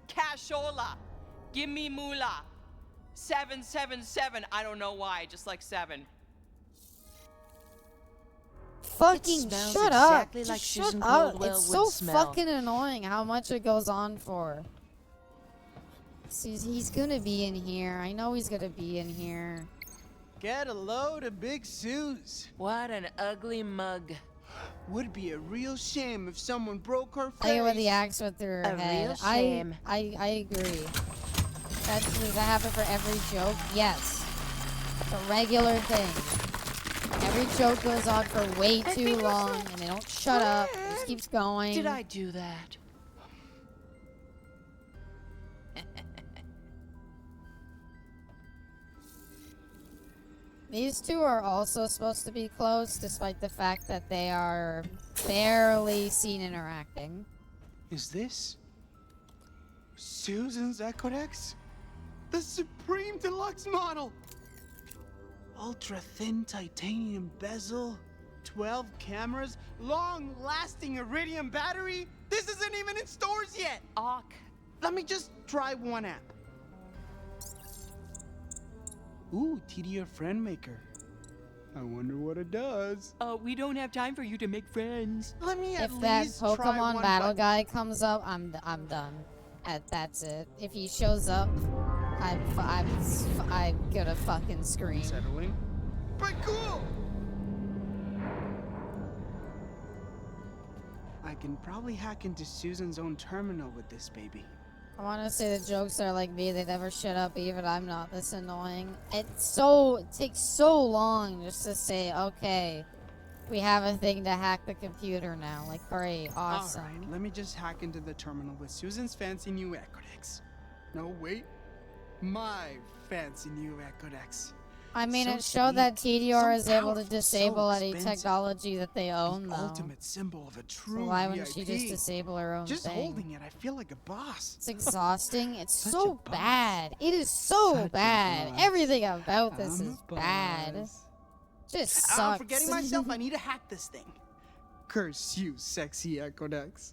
Speaker 5: Cashola. Give me moolah. 777. I don't know why. Just like 7.
Speaker 1: Fucking
Speaker 7: smells
Speaker 1: shut
Speaker 7: exactly
Speaker 1: up!
Speaker 7: like
Speaker 1: Just shut
Speaker 7: Susan
Speaker 1: up!
Speaker 7: Caldwell
Speaker 1: It's
Speaker 7: would
Speaker 1: so
Speaker 7: smell.
Speaker 1: fucking annoying how much it goes on for. See, he's gonna be in here. I know he's gonna be in here.
Speaker 6: Get a load of Big Suze.
Speaker 7: What an ugly mug.
Speaker 6: Would be a real shame if someone broke her face.
Speaker 1: I get what the axe went through her
Speaker 7: A
Speaker 1: head.
Speaker 7: real shame.
Speaker 1: I agree. Does that happen for every joke? Yes. It's a regular thing. Every joke goes on for way too long, and they don't shut up. It just keeps going.
Speaker 7: Did I do that?
Speaker 1: These two are also supposed to be close, despite the fact that they are barely seen interacting.
Speaker 6: Is this Susan's Ecodex? The Supreme Deluxe model! Ultra thin titanium bezel, 12 cameras, long-lasting iridium battery? This isn't even in stores yet!
Speaker 5: Awk.
Speaker 6: Let me just try one app. Ooh, TDR Friend Maker. I wonder what it does.
Speaker 5: We don't have time for you to make friends.
Speaker 6: Let me at
Speaker 1: If that
Speaker 6: least try
Speaker 1: Pokemon
Speaker 6: one
Speaker 1: battle
Speaker 6: button.
Speaker 1: guy comes up, I'm done. That's it. If he shows up, I'm gonna fucking scream.
Speaker 6: Unsettling, but cool. I can probably hack into Susan's own terminal with this baby.
Speaker 1: I want to say the jokes are like me. They never shut up. Even I'm not this annoying. It takes so long just to say, okay, we have a thing to hack the computer now. Like, great, awesome.
Speaker 6: All right, let me just hack into the terminal with Susan's fancy new Ecodex. No, wait. My fancy new Ecodex.
Speaker 1: I mean,
Speaker 6: So
Speaker 1: it showed that
Speaker 6: sweet,
Speaker 1: TDR
Speaker 6: so
Speaker 1: is able to
Speaker 6: powerful,
Speaker 1: disable
Speaker 6: so
Speaker 1: any
Speaker 6: expensive.
Speaker 1: technology that they own, though.
Speaker 6: Ultimate symbol of a true
Speaker 1: So why wouldn't she just
Speaker 6: VIP.
Speaker 1: disable her own
Speaker 6: Just
Speaker 1: thing?
Speaker 6: holding it, I feel like a boss.
Speaker 1: It's exhausting. It's
Speaker 6: Such
Speaker 1: so
Speaker 6: a boss.
Speaker 1: bad. It is so
Speaker 6: Such a
Speaker 1: bad.
Speaker 6: boss.
Speaker 1: Everything about this
Speaker 6: I'm a
Speaker 1: is bad.
Speaker 6: boss.
Speaker 1: Just
Speaker 6: I'm
Speaker 1: sucks.
Speaker 6: forgetting myself. I need to hack this thing. Curse you, sexy Ecodex.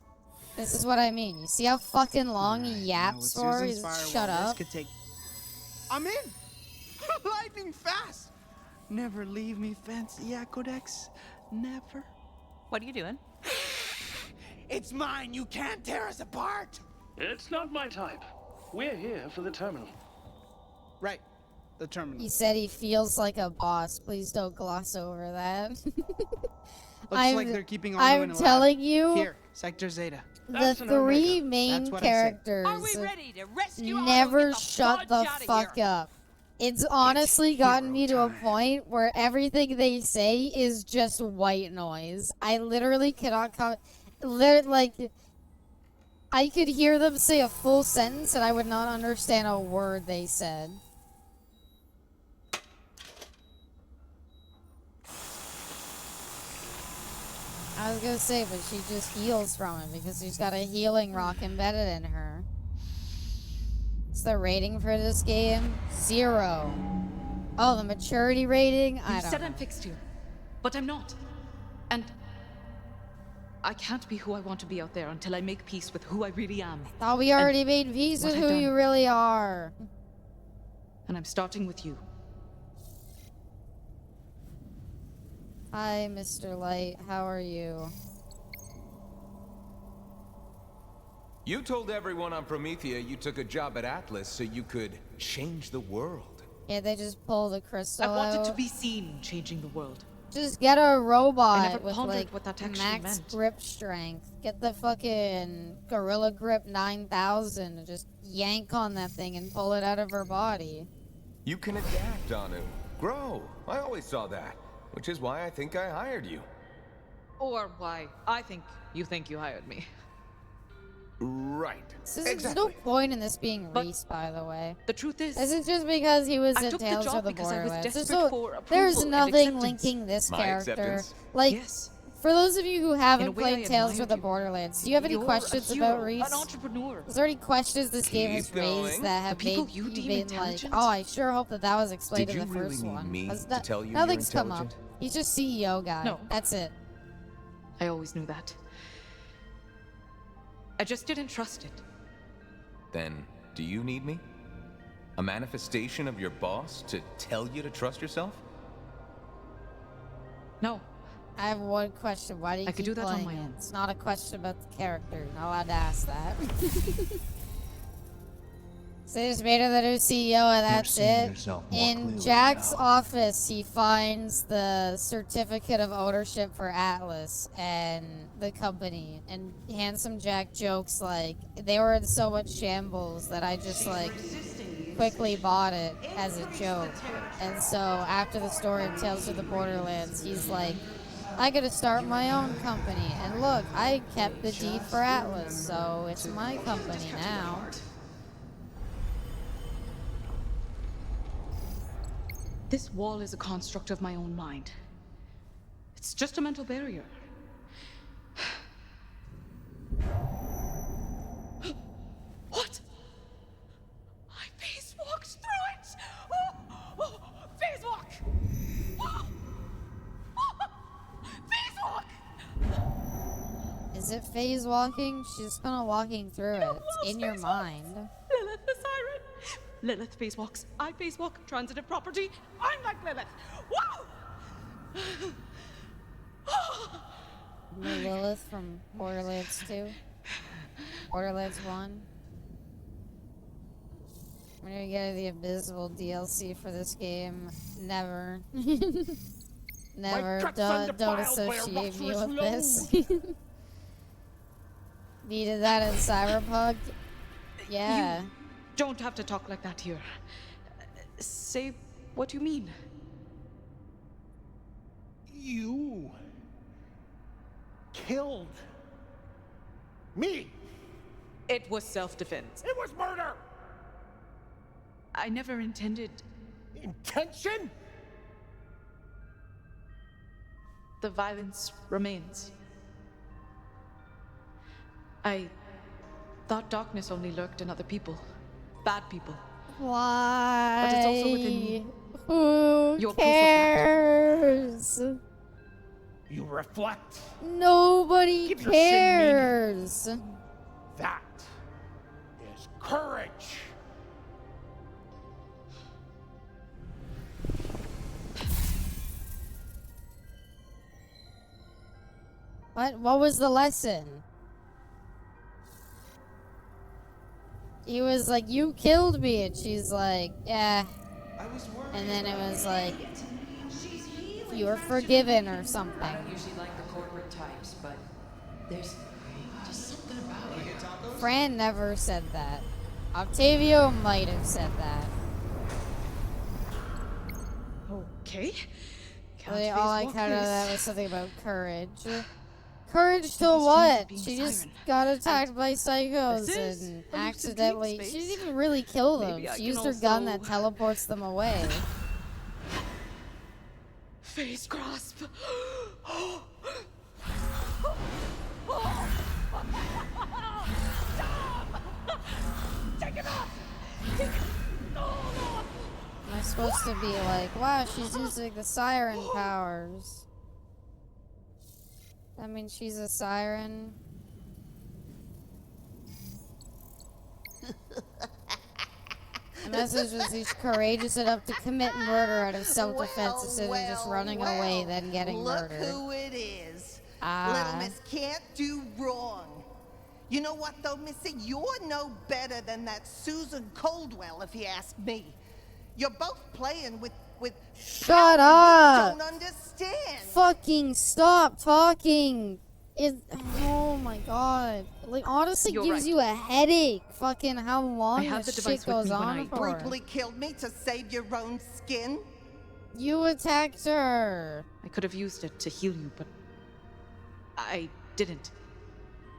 Speaker 1: This is what I mean. You see how fucking long he
Speaker 6: Now
Speaker 1: yaps
Speaker 6: with
Speaker 1: for?
Speaker 6: Susan's
Speaker 1: He's
Speaker 6: firewall,
Speaker 1: shut
Speaker 6: this
Speaker 1: up.
Speaker 6: could take... I'm in. Lightning fast. Never leave me, fancy Ecodex. Never.
Speaker 5: What are you doing?
Speaker 6: It's mine. You can't tear us apart.
Speaker 8: It's not my type. We're here for the terminal.
Speaker 6: Right. The terminal.
Speaker 1: He said he feels like a boss. Please don't gloss over that.
Speaker 6: Looks like they're keeping Anu
Speaker 1: I'm
Speaker 6: in a lab.
Speaker 1: telling you,
Speaker 6: Here, Sector Zeta.
Speaker 1: the three main
Speaker 6: That's what I said.
Speaker 1: characters
Speaker 5: Are we ready to rescue Anu and
Speaker 1: never
Speaker 5: get the
Speaker 1: shut the
Speaker 5: fudge outta
Speaker 1: fuck
Speaker 5: here?
Speaker 1: up. It's honestly gotten me to a point where everything they say is just white noise. I literally cannot like, I could hear them say a full sentence and I would not understand a word they said. I was gonna say, but she just heals from it because she's got a healing rock embedded in her. What's the rating for this game? 0. Oh, the maturity rating? I
Speaker 5: You
Speaker 1: don't
Speaker 5: said
Speaker 1: know.
Speaker 5: I'm fixed here, but I'm not. And I can't be who I want to be out there until I make peace with who I really am.
Speaker 1: Thought we already made peace with
Speaker 5: what I've
Speaker 1: who
Speaker 5: done.
Speaker 1: you really are.
Speaker 5: And I'm starting with you.
Speaker 1: Hi, Mr. Light. How are you?
Speaker 21: You told everyone on Promethea you took a job at Atlas so you could change the world.
Speaker 1: Yeah, they just pull the crystal
Speaker 5: I wanted to
Speaker 1: out.
Speaker 5: be seen changing the world.
Speaker 1: Just get a robot
Speaker 5: I never
Speaker 1: with
Speaker 5: pondered
Speaker 1: like
Speaker 5: what that actually
Speaker 1: max
Speaker 5: meant.
Speaker 1: grip strength. Get the fucking Gorilla Grip 9000 and just yank on that thing and pull it out of her body.
Speaker 21: You can adapt, Anu. Grow. I always saw that. Which is why I think I hired you.
Speaker 5: Or why I think you hired me.
Speaker 21: Right.
Speaker 1: So there's no point in this being Reese, by the way.
Speaker 5: The truth is,
Speaker 1: this is just because he was
Speaker 5: I
Speaker 1: in
Speaker 5: took the
Speaker 1: Tales
Speaker 5: job
Speaker 1: of the
Speaker 5: because I was
Speaker 1: Borderlands.
Speaker 5: desperate for
Speaker 1: There's
Speaker 5: approval and
Speaker 1: nothing
Speaker 5: acceptance.
Speaker 1: linking this
Speaker 21: My
Speaker 1: character.
Speaker 21: acceptance?
Speaker 1: Like,
Speaker 5: Yes.
Speaker 1: for those of you who
Speaker 5: In a
Speaker 1: haven't
Speaker 5: way,
Speaker 1: played
Speaker 5: I
Speaker 1: Tales of
Speaker 5: admired
Speaker 1: the
Speaker 5: you.
Speaker 1: Borderlands, do you have any
Speaker 5: You're a
Speaker 1: questions
Speaker 5: hero,
Speaker 1: about Reese?
Speaker 5: an entrepreneur.
Speaker 1: Is there any questions this game has
Speaker 21: Keep
Speaker 1: raised
Speaker 21: going.
Speaker 1: that have
Speaker 5: The people
Speaker 1: made
Speaker 5: you
Speaker 1: you
Speaker 5: deem
Speaker 1: been like,
Speaker 5: intelligent?
Speaker 1: oh, I sure hope that was explained
Speaker 21: Did
Speaker 1: in
Speaker 21: you
Speaker 1: the
Speaker 21: really
Speaker 1: first
Speaker 21: need
Speaker 1: one?
Speaker 21: me
Speaker 1: 'Cause
Speaker 21: to tell you
Speaker 1: nothing's
Speaker 21: you're
Speaker 1: come up.
Speaker 21: intelligent?
Speaker 1: He's just CEO guy.
Speaker 5: No.
Speaker 1: That's it.
Speaker 5: I always knew that. I just didn't trust it.
Speaker 21: Then, do you need me? A manifestation of your boss to tell you to trust yourself?
Speaker 5: No.
Speaker 1: I have one question. Why do you
Speaker 5: I
Speaker 1: keep
Speaker 5: could do that on
Speaker 1: playing
Speaker 5: my
Speaker 1: it?
Speaker 5: own.
Speaker 1: It's not a question about the character. You're not allowed to ask that. So they just made her the new CEO and that's
Speaker 18: seeing
Speaker 1: it.
Speaker 18: yourself more
Speaker 1: In
Speaker 18: clearly
Speaker 1: Jack's
Speaker 18: now.
Speaker 1: office, he finds the certificate of ownership for Atlas and the company. And Handsome Jack jokes like, they were in so much shambles that I just like quickly bought it as a joke. And so after the story of Tales of the Borderlands, he's like, I gotta start my own company. And look, I kept the deed for Atlas, so it's my company now.
Speaker 5: This wall is a construct of my own mind. It's just a mental barrier. What? I phase walked through it! Phase walk! Phase walk!
Speaker 1: Is it phase walking? She's just kinda walking through it. It's in your mind.
Speaker 5: Lilith the siren! Lilith phase walks. I phase walk. Transitive property. I'm like Lilith. Woo!
Speaker 1: Lilith from Borderlands 2. Borderlands 1. When are you getting the Abysmal DLC for this game? Never. Never. Don't associate me with this. Needed that in Cyberpunk? Yeah.
Speaker 5: You don't have to talk like that here. Say what you mean.
Speaker 6: You killed me.
Speaker 5: It was self-defense.
Speaker 6: It was murder.
Speaker 5: I never intended.
Speaker 6: Intention?
Speaker 5: The violence remains. I thought darkness only lurked in other people. Bad people.
Speaker 1: Why?
Speaker 5: But it's also within me.
Speaker 1: Who
Speaker 5: Your
Speaker 1: cares?
Speaker 6: You reflect.
Speaker 1: Nobody
Speaker 6: Give your sin meaning.
Speaker 1: cares.
Speaker 6: That is courage.
Speaker 1: What was the lesson? He was like, you killed me, and she's like, yeah. And then it was like, you were forgiven or something.
Speaker 7: I don't usually like the corporate types, but there's just something about it.
Speaker 1: Fran never said that. Octavio might have said that.
Speaker 5: Okay.
Speaker 1: Really, all I kind of that was something about courage. Courage to what? She just got attacked by psychos and accidentally. She didn't even really kill them. She used her gun that teleports them away.
Speaker 5: Face grasp. Take it off!
Speaker 1: Am I supposed to be like, wow, she's using the siren powers? That means she's a siren. The message was he's courageous enough to commit murder out of self-defense instead of just running away then getting
Speaker 2: Look
Speaker 1: murdered.
Speaker 2: who it is.
Speaker 1: Ah.
Speaker 2: Little Miss can't do wrong. You know what, though, Missy? You're no better than that Susan Caldwell, if you ask me. You're both playing with
Speaker 1: Shut
Speaker 2: power
Speaker 1: up!
Speaker 2: you don't understand.
Speaker 1: Fucking stop talking! Oh my god. Like, honestly
Speaker 2: You're
Speaker 1: gives
Speaker 2: right.
Speaker 1: you a headache. Fucking how long
Speaker 2: have
Speaker 1: this
Speaker 2: the
Speaker 1: shit
Speaker 2: device with
Speaker 1: goes
Speaker 2: me when
Speaker 1: on
Speaker 2: I
Speaker 1: for.
Speaker 2: brutally killed me to save your own skin.
Speaker 1: You attacked her.
Speaker 5: I could have used it to heal you, but I didn't.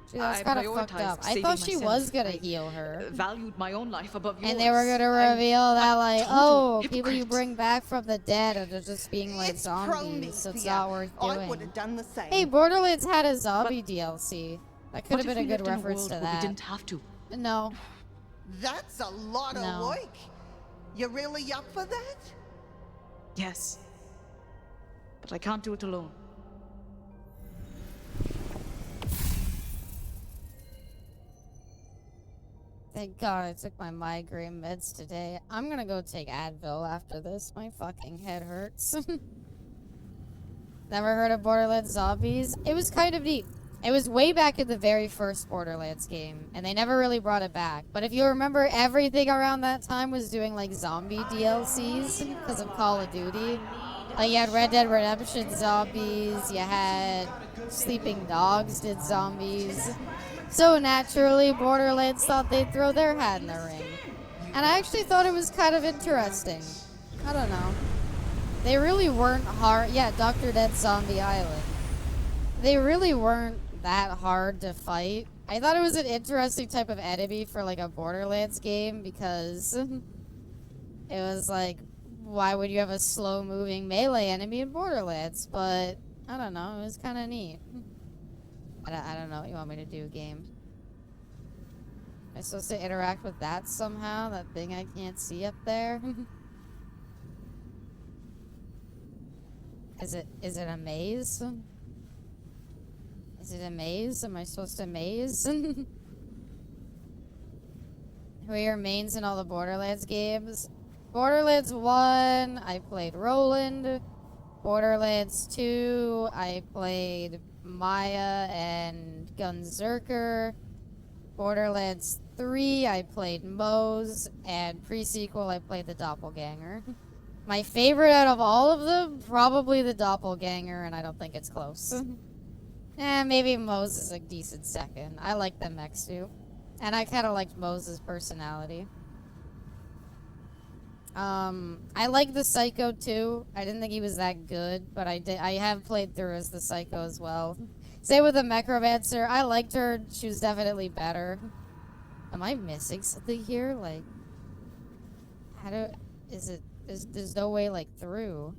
Speaker 1: See, that's
Speaker 5: I
Speaker 1: kind of fucked
Speaker 5: prioritized
Speaker 1: up. I
Speaker 5: saving
Speaker 1: thought she
Speaker 5: myself.
Speaker 1: was gonna
Speaker 5: I
Speaker 1: heal her.
Speaker 5: Valued my own life above yours.
Speaker 1: And they were gonna reveal that, like,
Speaker 5: total
Speaker 1: oh, people you
Speaker 5: hypocrite.
Speaker 1: bring back from the dead are just being like zombies, so it's not worth
Speaker 2: I
Speaker 1: doing.
Speaker 2: would have done the same.
Speaker 1: Hey, Borderlands had a zombie DLC. That could
Speaker 5: What
Speaker 1: have
Speaker 5: if
Speaker 1: been a
Speaker 5: we
Speaker 1: good
Speaker 5: lived in a
Speaker 1: reference
Speaker 5: world
Speaker 1: to
Speaker 5: where we
Speaker 1: that.
Speaker 5: didn't have to?
Speaker 1: No.
Speaker 2: That's a lot of
Speaker 1: No.
Speaker 2: work. You really up for that?
Speaker 5: Yes. But I can't do it alone.
Speaker 1: Thank God I took my migraine meds today. I'm gonna go take Advil after this. My fucking head hurts. Never heard of Borderlands Zombies? It was kind of neat. It was way back in the very first Borderlands game, and they never really brought it back. But if you remember, everything around that time was doing, like, zombie DLCs because of Call of Duty. Like, you had Red Dead Redemption zombies, you had Sleeping Dogs did zombies. So naturally, Borderlands thought they'd throw their hat in the ring. And I actually thought it was kind of interesting. I don't know. They really weren't hard. Yeah, Dr. Dead's Zombie Island. They really weren't that hard to fight. I thought it was an interesting type of enemy for like a Borderlands game because it was like, why would you have a slow-moving melee enemy in Borderlands? But I don't know, it was kind of neat. I don't know what you want me to do, game. Am I supposed to interact with that somehow? That thing I can't see up there? Is it a maze? Is it a maze? Am I supposed to maze? Who are your mains in all the Borderlands games? Borderlands 1, I played Roland. Borderlands 2, I played Maya and Gunzerker. Borderlands 3, I played Mose. And pre-sequel, I played the Doppelganger. My favorite out of all of them, probably the Doppelganger, and I don't think it's close. Maybe Mose is a decent second. I like the mechs too. And I kind of liked Mose's personality. I like the Psycho too. I didn't think he was that good, but I have played through as the Psycho as well. Same with the Necromancer. I liked her. She was definitely better. Am I missing something here? Like, there's no way, like, through.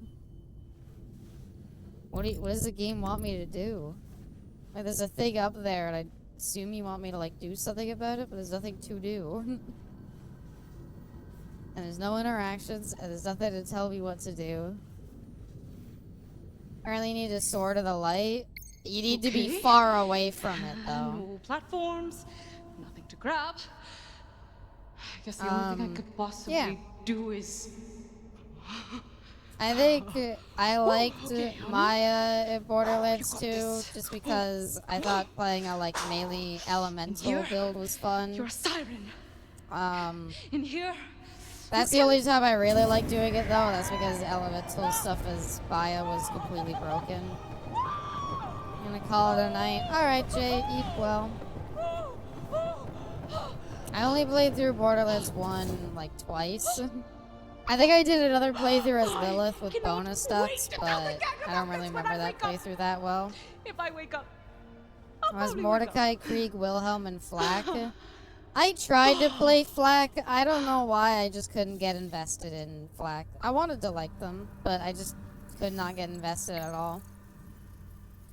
Speaker 1: What does the game want me to do? Like, there's a thing up there, and I assume you want me to, like, do something about it, but there's nothing to do. And there's no interactions, and there's nothing to tell me what to do. Apparently you need a Sword of the Light. You need to be far away from it, though.
Speaker 5: No platforms, nothing to grab. I guess the only thing I could possibly do is...
Speaker 1: I think I liked Maya in Borderlands 2 just because I thought playing a like melee elemental build was fun.
Speaker 5: You're a siren. In here.
Speaker 1: That's the only time I really like doing it though. That's because elemental stuff as Maya was completely broken. I'm gonna call it a night. Alright, Jay, eat well. I only played through Borderlands 1 like twice. I think I did another playthrough as Lilith with bonus stats, but I don't really remember that playthrough that well.
Speaker 5: If I wake up,
Speaker 1: It was Mordecai, Krieg, Wilhelm, and Flak. I tried to play Flak. I don't know why I just couldn't get invested in Flak. I wanted to like them, but I just could not get invested at all.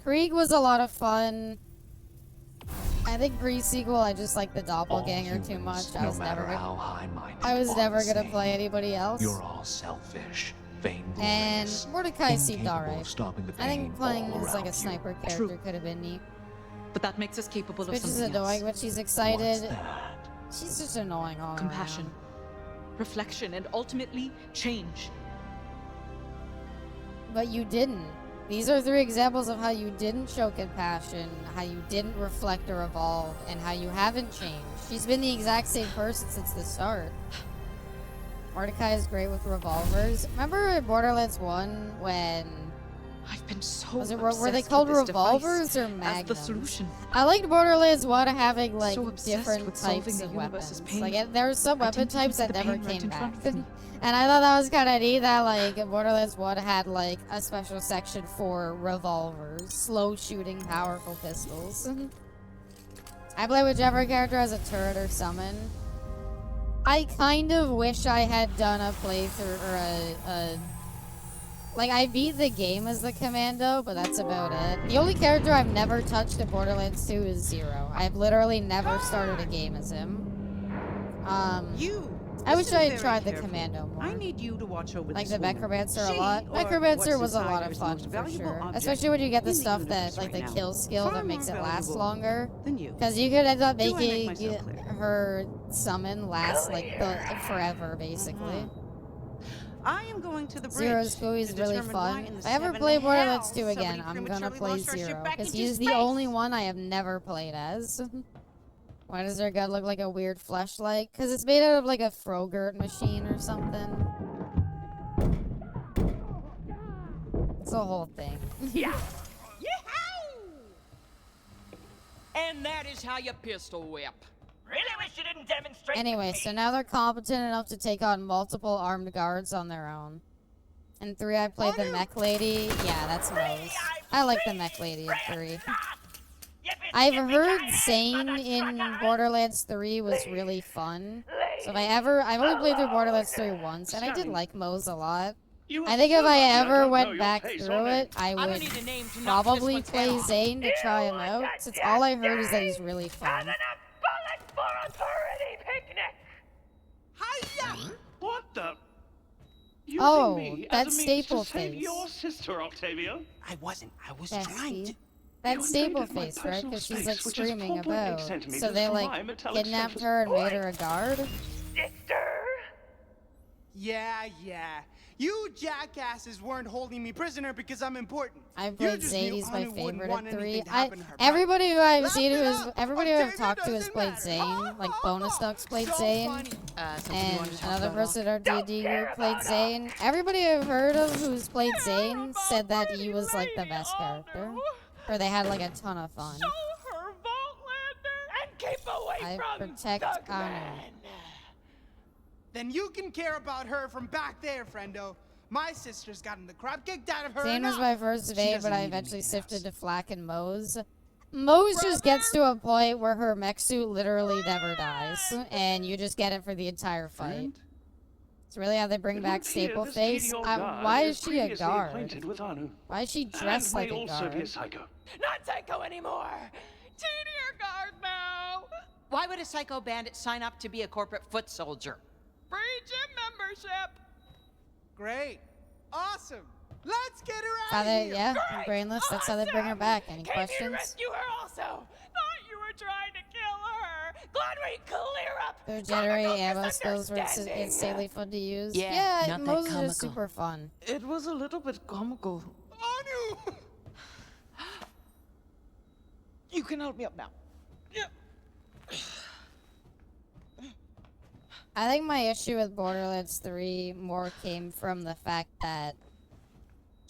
Speaker 1: Krieg was a lot of fun. I think pre-sequel, I just like the Doppelganger too much. I was never gonna play anybody else.
Speaker 18: You're all selfish, vainglory.
Speaker 1: And Mordecai seemed alright.
Speaker 18: Stopping the
Speaker 1: I think
Speaker 18: pain
Speaker 1: playing
Speaker 18: all
Speaker 1: as like a
Speaker 18: around
Speaker 1: sniper
Speaker 18: you.
Speaker 1: character could have been neat.
Speaker 5: But that makes us capable of
Speaker 1: Which is
Speaker 5: something
Speaker 1: annoying,
Speaker 5: else.
Speaker 1: but she's excited. She's just annoying all
Speaker 5: Compassion,
Speaker 1: around.
Speaker 5: reflection, and ultimately change.
Speaker 1: But you didn't. These are 3 examples of how you didn't show compassion, how you didn't reflect or evolve, and how you haven't changed. She's been the exact same person since the start. Mordecai is great with revolvers. Remember in Borderlands 1 when...
Speaker 5: I've been so
Speaker 1: were they called revolvers or magnums?
Speaker 5: The solution.
Speaker 1: I liked Borderlands 1 having like
Speaker 5: So obsessed
Speaker 1: different
Speaker 5: with solving
Speaker 1: types
Speaker 5: the
Speaker 1: of
Speaker 5: universe's
Speaker 1: weapons.
Speaker 5: pain,
Speaker 1: Like there were some
Speaker 5: I
Speaker 1: weapon
Speaker 5: didn't
Speaker 1: types
Speaker 5: see
Speaker 1: that
Speaker 5: the
Speaker 1: never
Speaker 5: pain right
Speaker 1: came
Speaker 5: in
Speaker 1: back.
Speaker 5: front of me.
Speaker 1: And I thought that was kind of neat that like Borderlands 1 had like a special section for revolvers, slow shooting, powerful pistols. I play whichever character has a turret or summon. I kind of wish I had done a playthrough or like, I beat the game as the Commando, but that's about it. The only character I've never touched in Borderlands 2 is Zero. I've literally never started a game as him. I wish I had tried the Commando more.
Speaker 16: I need you to watch over
Speaker 1: like
Speaker 16: this
Speaker 1: the Necromancer a
Speaker 16: She,
Speaker 1: lot.
Speaker 16: or
Speaker 1: Necromancer
Speaker 16: what's
Speaker 1: was a lot
Speaker 16: inside
Speaker 1: of
Speaker 16: is
Speaker 1: fun
Speaker 16: most
Speaker 1: for
Speaker 16: valuable
Speaker 1: sure.
Speaker 16: object
Speaker 1: Especially when you get the
Speaker 16: in the
Speaker 1: stuff that,
Speaker 16: universe
Speaker 1: like
Speaker 16: right
Speaker 1: the
Speaker 16: now.
Speaker 1: kill skill
Speaker 16: Far
Speaker 1: that
Speaker 16: more
Speaker 1: makes it last
Speaker 16: valuable
Speaker 1: longer.
Speaker 16: than you.
Speaker 1: Because you could end up
Speaker 16: Do I make
Speaker 1: making
Speaker 16: myself clear?
Speaker 1: her summon last like forever, basically.
Speaker 16: I am going to the bridge.
Speaker 1: Zero's GUI is
Speaker 16: to
Speaker 1: really
Speaker 16: determine
Speaker 1: fun.
Speaker 16: why in the
Speaker 1: If I ever
Speaker 16: seven
Speaker 1: play
Speaker 16: hell
Speaker 1: Borderlands 2
Speaker 16: somebody
Speaker 1: again, I'm gonna
Speaker 16: prematurely
Speaker 1: play
Speaker 16: launched our ship
Speaker 1: Zero.
Speaker 16: back
Speaker 1: Because
Speaker 16: into
Speaker 1: he's the
Speaker 16: space.
Speaker 1: only one I have never played as. Why does their gun look like a weird fleshlight? Because it's made out of like a Frogurt machine or something. It's a whole thing.
Speaker 7: Yeah. And that is how you pistol whip.
Speaker 9: Really wish you didn't demonstrate.
Speaker 1: Anyway, so now they're competent enough to take on multiple armed guards on their own. In 3, I played the mech lady. Yeah, that's Moe's. I like the mech lady in 3. I've heard Zane in Borderlands 3 was really fun. So I've only played through Borderlands 3 once, and I did like Moe's a lot. I think if I ever went back through it, I would probably play Zane to try him out, since all I heard is that he's really fun.
Speaker 9: For a party picnic.
Speaker 8: Hiya! What the? Using
Speaker 1: Oh,
Speaker 8: me as
Speaker 1: that's
Speaker 8: a means
Speaker 1: Staple
Speaker 8: to save
Speaker 1: Face.
Speaker 8: your sister, Octavio.
Speaker 6: I wasn't. I was
Speaker 1: Yeah,
Speaker 6: trying
Speaker 1: see?
Speaker 6: to.
Speaker 1: That's
Speaker 8: You
Speaker 1: Staple
Speaker 8: invaded my
Speaker 1: Face, right?
Speaker 8: personal
Speaker 1: Because she's
Speaker 8: space,
Speaker 1: like
Speaker 8: which is
Speaker 1: screaming
Speaker 8: 4.8
Speaker 1: about.
Speaker 8: centimeters
Speaker 1: So they
Speaker 8: from
Speaker 1: like
Speaker 8: my metallic
Speaker 1: kidnapped
Speaker 8: surface.
Speaker 1: her and made her a guard.
Speaker 6: Yeah. You jackasses weren't holding me prisoner because I'm important.
Speaker 1: I
Speaker 6: You
Speaker 1: played
Speaker 6: just
Speaker 1: Zane.
Speaker 6: knew
Speaker 1: He's my
Speaker 6: Anu wouldn't
Speaker 1: favorite
Speaker 6: want
Speaker 1: in 3.
Speaker 6: anything to happen to her,
Speaker 1: Everybody who I've seen who
Speaker 6: it
Speaker 1: is
Speaker 6: up.
Speaker 1: everybody who I've
Speaker 6: Octavia
Speaker 1: talked to has
Speaker 6: doesn't
Speaker 1: played
Speaker 6: matter.
Speaker 1: Zane. Like Bonus Ducks played
Speaker 6: So
Speaker 1: Zane.
Speaker 6: funny.
Speaker 16: Something you
Speaker 1: And
Speaker 16: want to talk
Speaker 1: another
Speaker 16: about,
Speaker 1: person at our D&D group played Zane. Everybody I've heard of who's played Zane said that he was like the best character. Or they had like a ton of fun.
Speaker 9: Her and keep away
Speaker 1: I
Speaker 9: from
Speaker 1: protect Anu.
Speaker 6: Then you can care about her from back there, friendo. My sister's gotten the crap kicked out of her.
Speaker 1: Zane was
Speaker 6: enough.
Speaker 1: my first
Speaker 6: She
Speaker 1: date,
Speaker 6: doesn't
Speaker 1: but I
Speaker 6: need
Speaker 1: eventually
Speaker 6: anything
Speaker 1: shifted to Flack and Moe's. Moe's just gets to a point where her mech suit literally never dies, and you just get it for the entire fight. It's really how they bring back Staple Face. Why is she a guard? Why is she dressed like a guard?
Speaker 9: Not psycho anymore. TD guard now.
Speaker 16: Why would a psycho bandit sign up to be a corporate foot soldier?
Speaker 9: Free gym membership.
Speaker 6: Great. Awesome. Let's get her
Speaker 1: How
Speaker 6: out
Speaker 1: they,
Speaker 6: of here.
Speaker 1: yeah, brainless. That's how they bring her back. Any
Speaker 9: Came here to
Speaker 1: questions?
Speaker 9: rescue her also. Thought you were trying to kill her. Glad we clear up.
Speaker 1: Their generating ammo skills were insanely fun to use.
Speaker 16: Yeah, not that
Speaker 1: Moe's is
Speaker 16: comical.
Speaker 1: just super fun.
Speaker 5: It was a little bit comical.
Speaker 6: Anu!
Speaker 5: You can help me up now.
Speaker 1: I think my issue with Borderlands 3 more came from the fact that it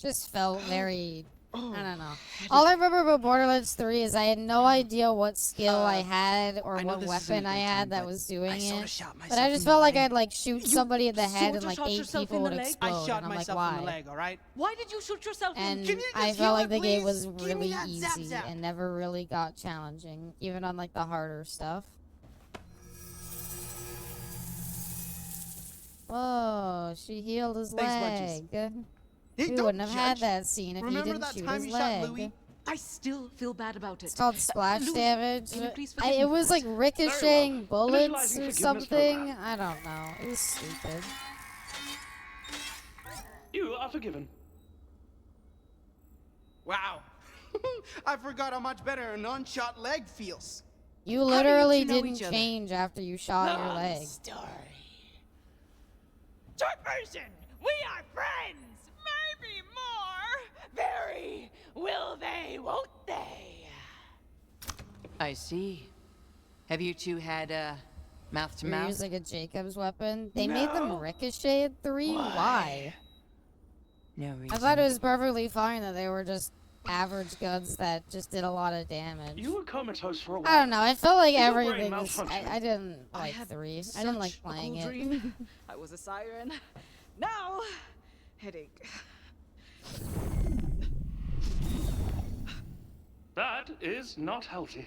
Speaker 1: just felt very, I don't know. All I remember about Borderlands 3 is I had no idea what skill I had or
Speaker 6: I know
Speaker 1: what
Speaker 6: this isn't a
Speaker 1: weapon I
Speaker 6: good
Speaker 1: had
Speaker 6: time,
Speaker 1: that
Speaker 6: but
Speaker 1: was doing
Speaker 6: I sorta
Speaker 1: it.
Speaker 6: shot
Speaker 1: But
Speaker 6: myself
Speaker 1: I
Speaker 6: in
Speaker 1: just
Speaker 6: the
Speaker 1: felt like
Speaker 6: leg.
Speaker 1: I'd like shoot somebody in the head and
Speaker 16: sorta
Speaker 1: like
Speaker 16: shot
Speaker 1: 8
Speaker 16: yourself
Speaker 1: people
Speaker 16: in
Speaker 1: would
Speaker 16: the leg?
Speaker 1: explode.
Speaker 6: I shot
Speaker 1: and I'm like,
Speaker 6: myself in the
Speaker 1: why?
Speaker 6: leg, all right?
Speaker 16: Why did you shoot yourself?
Speaker 1: And
Speaker 6: Can you
Speaker 1: I
Speaker 6: just
Speaker 1: felt
Speaker 6: heal
Speaker 1: like
Speaker 6: it,
Speaker 1: the game
Speaker 6: please?
Speaker 1: was
Speaker 6: Give me
Speaker 1: really
Speaker 6: that zap
Speaker 1: easy
Speaker 6: zap.
Speaker 1: and never really got challenging, even on like the harder stuff. Whoa, she healed his
Speaker 6: Thanks,
Speaker 1: leg.
Speaker 6: Hey,
Speaker 1: We
Speaker 6: don't
Speaker 1: wouldn't have had
Speaker 6: judge.
Speaker 1: that scene if
Speaker 6: Remember
Speaker 1: you didn't
Speaker 6: that
Speaker 1: shoot
Speaker 6: time
Speaker 1: his
Speaker 6: you shot
Speaker 1: leg.
Speaker 6: Louis?
Speaker 5: I still feel bad about it.
Speaker 1: It's called splash
Speaker 5: Louis,
Speaker 1: damage.
Speaker 5: can you please forgive me
Speaker 1: It
Speaker 5: for
Speaker 1: was like
Speaker 5: this?
Speaker 1: ricocheting bullets
Speaker 8: Initializing
Speaker 1: or
Speaker 8: forgiveness
Speaker 1: something.
Speaker 8: program.
Speaker 1: I don't know. It was stupid.
Speaker 8: You are forgiven.
Speaker 6: Wow. I forgot how much better an unshot leg feels.
Speaker 1: You
Speaker 6: How do
Speaker 1: literally
Speaker 6: you know
Speaker 1: didn't
Speaker 6: each other?
Speaker 1: change after you shot your
Speaker 9: Long
Speaker 1: leg.
Speaker 9: story. Short version. We are friends. Maybe more.
Speaker 7: very, will they, won't they? I see. Have you two had, mouth to
Speaker 1: You're
Speaker 7: mouth?
Speaker 1: using a Jacob's weapon. They made them ricochet at 3? Why?
Speaker 7: No reason.
Speaker 1: I thought it was perfectly fine that they were just average guns that just did a lot of damage.
Speaker 8: You were comatose for a while.
Speaker 1: I don't know. I felt like
Speaker 8: Is your brain
Speaker 1: everything was.
Speaker 8: malfunctioning?
Speaker 1: I didn't like 3. I didn't like playing it.
Speaker 11: I was a siren. Now, headache.
Speaker 8: That is not healthy.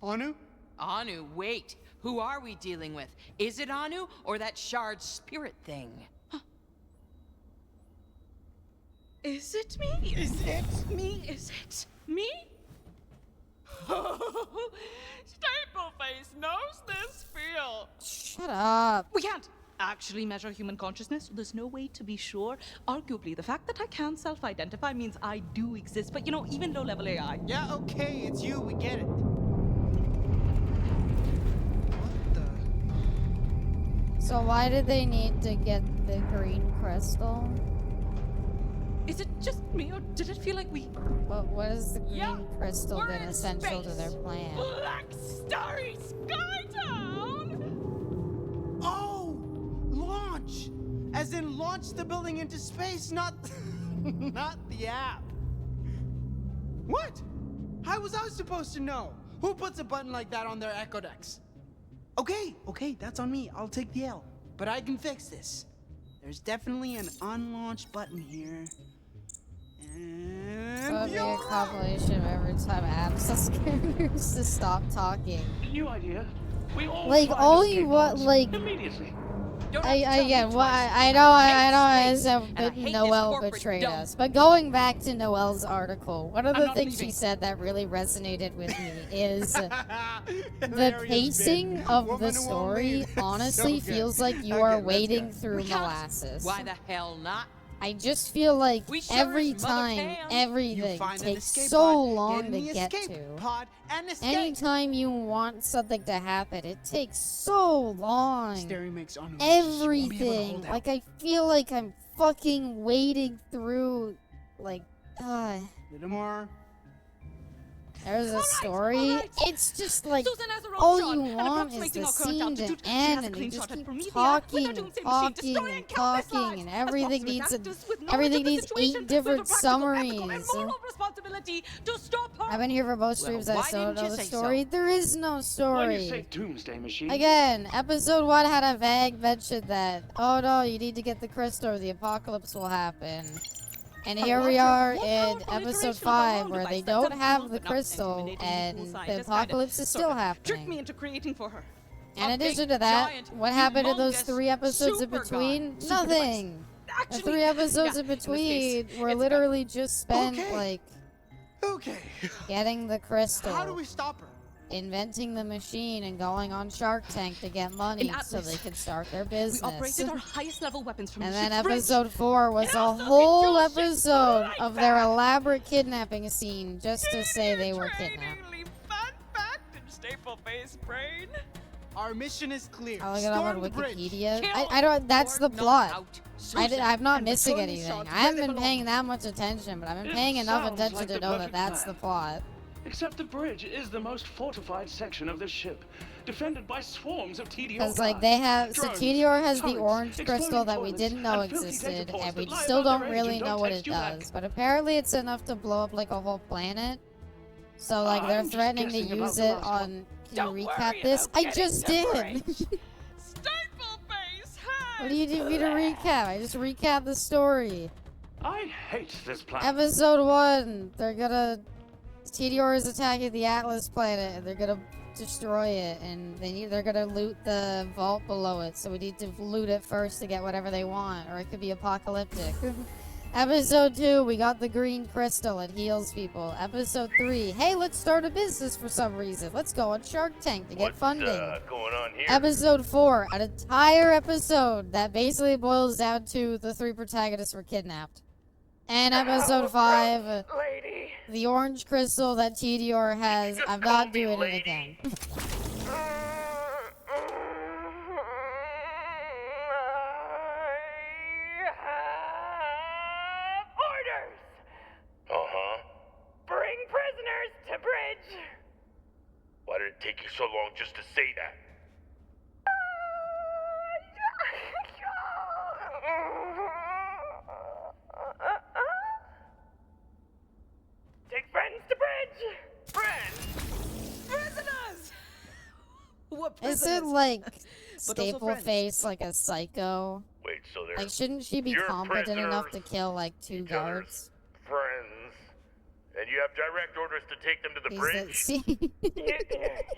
Speaker 6: Anu?
Speaker 7: Anu, wait. Who are we dealing with? Is it Anu or that shard spirit thing?
Speaker 11: Is it me? Is it me? Is it me? Stapleface knows this feel.
Speaker 1: Shut up.
Speaker 11: We can't actually measure human consciousness. There's no way to be sure. Arguably, the fact that I can self-identify means I do exist. But you know, even low-level AI.
Speaker 6: Yeah, okay, it's you. We get it.
Speaker 1: So why did they need to get the green crystal?
Speaker 11: Is it just me, or did it feel like we...
Speaker 1: What is the green crystal been essential to their plan?
Speaker 11: Black Starry Skytown!
Speaker 6: Oh! Launch! As in launch the building into space, not... not the app. What? How was I supposed to know? Who puts a button like that on their Echo Decks? Okay, that's on me. I'll take the L. But I can fix this. There's definitely an unlaunched button here.
Speaker 1: So it'd be a compilation of every time Abscess characters to stop talking.
Speaker 8: New idea. We all
Speaker 1: Like,
Speaker 8: find
Speaker 1: only
Speaker 8: escape
Speaker 1: what,
Speaker 8: pods
Speaker 1: like...
Speaker 8: immediately.
Speaker 1: I know Noelle betrayed us. But going back to Noelle's article, one of the things she said that really resonated with me is the pacing of the story honestly feels like you are wading through molasses.
Speaker 7: Why the hell not?
Speaker 1: I just feel like
Speaker 7: We sure
Speaker 1: every
Speaker 7: as mother
Speaker 1: time,
Speaker 7: can.
Speaker 1: everything
Speaker 6: find an
Speaker 1: takes
Speaker 6: escape
Speaker 1: so
Speaker 6: pod,
Speaker 1: long
Speaker 6: get in
Speaker 1: to
Speaker 6: the
Speaker 1: get
Speaker 6: escape
Speaker 1: to.
Speaker 6: pod and escape.
Speaker 1: Anytime you want something to happen, it takes so long.
Speaker 6: Sterry makes Anu
Speaker 1: Everything. Like, I feel like I'm fucking wading through, like,
Speaker 6: Little more.
Speaker 1: there's a story.
Speaker 11: alright.
Speaker 1: It's just like,
Speaker 11: Susan has her own
Speaker 1: all
Speaker 11: shot,
Speaker 1: you
Speaker 11: and
Speaker 1: want is
Speaker 11: approximating
Speaker 1: the
Speaker 11: our current
Speaker 1: scene to
Speaker 11: altitude. She
Speaker 1: end,
Speaker 11: has a
Speaker 1: and they
Speaker 11: clean
Speaker 1: just
Speaker 11: shot at
Speaker 1: keep
Speaker 11: Prometheus with
Speaker 1: talking
Speaker 11: her
Speaker 1: and
Speaker 11: doomsday machine,
Speaker 1: talking
Speaker 11: destroying
Speaker 1: and
Speaker 11: countless
Speaker 1: talking,
Speaker 11: lives.
Speaker 1: and
Speaker 11: As
Speaker 1: everything
Speaker 11: proximate
Speaker 1: needs
Speaker 11: actors with knowledge
Speaker 1: everything
Speaker 11: of the
Speaker 1: needs 8
Speaker 11: situation,
Speaker 1: different
Speaker 11: there's a practical,
Speaker 1: summaries.
Speaker 11: ethical, and moral responsibility to stop her.
Speaker 1: I've been here for both streams. I still don't know the story. There is no
Speaker 8: Why you
Speaker 1: story.
Speaker 8: say doomsday machine?
Speaker 1: Again, episode 1 had a vague mention that, oh no, you need to get the crystal or the apocalypse will happen. And here we are in episode 5 where they don't have the crystal and the apocalypse is still
Speaker 11: Tricked
Speaker 1: happening.
Speaker 11: me into creating for her.
Speaker 1: In
Speaker 11: A
Speaker 1: addition
Speaker 11: big,
Speaker 1: to that,
Speaker 11: giant,
Speaker 1: what happened in those
Speaker 11: humongous
Speaker 1: 3 episodes in
Speaker 11: super
Speaker 1: between?
Speaker 11: god.
Speaker 1: Nothing! The
Speaker 11: Actually,
Speaker 1: 3 episodes
Speaker 11: yeah,
Speaker 1: in
Speaker 11: in this
Speaker 1: between
Speaker 11: case,
Speaker 1: were
Speaker 11: it's
Speaker 1: literally just spent, like,
Speaker 6: Okay.
Speaker 1: getting the crystal.
Speaker 6: How do we stop her?
Speaker 1: Inventing the machine and going on Shark Tank to get money
Speaker 11: In
Speaker 1: so
Speaker 11: Atlas,
Speaker 1: they could start their
Speaker 11: We
Speaker 1: business.
Speaker 11: operated our highest level weapons from
Speaker 1: And
Speaker 11: the
Speaker 1: then
Speaker 11: ship's bridge.
Speaker 1: episode 4 was a whole episode of their elaborate kidnapping scene just to say they were kidnapped.
Speaker 11: Fun fact in Stapleface brain.
Speaker 6: Our mission is clear.
Speaker 1: I'll look it up on
Speaker 6: Storm the bridge.
Speaker 1: Wikipedia. I don't. That's the plot. I'm not missing
Speaker 6: Tony
Speaker 1: anything.
Speaker 6: shots
Speaker 1: I haven't
Speaker 6: where
Speaker 1: been
Speaker 6: they
Speaker 1: paying that much attention, but I've been
Speaker 8: It
Speaker 1: paying enough
Speaker 8: sounds
Speaker 1: attention
Speaker 8: like
Speaker 1: to
Speaker 8: the
Speaker 1: know that
Speaker 8: perfect
Speaker 1: that's the
Speaker 8: plan.
Speaker 1: plot.
Speaker 8: Except the bridge is the most fortified section of the ship, defended by swarms of TDR
Speaker 1: Because, like,
Speaker 8: guards,
Speaker 1: they have. So
Speaker 8: drones,
Speaker 1: TDR has the
Speaker 8: turrets,
Speaker 1: orange crystal
Speaker 8: exploding
Speaker 1: that we
Speaker 8: toilets,
Speaker 1: didn't know
Speaker 8: and filthy
Speaker 1: existed,
Speaker 8: data ports
Speaker 1: and we
Speaker 8: that lie
Speaker 1: still
Speaker 8: about
Speaker 1: don't
Speaker 8: their age
Speaker 1: really
Speaker 8: and
Speaker 1: know
Speaker 8: don't
Speaker 1: what
Speaker 8: text
Speaker 1: it
Speaker 8: you back.
Speaker 1: does. But apparently, it's enough to blow up, like, a whole planet. So, like, they're
Speaker 8: I'm just
Speaker 1: threatening to
Speaker 8: guessing about
Speaker 1: use
Speaker 8: the
Speaker 1: it
Speaker 8: last
Speaker 1: on.
Speaker 8: one.
Speaker 1: Can you recap this? I just did!
Speaker 11: Stapleface,
Speaker 1: What do you need me to recap? I just recapped the story.
Speaker 8: I hate this planet.
Speaker 1: Episode 1, they're gonna. TDR is attacking the Atlas planet, and they're gonna destroy it, and they're gonna loot the vault below it. So we need to loot it first to get whatever they want, or it could be apocalyptic. Episode 2, we got the green crystal. It heals people. Episode 3, hey, let's start a business for some reason. Let's go on Shark Tank to get funding.
Speaker 19: Going on here?
Speaker 1: Episode 4, an entire episode that basically boils down to the 3 protagonists were kidnapped. And episode 5, the orange crystal that TDR has. I'm not doing it again.
Speaker 19: it take you so long just to say that?
Speaker 20: Take friends to bridge!
Speaker 11: Friends! Prisoners! What
Speaker 1: Is it like staple face like a psycho?
Speaker 19: Wait, so they're
Speaker 1: Like, shouldn't she be
Speaker 19: your
Speaker 1: competent enough to
Speaker 19: prisoners,
Speaker 1: kill like 2
Speaker 19: each
Speaker 1: guards?
Speaker 19: other's friends, and you have direct orders to take them to the
Speaker 1: Is
Speaker 19: bridge?
Speaker 1: it- see?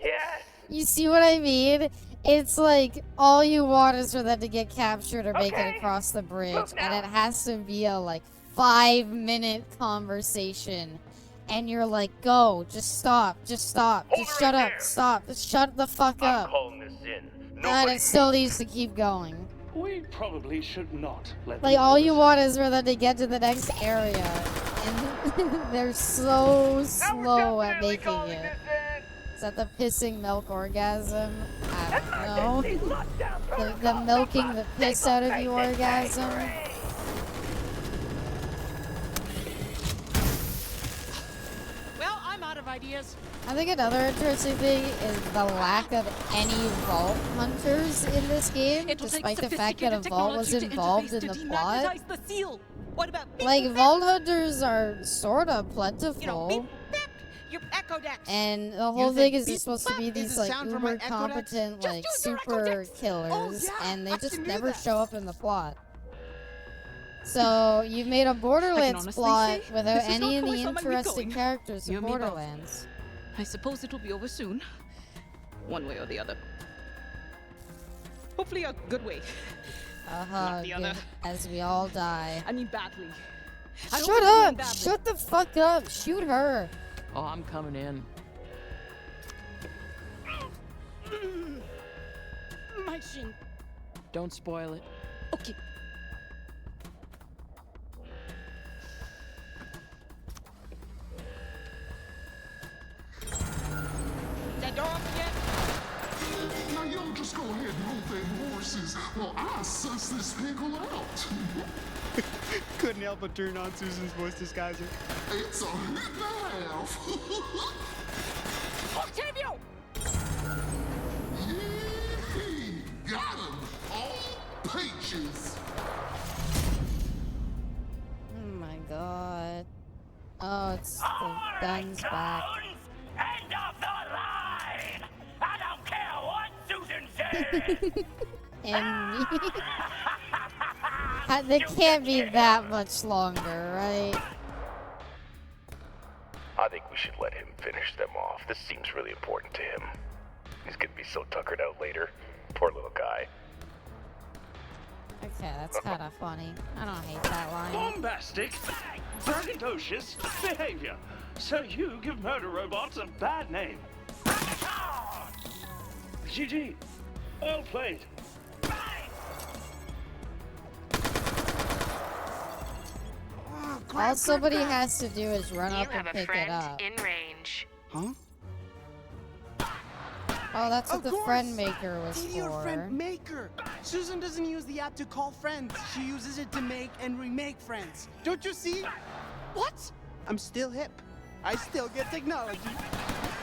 Speaker 19: Yes.
Speaker 1: You see what I mean? It's like all you want is for them to get captured or make it across the bridge, and it has to be a like 5-minute conversation. And you're like, go, just stop, just shut up, stop, just shut the fuck up.
Speaker 19: Calling this in.
Speaker 1: And it still needs to keep going.
Speaker 8: We probably should not let
Speaker 1: Like,
Speaker 8: them
Speaker 1: all
Speaker 8: do
Speaker 1: you
Speaker 8: this.
Speaker 1: want is for them to get to the next area. And they're so slow at making it. Is that the pissing milk orgasm? I don't know. The milking the piss out of you orgasm?
Speaker 7: Well, I'm out of ideas.
Speaker 1: I think another interesting thing is the lack of any vault hunters in this game, despite the fact that a vault was involved in the plot.
Speaker 11: The seal. What about
Speaker 1: Like, vault hunters are sorta plentiful.
Speaker 11: your echo decks?
Speaker 1: And the whole thing is supposed to be these like uber competent like super killers, and they just never show up in the plot. So you made a Borderlands
Speaker 11: honestly
Speaker 1: plot
Speaker 11: say,
Speaker 1: without
Speaker 11: this is
Speaker 1: any
Speaker 11: not
Speaker 1: of the
Speaker 11: twice I might be
Speaker 1: interesting
Speaker 11: going.
Speaker 1: characters
Speaker 11: You
Speaker 1: in
Speaker 11: and me both.
Speaker 1: Borderlands.
Speaker 11: I suppose it'll be over soon. One way or the other. Hopefully a good way. Not the other.
Speaker 1: As we all die.
Speaker 11: I mean badly. I hope
Speaker 1: Shut
Speaker 11: it's really
Speaker 1: up!
Speaker 11: badly.
Speaker 1: Shut the fuck up! Shoot her!
Speaker 7: Oh, I'm coming in.
Speaker 11: My shin.
Speaker 7: Don't spoil it.
Speaker 11: Okay.
Speaker 7: That door open yet?
Speaker 4: Now y'all just go ahead and hold them horses while I suss this pickle out.
Speaker 6: Couldn't help but turn on Susan's voice disguiser.
Speaker 4: It's a hit and a half.
Speaker 7: Octavio!
Speaker 4: Yeah, got him. All peaches.
Speaker 1: Oh my god. Oh, it's the guns back.
Speaker 9: End of the line! I don't care what Susan says!
Speaker 1: And me. They can't be that much longer, right?
Speaker 19: I think we should let him finish them off. This seems really important to him. He's gonna be so tuckered out later. Poor little guy.
Speaker 1: Okay, that's kind of funny. I don't hate that line.
Speaker 8: Bombastic, braggadocious behavior. So you give murder robots a bad name. GG. Well played.
Speaker 1: All somebody has to do is run up and pick it up.
Speaker 3: in range.
Speaker 6: Huh?
Speaker 1: Oh, that's what the friend maker was
Speaker 6: Your
Speaker 1: for.
Speaker 6: friend maker. Susan doesn't use the app to call friends. She uses it to make and remake friends. Don't you see? What? I'm still hip. I still get technology.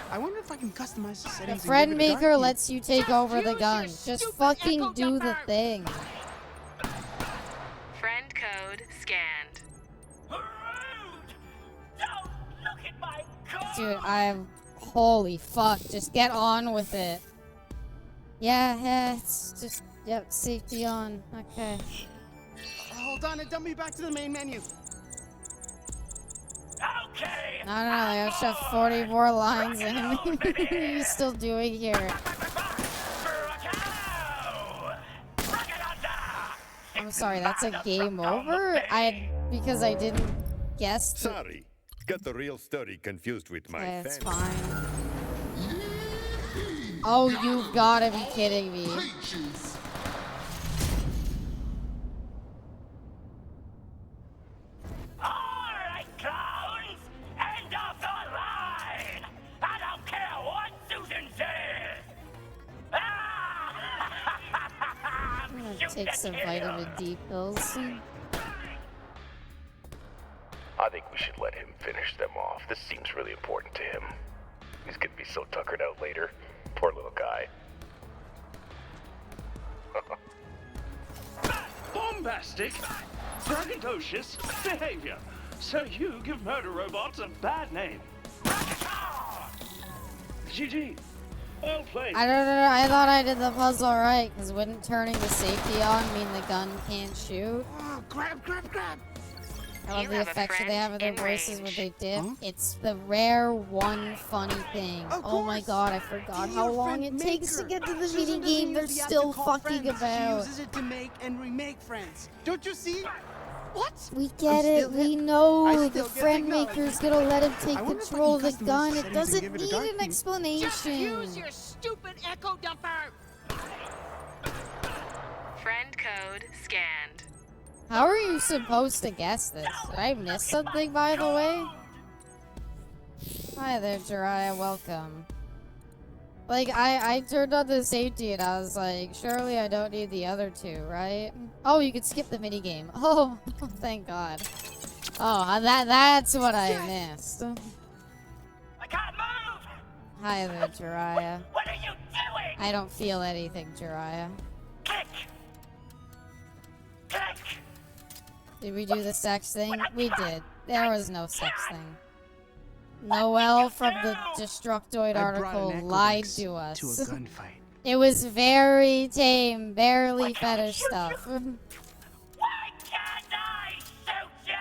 Speaker 6: I wonder if I can customize the
Speaker 1: The
Speaker 6: settings.
Speaker 1: friend
Speaker 6: and give it a
Speaker 1: maker
Speaker 6: dark
Speaker 1: lets you take over the gun. Just fucking do the thing.
Speaker 3: Friend code scanned.
Speaker 1: Dude, holy fuck, just get on with it. Yeah, it's just, yep, safety on. Okay.
Speaker 6: Hold on and dump me back to the main menu.
Speaker 9: Okay.
Speaker 1: No, they have to 44 lines in. What are you still doing here? I'm sorry, that's a game over? Because I didn't guess.
Speaker 10: Sorry. Got the real story confused with my
Speaker 1: It's
Speaker 10: fantasy.
Speaker 1: fine. Oh, you gotta be kidding me.
Speaker 9: Alright, clowns! End of the line! I don't care what Susan says!
Speaker 1: I'm gonna take some vitamin D pills.
Speaker 19: I think we should let him finish them off. This seems really important to him. He's gonna be so tuckered out later. Poor little guy.
Speaker 8: Bombastic, braggadocious behavior. So you give murder robots a bad name. GG. Well played.
Speaker 1: I don't know. I thought I did the puzzle right, because wouldn't turning the safety on mean the gun can't shoot?
Speaker 6: Oh, grab!
Speaker 1: I love
Speaker 3: You
Speaker 1: the
Speaker 3: have a
Speaker 1: effects that they have in their
Speaker 3: friend in
Speaker 1: voices when
Speaker 3: range.
Speaker 1: they dip. It's the rare one funny thing. Oh my god, I forgot how long it takes to get to the mini game they're still fucking
Speaker 6: She
Speaker 1: about.
Speaker 6: uses it to make and remake friends. Don't you see? What?
Speaker 1: We get it,
Speaker 6: still
Speaker 1: we
Speaker 6: hip. I
Speaker 1: know
Speaker 6: still
Speaker 1: the
Speaker 6: get
Speaker 1: friend
Speaker 6: technology.
Speaker 1: maker's gonna let him take
Speaker 6: I wonder if I
Speaker 1: control of
Speaker 6: can
Speaker 1: the
Speaker 6: customize
Speaker 1: gun.
Speaker 6: the
Speaker 1: It
Speaker 6: settings and
Speaker 1: doesn't
Speaker 6: give it a
Speaker 1: need
Speaker 6: dark
Speaker 1: an
Speaker 6: view.
Speaker 1: explanation.
Speaker 20: Just use your stupid echo dumper!
Speaker 3: Friend code scanned.
Speaker 1: How are you supposed to guess this? Did I miss something, by the way? Hi there, Jiraiya. Welcome. Like, I turned on the safety and I was like, surely I don't need the other two, right? Oh, you could skip the minigame. Oh, thank God. Oh, that's what I missed.
Speaker 9: I can't move!
Speaker 1: Hi there, Jiraiya.
Speaker 9: What are you doing?
Speaker 1: I don't feel anything, Jiraiya.
Speaker 9: Click! Click!
Speaker 1: Did we do the sex thing? We did. There was no sex thing. Noelle from the Destructoid
Speaker 6: I brought
Speaker 1: article
Speaker 6: an
Speaker 1: lied
Speaker 6: Equinox
Speaker 1: to us.
Speaker 6: to a gunfight.
Speaker 1: It was very tame, barely fetish stuff.
Speaker 9: Why can't I shoot you?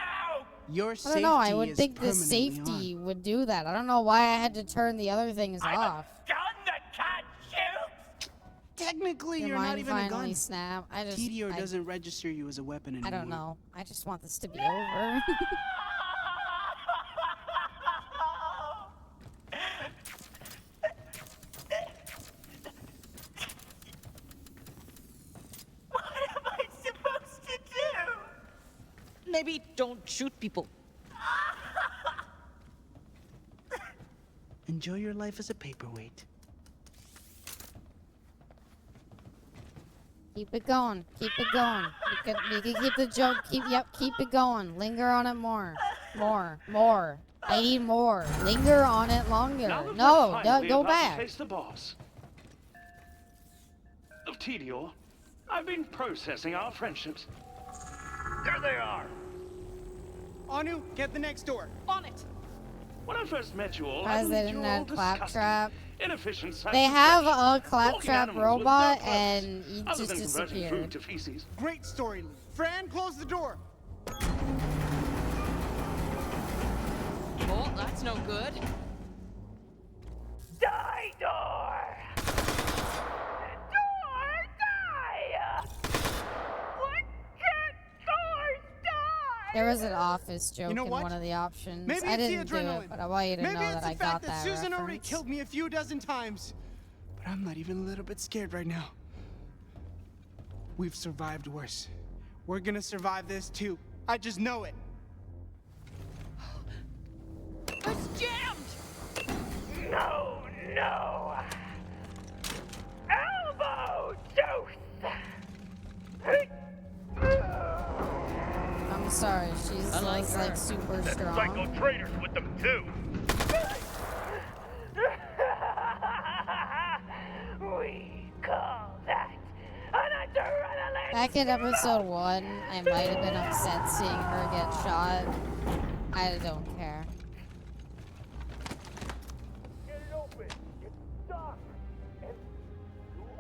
Speaker 6: Your
Speaker 1: I
Speaker 6: safety
Speaker 1: don't know, I would
Speaker 6: is
Speaker 1: think the
Speaker 6: permanently
Speaker 1: safety
Speaker 6: on.
Speaker 1: would do that. I don't know why I had to turn the other things
Speaker 9: I'm
Speaker 1: off.
Speaker 9: a gun that can't shoot!
Speaker 6: Technically,
Speaker 1: Your
Speaker 6: you're not
Speaker 1: mind
Speaker 6: even a
Speaker 1: finally
Speaker 6: gun.
Speaker 1: snapped.
Speaker 6: TDO doesn't register you as a weapon anymore.
Speaker 1: I don't know. I just want this to be over.
Speaker 9: What am I supposed to do?
Speaker 11: Maybe don't shoot people.
Speaker 6: Enjoy your life as a paperweight.
Speaker 1: Keep it going. Keep it going. You can keep the joke. Keep it going. Linger on it more. More. I need more. Linger on it longer.
Speaker 8: Now that
Speaker 1: No,
Speaker 8: we're finally
Speaker 1: go
Speaker 8: about to
Speaker 1: back.
Speaker 8: face the boss of Tedior, I've been processing our friendships.
Speaker 19: There they are.
Speaker 6: Anu, get the next door.
Speaker 11: On it.
Speaker 8: When I first met you all, I
Speaker 1: Guys, they
Speaker 8: believed
Speaker 1: didn't
Speaker 8: you were all
Speaker 1: have
Speaker 8: disgusting,
Speaker 1: Claptrap.
Speaker 8: inefficient sites
Speaker 1: They
Speaker 8: of
Speaker 1: have
Speaker 8: trash,
Speaker 1: a
Speaker 8: walking
Speaker 1: Claptrap
Speaker 8: animals with
Speaker 1: robot,
Speaker 8: no purpose,
Speaker 1: and he
Speaker 8: other
Speaker 1: just
Speaker 8: than converting food
Speaker 1: disappeared.
Speaker 8: to feces.
Speaker 6: Great story, Lee. Fran, close the door.
Speaker 7: Oh, that's no good.
Speaker 9: Die, door! Door, die! What can't doors die?
Speaker 1: There was an office joke
Speaker 6: You know
Speaker 1: in
Speaker 6: what?
Speaker 1: one of the options.
Speaker 6: Maybe
Speaker 1: I
Speaker 6: it's the
Speaker 1: didn't do
Speaker 6: adrenaline.
Speaker 1: it, but I want you to
Speaker 6: Maybe
Speaker 1: know
Speaker 6: it's
Speaker 1: that
Speaker 6: the
Speaker 1: I
Speaker 6: fact
Speaker 1: got
Speaker 6: that
Speaker 1: that
Speaker 6: Susan already
Speaker 1: reference.
Speaker 6: killed me a few dozen times. But I'm not even a little bit scared right now. We've survived worse. We're gonna survive this too. I just know it.
Speaker 11: It's jammed!
Speaker 9: No. Elbow dose!
Speaker 1: I'm sorry, she's
Speaker 19: I like
Speaker 1: like
Speaker 19: her.
Speaker 1: super
Speaker 19: That
Speaker 1: strong.
Speaker 19: psycho traitor's with them too.
Speaker 9: We call that an adrenaline.
Speaker 1: Back in episode 1, I might have been upset seeing her get shot. I don't care.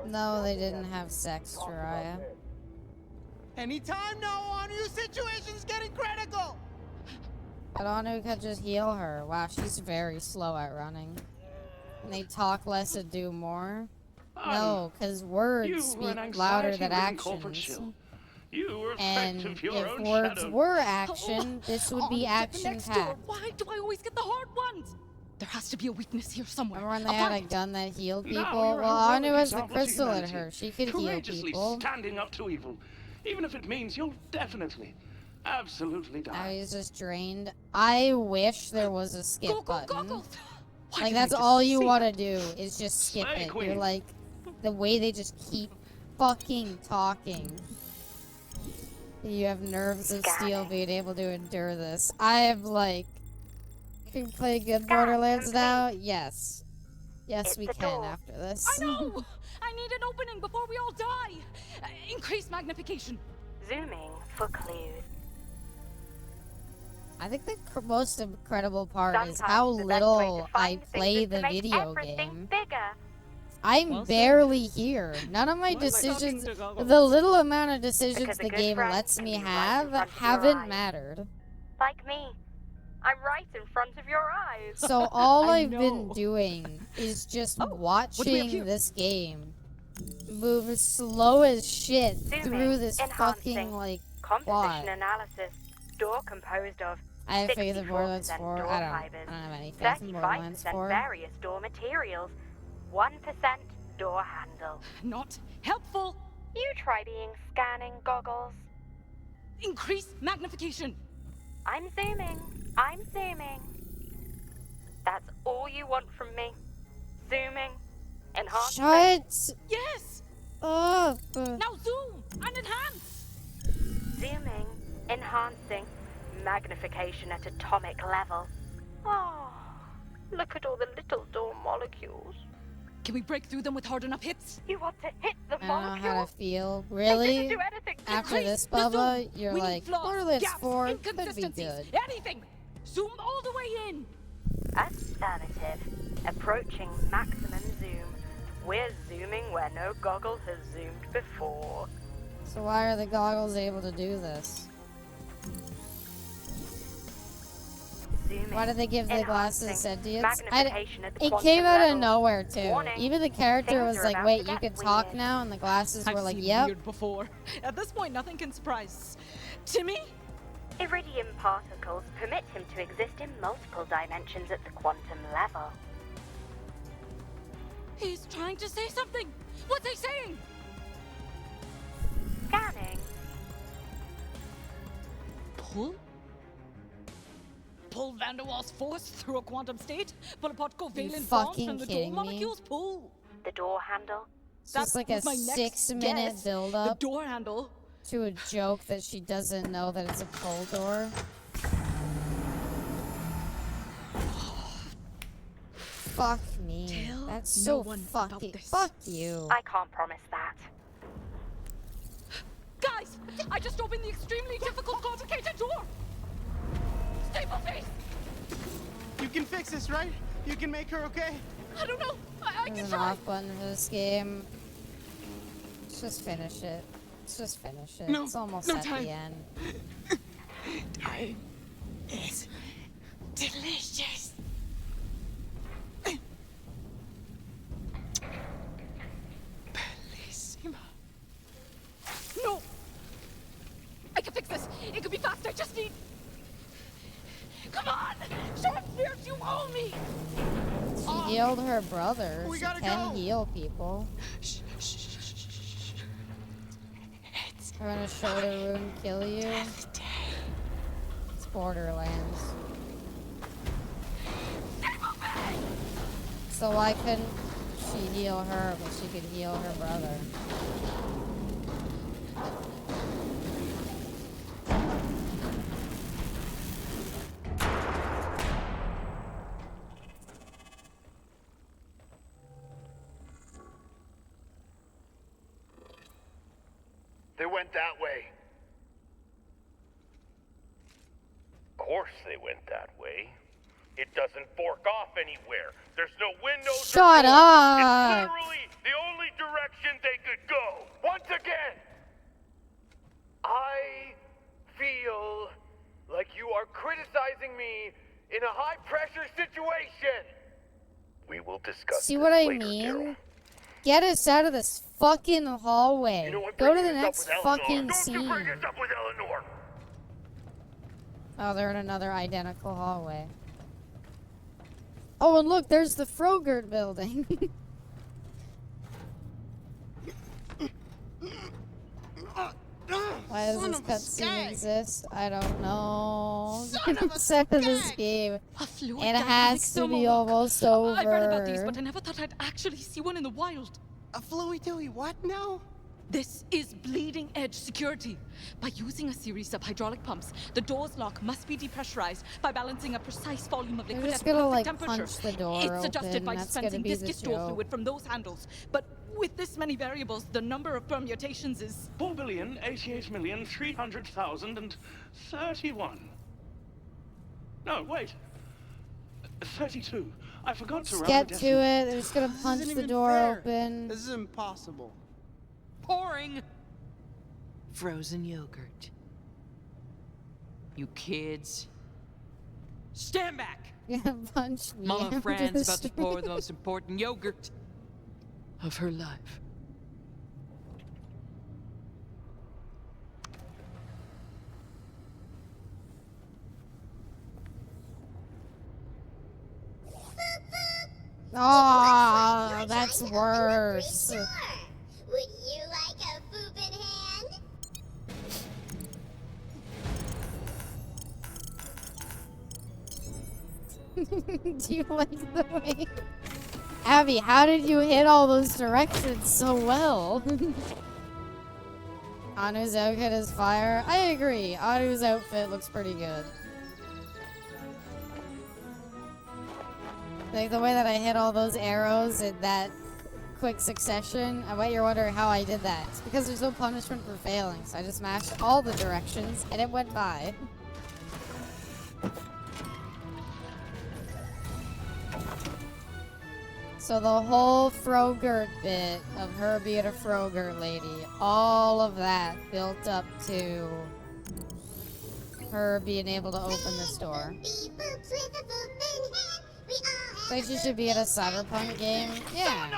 Speaker 1: No, they didn't have sex, Jiraiya.
Speaker 6: Anytime now, Anu, situation's getting critical.
Speaker 1: But Anu could just heal her. Wow, she's very slow at running. And they talk less and do more. No, because words
Speaker 8: You were
Speaker 1: speak
Speaker 8: an
Speaker 1: louder than
Speaker 8: anxiety-ridden corporate
Speaker 1: actions.
Speaker 8: shill. You were
Speaker 1: And
Speaker 8: effective
Speaker 1: if
Speaker 8: to your own
Speaker 1: words
Speaker 8: shadow.
Speaker 1: were action, this would be
Speaker 11: Get the next door.
Speaker 1: action-packed.
Speaker 11: Why do I always get the hard ones? There has to be a weakness here somewhere.
Speaker 1: Remember when they had a gun that healed people?
Speaker 8: Now you're a
Speaker 1: Well, Anu
Speaker 8: heroic
Speaker 1: has the
Speaker 8: example to
Speaker 1: crystal in
Speaker 8: humanity,
Speaker 1: her. She could heal
Speaker 8: courageously
Speaker 1: people.
Speaker 8: standing up to evil, even if it means you'll definitely, absolutely
Speaker 1: Now
Speaker 8: die.
Speaker 1: he's just drained. I wish there was a skip button.
Speaker 11: Why
Speaker 1: Like,
Speaker 11: didn't I
Speaker 1: that's
Speaker 11: just
Speaker 1: all you
Speaker 11: see
Speaker 1: want to
Speaker 11: that?
Speaker 1: do is just skip
Speaker 8: Slay
Speaker 1: it.
Speaker 8: Queen.
Speaker 1: You're like, the way they just keep fucking talking. You have nerves of steel being able to endure this. I am like, can you play good Borderlands now? Yes. Yes, we can after this.
Speaker 5: I know! I need an opening before we all die! Increase magnification.
Speaker 15: Zooming for clues.
Speaker 1: I think the most incredible part is
Speaker 15: Sometimes
Speaker 1: how
Speaker 15: the best way to
Speaker 1: little I
Speaker 15: find
Speaker 1: play
Speaker 15: things is
Speaker 1: the
Speaker 15: to make
Speaker 1: video
Speaker 15: everything
Speaker 1: game.
Speaker 15: bigger.
Speaker 1: I'm
Speaker 15: Well said.
Speaker 1: barely here. None of my decisions, the little amount of decisions
Speaker 15: Because a
Speaker 1: the
Speaker 15: good
Speaker 1: game
Speaker 15: friend
Speaker 1: lets
Speaker 15: can
Speaker 1: me
Speaker 15: be right in
Speaker 1: have
Speaker 15: front of your
Speaker 1: haven't
Speaker 15: eyes.
Speaker 1: mattered.
Speaker 15: Like me. I'm right in front of your eyes.
Speaker 1: So all
Speaker 15: I
Speaker 1: I've been
Speaker 15: know.
Speaker 1: doing is just
Speaker 15: what do we have
Speaker 1: watching
Speaker 15: here?
Speaker 1: this game move slow as shit
Speaker 15: Zooming,
Speaker 1: through this fucking
Speaker 15: enhancing,
Speaker 1: like
Speaker 15: composition
Speaker 1: plot.
Speaker 15: analysis. Door composed of
Speaker 1: I have faith in
Speaker 15: 64%
Speaker 1: Borderlands 4.
Speaker 15: door
Speaker 1: I don't
Speaker 15: fibers,
Speaker 1: have any faith in Borderlands
Speaker 15: 35%
Speaker 1: 4.
Speaker 15: various door materials, 1% door handle.
Speaker 5: Not helpful.
Speaker 15: You try being scanning goggles.
Speaker 5: Increase magnification.
Speaker 15: I'm zooming. I'm zooming. That's all you want from me. Zooming. Enhancing.
Speaker 1: Shut
Speaker 5: Yes!
Speaker 1: up.
Speaker 5: Now zoom and enhance.
Speaker 15: Zooming. Enhancing. Magnification at atomic level. Oh, look at all the little door molecules.
Speaker 5: Can we break through them with hard enough hits?
Speaker 15: You want to hit the
Speaker 1: I don't know
Speaker 15: molecules?
Speaker 1: how to feel.
Speaker 15: They
Speaker 1: Really?
Speaker 15: didn't do anything to
Speaker 1: After
Speaker 15: increase
Speaker 1: this,
Speaker 15: the
Speaker 1: Bubba,
Speaker 15: zoom.
Speaker 1: you're
Speaker 5: We need
Speaker 1: like,
Speaker 5: flaws,
Speaker 1: Borderlands
Speaker 5: gaps,
Speaker 1: 4 could be
Speaker 5: inconsistencies,
Speaker 1: good.
Speaker 5: anything. Zoom all the way in.
Speaker 15: Affirmative. Approaching maximum zoom. We're zooming where no goggle has zoomed before.
Speaker 1: So why are the goggles able to do this?
Speaker 15: Zooming.
Speaker 1: Why did they give the glasses
Speaker 15: Enhancing.
Speaker 1: sentience?
Speaker 15: Magnification at the
Speaker 1: It
Speaker 15: quantum
Speaker 1: came out of
Speaker 15: level.
Speaker 1: nowhere too.
Speaker 15: Warning.
Speaker 1: Even the character
Speaker 15: Things
Speaker 1: was
Speaker 15: are
Speaker 1: like,
Speaker 15: about
Speaker 1: "Wait,
Speaker 15: to
Speaker 1: you
Speaker 15: get
Speaker 1: can talk
Speaker 15: weird.
Speaker 1: now," and the glasses
Speaker 5: I've
Speaker 1: were like,
Speaker 5: seen
Speaker 1: "Yep."
Speaker 5: weird before. At this point, nothing can surprise Timmy.
Speaker 15: Iridium particles permit him to exist in multiple dimensions at the quantum level.
Speaker 5: He's trying to say something. What's he saying?
Speaker 15: Scanning.
Speaker 5: Pull? Pull Van der Waals force through a quantum state? Pull apart covalent bonds
Speaker 1: fucking
Speaker 5: from the door
Speaker 1: kidding me?
Speaker 5: molecules? Pull.
Speaker 15: The door handle.
Speaker 1: It's just like a
Speaker 5: was my next
Speaker 1: 6-minute
Speaker 5: guess.
Speaker 1: build
Speaker 5: The
Speaker 1: up
Speaker 5: door handle.
Speaker 1: to a joke that she doesn't know that it's a pull door. Fuck me.
Speaker 15: Tell
Speaker 1: That's
Speaker 15: no
Speaker 1: so
Speaker 15: one
Speaker 1: fucking. Fuck you.
Speaker 15: I can't promise that.
Speaker 5: Guys, I just opened the extremely difficult complicated door. Staple face.
Speaker 6: You can fix this, right? You can make her okay?
Speaker 5: I don't know. I
Speaker 1: There's
Speaker 5: can
Speaker 1: an
Speaker 5: try.
Speaker 1: off button for this game. Let's just finish it. Let's just finish it.
Speaker 6: No,
Speaker 1: It's almost
Speaker 6: no
Speaker 1: at
Speaker 6: time.
Speaker 1: the end.
Speaker 6: Time is delicious. Bellissima.
Speaker 5: No. I can fix this. It could be fast. I just need. Come on. Show up fierce. You owe me.
Speaker 1: She healed her brother.
Speaker 6: We
Speaker 1: She
Speaker 6: gotta
Speaker 1: can
Speaker 6: go.
Speaker 1: heal people. We're gonna shoulder wound kill you. It's Borderlands. So why couldn't she heal her, but she could heal her brother?
Speaker 19: They went that way. Of course they went that way. It doesn't fork off anywhere. There's no windows. or
Speaker 1: Shut
Speaker 19: doors.
Speaker 1: up!
Speaker 19: It's literally the only direction they could go. Once again, I feel like you are criticizing me in a high-pressure situation. We will discuss
Speaker 1: See
Speaker 19: this
Speaker 1: what I
Speaker 19: later,
Speaker 1: mean?
Speaker 19: Daryl.
Speaker 1: Get us out of this fucking hallway.
Speaker 19: You know what?
Speaker 1: Go to
Speaker 19: Bring
Speaker 1: the
Speaker 19: this up
Speaker 1: next
Speaker 19: with Eleanor.
Speaker 1: fucking
Speaker 19: Don't
Speaker 1: scene.
Speaker 19: you bring this up with Eleanor.
Speaker 1: Oh, they're in another identical hallway. Oh, and look, there's the Frogurt building. Why does
Speaker 6: Son
Speaker 1: this
Speaker 6: of a
Speaker 1: cutscene
Speaker 6: skag.
Speaker 1: exist? I don't know.
Speaker 6: Son of a
Speaker 1: Set of this
Speaker 6: skag.
Speaker 1: game.
Speaker 5: A fluid
Speaker 1: It
Speaker 5: dynamic
Speaker 1: has to be
Speaker 5: thermal.
Speaker 1: almost over.
Speaker 5: I read about these, but I never thought I'd actually see one in the wild.
Speaker 6: A fluey dewy what now?
Speaker 11: This is bleeding edge security. By using a series of hydraulic pumps, the door's lock must be depressurized by balancing a precise volume of liquid
Speaker 1: just
Speaker 11: at the
Speaker 1: gonna,
Speaker 11: perfect
Speaker 1: like,
Speaker 11: temperature.
Speaker 1: punch the door
Speaker 11: It's adjusted
Speaker 1: open.
Speaker 11: by
Speaker 1: That's gonna
Speaker 11: dispensing
Speaker 1: be the
Speaker 11: viscous door
Speaker 1: joke.
Speaker 11: fluid from those handles. But with this many variables, the number of permutations is
Speaker 8: 4,088,300,031. No, wait. 32. I forgot to
Speaker 1: Let's
Speaker 8: round
Speaker 1: get
Speaker 8: the
Speaker 1: to
Speaker 8: decimal.
Speaker 1: it. They're just gonna punch the door open.
Speaker 6: This is impossible.
Speaker 7: Pouring frozen yogurt. You kids, stand back!
Speaker 1: Yeah, punch me.
Speaker 7: Mama
Speaker 1: after
Speaker 7: Fran's
Speaker 1: the
Speaker 7: about to pour the
Speaker 1: stream.
Speaker 7: most important yogurt of her life.
Speaker 1: Oh, that's worse.
Speaker 14: Would you like a boopin' hand?
Speaker 1: Do you like the way? Abby, how did you hit all those directions so well? Anu's outfit is fire. I agree. Anu's outfit looks pretty good. Like the way that I hit all those arrows in that quick succession. I bet you're wondering how I did that. It's because there's no punishment for failing, so I just mashed all the directions and it went by. So the whole Frogurt bit of her being a Frogurt lady, all of that built up to her being able to open this door. Like she should be in a cyberpunk game. Yeah.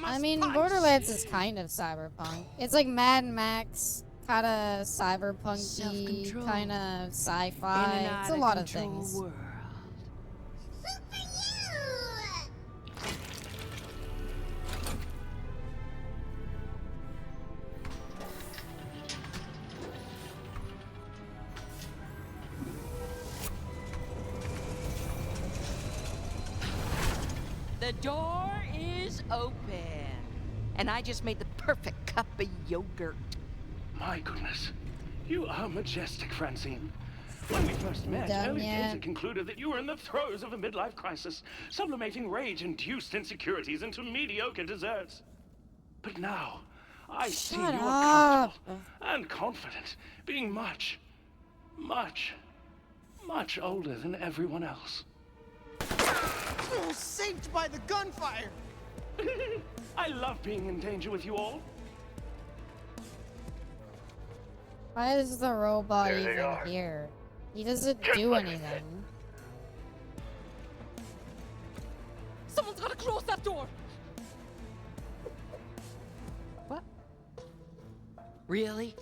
Speaker 1: I mean, Borderlands is kind of cyberpunk. It's like Mad Max, kind of cyberpunky, kind of sci-fi. It's a lot of things.
Speaker 7: World. The door is open. And I just made the perfect cup of yogurt.
Speaker 8: My goodness. You are majestic, Francine. When we first met, early data concluded that you were in the throes of a midlife crisis, sublimating rage-induced insecurities into mediocre desserts. But now, I see you are comfortable and confident, being much, much, much older than everyone else.
Speaker 6: Oh, saved by the gunfire!
Speaker 8: I love being in danger with you all.
Speaker 1: Why is the robot
Speaker 8: There they
Speaker 1: even
Speaker 8: are.
Speaker 1: here? He doesn't
Speaker 8: Just
Speaker 1: do
Speaker 8: like I
Speaker 1: anything.
Speaker 11: Someone's gotta close that door!
Speaker 7: What? Really?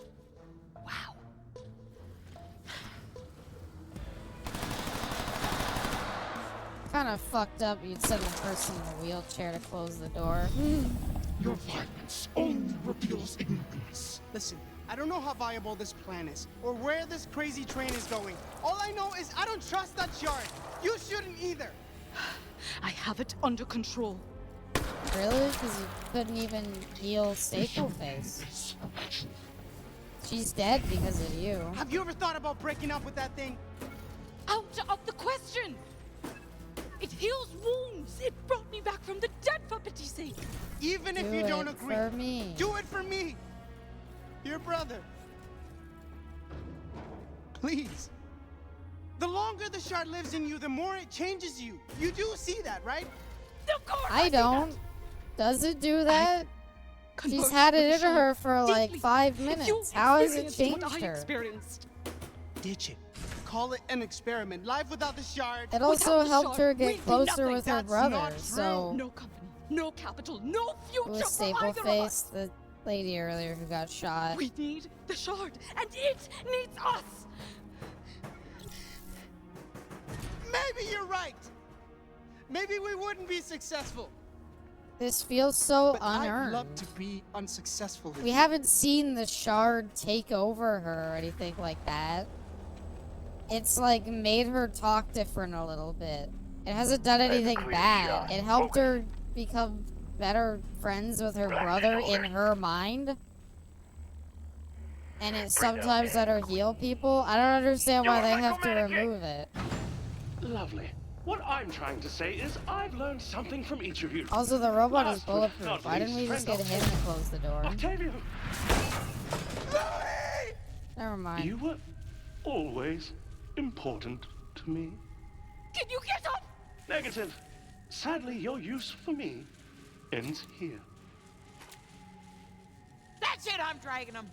Speaker 1: Kind of fucked up you'd send the person in a wheelchair to close the door.
Speaker 6: Your violence only reveals ignorance. Listen, I don't know how viable this plan is, or where this crazy train is going. All I know is I don't trust that shard. You shouldn't either.
Speaker 11: I have it under control.
Speaker 1: Really? Because you couldn't even heal Stapleface. She's dead because of you.
Speaker 6: Have you ever thought about breaking up with that thing?
Speaker 11: Out of the question! It heals wounds! It brought me back from the dead, for pity's sake!
Speaker 6: Even if
Speaker 1: Do
Speaker 6: you don't
Speaker 1: it
Speaker 6: agree,
Speaker 1: for me.
Speaker 6: do it for me! Your brother. Please. The longer the shard lives in you, the more it changes you. You do see that, right?
Speaker 11: Of course!
Speaker 1: I don't. Does it do that? She's had it in her for like 5 minutes. How has it changed her?
Speaker 6: Did you? Call it an experiment. Life without the shard.
Speaker 1: It also helped her get closer with her brother,
Speaker 6: not
Speaker 1: so...
Speaker 11: No company, no capital, no future
Speaker 1: It was
Speaker 11: for either of us!
Speaker 1: Stapleface, the lady earlier who got shot.
Speaker 11: We need the shard, and it needs us!
Speaker 6: Maybe you're right. Maybe we wouldn't be successful.
Speaker 1: This feels so
Speaker 6: But I'd
Speaker 1: unearned.
Speaker 6: love to be unsuccessful with
Speaker 1: We
Speaker 6: you.
Speaker 1: haven't seen the shard take over her or anything like that. It's like made her talk different a little bit. It hasn't done anything bad. It helped her become better friends with her brother in her mind. and it sometimes let her heal people. I don't understand why they have to remove it.
Speaker 8: Lovely. What I'm trying to say is I've learned something from each of you.
Speaker 1: Also, the robot is
Speaker 8: Last but
Speaker 1: bulletproof.
Speaker 8: not
Speaker 1: Why didn't we
Speaker 8: least,
Speaker 1: just get
Speaker 8: friend
Speaker 1: him to close the door?
Speaker 8: Octavio,
Speaker 1: Never mind.
Speaker 8: you were always important to me.
Speaker 5: Can you get up?
Speaker 8: Negative. Sadly, your use for me ends here.
Speaker 7: That's it, I'm dragging him.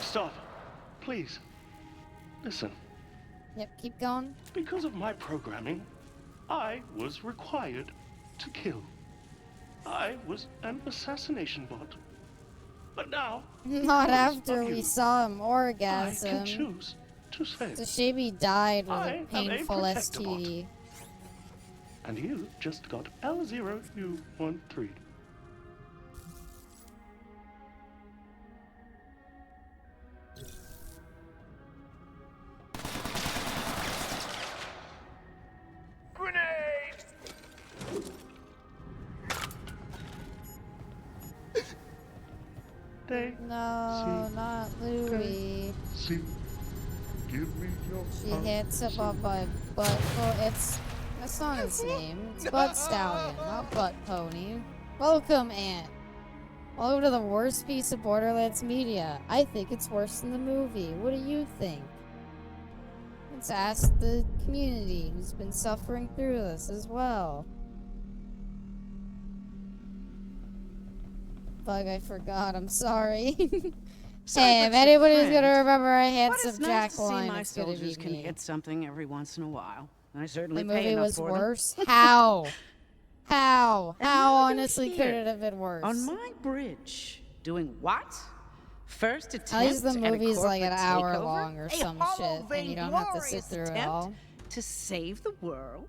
Speaker 8: Stop. Please. Listen.
Speaker 1: Yep, keep going.
Speaker 8: Because of my programming, I was required to kill. I was an assassination bot. But now,
Speaker 1: Not
Speaker 8: because
Speaker 1: after
Speaker 8: of
Speaker 1: we
Speaker 8: you,
Speaker 1: saw him
Speaker 8: I
Speaker 1: orgasm.
Speaker 8: can choose to save.
Speaker 1: It's a shame he died with
Speaker 8: I
Speaker 1: a
Speaker 8: am a
Speaker 1: painful
Speaker 8: protector bot.
Speaker 1: STD.
Speaker 8: And you just got L0U13.
Speaker 19: Grenade!
Speaker 1: No, not Louie.
Speaker 4: See, give me your
Speaker 1: She hits him up by butt. Well, that's not his name. It's Butt Stallion, not Butt Pony. Welcome, Ant. Welcome to the worst piece of Borderlands media. I think it's worse than the movie. What do you think? Let's ask the community who's been suffering through this as well. Fuck, I forgot. I'm sorry. Hey, if anybody's gonna remember a handsome Jack line,
Speaker 16: my
Speaker 1: it's gonna be
Speaker 16: soldiers can
Speaker 1: me.
Speaker 16: hit something every once in a while. I certainly
Speaker 1: The
Speaker 16: pay
Speaker 1: movie
Speaker 16: enough
Speaker 1: was
Speaker 16: for them.
Speaker 1: worse? How? How?
Speaker 16: And
Speaker 1: How
Speaker 16: now they're
Speaker 1: honestly could
Speaker 16: here,
Speaker 1: it have been worse?
Speaker 16: On my bridge, doing what? First attempt
Speaker 1: At least the
Speaker 16: at a
Speaker 1: movie's like an
Speaker 16: corporate
Speaker 1: hour
Speaker 16: takeover?
Speaker 1: long or
Speaker 16: A
Speaker 1: some
Speaker 16: hollow,
Speaker 1: shit, and you don't have to sit
Speaker 16: vainglorious
Speaker 1: through it
Speaker 16: attempt
Speaker 1: all.
Speaker 16: to save the world?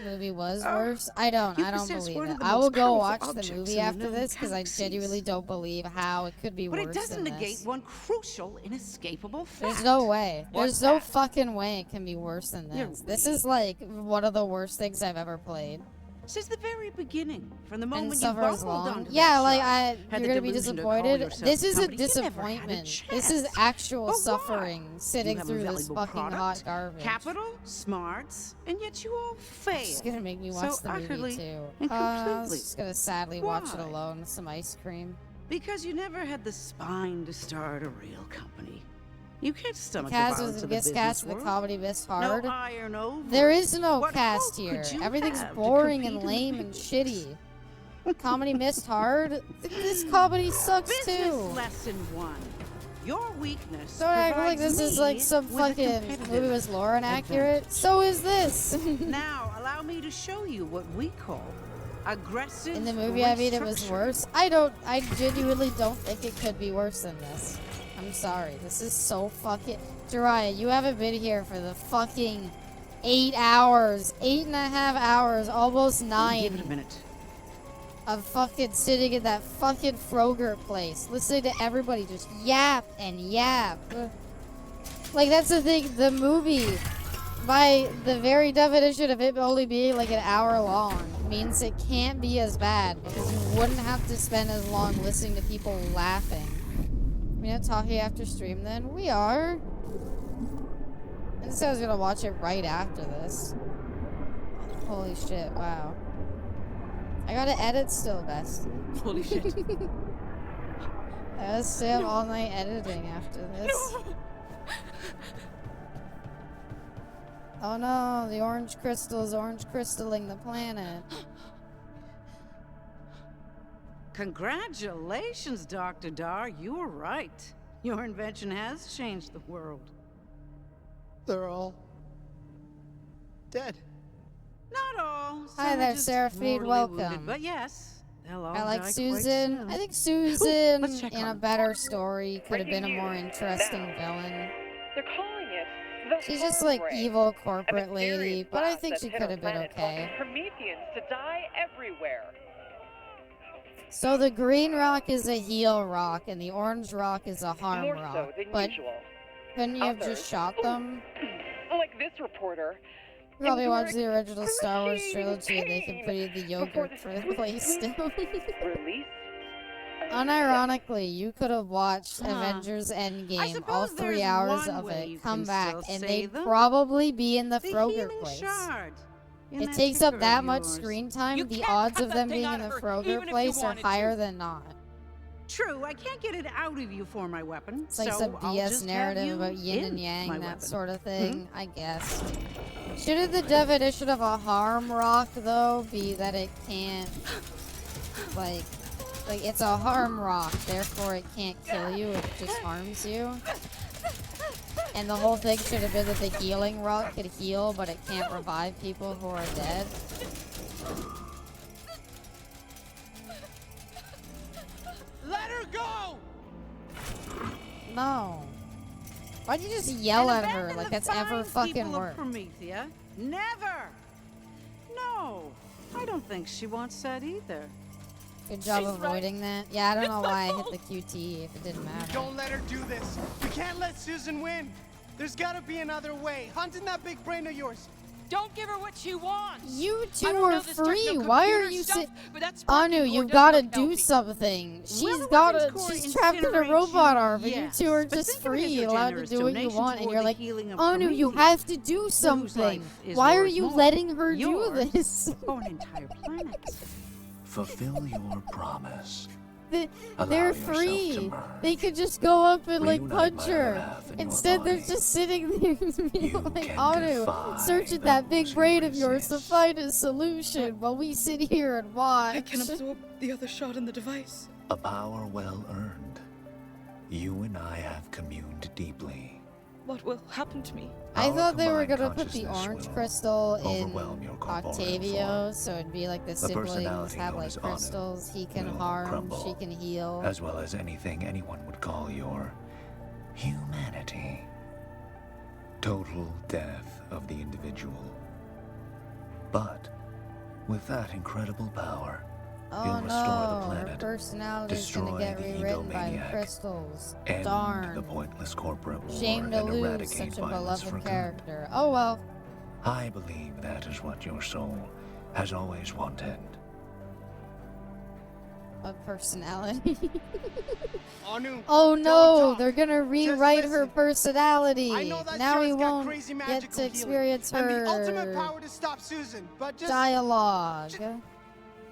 Speaker 1: The movie was
Speaker 16: Oh,
Speaker 1: worse? I don't
Speaker 16: you
Speaker 1: believe
Speaker 16: possess one
Speaker 1: it.
Speaker 16: of the
Speaker 1: I will
Speaker 16: most
Speaker 1: go
Speaker 16: powerful
Speaker 1: watch the
Speaker 16: objects
Speaker 1: movie
Speaker 16: in the
Speaker 1: after
Speaker 16: known
Speaker 1: this because I
Speaker 16: galaxies.
Speaker 1: genuinely don't believe how it could be
Speaker 16: But
Speaker 1: worse
Speaker 16: it doesn't
Speaker 1: than
Speaker 16: negate
Speaker 1: this.
Speaker 16: one crucial, inescapable fact.
Speaker 1: There's no way.
Speaker 16: What's
Speaker 1: There's no
Speaker 16: that?
Speaker 1: fucking way it can be worse than
Speaker 16: You're
Speaker 1: this. This is like one of the worst things I've ever played.
Speaker 16: Since the very beginning, from the
Speaker 1: And
Speaker 16: moment you
Speaker 1: suffer as
Speaker 16: bumbled
Speaker 1: long.
Speaker 16: onto
Speaker 1: Yeah,
Speaker 16: that
Speaker 1: like
Speaker 16: shot,
Speaker 1: you're
Speaker 16: had the
Speaker 1: gonna be
Speaker 16: delusion to call
Speaker 1: disappointed.
Speaker 16: yourself
Speaker 1: This is a
Speaker 16: somebody, you never had a
Speaker 1: disappointment. This is
Speaker 16: chance.
Speaker 1: actual
Speaker 16: But why?
Speaker 1: suffering
Speaker 16: You
Speaker 1: sitting
Speaker 16: have a
Speaker 1: through this
Speaker 16: valuable
Speaker 1: fucking hot
Speaker 16: product,
Speaker 1: garbage.
Speaker 16: Capital, smarts, and yet you all fail.
Speaker 1: It's gonna make me watch
Speaker 16: so
Speaker 1: the movie
Speaker 16: utterly
Speaker 1: too.
Speaker 16: and
Speaker 1: I'm
Speaker 16: completely.
Speaker 1: just gonna sadly watch it
Speaker 16: Why?
Speaker 1: alone with some ice cream.
Speaker 16: Because you never had the spine to start a real company. You can't stomach the
Speaker 1: Cast
Speaker 16: violence
Speaker 1: was
Speaker 16: of
Speaker 1: the
Speaker 16: the
Speaker 1: guest
Speaker 16: business
Speaker 1: cast of the
Speaker 16: world.
Speaker 1: comedy Miss Hard.
Speaker 16: No iron over.
Speaker 1: There is no
Speaker 16: What
Speaker 1: cast
Speaker 16: hope
Speaker 1: here.
Speaker 16: could you
Speaker 1: Everything's
Speaker 16: have to
Speaker 1: boring and
Speaker 16: compete in the
Speaker 1: lame and
Speaker 16: business?
Speaker 1: shitty. Comedy missed hard. This comedy sucks
Speaker 16: Business
Speaker 1: too.
Speaker 16: lesson 1. Your weakness
Speaker 1: Don't act like
Speaker 16: provides
Speaker 1: this is
Speaker 16: me
Speaker 1: like some
Speaker 16: with a
Speaker 1: fucking
Speaker 16: competitive
Speaker 1: movie was lore inaccurate. So is this.
Speaker 16: Now, allow me to show you what we call aggressive
Speaker 1: In the movie, I mean, it was
Speaker 16: restructuring.
Speaker 1: worse. I genuinely don't think it could be worse than this. I'm sorry. This is so fucking... Jiraiya, you haven't been here for the fucking 8 hours. 8.5 hours. Almost 9.
Speaker 16: Give it a minute.
Speaker 1: Of fucking sitting in that fucking Froger place. Listening to everybody just yap and yap. Like, that's the thing. The movie, by the very definition of it only being like an hour long, means it can't be as bad because you wouldn't have to spend as long listening to people laughing. We're not talking after stream then? We are. I just said I was gonna watch it right after this. Holy shit, wow. I gotta edit still, bestie.
Speaker 16: Holy shit.
Speaker 1: I gotta stay up all night editing after this. Oh no, the orange crystal's orange crystaling the planet.
Speaker 16: Congratulations, Dr. Dar. You were right. Your invention has changed the world.
Speaker 6: They're all dead.
Speaker 16: Not all.
Speaker 1: Hi
Speaker 16: Some
Speaker 1: there,
Speaker 16: are just
Speaker 1: Seraphine,
Speaker 16: mortally
Speaker 1: welcome.
Speaker 16: wounded, but yes, they'll all
Speaker 1: I like
Speaker 16: die quite
Speaker 1: Susan.
Speaker 16: soon.
Speaker 1: I think
Speaker 16: Ooh,
Speaker 1: Susan
Speaker 16: let's check
Speaker 1: in
Speaker 16: on
Speaker 1: a
Speaker 16: them.
Speaker 1: better story could have been a more interesting villain.
Speaker 3: They're calling it the
Speaker 1: She's just
Speaker 3: Farm
Speaker 1: like
Speaker 3: Ray,
Speaker 1: evil
Speaker 3: a
Speaker 1: corporate lady,
Speaker 3: mysterious
Speaker 1: but I
Speaker 3: blast
Speaker 1: think
Speaker 3: that's
Speaker 1: she
Speaker 3: hit
Speaker 1: could
Speaker 3: our
Speaker 1: have been
Speaker 3: planet,
Speaker 1: okay.
Speaker 3: causing Prometheans to die everywhere.
Speaker 1: So the green rock is a heal rock and the orange rock is a harm
Speaker 3: More
Speaker 1: rock.
Speaker 3: so than
Speaker 1: But
Speaker 3: usual.
Speaker 1: couldn't you have
Speaker 3: Others,
Speaker 1: just shot them?
Speaker 3: Like this reporter.
Speaker 1: You probably
Speaker 3: endure
Speaker 1: watched the original Star Wars
Speaker 3: excruciating
Speaker 1: trilogy and they
Speaker 3: pain
Speaker 1: can put you the
Speaker 3: before
Speaker 1: yogurt for the place still.
Speaker 3: Release a
Speaker 1: unironically, you could have watched Avengers Endgame, all 3 hours of it, come back, and they'd probably be in the Froger place. It takes up that much screen time, the odds of them being in the Froger place are higher than not.
Speaker 16: True, I can't get it out of you for my weapon.
Speaker 1: It's like some BS narrative about yin and yang, that sort of thing, I guess. Shouldn't the definition of a harm rock, though, be that it can't, like it's a harm rock, therefore it can't kill you, it just harms you? And the whole thing should have been that the healing rock could heal, but it can't revive people who are dead.
Speaker 6: Let her go!
Speaker 1: No. Why'd you just yell at her like that's ever fucking worked?
Speaker 16: Promethea. Never! No, I don't think she wants that either.
Speaker 1: Good job avoiding that. Yeah, I don't know why I hit the QT if it didn't matter.
Speaker 6: Don't let her do this. We can't let Susan win. There's gotta be another way. Hunting that big brain of yours.
Speaker 7: Don't give her what she wants.
Speaker 1: You two are free. Why are you Anu, you gotta do something. She's trapped in a robot arm, and you two are just free, allowed to do what you want, and you're like, Anu, you have to do something. Why are you letting her do this?
Speaker 16: An entire planet.
Speaker 18: Fulfill your promise.
Speaker 1: They're free. They could just go up and like punch her. Instead, they're just sitting there being like, Anu, search at that big brain of yours to find a solution while we sit here and watch.
Speaker 11: I can absorb the other shot in the device.
Speaker 18: A power well earned. You and I have communed deeply.
Speaker 11: What will happen to me?
Speaker 1: I thought they were gonna put the orange crystal in Octavio, so it'd be like the siblings have like crystals. He can harm, she can heal.
Speaker 18: As well as anything anyone would call your humanity. Total death of the individual. But with that incredible power, you'll restore the planet,
Speaker 1: her personality's gonna get rewritten by crystals.
Speaker 18: end
Speaker 1: Darn.
Speaker 18: the pointless corporate war,
Speaker 1: Shame to
Speaker 18: and
Speaker 1: lose
Speaker 18: eradicate
Speaker 1: such a
Speaker 18: violence for
Speaker 1: beloved
Speaker 18: good.
Speaker 1: character. Oh well.
Speaker 18: I believe that is what your soul has always wanted.
Speaker 1: A personality.
Speaker 6: Anu,
Speaker 1: Oh
Speaker 6: don't
Speaker 1: no,
Speaker 6: talk.
Speaker 1: they're gonna
Speaker 6: Just
Speaker 1: rewrite her
Speaker 6: listen.
Speaker 1: personality.
Speaker 6: I know that
Speaker 1: Now
Speaker 6: shot's
Speaker 1: we
Speaker 6: got
Speaker 1: won't
Speaker 6: crazy
Speaker 1: get
Speaker 6: magical
Speaker 1: to
Speaker 6: healing
Speaker 1: experience
Speaker 6: and the ultimate
Speaker 1: her
Speaker 6: power to stop Susan, but just
Speaker 1: dialogue.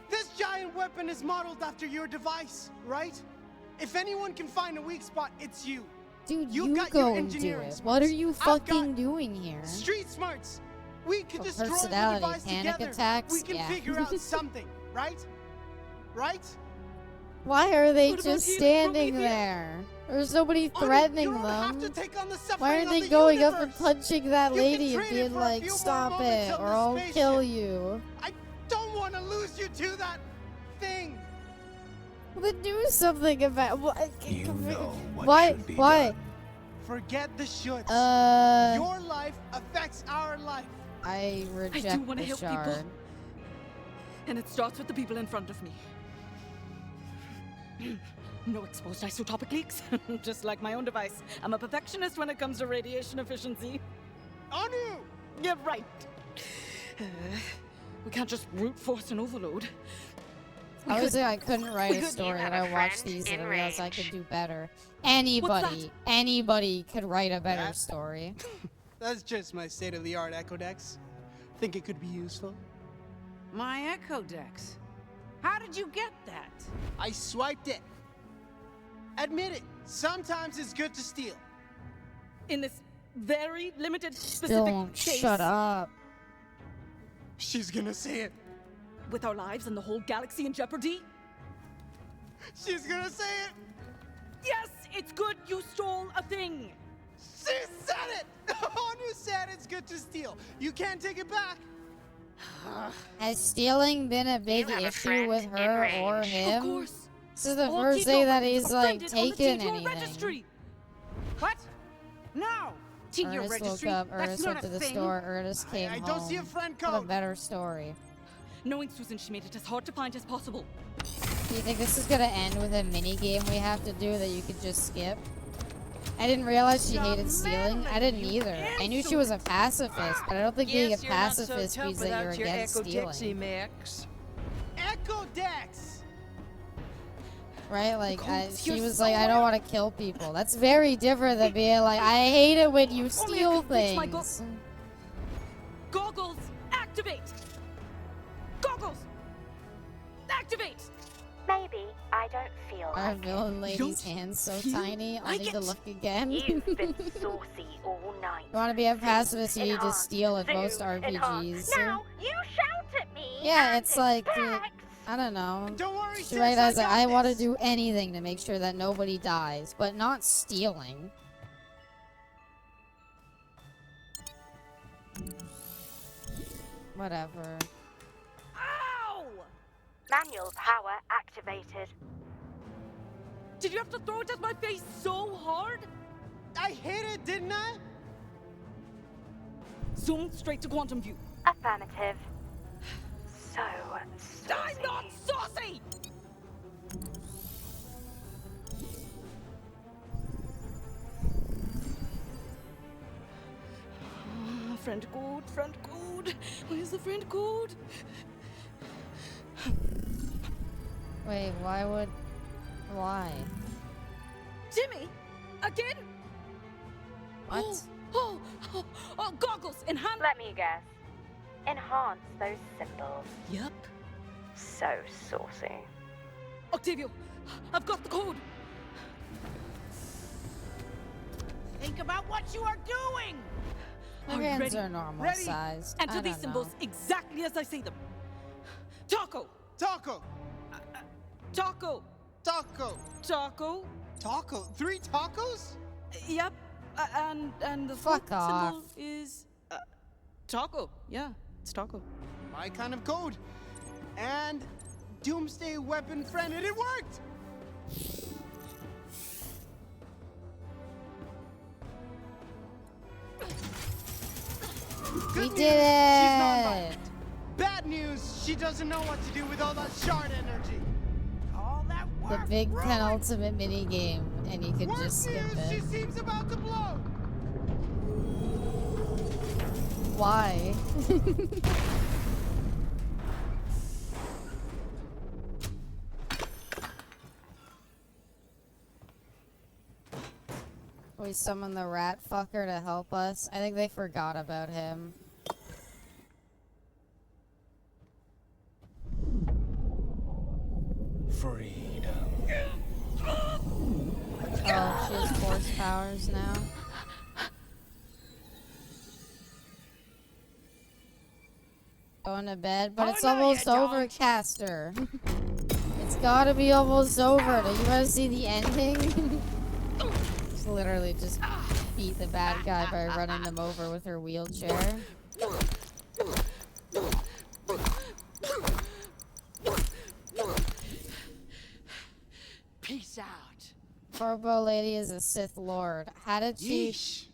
Speaker 6: This giant weapon is modeled after your device, right? If anyone can find a weak spot, it's you.
Speaker 1: Dude,
Speaker 6: You've
Speaker 1: you
Speaker 6: got
Speaker 1: go
Speaker 6: your
Speaker 1: and do
Speaker 6: engineering
Speaker 1: it. What are you
Speaker 6: I've got
Speaker 1: fucking doing here?
Speaker 6: Street smarts. We could
Speaker 1: Oh,
Speaker 6: destroy the
Speaker 1: personality,
Speaker 6: device
Speaker 1: panic
Speaker 6: together.
Speaker 1: attacks?
Speaker 6: We can
Speaker 1: Yeah.
Speaker 6: figure out something, right? Right?
Speaker 1: Why are they
Speaker 6: What about
Speaker 1: just
Speaker 6: you,
Speaker 1: standing
Speaker 6: Promethea?
Speaker 1: there? There's nobody threatening
Speaker 6: you don't have
Speaker 1: them.
Speaker 6: to take on the
Speaker 1: Why
Speaker 6: suffering
Speaker 1: aren't
Speaker 6: of
Speaker 1: they
Speaker 6: the
Speaker 1: going up
Speaker 6: universe.
Speaker 1: and punching that
Speaker 6: You can
Speaker 1: lady and
Speaker 6: trade it
Speaker 1: being
Speaker 6: for a
Speaker 1: like,
Speaker 6: few more
Speaker 1: stop
Speaker 6: moments
Speaker 1: it,
Speaker 6: of
Speaker 1: or
Speaker 6: the
Speaker 1: I'll
Speaker 6: spaceship.
Speaker 1: kill you?
Speaker 6: I don't want to lose you to that thing.
Speaker 1: Well, then do something about what?
Speaker 18: You know what
Speaker 1: Why?
Speaker 18: should be
Speaker 1: Why?
Speaker 18: done.
Speaker 6: Forget the shoulds. Your life affects our life.
Speaker 1: I
Speaker 11: I
Speaker 1: reject
Speaker 11: do want
Speaker 1: the
Speaker 11: to help
Speaker 1: shard.
Speaker 11: people. And it starts with the people in front of me. No exposed isotopic leaks, just like my own device. I'm a perfectionist when it comes to radiation efficiency.
Speaker 6: Anu!
Speaker 11: Yeah, right. We can't just brute force an overload.
Speaker 1: I was saying I couldn't write
Speaker 11: we
Speaker 1: a
Speaker 11: could-
Speaker 1: story
Speaker 11: You
Speaker 1: and
Speaker 11: have
Speaker 1: I
Speaker 11: a
Speaker 1: watched
Speaker 11: friend
Speaker 1: these
Speaker 11: in
Speaker 1: and I realized I
Speaker 11: range.
Speaker 1: could do better.
Speaker 11: What's
Speaker 1: Anybody could write a better story.
Speaker 6: That's just my state-of-the-art Echo Dex. Think it could be useful?
Speaker 16: My Echo Dex. How did you get that?
Speaker 6: I swiped it. Admit it. Sometimes it's good to steal.
Speaker 11: In this very limited,
Speaker 1: Still
Speaker 11: specific
Speaker 1: won't
Speaker 11: case.
Speaker 1: shut up.
Speaker 6: She's gonna say it.
Speaker 11: With our lives and the whole galaxy in jeopardy?
Speaker 6: She's gonna say it.
Speaker 11: Yes, it's good you stole a thing.
Speaker 6: She said it. Anu said it's good to steal. You can't take it back.
Speaker 1: Has stealing been a big
Speaker 9: have a
Speaker 1: issue
Speaker 9: friend
Speaker 1: with
Speaker 9: in
Speaker 1: her or
Speaker 9: range.
Speaker 1: him?
Speaker 11: Of course.
Speaker 1: This is the
Speaker 11: All
Speaker 1: first
Speaker 11: T-Dog
Speaker 1: day that
Speaker 11: is
Speaker 1: he's like
Speaker 11: offended on the
Speaker 1: taken
Speaker 11: T-Dog
Speaker 1: anything.
Speaker 11: registry.
Speaker 16: What? No. T-Your
Speaker 1: Ernest woke
Speaker 16: registry.
Speaker 1: up,
Speaker 16: That's
Speaker 1: Ernest
Speaker 16: not
Speaker 1: went to
Speaker 16: a
Speaker 1: the
Speaker 16: thing.
Speaker 1: store, Ernest came
Speaker 6: I
Speaker 1: home.
Speaker 6: don't see a friend
Speaker 1: Have a
Speaker 6: code.
Speaker 1: better story.
Speaker 11: Knowing Susan, she made it as hard to find as possible.
Speaker 1: Do you think this is gonna end with a mini game we have to do that you could just skip? I didn't realize she hated stealing. I didn't either. I knew she was a pacifist, but I don't think being a pacifist means that you're against stealing.
Speaker 7: Max.
Speaker 6: Echo Dex.
Speaker 1: right? Like, she
Speaker 11: you're
Speaker 1: was like, I don't want to kill people. That's very different than being like, I hate it when you steal things.
Speaker 11: Goggles, activate! Goggles, activate!
Speaker 15: Maybe I don't feel
Speaker 1: Our
Speaker 15: like
Speaker 1: villain lady's hand's so tiny. I'll need to look again.
Speaker 15: You've been saucy all night.
Speaker 1: You want to be a pacifist, you need to
Speaker 15: Enhance,
Speaker 1: steal at most
Speaker 15: zoom,
Speaker 1: RPGs.
Speaker 15: enhance. Now you shout at me.
Speaker 1: Yeah,
Speaker 15: and
Speaker 1: it's like,
Speaker 15: expect-
Speaker 1: I don't know.
Speaker 6: Don't worry,
Speaker 1: She
Speaker 6: sis,
Speaker 1: right as
Speaker 6: I
Speaker 1: like,
Speaker 6: got
Speaker 1: I want to
Speaker 6: this.
Speaker 1: do anything to make sure that nobody dies, but not stealing. Whatever.
Speaker 11: Ow!
Speaker 15: Manual power activated.
Speaker 11: Did you have to throw it at my face so hard?
Speaker 6: I hit it, didn't I?
Speaker 11: Zoom straight to quantum view.
Speaker 15: Affirmative. So
Speaker 11: I'm not saucy! Friend code, friend code. Where's the friend code?
Speaker 1: Wait, why?
Speaker 11: Jimmy! Again?
Speaker 1: What?
Speaker 11: Oh, goggles, enhance.
Speaker 15: Let me guess. Enhance those symbols.
Speaker 11: Yep.
Speaker 15: So saucy.
Speaker 11: Octavio, I've got the code.
Speaker 16: Think about what you are doing!
Speaker 1: My hands are normal
Speaker 11: Ready?
Speaker 1: sized.
Speaker 11: Enter
Speaker 1: I
Speaker 11: these
Speaker 1: don't
Speaker 11: symbols
Speaker 1: know.
Speaker 11: exactly as I say them. Taco.
Speaker 6: Taco.
Speaker 11: Taco.
Speaker 6: Taco.
Speaker 11: Taco.
Speaker 6: Taco. 3 tacos?
Speaker 11: Yep. And the
Speaker 1: Fuck
Speaker 11: fourth
Speaker 1: off.
Speaker 11: symbol is taco. Yeah, it's taco.
Speaker 6: My kind of code. And doomsday weapon friend, and it worked!
Speaker 1: We
Speaker 6: Good
Speaker 1: did
Speaker 6: news, she's
Speaker 1: it!
Speaker 6: non-violent. Bad news, she doesn't know what to do with all that shard energy. All that
Speaker 1: The
Speaker 6: work
Speaker 1: big
Speaker 6: ruined.
Speaker 1: penultimate mini game, and you could
Speaker 6: Worse
Speaker 1: just skip
Speaker 6: news, she
Speaker 1: it.
Speaker 6: seems about to blow.
Speaker 1: Why? We summoned the rat fucker to help us. I think they forgot about him.
Speaker 18: Freedom.
Speaker 1: Oh, she has force powers now. Going to bed, but it's almost over, Caster. It's gotta be almost over. Do you want to see the ending? It's literally just beat the bad guy by running them over with her wheelchair.
Speaker 7: Peace out.
Speaker 1: Corbo Lady is a Sith Lord. How did she?
Speaker 6: Yeesh.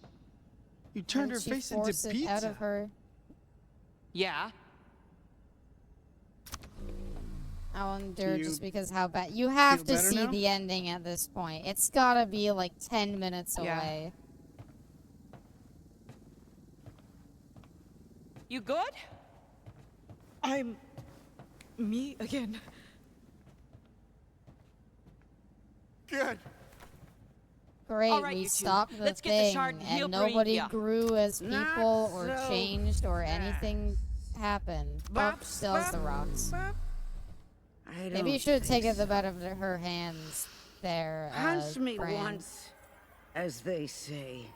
Speaker 6: You turned
Speaker 1: how
Speaker 6: her
Speaker 1: did she
Speaker 6: face into
Speaker 1: force it
Speaker 6: pizza.
Speaker 1: out of her?
Speaker 7: Yeah.
Speaker 1: I wonder
Speaker 6: You
Speaker 1: just because how bad. You have
Speaker 6: feel
Speaker 1: to
Speaker 6: better
Speaker 1: see
Speaker 6: now?
Speaker 1: the ending at this point. It's gotta be like 10 minutes
Speaker 7: Yeah.
Speaker 1: away.
Speaker 7: You good?
Speaker 11: I'm me again.
Speaker 6: Good.
Speaker 1: Great,
Speaker 7: All right,
Speaker 1: we
Speaker 7: you two.
Speaker 1: stopped the
Speaker 7: Let's get the
Speaker 1: thing,
Speaker 7: shard and he'll
Speaker 1: and nobody
Speaker 7: breathe ya.
Speaker 1: grew as people
Speaker 16: Not
Speaker 1: or
Speaker 16: so
Speaker 1: changed or anything happened.
Speaker 16: Bop,
Speaker 1: Oh, still has the
Speaker 16: bop,
Speaker 1: rocks.
Speaker 16: I
Speaker 1: Maybe you
Speaker 16: don't
Speaker 1: should have
Speaker 16: think
Speaker 1: taken
Speaker 16: so.
Speaker 1: them out of her hands there.
Speaker 16: Punch me
Speaker 1: Fran.
Speaker 16: once, as they say.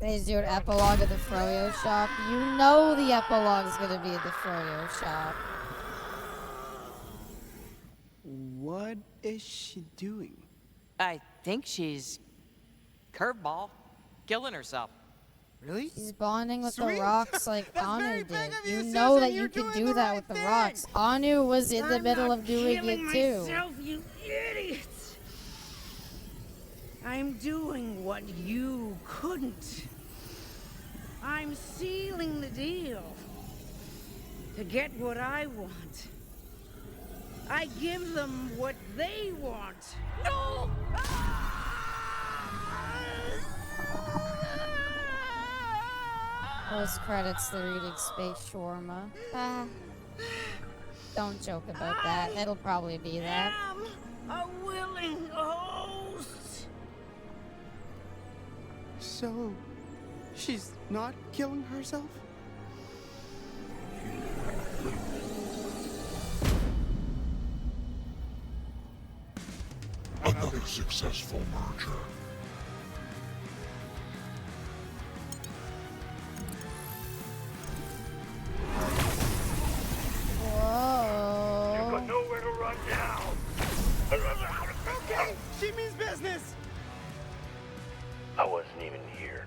Speaker 1: They do an epilogue of the Froyo shop. You know the epilogue is gonna be at the Froyo shop.
Speaker 6: What is she doing?
Speaker 7: I think she's curveball, killing herself.
Speaker 6: Really?
Speaker 1: She's bonding with
Speaker 6: Sweet.
Speaker 1: the rocks like
Speaker 6: That's
Speaker 1: Anu
Speaker 6: very
Speaker 1: did.
Speaker 6: big of
Speaker 1: You
Speaker 6: you,
Speaker 1: know
Speaker 6: Susan.
Speaker 1: that
Speaker 6: You're
Speaker 1: you can
Speaker 6: doing
Speaker 1: do
Speaker 6: the
Speaker 1: that
Speaker 6: right
Speaker 1: with the
Speaker 6: thing.
Speaker 1: rocks. Anu was in the
Speaker 16: I'm
Speaker 1: middle
Speaker 16: not
Speaker 1: of doing
Speaker 16: killing
Speaker 1: it too.
Speaker 16: myself, you idiots! I'm doing what you couldn't. I'm sealing the deal to get what I want. I give them what they want.
Speaker 11: No!
Speaker 1: Post credits, they're eating space shawarma. Ah. Don't joke about that. It'll probably be that.
Speaker 20: A willing host.
Speaker 6: So, she's not killing herself?
Speaker 4: Another successful merger.
Speaker 1: Whoa.
Speaker 19: You've got nowhere to run now.
Speaker 6: Okay, she means business.
Speaker 19: I wasn't even here.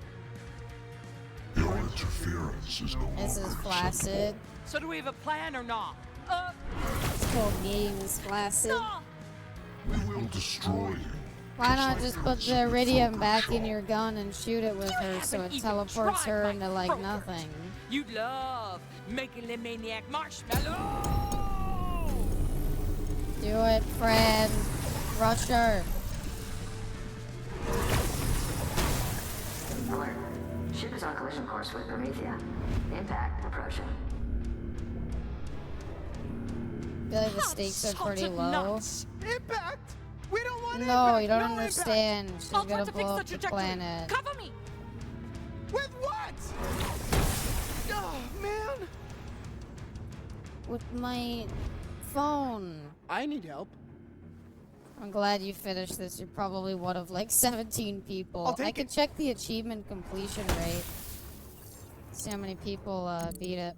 Speaker 4: Your interference is no
Speaker 1: This
Speaker 4: longer
Speaker 1: is flaccid.
Speaker 7: So do we have a plan or not?
Speaker 1: It's called games, flaccid.
Speaker 4: We will destroy you.
Speaker 1: Why not just put the iridium back in your gun and shoot it with her so it teleports her into like nothing?
Speaker 7: You'd love making the maniac marshmallow.
Speaker 1: Do it, friend. Rush her.
Speaker 17: Alert. Ship is on collision course with Promethea. Impact approaching.
Speaker 1: I feel like the stakes are pretty low.
Speaker 6: Impact? We don't want
Speaker 1: No,
Speaker 6: impact.
Speaker 1: you don't
Speaker 6: No
Speaker 1: understand.
Speaker 6: impact.
Speaker 1: She's gonna blow up the planet.
Speaker 7: Cover me.
Speaker 6: With what? Oh, man.
Speaker 1: With my phone.
Speaker 6: I need help.
Speaker 1: I'm glad you finished this. You're probably one of like 17 people.
Speaker 6: I'll take
Speaker 1: I can check the achievement completion rate. See how many people beat it.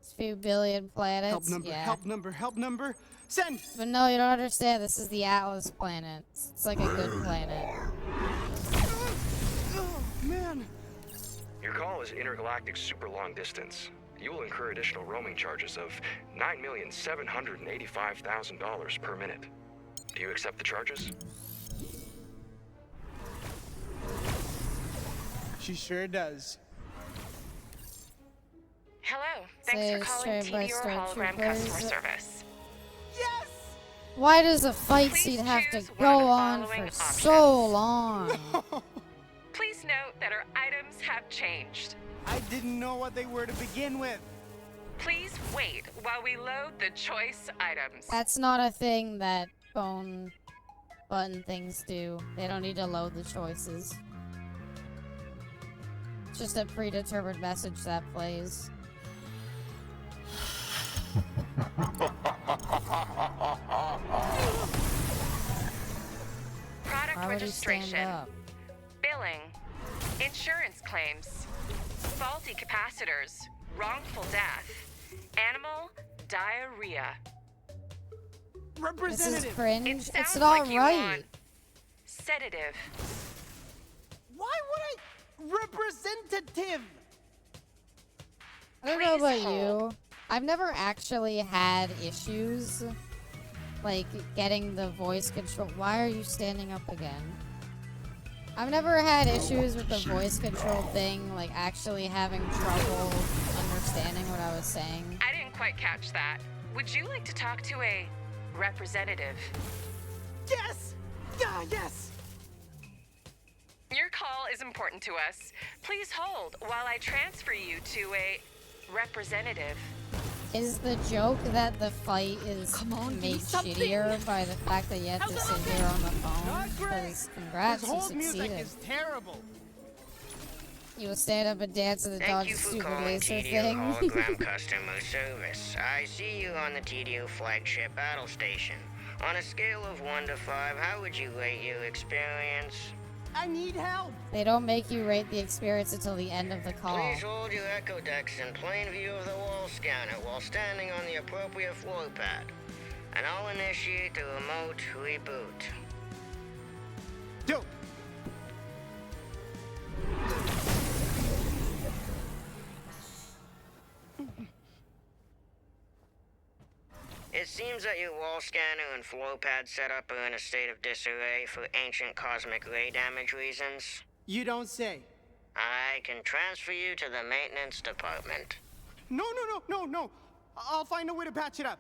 Speaker 1: It's a few billion planets.
Speaker 6: Help number,
Speaker 1: yeah.
Speaker 6: help number, help number. Send!
Speaker 1: But no, you don't understand. This is the Atlas planet. It's like a good planet.
Speaker 6: Oh, man.
Speaker 22: Your call is intergalactic super long distance. You will incur additional roaming charges of $9,785,000 per minute. Do you accept the charges?
Speaker 6: She sure does.
Speaker 23: Hello. Thanks for calling TD or Hologram customer service.
Speaker 6: Yes!
Speaker 1: Why does a fight scene have to go on for so long?
Speaker 23: Please note that our items have changed.
Speaker 6: I didn't know what they were to begin with.
Speaker 23: Please wait while we load the choice items.
Speaker 1: That's not a thing that phone button things do. They don't need to load the choices. It's just a predetermined message that plays.
Speaker 23: Product
Speaker 1: Why would he stand
Speaker 23: registration.
Speaker 1: up?
Speaker 23: Billing. Insurance claims. Faulty capacitors. Wrongful death. Animal diarrhea.
Speaker 1: This
Speaker 6: Representative.
Speaker 1: is cringe.
Speaker 23: It
Speaker 1: It's
Speaker 23: sounds
Speaker 1: not
Speaker 23: like you
Speaker 1: right.
Speaker 23: want sedative.
Speaker 6: Why would I? Representative.
Speaker 1: I don't know about you. I've never actually had issues like getting the voice control. Why are you standing up again? I've never had issues with the voice control thing, like actually having trouble understanding what I was saying.
Speaker 23: I didn't quite catch that. Would you like to talk to a representative?
Speaker 6: Yes! Yeah, yes!
Speaker 23: Your call is important to us. Please hold while I transfer you to a representative.
Speaker 1: Is the joke that the fight is made shittier by the fact that you have to sit here on the phone? Because congrats,
Speaker 6: This
Speaker 1: you
Speaker 6: whole music
Speaker 1: succeeded.
Speaker 6: is terrible.
Speaker 1: You will stand up and dance to the
Speaker 9: Thank
Speaker 1: dog's
Speaker 9: you for
Speaker 1: stupid
Speaker 9: calling
Speaker 1: laser
Speaker 9: TDO
Speaker 1: thing.
Speaker 9: Hologram Customer Service. I see you on the TDO flagship battle station. On a scale of 1 to 5, how would you rate your experience?
Speaker 6: I need help.
Speaker 1: They don't make you rate the experience until the end of the call.
Speaker 9: Please hold your echo decks in plain view of the wall scanner while standing on the appropriate floor pad. And I'll initiate the remote reboot.
Speaker 6: Dope.
Speaker 9: It seems that your wall scanner and floor pad setup are in a state of disarray for ancient cosmic ray damage reasons.
Speaker 6: You don't say.
Speaker 9: I can transfer you to the maintenance department.
Speaker 6: No. I'll find a way to patch it up.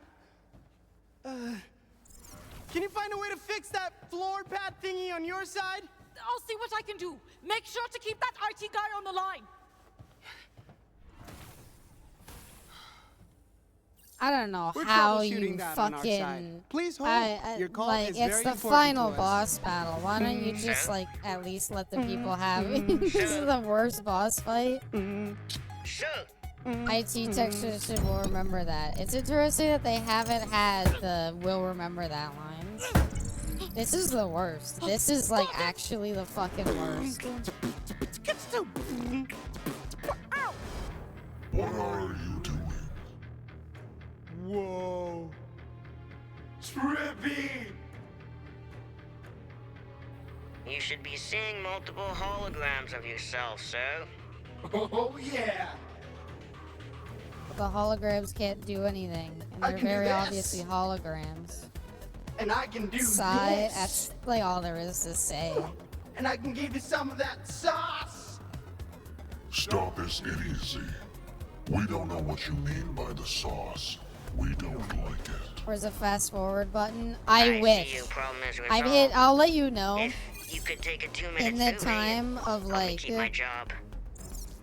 Speaker 6: Can you find a way to fix that floor pad thingy on your side?
Speaker 5: I'll see what I can do. Make sure to keep that IT guy on the line.
Speaker 1: I don't know
Speaker 6: We're
Speaker 1: how
Speaker 6: troubleshooting
Speaker 1: you
Speaker 6: that on our
Speaker 1: fucking.
Speaker 6: side. Please hold. Your call
Speaker 1: like,
Speaker 6: is
Speaker 1: it's
Speaker 6: very
Speaker 1: the
Speaker 6: important
Speaker 1: final
Speaker 6: to us.
Speaker 1: boss battle. Why don't you just like at least let the people have it? This is the worst boss fight. IT technician will remember that. It's interesting that they haven't had the "will remember that" lines. This is the worst. This is like actually the fucking worst.
Speaker 4: What are you doing?
Speaker 6: Whoa. Trippy!
Speaker 9: You should be seeing multiple holograms of yourself, sir.
Speaker 6: Oh, yeah.
Speaker 1: The holograms can't do anything, and
Speaker 6: I
Speaker 1: they're
Speaker 6: can do
Speaker 1: very
Speaker 6: this.
Speaker 1: obviously holograms.
Speaker 6: And I can do
Speaker 1: Sigh,
Speaker 6: this.
Speaker 1: that's like all there is to say.
Speaker 6: And I can give you some of that sauce.
Speaker 4: Stop this idiocy. We don't know what you mean by the sauce. We don't like it.
Speaker 1: Where's the fast forward button? I wish.
Speaker 9: see your problem is
Speaker 1: I've
Speaker 9: resolved.
Speaker 1: hit. I'll let you know.
Speaker 9: If you could take a 2-minute
Speaker 1: In the
Speaker 9: survey,
Speaker 1: time of
Speaker 9: help me
Speaker 1: like,
Speaker 9: keep my job.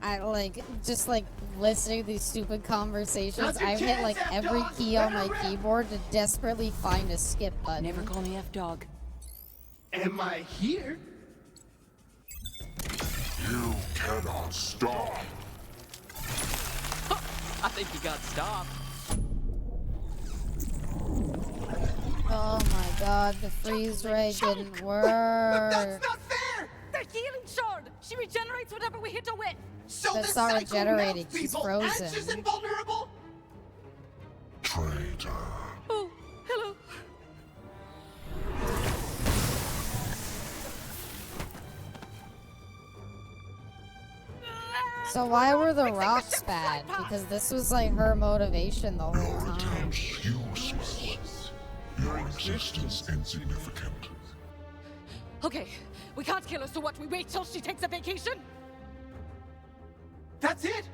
Speaker 1: I like just like listening to these stupid conversations.
Speaker 6: Now's your
Speaker 1: I've hit like
Speaker 6: chance,
Speaker 1: every
Speaker 6: F-Dog.
Speaker 1: key on
Speaker 6: Let
Speaker 1: my
Speaker 6: her rip.
Speaker 1: keyboard to desperately find a skip button.
Speaker 16: Never call me F-Dog.
Speaker 6: Am I here?
Speaker 4: You cannot stop.
Speaker 16: I think you got stopped.
Speaker 1: Oh my god, the freeze ray didn't work.
Speaker 6: That's not fair!
Speaker 5: The healing shard! She regenerates whatever we hit her with!
Speaker 6: So
Speaker 1: That's
Speaker 6: the
Speaker 1: not
Speaker 6: psycho
Speaker 1: regenerating,
Speaker 6: melts
Speaker 1: she's
Speaker 6: people,
Speaker 1: frozen.
Speaker 6: And she's invulnerable?
Speaker 4: Traitor.
Speaker 5: Oh, hello.
Speaker 1: So why were the rocks bad? Because this was like her motivation the whole time.
Speaker 4: Useless. Your existence insignificant.
Speaker 5: Okay, we can't kill her, so what? We wait till she takes a vacation?
Speaker 6: That's it?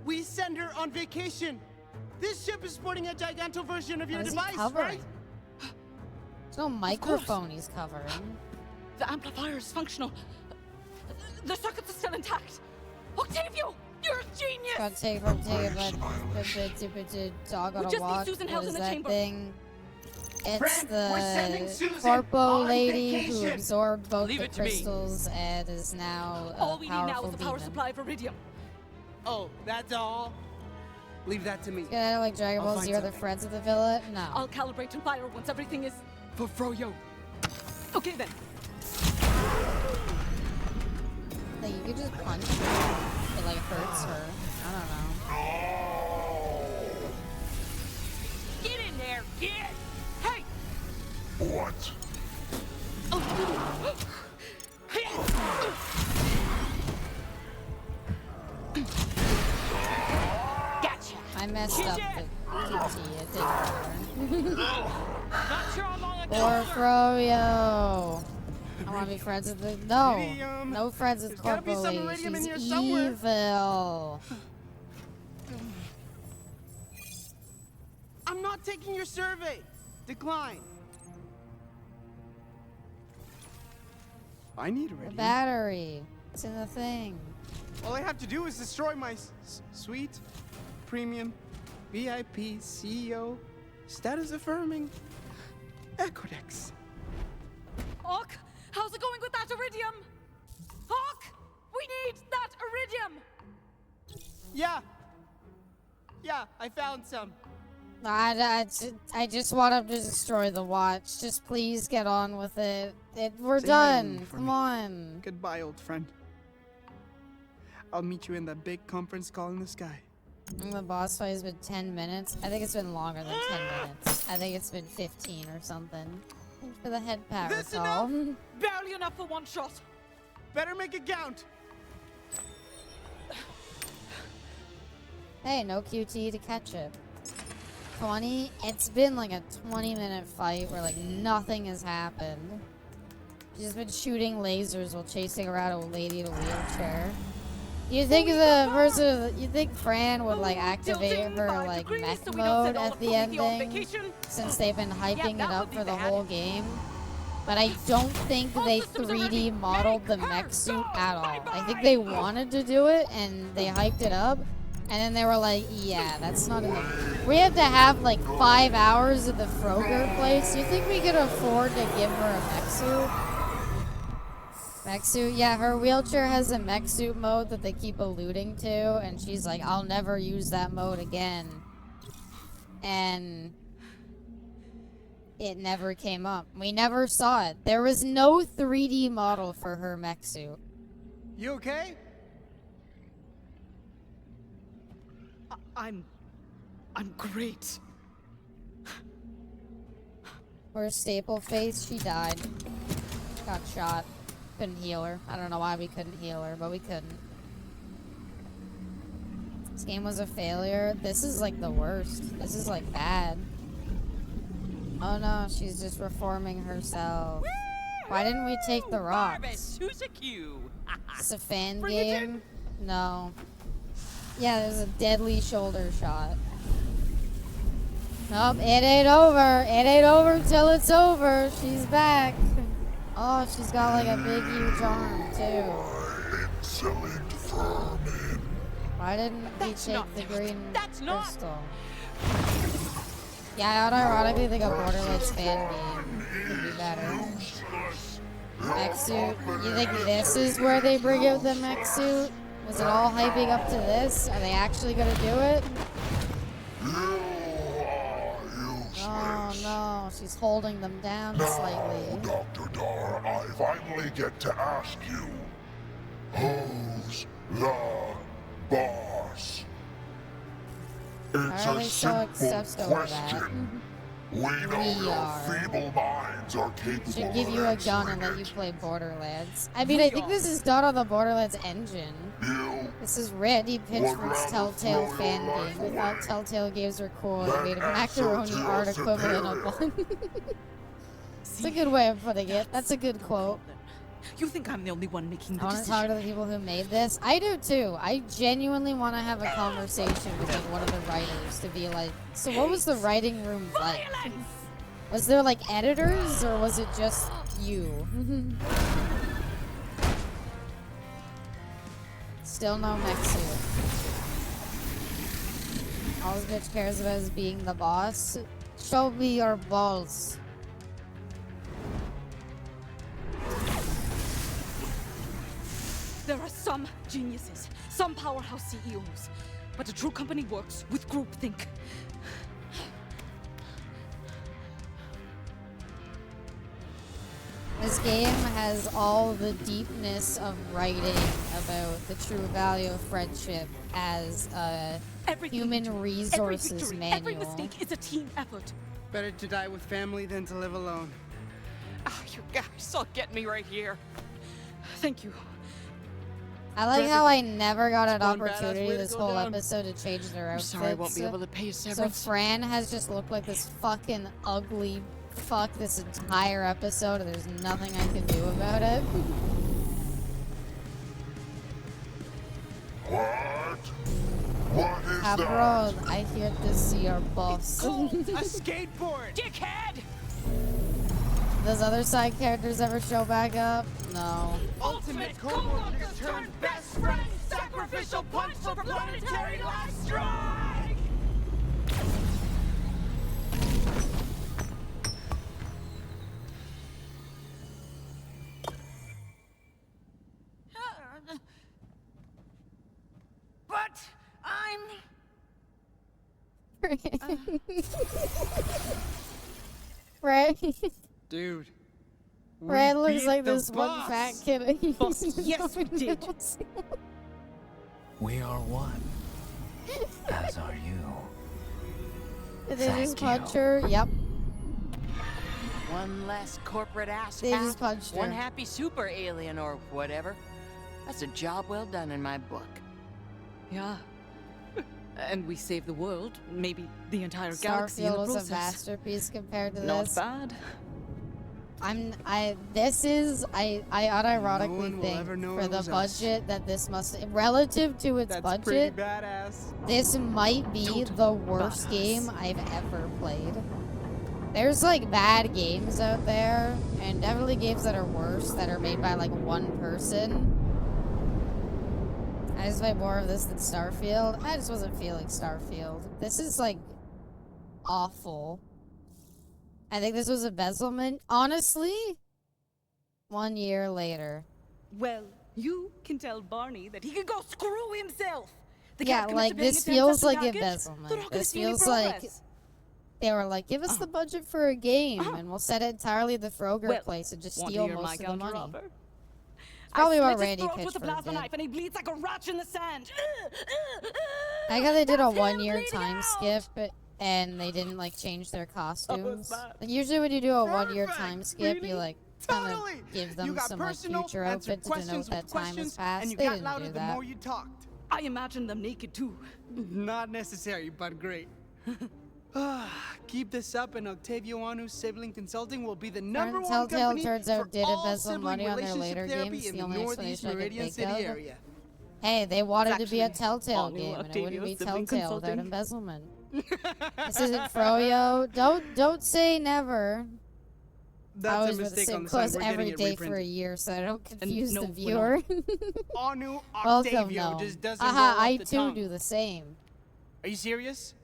Speaker 6: We send her on vacation. This ship is sporting a giganto version of your
Speaker 1: What is he
Speaker 6: device,
Speaker 1: covering?
Speaker 6: right?
Speaker 1: There's no microphone he's covering.
Speaker 5: The amplifier is functional. The circuits are still intact. Octavio, you're a genius!
Speaker 1: Gotta take from take a dog on
Speaker 5: We
Speaker 1: a
Speaker 5: just need
Speaker 1: walk.
Speaker 5: Susan
Speaker 1: What
Speaker 5: Hales
Speaker 1: is
Speaker 5: in the
Speaker 1: that
Speaker 5: chamber.
Speaker 1: thing? It's
Speaker 6: Friend, we're sending
Speaker 1: the
Speaker 6: Susan
Speaker 1: corpo
Speaker 6: on
Speaker 1: lady who
Speaker 6: vacation.
Speaker 1: absorbed both
Speaker 16: Leave
Speaker 1: the
Speaker 16: it to me.
Speaker 1: crystals and is now a
Speaker 5: All we need now
Speaker 1: powerful
Speaker 5: is a power
Speaker 1: demon.
Speaker 5: supply of iridium.
Speaker 6: Oh, that's all? Leave that to me.
Speaker 1: Get out of like Dragon
Speaker 6: I'll
Speaker 1: Ball
Speaker 6: find
Speaker 1: Z or the
Speaker 6: something.
Speaker 1: Friends of the Villa? No.
Speaker 5: I'll calibrate and fire once everything is...
Speaker 16: For Froyo.
Speaker 5: Okay then.
Speaker 1: Like, you could just punch her. It like hurts her. I don't know.
Speaker 5: Get in there, get! Hey!
Speaker 4: What?
Speaker 5: Gotcha!
Speaker 1: I messed up the QT. It didn't work.
Speaker 5: Not sure how long
Speaker 1: Or Froyo. I want to be friends with the no,
Speaker 6: Iridium.
Speaker 1: no friends with
Speaker 6: There's gotta be
Speaker 1: Corpo
Speaker 6: some
Speaker 1: Lady.
Speaker 6: iridium in
Speaker 1: She's
Speaker 6: here somewhere.
Speaker 1: evil.
Speaker 6: I'm not taking your survey. Decline. I need
Speaker 1: The
Speaker 6: iridium.
Speaker 1: battery. It's in the thing.
Speaker 6: All I have to do is destroy my sweet, premium, VIP, CEO, status affirming Equidex.
Speaker 5: Hawk, how's it going with that iridium? Hawk, we need that iridium!
Speaker 6: Yeah, I found some.
Speaker 1: I just want him to destroy the watch. Just please get on with it. We're
Speaker 6: Say
Speaker 1: done.
Speaker 6: hi for
Speaker 1: Come
Speaker 6: me.
Speaker 1: on.
Speaker 6: Goodbye, old friend. I'll meet you in that big conference call in the sky.
Speaker 1: The boss fight has been 10 minutes. I think it's been longer than 10 minutes. I think it's been 15 or something. Thanks for the head power
Speaker 6: This
Speaker 1: call.
Speaker 5: Barely enough for one shot.
Speaker 6: Better make it count.
Speaker 1: Hey, no QT to catch it. 20? It's been like a 20-minute fight where like nothing has happened. She's been shooting lasers while chasing around a lady in a wheelchair. You think you think Fran would like activate her like mech mode at the ending? Since they've been hyping it up for the whole game. but I don't think they 3D modeled the mech suit at all. I think they wanted to do it, and they hyped it up, and then they were like, yeah, that's not enough. We had to have like 5 hours at the Froger place. You think we could afford to give her a mech suit? Mech suit? Yeah, her wheelchair has a mech suit mode that they keep alluding to, and she's like, I'll never use that mode again. And it never came up. We never saw it. There was no 3D model for her mech suit.
Speaker 6: You okay?
Speaker 11: I'm great.
Speaker 1: Her staple face, she died. Got shot. Couldn't heal her. I don't know why we couldn't heal her, but we couldn't. This game was a failure. This is like the worst. This is like bad. Oh no, she's just reforming herself. Why didn't we take the rocks? It's a fan game? No. Yeah, there's a deadly shoulder shot. Nope, it ain't over. It ain't over till it's over. She's back. Oh, she's got like a big huge arm too.
Speaker 4: Excellent vermin.
Speaker 1: Why didn't we take the green crystal? Yeah, I unironically think a Borderlands fan game could be better. Mech suit. You think this is where they bring out the mech suit? Was it all hyping up to this? Are they actually gonna do it? Oh no, she's holding them down slightly.
Speaker 4: Dr. Dar, I finally get to ask you, who's the boss? It's
Speaker 1: Are
Speaker 4: a
Speaker 1: they so
Speaker 4: simple
Speaker 1: obsessed over that?
Speaker 4: question. We know your feeble minds are capable
Speaker 1: Should give you a
Speaker 4: of
Speaker 1: gun and
Speaker 4: answering
Speaker 1: let you
Speaker 4: it.
Speaker 1: play Borderlands. I mean, I think this is done on the Borderlands engine. This is Randy Pitchford's Telltale fan game. We thought Telltale games were cool and made a macaroni art equivalent of one. It's a good way of putting it. That's a good quote.
Speaker 11: You think I'm the only one making the
Speaker 1: I want to
Speaker 11: decision?
Speaker 1: talk to the people who made this. I do too. I genuinely want to have a conversation with like one of the writers to be like, so what was the writing room like? Was there like editors or was it just you? Still no mech suit. All this bitch cares about is being the boss. Show me your balls.
Speaker 11: There are some geniuses, some powerhouse CEOs, but a true company works with groupthink.
Speaker 1: This game has all the deepness of writing about the true value of friendship as a human resources manual.
Speaker 11: Every mistake is a team effort.
Speaker 6: Better to die with family than to live alone.
Speaker 7: Oh, you guys all get me right here.
Speaker 11: Thank you.
Speaker 1: I like how I never got an
Speaker 6: One badass
Speaker 1: opportunity
Speaker 6: way to
Speaker 1: this
Speaker 6: go
Speaker 1: whole
Speaker 6: down.
Speaker 1: episode to change their
Speaker 7: I'm
Speaker 1: outfits.
Speaker 7: sorry I won't be able to pay you
Speaker 1: So
Speaker 7: severance.
Speaker 1: Fran has just looked like this fucking ugly fuck this entire episode, and there's nothing I can do about it.
Speaker 4: What is
Speaker 1: After
Speaker 4: that?
Speaker 1: all, I hear this is your boss.
Speaker 6: A skateboard!
Speaker 7: Dickhead!
Speaker 1: Those other side characters ever show back up? No.
Speaker 6: Ultimate co-workers turn best friend sacrificial punch for planetary last strike!
Speaker 20: But I'm...
Speaker 1: Right?
Speaker 6: Dude.
Speaker 1: Fred
Speaker 6: we
Speaker 1: looks
Speaker 6: beat
Speaker 1: like
Speaker 6: the
Speaker 1: this one
Speaker 6: boss.
Speaker 1: fat kid.
Speaker 11: Yes, we did.
Speaker 18: We are one. As are you.
Speaker 1: Did they just
Speaker 18: Thank
Speaker 1: punch
Speaker 18: you.
Speaker 1: her? Yep.
Speaker 7: One less corporate ass
Speaker 1: They
Speaker 7: hat,
Speaker 1: just punched
Speaker 7: one
Speaker 1: her.
Speaker 7: happy super alien or whatever. That's a job well done in my book.
Speaker 11: Yeah. And we saved the world, maybe the entire galaxy in
Speaker 1: Starfield
Speaker 11: the
Speaker 1: was a
Speaker 11: process.
Speaker 1: masterpiece compared to
Speaker 11: Not
Speaker 1: this.
Speaker 11: bad.
Speaker 1: I
Speaker 6: No
Speaker 1: unironically
Speaker 6: one will
Speaker 1: think
Speaker 6: ever know
Speaker 1: for
Speaker 6: it
Speaker 1: the
Speaker 6: was us.
Speaker 1: budget that this must, relative to its
Speaker 6: That's pretty
Speaker 1: budget,
Speaker 6: badass.
Speaker 1: this might be
Speaker 11: Totally
Speaker 1: the worst
Speaker 11: badass.
Speaker 1: game I've ever played. There's like bad games out there, and definitely games that are worse that are made by like one person. I just play more of this than Starfield. I just wasn't feeling Starfield. This is like awful. I think this was embezzlement. Honestly, 1 year later.
Speaker 11: Well, you can tell Barney that he can go screw himself. The
Speaker 1: Yeah,
Speaker 11: cat commits
Speaker 1: like
Speaker 11: to paying
Speaker 1: this
Speaker 11: a 10
Speaker 1: feels
Speaker 11: cent
Speaker 1: like
Speaker 11: package. They're
Speaker 1: embezzlement.
Speaker 11: not gonna
Speaker 1: This
Speaker 11: see any
Speaker 1: feels like
Speaker 11: progress.
Speaker 1: they were like, give us the budget for a game, and we'll set it entirely at the Froger
Speaker 11: Well,
Speaker 1: place and just
Speaker 11: want to
Speaker 1: steal
Speaker 11: hear my
Speaker 1: most of the money.
Speaker 11: counteroffer?
Speaker 1: It's probably
Speaker 11: I
Speaker 1: what
Speaker 11: slit
Speaker 1: Randy
Speaker 11: his throat with a
Speaker 1: Pitchford
Speaker 11: plasma
Speaker 1: did.
Speaker 11: knife and he bleeds like a rat in the sand.
Speaker 1: I got they did a 1 year time skip, and they didn't like change their costumes. Like, usually when you do a 1 year time skip, you like kind of give them some like future outfit to denote that time has passed.
Speaker 6: And you
Speaker 1: They
Speaker 6: got
Speaker 1: didn't
Speaker 6: louder
Speaker 1: do
Speaker 6: the
Speaker 1: that.
Speaker 6: more you talked.
Speaker 11: I imagine them naked too.
Speaker 6: Not necessary, but great. Keep this up, and Octavio Anu's Sibling Consulting will be the number one
Speaker 1: Telltale
Speaker 6: company
Speaker 1: turns out
Speaker 6: for
Speaker 1: did
Speaker 6: all
Speaker 1: embezzle
Speaker 6: sibling
Speaker 1: money on their
Speaker 6: relationship
Speaker 1: later
Speaker 6: therapy
Speaker 1: games.
Speaker 6: in
Speaker 1: The
Speaker 6: the
Speaker 1: only
Speaker 6: Northeast
Speaker 1: explanation I could
Speaker 6: Meridian
Speaker 1: think
Speaker 6: City
Speaker 1: of.
Speaker 6: area.
Speaker 1: Hey, they wanted to be a
Speaker 6: actually
Speaker 1: Telltale
Speaker 6: all new
Speaker 1: game, and it wouldn't be
Speaker 6: Octavio's Sibling
Speaker 1: Telltale without
Speaker 6: Consulting.
Speaker 1: embezzlement. This isn't Froyo. Don't say never. I
Speaker 6: That's a
Speaker 1: always wear the
Speaker 6: mistake
Speaker 1: same
Speaker 6: on the
Speaker 1: clothes
Speaker 6: side. We're
Speaker 1: every
Speaker 6: getting it
Speaker 1: day for a
Speaker 6: reprinted.
Speaker 1: year, so I don't
Speaker 6: And
Speaker 1: confuse
Speaker 6: no,
Speaker 1: the
Speaker 6: we're
Speaker 1: viewer.
Speaker 6: Anu
Speaker 1: Welcome,
Speaker 6: Octavio
Speaker 1: no.
Speaker 6: just doesn't
Speaker 1: Aha,
Speaker 6: roll off
Speaker 1: I
Speaker 6: the
Speaker 1: too
Speaker 6: tongue.
Speaker 1: do the same.
Speaker 6: Are you serious?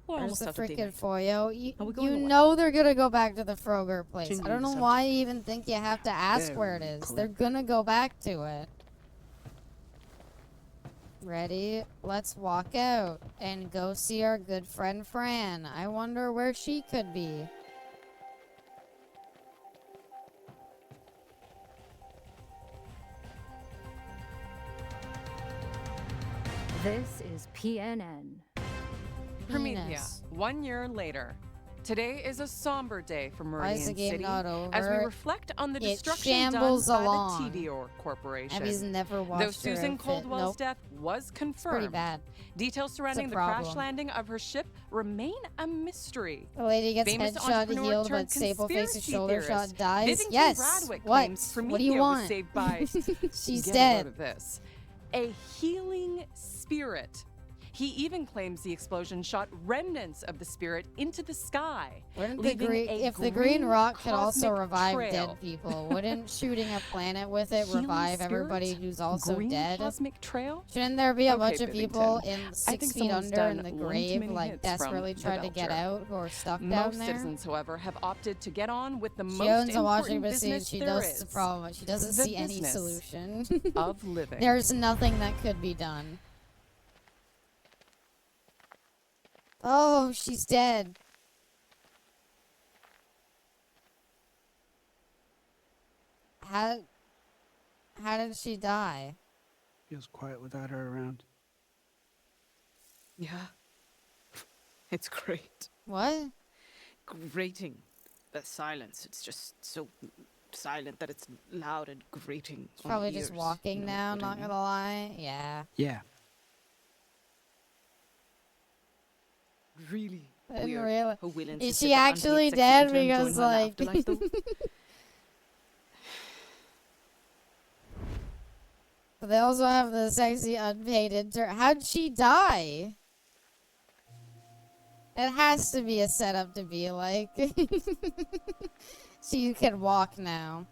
Speaker 11: We're
Speaker 1: There's
Speaker 11: almost
Speaker 1: the
Speaker 11: out of
Speaker 1: freaking
Speaker 11: dinner.
Speaker 1: Foyo.
Speaker 11: Are we
Speaker 1: You
Speaker 11: going away?
Speaker 1: know they're gonna go back to the Froger place. I
Speaker 6: Changing
Speaker 1: don't
Speaker 6: the
Speaker 1: know
Speaker 6: subject.
Speaker 1: why you even think you have to ask where it is. They're gonna go back to it. Ready? Let's walk out and go see our good friend Fran. I wonder where she could be.
Speaker 12: This is PNN.
Speaker 23: Promethea,
Speaker 1: Venus.
Speaker 23: 1 year later. Today is a somber day for
Speaker 1: Why is the
Speaker 23: Meridian
Speaker 1: game
Speaker 23: City
Speaker 1: not over?
Speaker 23: as we reflect on the
Speaker 1: It
Speaker 23: destruction done
Speaker 1: shambles
Speaker 23: by
Speaker 1: along.
Speaker 23: the Tedior Corporation.
Speaker 1: Abby's never
Speaker 23: Though
Speaker 1: watched her
Speaker 23: Susan
Speaker 1: outfit.
Speaker 23: Coldwell's
Speaker 1: Nope.
Speaker 23: death was confirmed,
Speaker 1: Pretty bad.
Speaker 23: details surrounding the crash
Speaker 1: problem.
Speaker 23: landing of her ship remain a mystery.
Speaker 1: The lady gets
Speaker 23: Famous
Speaker 1: headshot,
Speaker 23: entrepreneur
Speaker 1: healed,
Speaker 23: turned
Speaker 1: but staple faces
Speaker 23: conspiracy
Speaker 1: shoulder
Speaker 23: theorist
Speaker 1: shot, dies.
Speaker 23: Vivington
Speaker 1: Yes.
Speaker 23: Bradwick
Speaker 1: What?
Speaker 23: claims
Speaker 1: What do you
Speaker 23: Promethea
Speaker 1: want?
Speaker 23: was saved by
Speaker 1: She's
Speaker 23: get
Speaker 1: dead.
Speaker 23: a load of this, a healing spirit. He even claims the explosion shot remnants of the spirit into the sky,
Speaker 1: Wouldn't
Speaker 23: leaving a
Speaker 1: if the green rock could also
Speaker 23: cosmic
Speaker 1: revive
Speaker 23: trail.
Speaker 1: dead people, wouldn't shooting a planet with it
Speaker 23: Healing
Speaker 1: revive
Speaker 23: spirit?
Speaker 1: everybody who's also
Speaker 23: Green
Speaker 1: dead?
Speaker 23: cosmic trail?
Speaker 1: Shouldn't there be a
Speaker 23: Okay,
Speaker 1: bunch of people
Speaker 23: Bivington.
Speaker 1: in
Speaker 23: I
Speaker 1: 6
Speaker 23: think
Speaker 1: feet
Speaker 23: someone's
Speaker 1: under
Speaker 23: done
Speaker 1: in the
Speaker 23: one too
Speaker 1: grave,
Speaker 23: many
Speaker 1: like
Speaker 23: hits from
Speaker 1: desperately
Speaker 23: the
Speaker 1: trying to get
Speaker 23: Belcher.
Speaker 1: out, who are stuck down
Speaker 23: Most
Speaker 1: there?
Speaker 23: citizens, however, have opted to get on with the
Speaker 1: She
Speaker 23: most
Speaker 1: owns a washing
Speaker 23: important
Speaker 1: machine.
Speaker 23: business
Speaker 1: She
Speaker 23: there
Speaker 1: knows the
Speaker 23: is,
Speaker 1: problem, but she doesn't
Speaker 23: the
Speaker 1: see any
Speaker 23: business
Speaker 1: solution.
Speaker 23: of living.
Speaker 1: There's nothing that could be done. Oh, she's dead. How did she die?
Speaker 6: Feels quiet without her around.
Speaker 16: Yeah. It's great.
Speaker 1: What?
Speaker 16: Grating. The silence. It's just so silent that it's loud and grating.
Speaker 1: She's probably just walking now, not gonna lie. Yeah.
Speaker 6: Yeah.
Speaker 16: Really
Speaker 1: Didn't
Speaker 16: weird.
Speaker 1: realize-
Speaker 16: Her willing
Speaker 1: Is
Speaker 16: to
Speaker 1: she
Speaker 16: sit the
Speaker 1: actually
Speaker 16: unpaid
Speaker 1: dead?
Speaker 16: sex intern
Speaker 1: Because,
Speaker 16: join her in the
Speaker 1: like...
Speaker 16: afterlife, though?
Speaker 1: But they also have the sexy unpaid intern. How'd she die? It has to be a setup to be like. So you can walk now.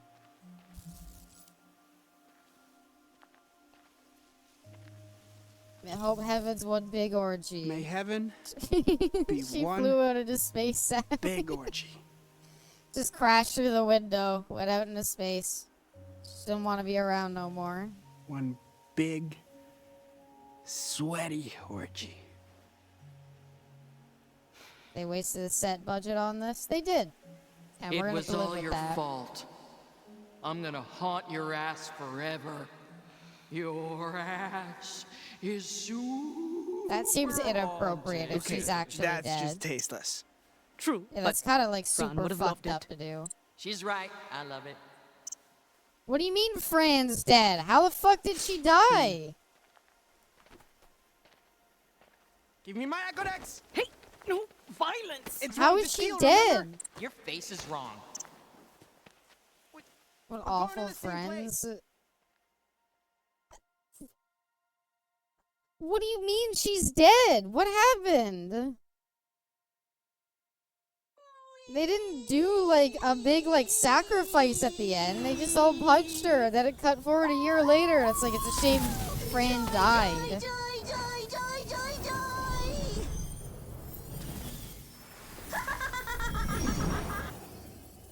Speaker 1: I hope heaven's one big orgy.
Speaker 6: May heaven be
Speaker 1: She
Speaker 6: one
Speaker 1: flew out into space. Sad.
Speaker 6: big orgy.
Speaker 1: Just crashed through the window, went out into space. She didn't want to be around no more.
Speaker 6: One big, sweaty orgy.
Speaker 1: They wasted a set budget on this. They did. And we're
Speaker 7: It
Speaker 1: gonna
Speaker 7: was
Speaker 1: have to live
Speaker 7: all
Speaker 1: with
Speaker 7: your
Speaker 1: that.
Speaker 7: fault. I'm gonna haunt your ass forever. Your ass is super.
Speaker 1: That seems inappropriate if she's actually
Speaker 6: that's
Speaker 1: dead.
Speaker 6: just tasteless.
Speaker 16: True.
Speaker 1: Yeah, that's kind of like
Speaker 16: Fran
Speaker 1: super
Speaker 16: would've
Speaker 1: fucked
Speaker 16: loved
Speaker 1: up
Speaker 16: it.
Speaker 1: to do.
Speaker 7: She's right. I love it.
Speaker 1: What do you mean Fran's dead? How the fuck did she die?
Speaker 6: Give me my Ecodex!
Speaker 16: Hey, no violence!
Speaker 6: It's
Speaker 1: How
Speaker 6: wrong
Speaker 1: is
Speaker 6: to
Speaker 1: she
Speaker 6: steal,
Speaker 1: dead?
Speaker 6: remember?
Speaker 7: Your face is wrong.
Speaker 1: What
Speaker 6: part
Speaker 1: awful
Speaker 6: of the same
Speaker 1: friends. What do you mean she's dead? What happened? They didn't do, like, a big, like, sacrifice at the end. They just all punched her. Then it cut forward a year later. It's like, it's a shame Fran died.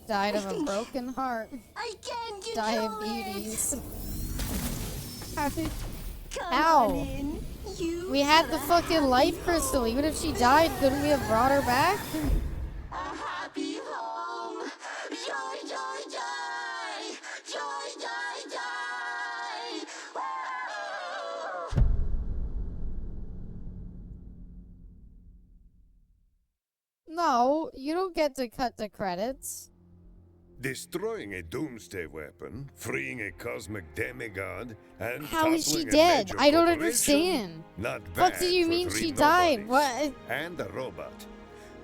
Speaker 1: Died of a broken heart.
Speaker 14: I can't control
Speaker 1: Diabetes.
Speaker 14: Come
Speaker 1: Ow.
Speaker 14: on in. You
Speaker 1: We had the fucking life crystal. Even if she died, couldn't we have brought her back?
Speaker 14: a happy home. Joy, joy, joy. Joy, joy, joy. Woo!
Speaker 1: No, you don't get to cut the credits.
Speaker 10: Destroying a doomsday weapon, freeing a cosmic demigod, and
Speaker 1: How is she
Speaker 10: toppling a
Speaker 1: dead?
Speaker 10: major
Speaker 1: I don't
Speaker 10: corporation?
Speaker 1: understand.
Speaker 10: Not
Speaker 1: What
Speaker 10: bad
Speaker 1: do you
Speaker 10: for
Speaker 1: mean
Speaker 10: three
Speaker 1: she died?
Speaker 10: nobodies.
Speaker 1: What?
Speaker 10: And a robot.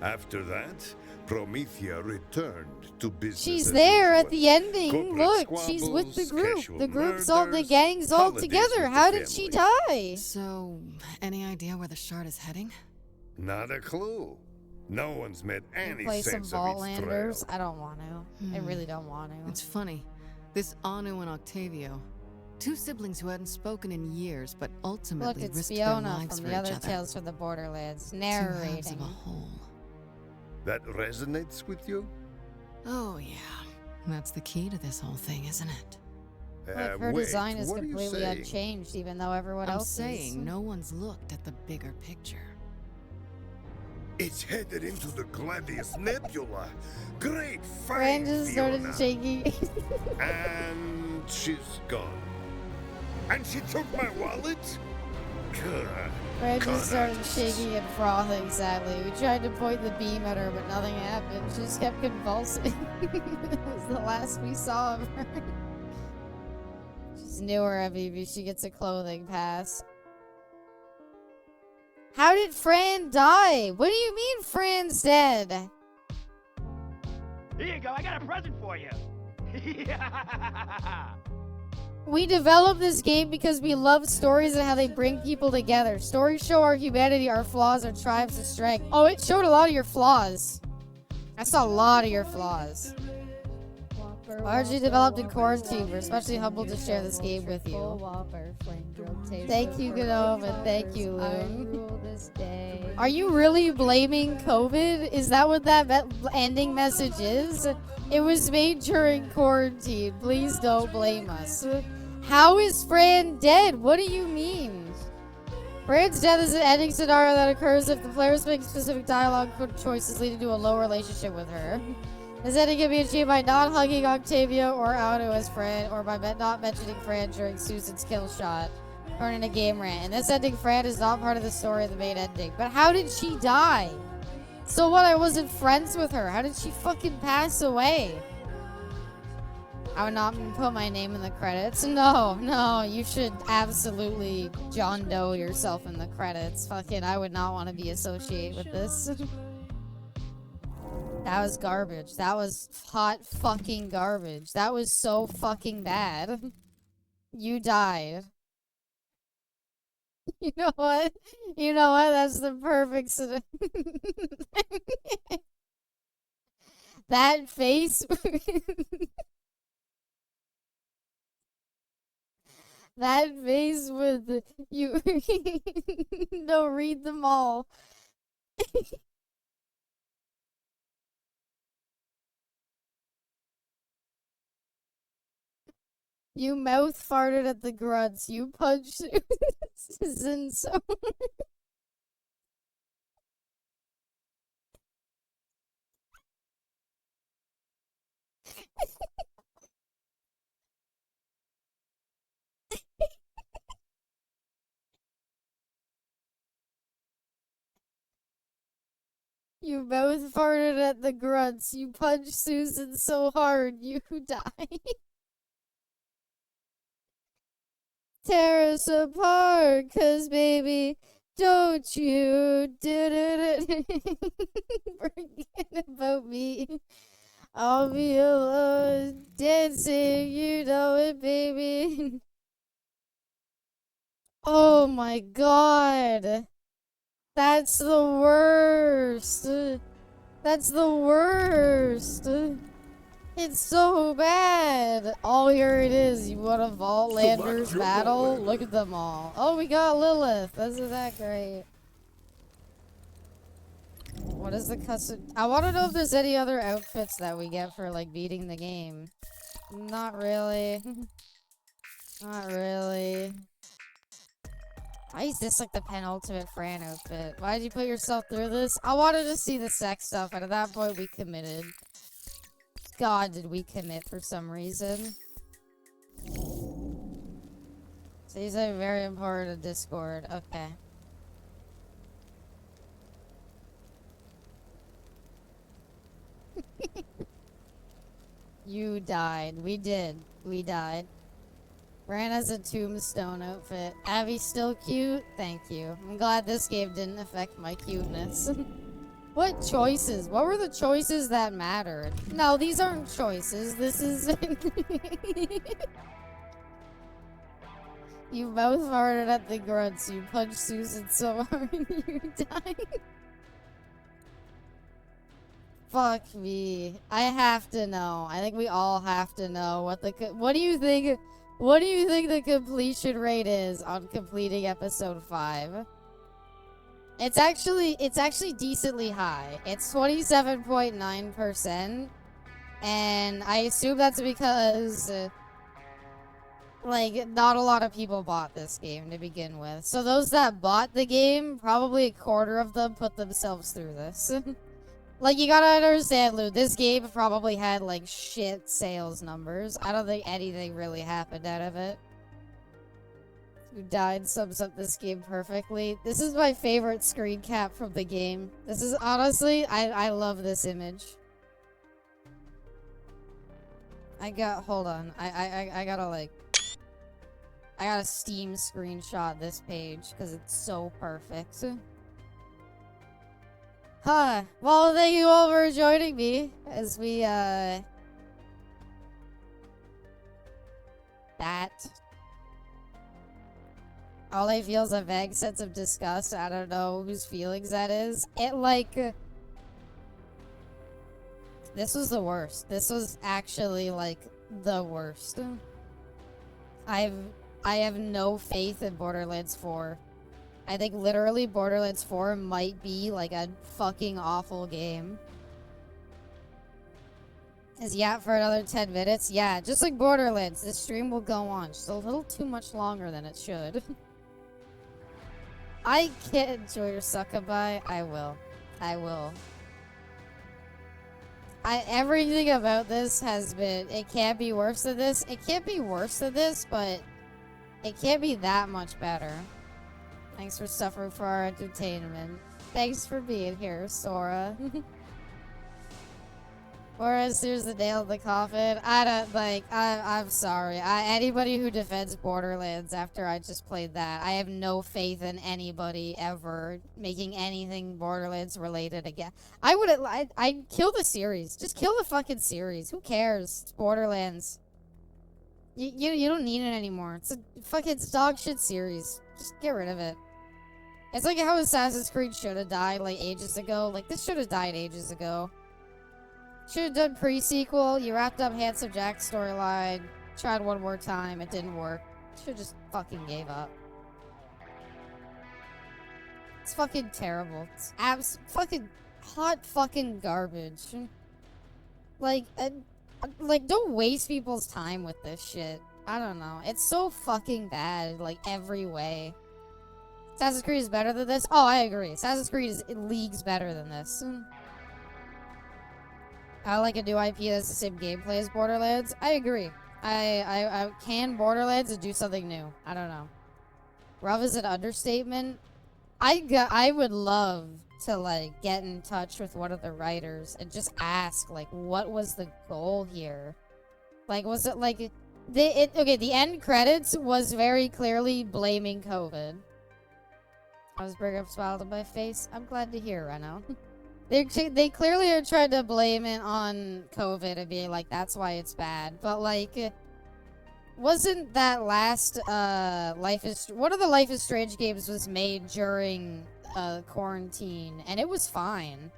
Speaker 10: After that, Promethea returned to business.
Speaker 1: She's
Speaker 10: as
Speaker 1: there at
Speaker 10: usual.
Speaker 1: the ending.
Speaker 10: Corporate
Speaker 1: Look, she's with the
Speaker 10: squabbles,
Speaker 1: group.
Speaker 10: casual
Speaker 1: The group's all, the
Speaker 10: murders,
Speaker 1: gang's all
Speaker 10: holidays
Speaker 1: together.
Speaker 10: with the
Speaker 1: How did she die?
Speaker 2: So, any idea where the shard is heading?
Speaker 10: Not a clue. No one's made any
Speaker 1: Play some
Speaker 10: sense of its trail.
Speaker 1: Vaultlanders. I don't want to. I really don't want to.
Speaker 2: It's funny. This Anu and Octavio, two siblings who hadn't spoken in years, but
Speaker 1: Look,
Speaker 2: ultimately
Speaker 1: it's
Speaker 2: risked
Speaker 1: Fiona
Speaker 2: their lives
Speaker 1: from
Speaker 2: for
Speaker 1: the
Speaker 2: each
Speaker 1: other
Speaker 2: other.
Speaker 1: Tales from the Borderlands
Speaker 2: Two halves of
Speaker 1: narrating.
Speaker 2: a whole.
Speaker 10: That resonates with you?
Speaker 2: Oh yeah, that's the key to this whole thing, isn't it?
Speaker 1: Like, her
Speaker 10: wait,
Speaker 1: design is
Speaker 10: what are you
Speaker 1: completely
Speaker 10: saying?
Speaker 1: unchanged, even though everyone
Speaker 2: I'm
Speaker 1: else
Speaker 2: saying
Speaker 1: is.
Speaker 2: no one's looked at the bigger picture.
Speaker 10: It's headed into the Gladius Nebula. Great
Speaker 1: Fran
Speaker 10: find,
Speaker 1: just started
Speaker 10: Fiona.
Speaker 1: shaking.
Speaker 10: And she's gone. And she took my wallet?
Speaker 1: Fran
Speaker 10: Con
Speaker 1: just started
Speaker 10: artists.
Speaker 1: shaking and frothing sadly. We tried to point the beam at her, but nothing happened. She just kept convulsing. It was the last we saw of her. She's newer, Avivi. She gets a clothing pass. How did Fran die? What do you mean Fran's dead?
Speaker 13: Here you go. I got a present for you.
Speaker 1: We developed this game because we love stories and how they bring people together. Stories show our humanity, our flaws, our triumphs, and strength. Oh, it showed a lot of your flaws. I saw a lot of your flaws. Largely developed in quarantine. We're especially humbled to share this game with you. Thank you, Gnome, and thank you, Lou. Are you really blaming COVID? Is that what that ending message is? It was made during quarantine. Please don't blame us. How is Fran dead? What do you mean? Fran's death is an ending scenario that occurs if the players make specific dialogue choices leading to a low relationship with her. This ending can be achieved by not hugging Octavio or Auto as Fran, or by not mentioning Fran during Susan's kill shot, or in a game rant. In this ending, Fran is not part of the story of the main ending. But how did she die? So what, I wasn't friends with her. How did she fucking pass away? I would not put my name in the credits. No, you should absolutely John Doe yourself in the credits. Fucking, I would not want to be associated with this. That was garbage. That was hot fucking garbage. That was so fucking bad. You died. You know what? That's the perfect that face. That face with you. No, read them all. You mouth farted at the grunts. You punched Susan so. You mouth farted at the grunts. You punched Susan so hard you died. Tear us apart, 'cause baby, don't you forget about me. I'll be alone dancing, you know it, baby. Oh my god. That's the worst. That's the worst. It's so bad. Oh, here it is. You want a Vaultlanders battle? Look at them all. Oh, we got Lilith. Isn't that great? What is the custom? I want to know if there's any other outfits that we get for, like, beating the game. Not really. Not really. Why is this like the penultimate Fran outfit? Why did you put yourself through this? I wanted to see the sex stuff, and at that point we committed. God, did we commit for some reason. So he's like very important to Discord. Okay. You died. We did. We died. Fran has a tombstone outfit. Abby's still cute? Thank you. I'm glad this game didn't affect my cuteness. What choices? What were the choices that mattered? No, these aren't choices. This is... You both farted at the grunts. You punched Susan so hard you died. Fuck me. I have to know. I think we all have to know what the... What do you think... What do you think the completion rate is on completing episode 5? It's actually decently high. It's 27.9%. And I assume that's because like not a lot of people bought this game to begin with. So those that bought the game, probably a quarter of them put themselves through this. Like, you gotta understand, Lou, this game probably had, like, shit sales numbers. I don't think anything really happened out of it. Who died sums up this game perfectly. This is my favorite screen cap from the game. This is, honestly, I love this image. Hold on. I gotta, like... I gotta Steam screenshot this page, because it's so perfect. Huh. Well, thank you all for joining me as we, that. All I feel is a vague sense of disgust. I don't know whose feelings that is. It, like... This was the worst. This was actually, like, the worst. I have no faith in Borderlands 4. I think literally Borderlands 4 might be like a fucking awful game. Is yeah for another 10 minutes? Yeah, just like Borderlands, this stream will go on just a little too much longer than it should. I can't enjoy your succubi. I will. I will. Everything about this has been, it can't be worse than this. It can't be worse than this, but it can't be that much better. Thanks for suffering for our entertainment. Thanks for being here, Sora. Whereas there's the nail in the coffin. I'm sorry. Anybody who defends Borderlands after I just played that, I have no faith in anybody ever making anything Borderlands related again. I'd kill the series. Just kill the fucking series. Who cares? It's Borderlands. You don't need it anymore. It's a fucking dog shit series. Just get rid of it. It's like how Assassin's Creed should have died, like, ages ago. Like, this should have died ages ago. Should have done pre-sequel. You wrapped up Handsome Jack's storyline. Tried one more time. It didn't work. Should have just fucking gave up. It's fucking terrible. It's fucking hot fucking garbage. Like, don't waste people's time with this shit. I don't know. It's so fucking bad, like, every way. Assassin's Creed is better than this? Oh, I agree. Assassin's Creed is leagues better than this. I like a new IP that's the same gameplay as Borderlands. I agree. I can Borderlands and do something new. I don't know. Rough is an understatement. I would love to, like, get in touch with one of the writers and just ask, like, what was the goal here? Like, was it, like... Okay, the end credits was very clearly blaming COVID. I was bringing up smile to my face. I'm glad to hear, Reno. They clearly are trying to blame it on COVID and being like, that's why it's bad. But, like, wasn't that last one of the Life is Strange games was made during quarantine, and it was fine.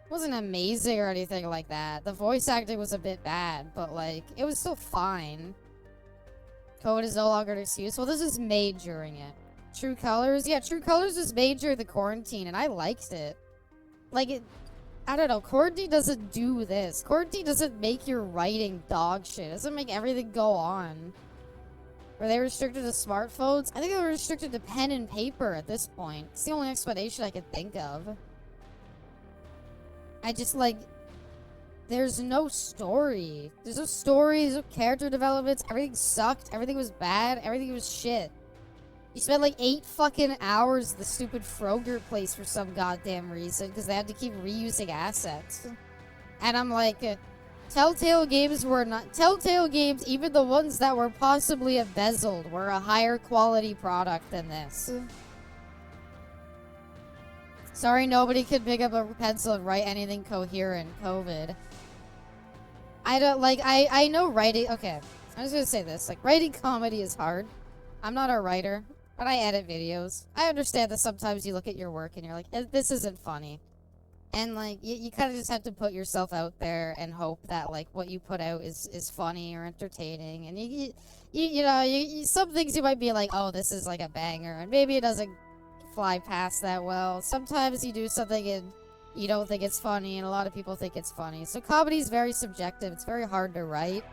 Speaker 1: It wasn't amazing or anything like that. The voice acting was a bit bad, but like it was still fine. Code is no longer an excuse. Well, this is made during it. True Colors, yeah, True Colors was made during the quarantine, and I liked it. Like it. I don't know, quarantine doesn't do this. Quarantine doesn't make your writing dog shit. It doesn't make everything go on. Were they restricted to smartphones? I think they were restricted to pen and paper at this point. It's the only explanation I could think of. I just, like... There's no story. There's no story, there's no character developments. Everything sucked. Everything was bad. Everything was shit. You spent like 8 fucking hours at the stupid Frogger place for some goddamn reason, because they had to keep reusing assets. And I'm like, Telltale games were not... Telltale games, even the ones that were possibly embezzled, were a higher quality product than this. Sorry nobody could pick up a pencil and write anything coherent, COVID. I don't, like, I know writing... Okay, I'm just gonna say this. Like, writing comedy is hard. I'm not a writer. But I edit videos. I understand that sometimes you look at your work and you're like, this isn't funny. And, like, you kind of just have to put yourself out there and hope that, like, what you put out is funny or entertaining. And, you know, some things you might be like, oh, this is, like, a banger. And maybe it doesn't fly past that well. Sometimes you do something and you don't think it's funny, and a lot of people think it's funny. So comedy is very subjective. It's very hard to write.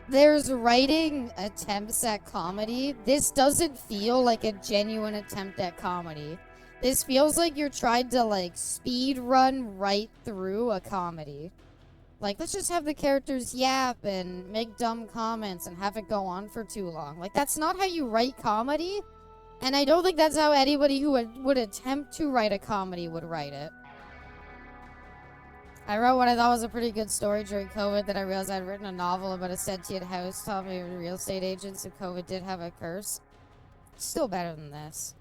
Speaker 1: There's writing attempts at comedy. This doesn't feel like a genuine attempt at comedy. This feels like you're trying to, like, speed run right through a comedy. Like, let's just have the characters yap and make dumb comments and have it go on for too long. Like, that's not how you write comedy. And I don't think that's how anybody who would attempt to write a comedy would write it. I wrote what I thought was a pretty good story during COVID, that I realized I'd written a novel about a sentient house taught me real estate agents if COVID did have a curse. Still better than this.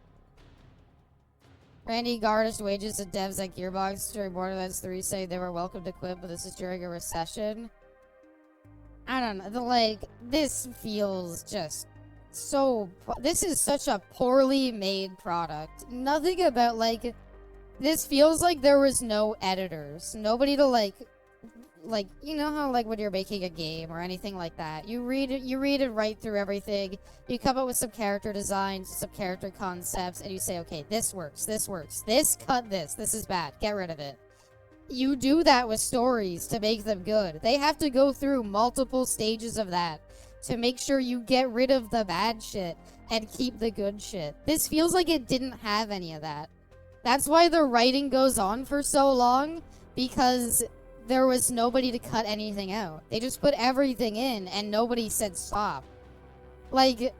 Speaker 1: Randy garnished wages to devs at Gearbox during Borderlands 3, saying they were welcome to quit, but this is during a recession. I don't know, this feels just so... This is such a poorly made product. Nothing about, like... This feels like there was no editors. Nobody to, like, you know how, like, when you're making a game or anything like that, you read it right through everything, you come up with some character designs, some character concepts, and you say, okay, this works, cut this is bad, get rid of it. You do that with stories to make them good. They have to go through multiple stages of that to make sure you get rid of the bad shit and keep the good shit. This feels like it didn't have any of that. That's why the writing goes on for so long, because there was nobody to cut anything out. They just put everything in, and nobody said stop. Like,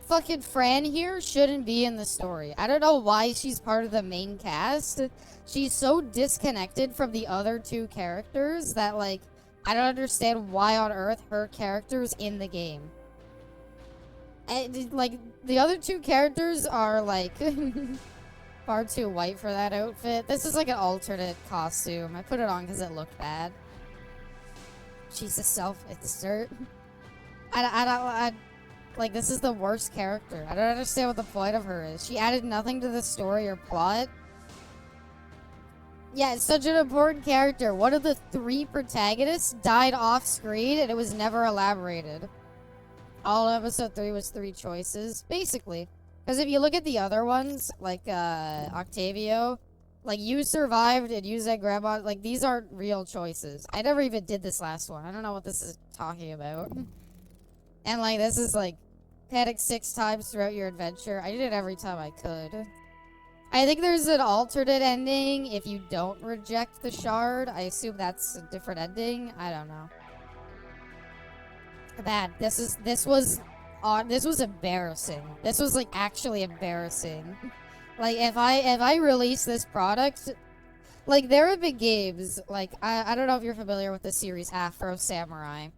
Speaker 1: fucking Fran here shouldn't be in the story. I don't know why she's part of the main cast. She's so disconnected from the other two characters that, like, I don't understand why on earth her character's in the game. And, like, the other two characters are, like... far too white for that outfit. This is like an alternate costume. I put it on because it looked bad. She's a self-insert. Like, this is the worst character. I don't understand what the point of her is. She added nothing to the story or plot. Yeah, it's such an important character. One of the 3 protagonists died off screen and it was never elaborated. All of episode 3 was 3 choices, basically. Because if you look at the other ones, like, Octavio, like, you survived and you said grandma, like, these aren't real choices. I never even did this last one. I don't know what this is talking about. And, like, this is, like, panic 6 times throughout your adventure. I did it every time I could. I think there's an alternate ending if you don't reject the shard. I assume that's a different ending. I don't know. Bad. This was embarrassing. This was, like, actually embarrassing. Like, if I release this product, like, there have been games, like, I don't know if you're familiar with the series Afro Samurai.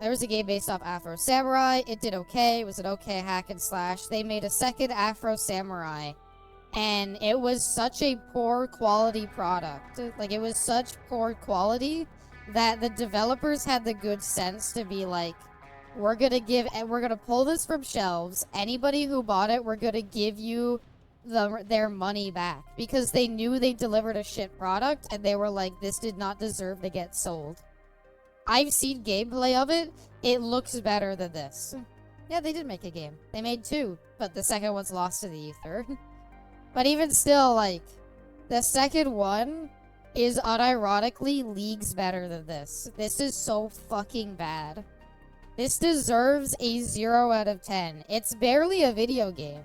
Speaker 1: There was a game based off Afro Samurai. It did okay. It was an okay hack and slash. They made a second Afro Samurai, and it was such a poor quality product. Like, it was such poor quality that the developers had the good sense to be like, we're gonna pull this from shelves. Anybody who bought it, we're gonna give you their money back, because they knew they delivered a shit product and they were like, this did not deserve to get sold. I've seen gameplay of it. It looks better than this. Yeah, they did make a game. They made 2, but the second one's lost to the ether. But even still, like, the second one is unironically leagues better than this. This is so fucking bad. This deserves a 0 out of 10. It's barely a video game.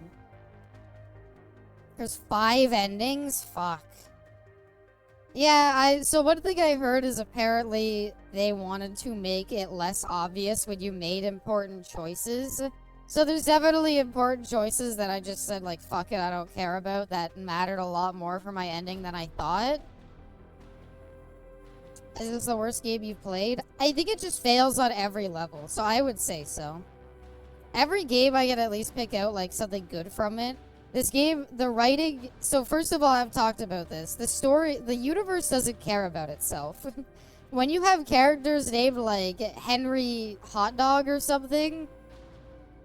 Speaker 1: There's 5 endings? Fuck. Yeah, so one thing I heard is apparently they wanted to make it less obvious when you made important choices. So there's definitely important choices that I just said, like, fuck it, I don't care about, that mattered a lot more for my ending than I thought. Is this the worst game you've played? I think it just fails on every level, so I would say so. Every game I can at least pick out, like, something good from it. This game, the writing... So first of all, I've talked about this. The story... The universe doesn't care about itself. When you have characters named, like, Henry Hot Dog or something,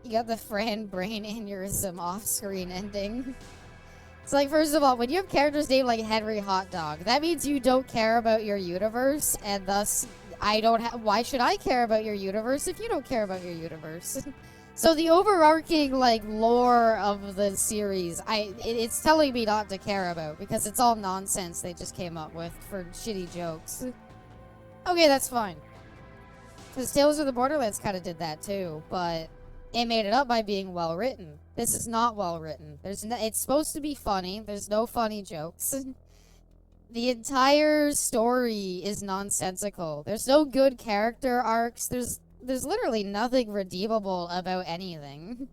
Speaker 1: you got the Fran brain aneurysm off-screen ending. It's like, first of all, when you have characters named, like, Henry Hot Dog, that means you don't care about your universe, and thus, why should I care about your universe if you don't care about your universe? So the overarching, like, lore of the series, it's telling me not to care about, because it's all nonsense they just came up with for shitty jokes. Okay, that's fine. Because Tales of the Borderlands kind of did that too, but it made it up by being well written. This is not well written. It's supposed to be funny. There's no funny jokes. The entire story is nonsensical. There's no good character arcs. There's literally nothing redeemable about anything.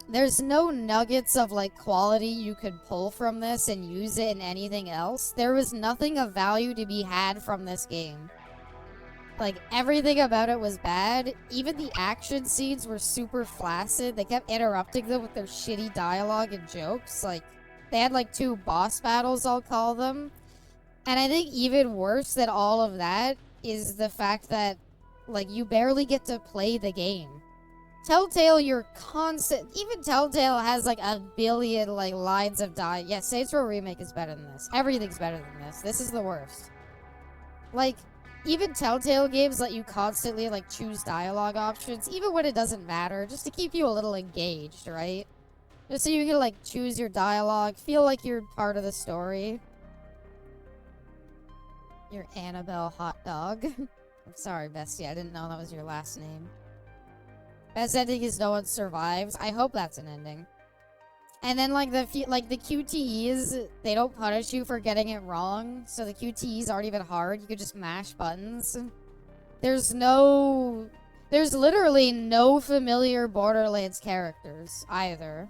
Speaker 1: There's no nuggets of, like, quality you could pull from this and use it in anything else. There was nothing of value to be had from this game. Like, everything about it was bad. Even the action scenes were super flaccid. They kept interrupting them with their shitty dialogue and jokes. Like, they had, like, 2 boss battles, I'll call them. And I think even worse than all of that is the fact that, like, you barely get to play the game. Telltale, you're constant... Even Telltale has, like, 1 billion, like, lines of dialogue. Yeah, Saints Row Remake is better than this. Everything's better than this. This is the worst. Like, even Telltale games let you constantly, like, choose dialogue options, even when it doesn't matter, just to keep you a little engaged, right? Just so you can, like, choose your dialogue, feel like you're part of the story. You're Annabelle Hot Dog. I'm sorry, Bestie, I didn't know that was your last name. Best ending is no one survives. I hope that's an ending. And then, like, the QTEs, they don't punish you for getting it wrong, so the QTEs aren't even hard. You could just mash buttons. There's literally no familiar Borderlands characters, either.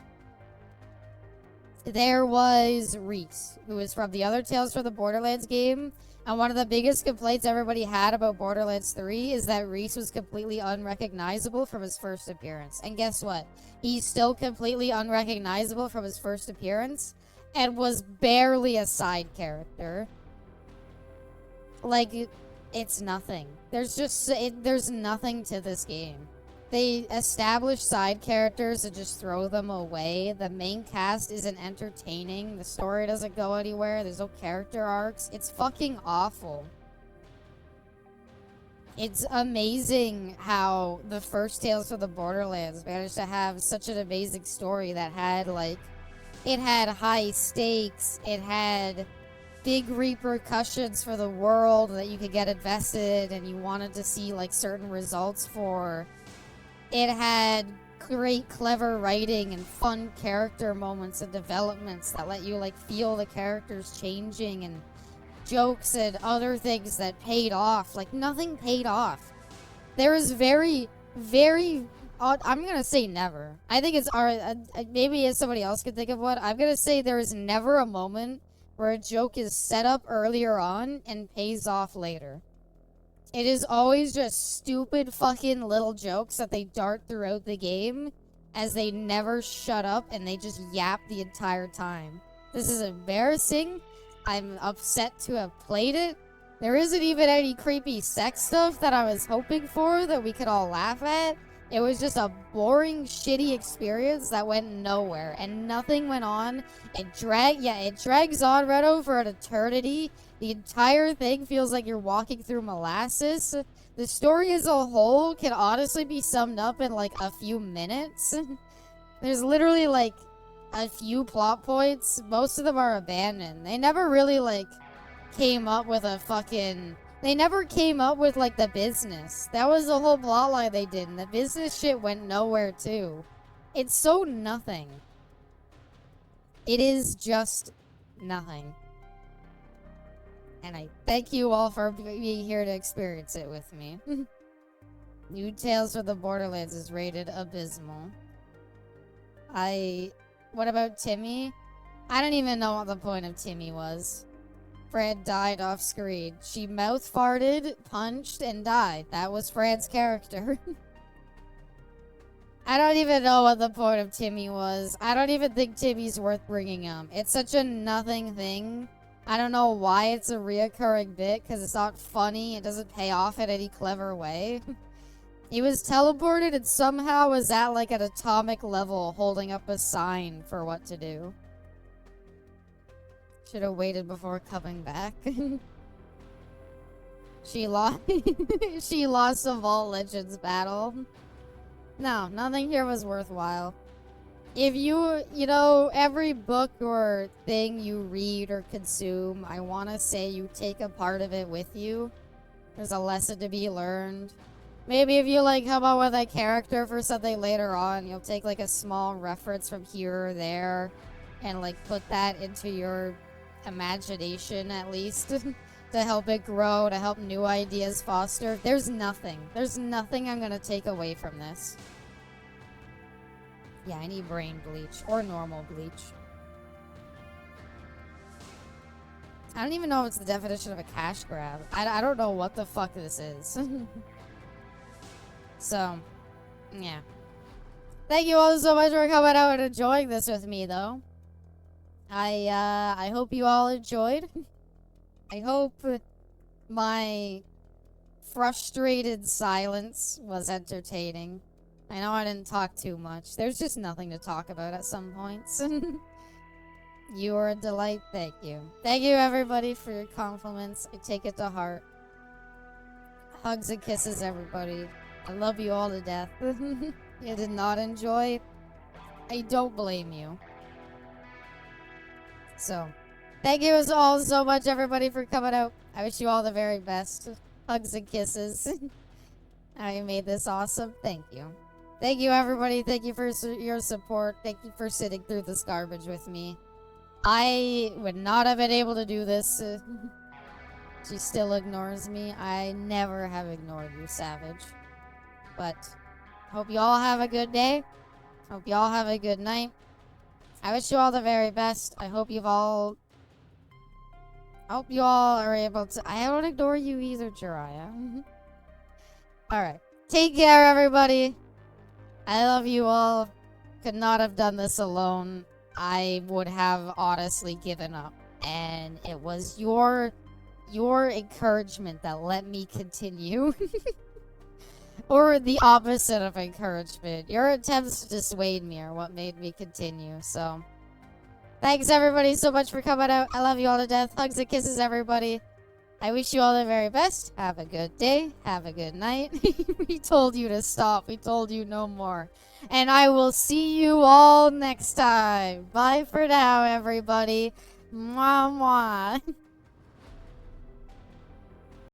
Speaker 1: There was Reese, who is from the other Tales from the Borderlands game, and one of the biggest complaints everybody had about Borderlands 3 is that Reese was completely unrecognizable from his first appearance. And guess what? He's still completely unrecognizable from his first appearance, and was barely a side character. Like, it's nothing. There's nothing to this game. They establish side characters and just throw them away. The main cast isn't entertaining. The story doesn't go anywhere. There's no character arcs. It's fucking awful. It's amazing how the first Tales from the Borderlands managed to have such an amazing story that had, like, it had high stakes. It had big repercussions for the world that you could get invested and you wanted to see, like, certain results for. It had great, clever writing and fun character moments and developments that let you, like, feel the characters changing, and jokes and other things that paid off. Like, nothing paid off. There is very, very... I'm gonna say never. I think it's... maybe somebody else could think of one. I'm gonna say there is never a moment where a joke is set up earlier on and pays off later. It is always just stupid fucking little jokes that they dart throughout the game as they never shut up and they just yap the entire time. This is embarrassing. I'm upset to have played it. There isn't even any creepy sex stuff that I was hoping for that we could all laugh at. It was just a boring, shitty experience that went nowhere, and nothing went on. It drags on right over an eternity. The entire thing feels like you're walking through molasses. The story as a whole can honestly be summed up in like a few minutes. There's literally like a few plot points. Most of them are abandoned. They never really like came up with a fucking... They never came up with, like, the business. That was the whole plotline they did, and the business shit went nowhere, too. It's so nothing. It is just nothing. And I thank you all for being here to experience it with me. New Tales from the Borderlands is rated abysmal. What about Timmy? I don't even know what the point of Timmy was. Fran died off screen. She mouth farted, punched, and died. That was Fran's character. I don't even know what the point of Timmy was. I don't even think Timmy's worth bringing up. It's such a nothing thing. I don't know why it's a reoccurring bit, because it's not funny. It doesn't pay off in any clever way. He was teleported and somehow was at like an atomic level holding up a sign for what to do. Should have waited before coming back. She lost the Vault Legends battle. No, nothing here was worthwhile. If you know, every book or thing you read or consume, I want to say you take a part of it with you. There's a lesson to be learned. Maybe if you like come up with a character for something later on, you'll take like a small reference from here or there and like put that into your imagination at least to help it grow, to help new ideas foster. There's nothing I'm gonna take away from this. Yeah, I need brain bleach or normal bleach. I don't even know if it's the definition of a cash grab. I don't know what the fuck this is. So, yeah. Thank you all so much for coming out and enjoying this with me, though. I hope you all enjoyed. I hope my frustrated silence was entertaining. I know I didn't talk too much. There's just nothing to talk about at some points. You are a delight. Thank you. Thank you, everybody, for your compliments. I take it to heart. Hugs and kisses, everybody. I love you all to death. You did not enjoy. I don't blame you. So, thank you all so much, everybody, for coming out. I wish you all the very best. Hugs and kisses. I made this awesome. Thank you. Thank you, everybody. Thank you for your support. Thank you for sitting through this garbage with me. I would not have been able to do this. She still ignores me. I never have ignored you, Savage. But, hope you all have a good day. Hope you all have a good night. I wish you all the very best. I hope you all are able to... I don't ignore you either, Jiraiya. Alright. Take care, everybody. I love you all. Could not have done this alone. I would have honestly given up. And it was your encouragement that let me continue. Or the opposite of encouragement. Your attempts to dissuade me are what made me continue, so... Thanks, everybody, so much for coming out. I love you all to death. Hugs and kisses, everybody. I wish you all the very best. Have a good day. Have a good night. We told you to stop. We told you no more. And I will see you all next time. Bye for now, everybody. Mwah, mwah.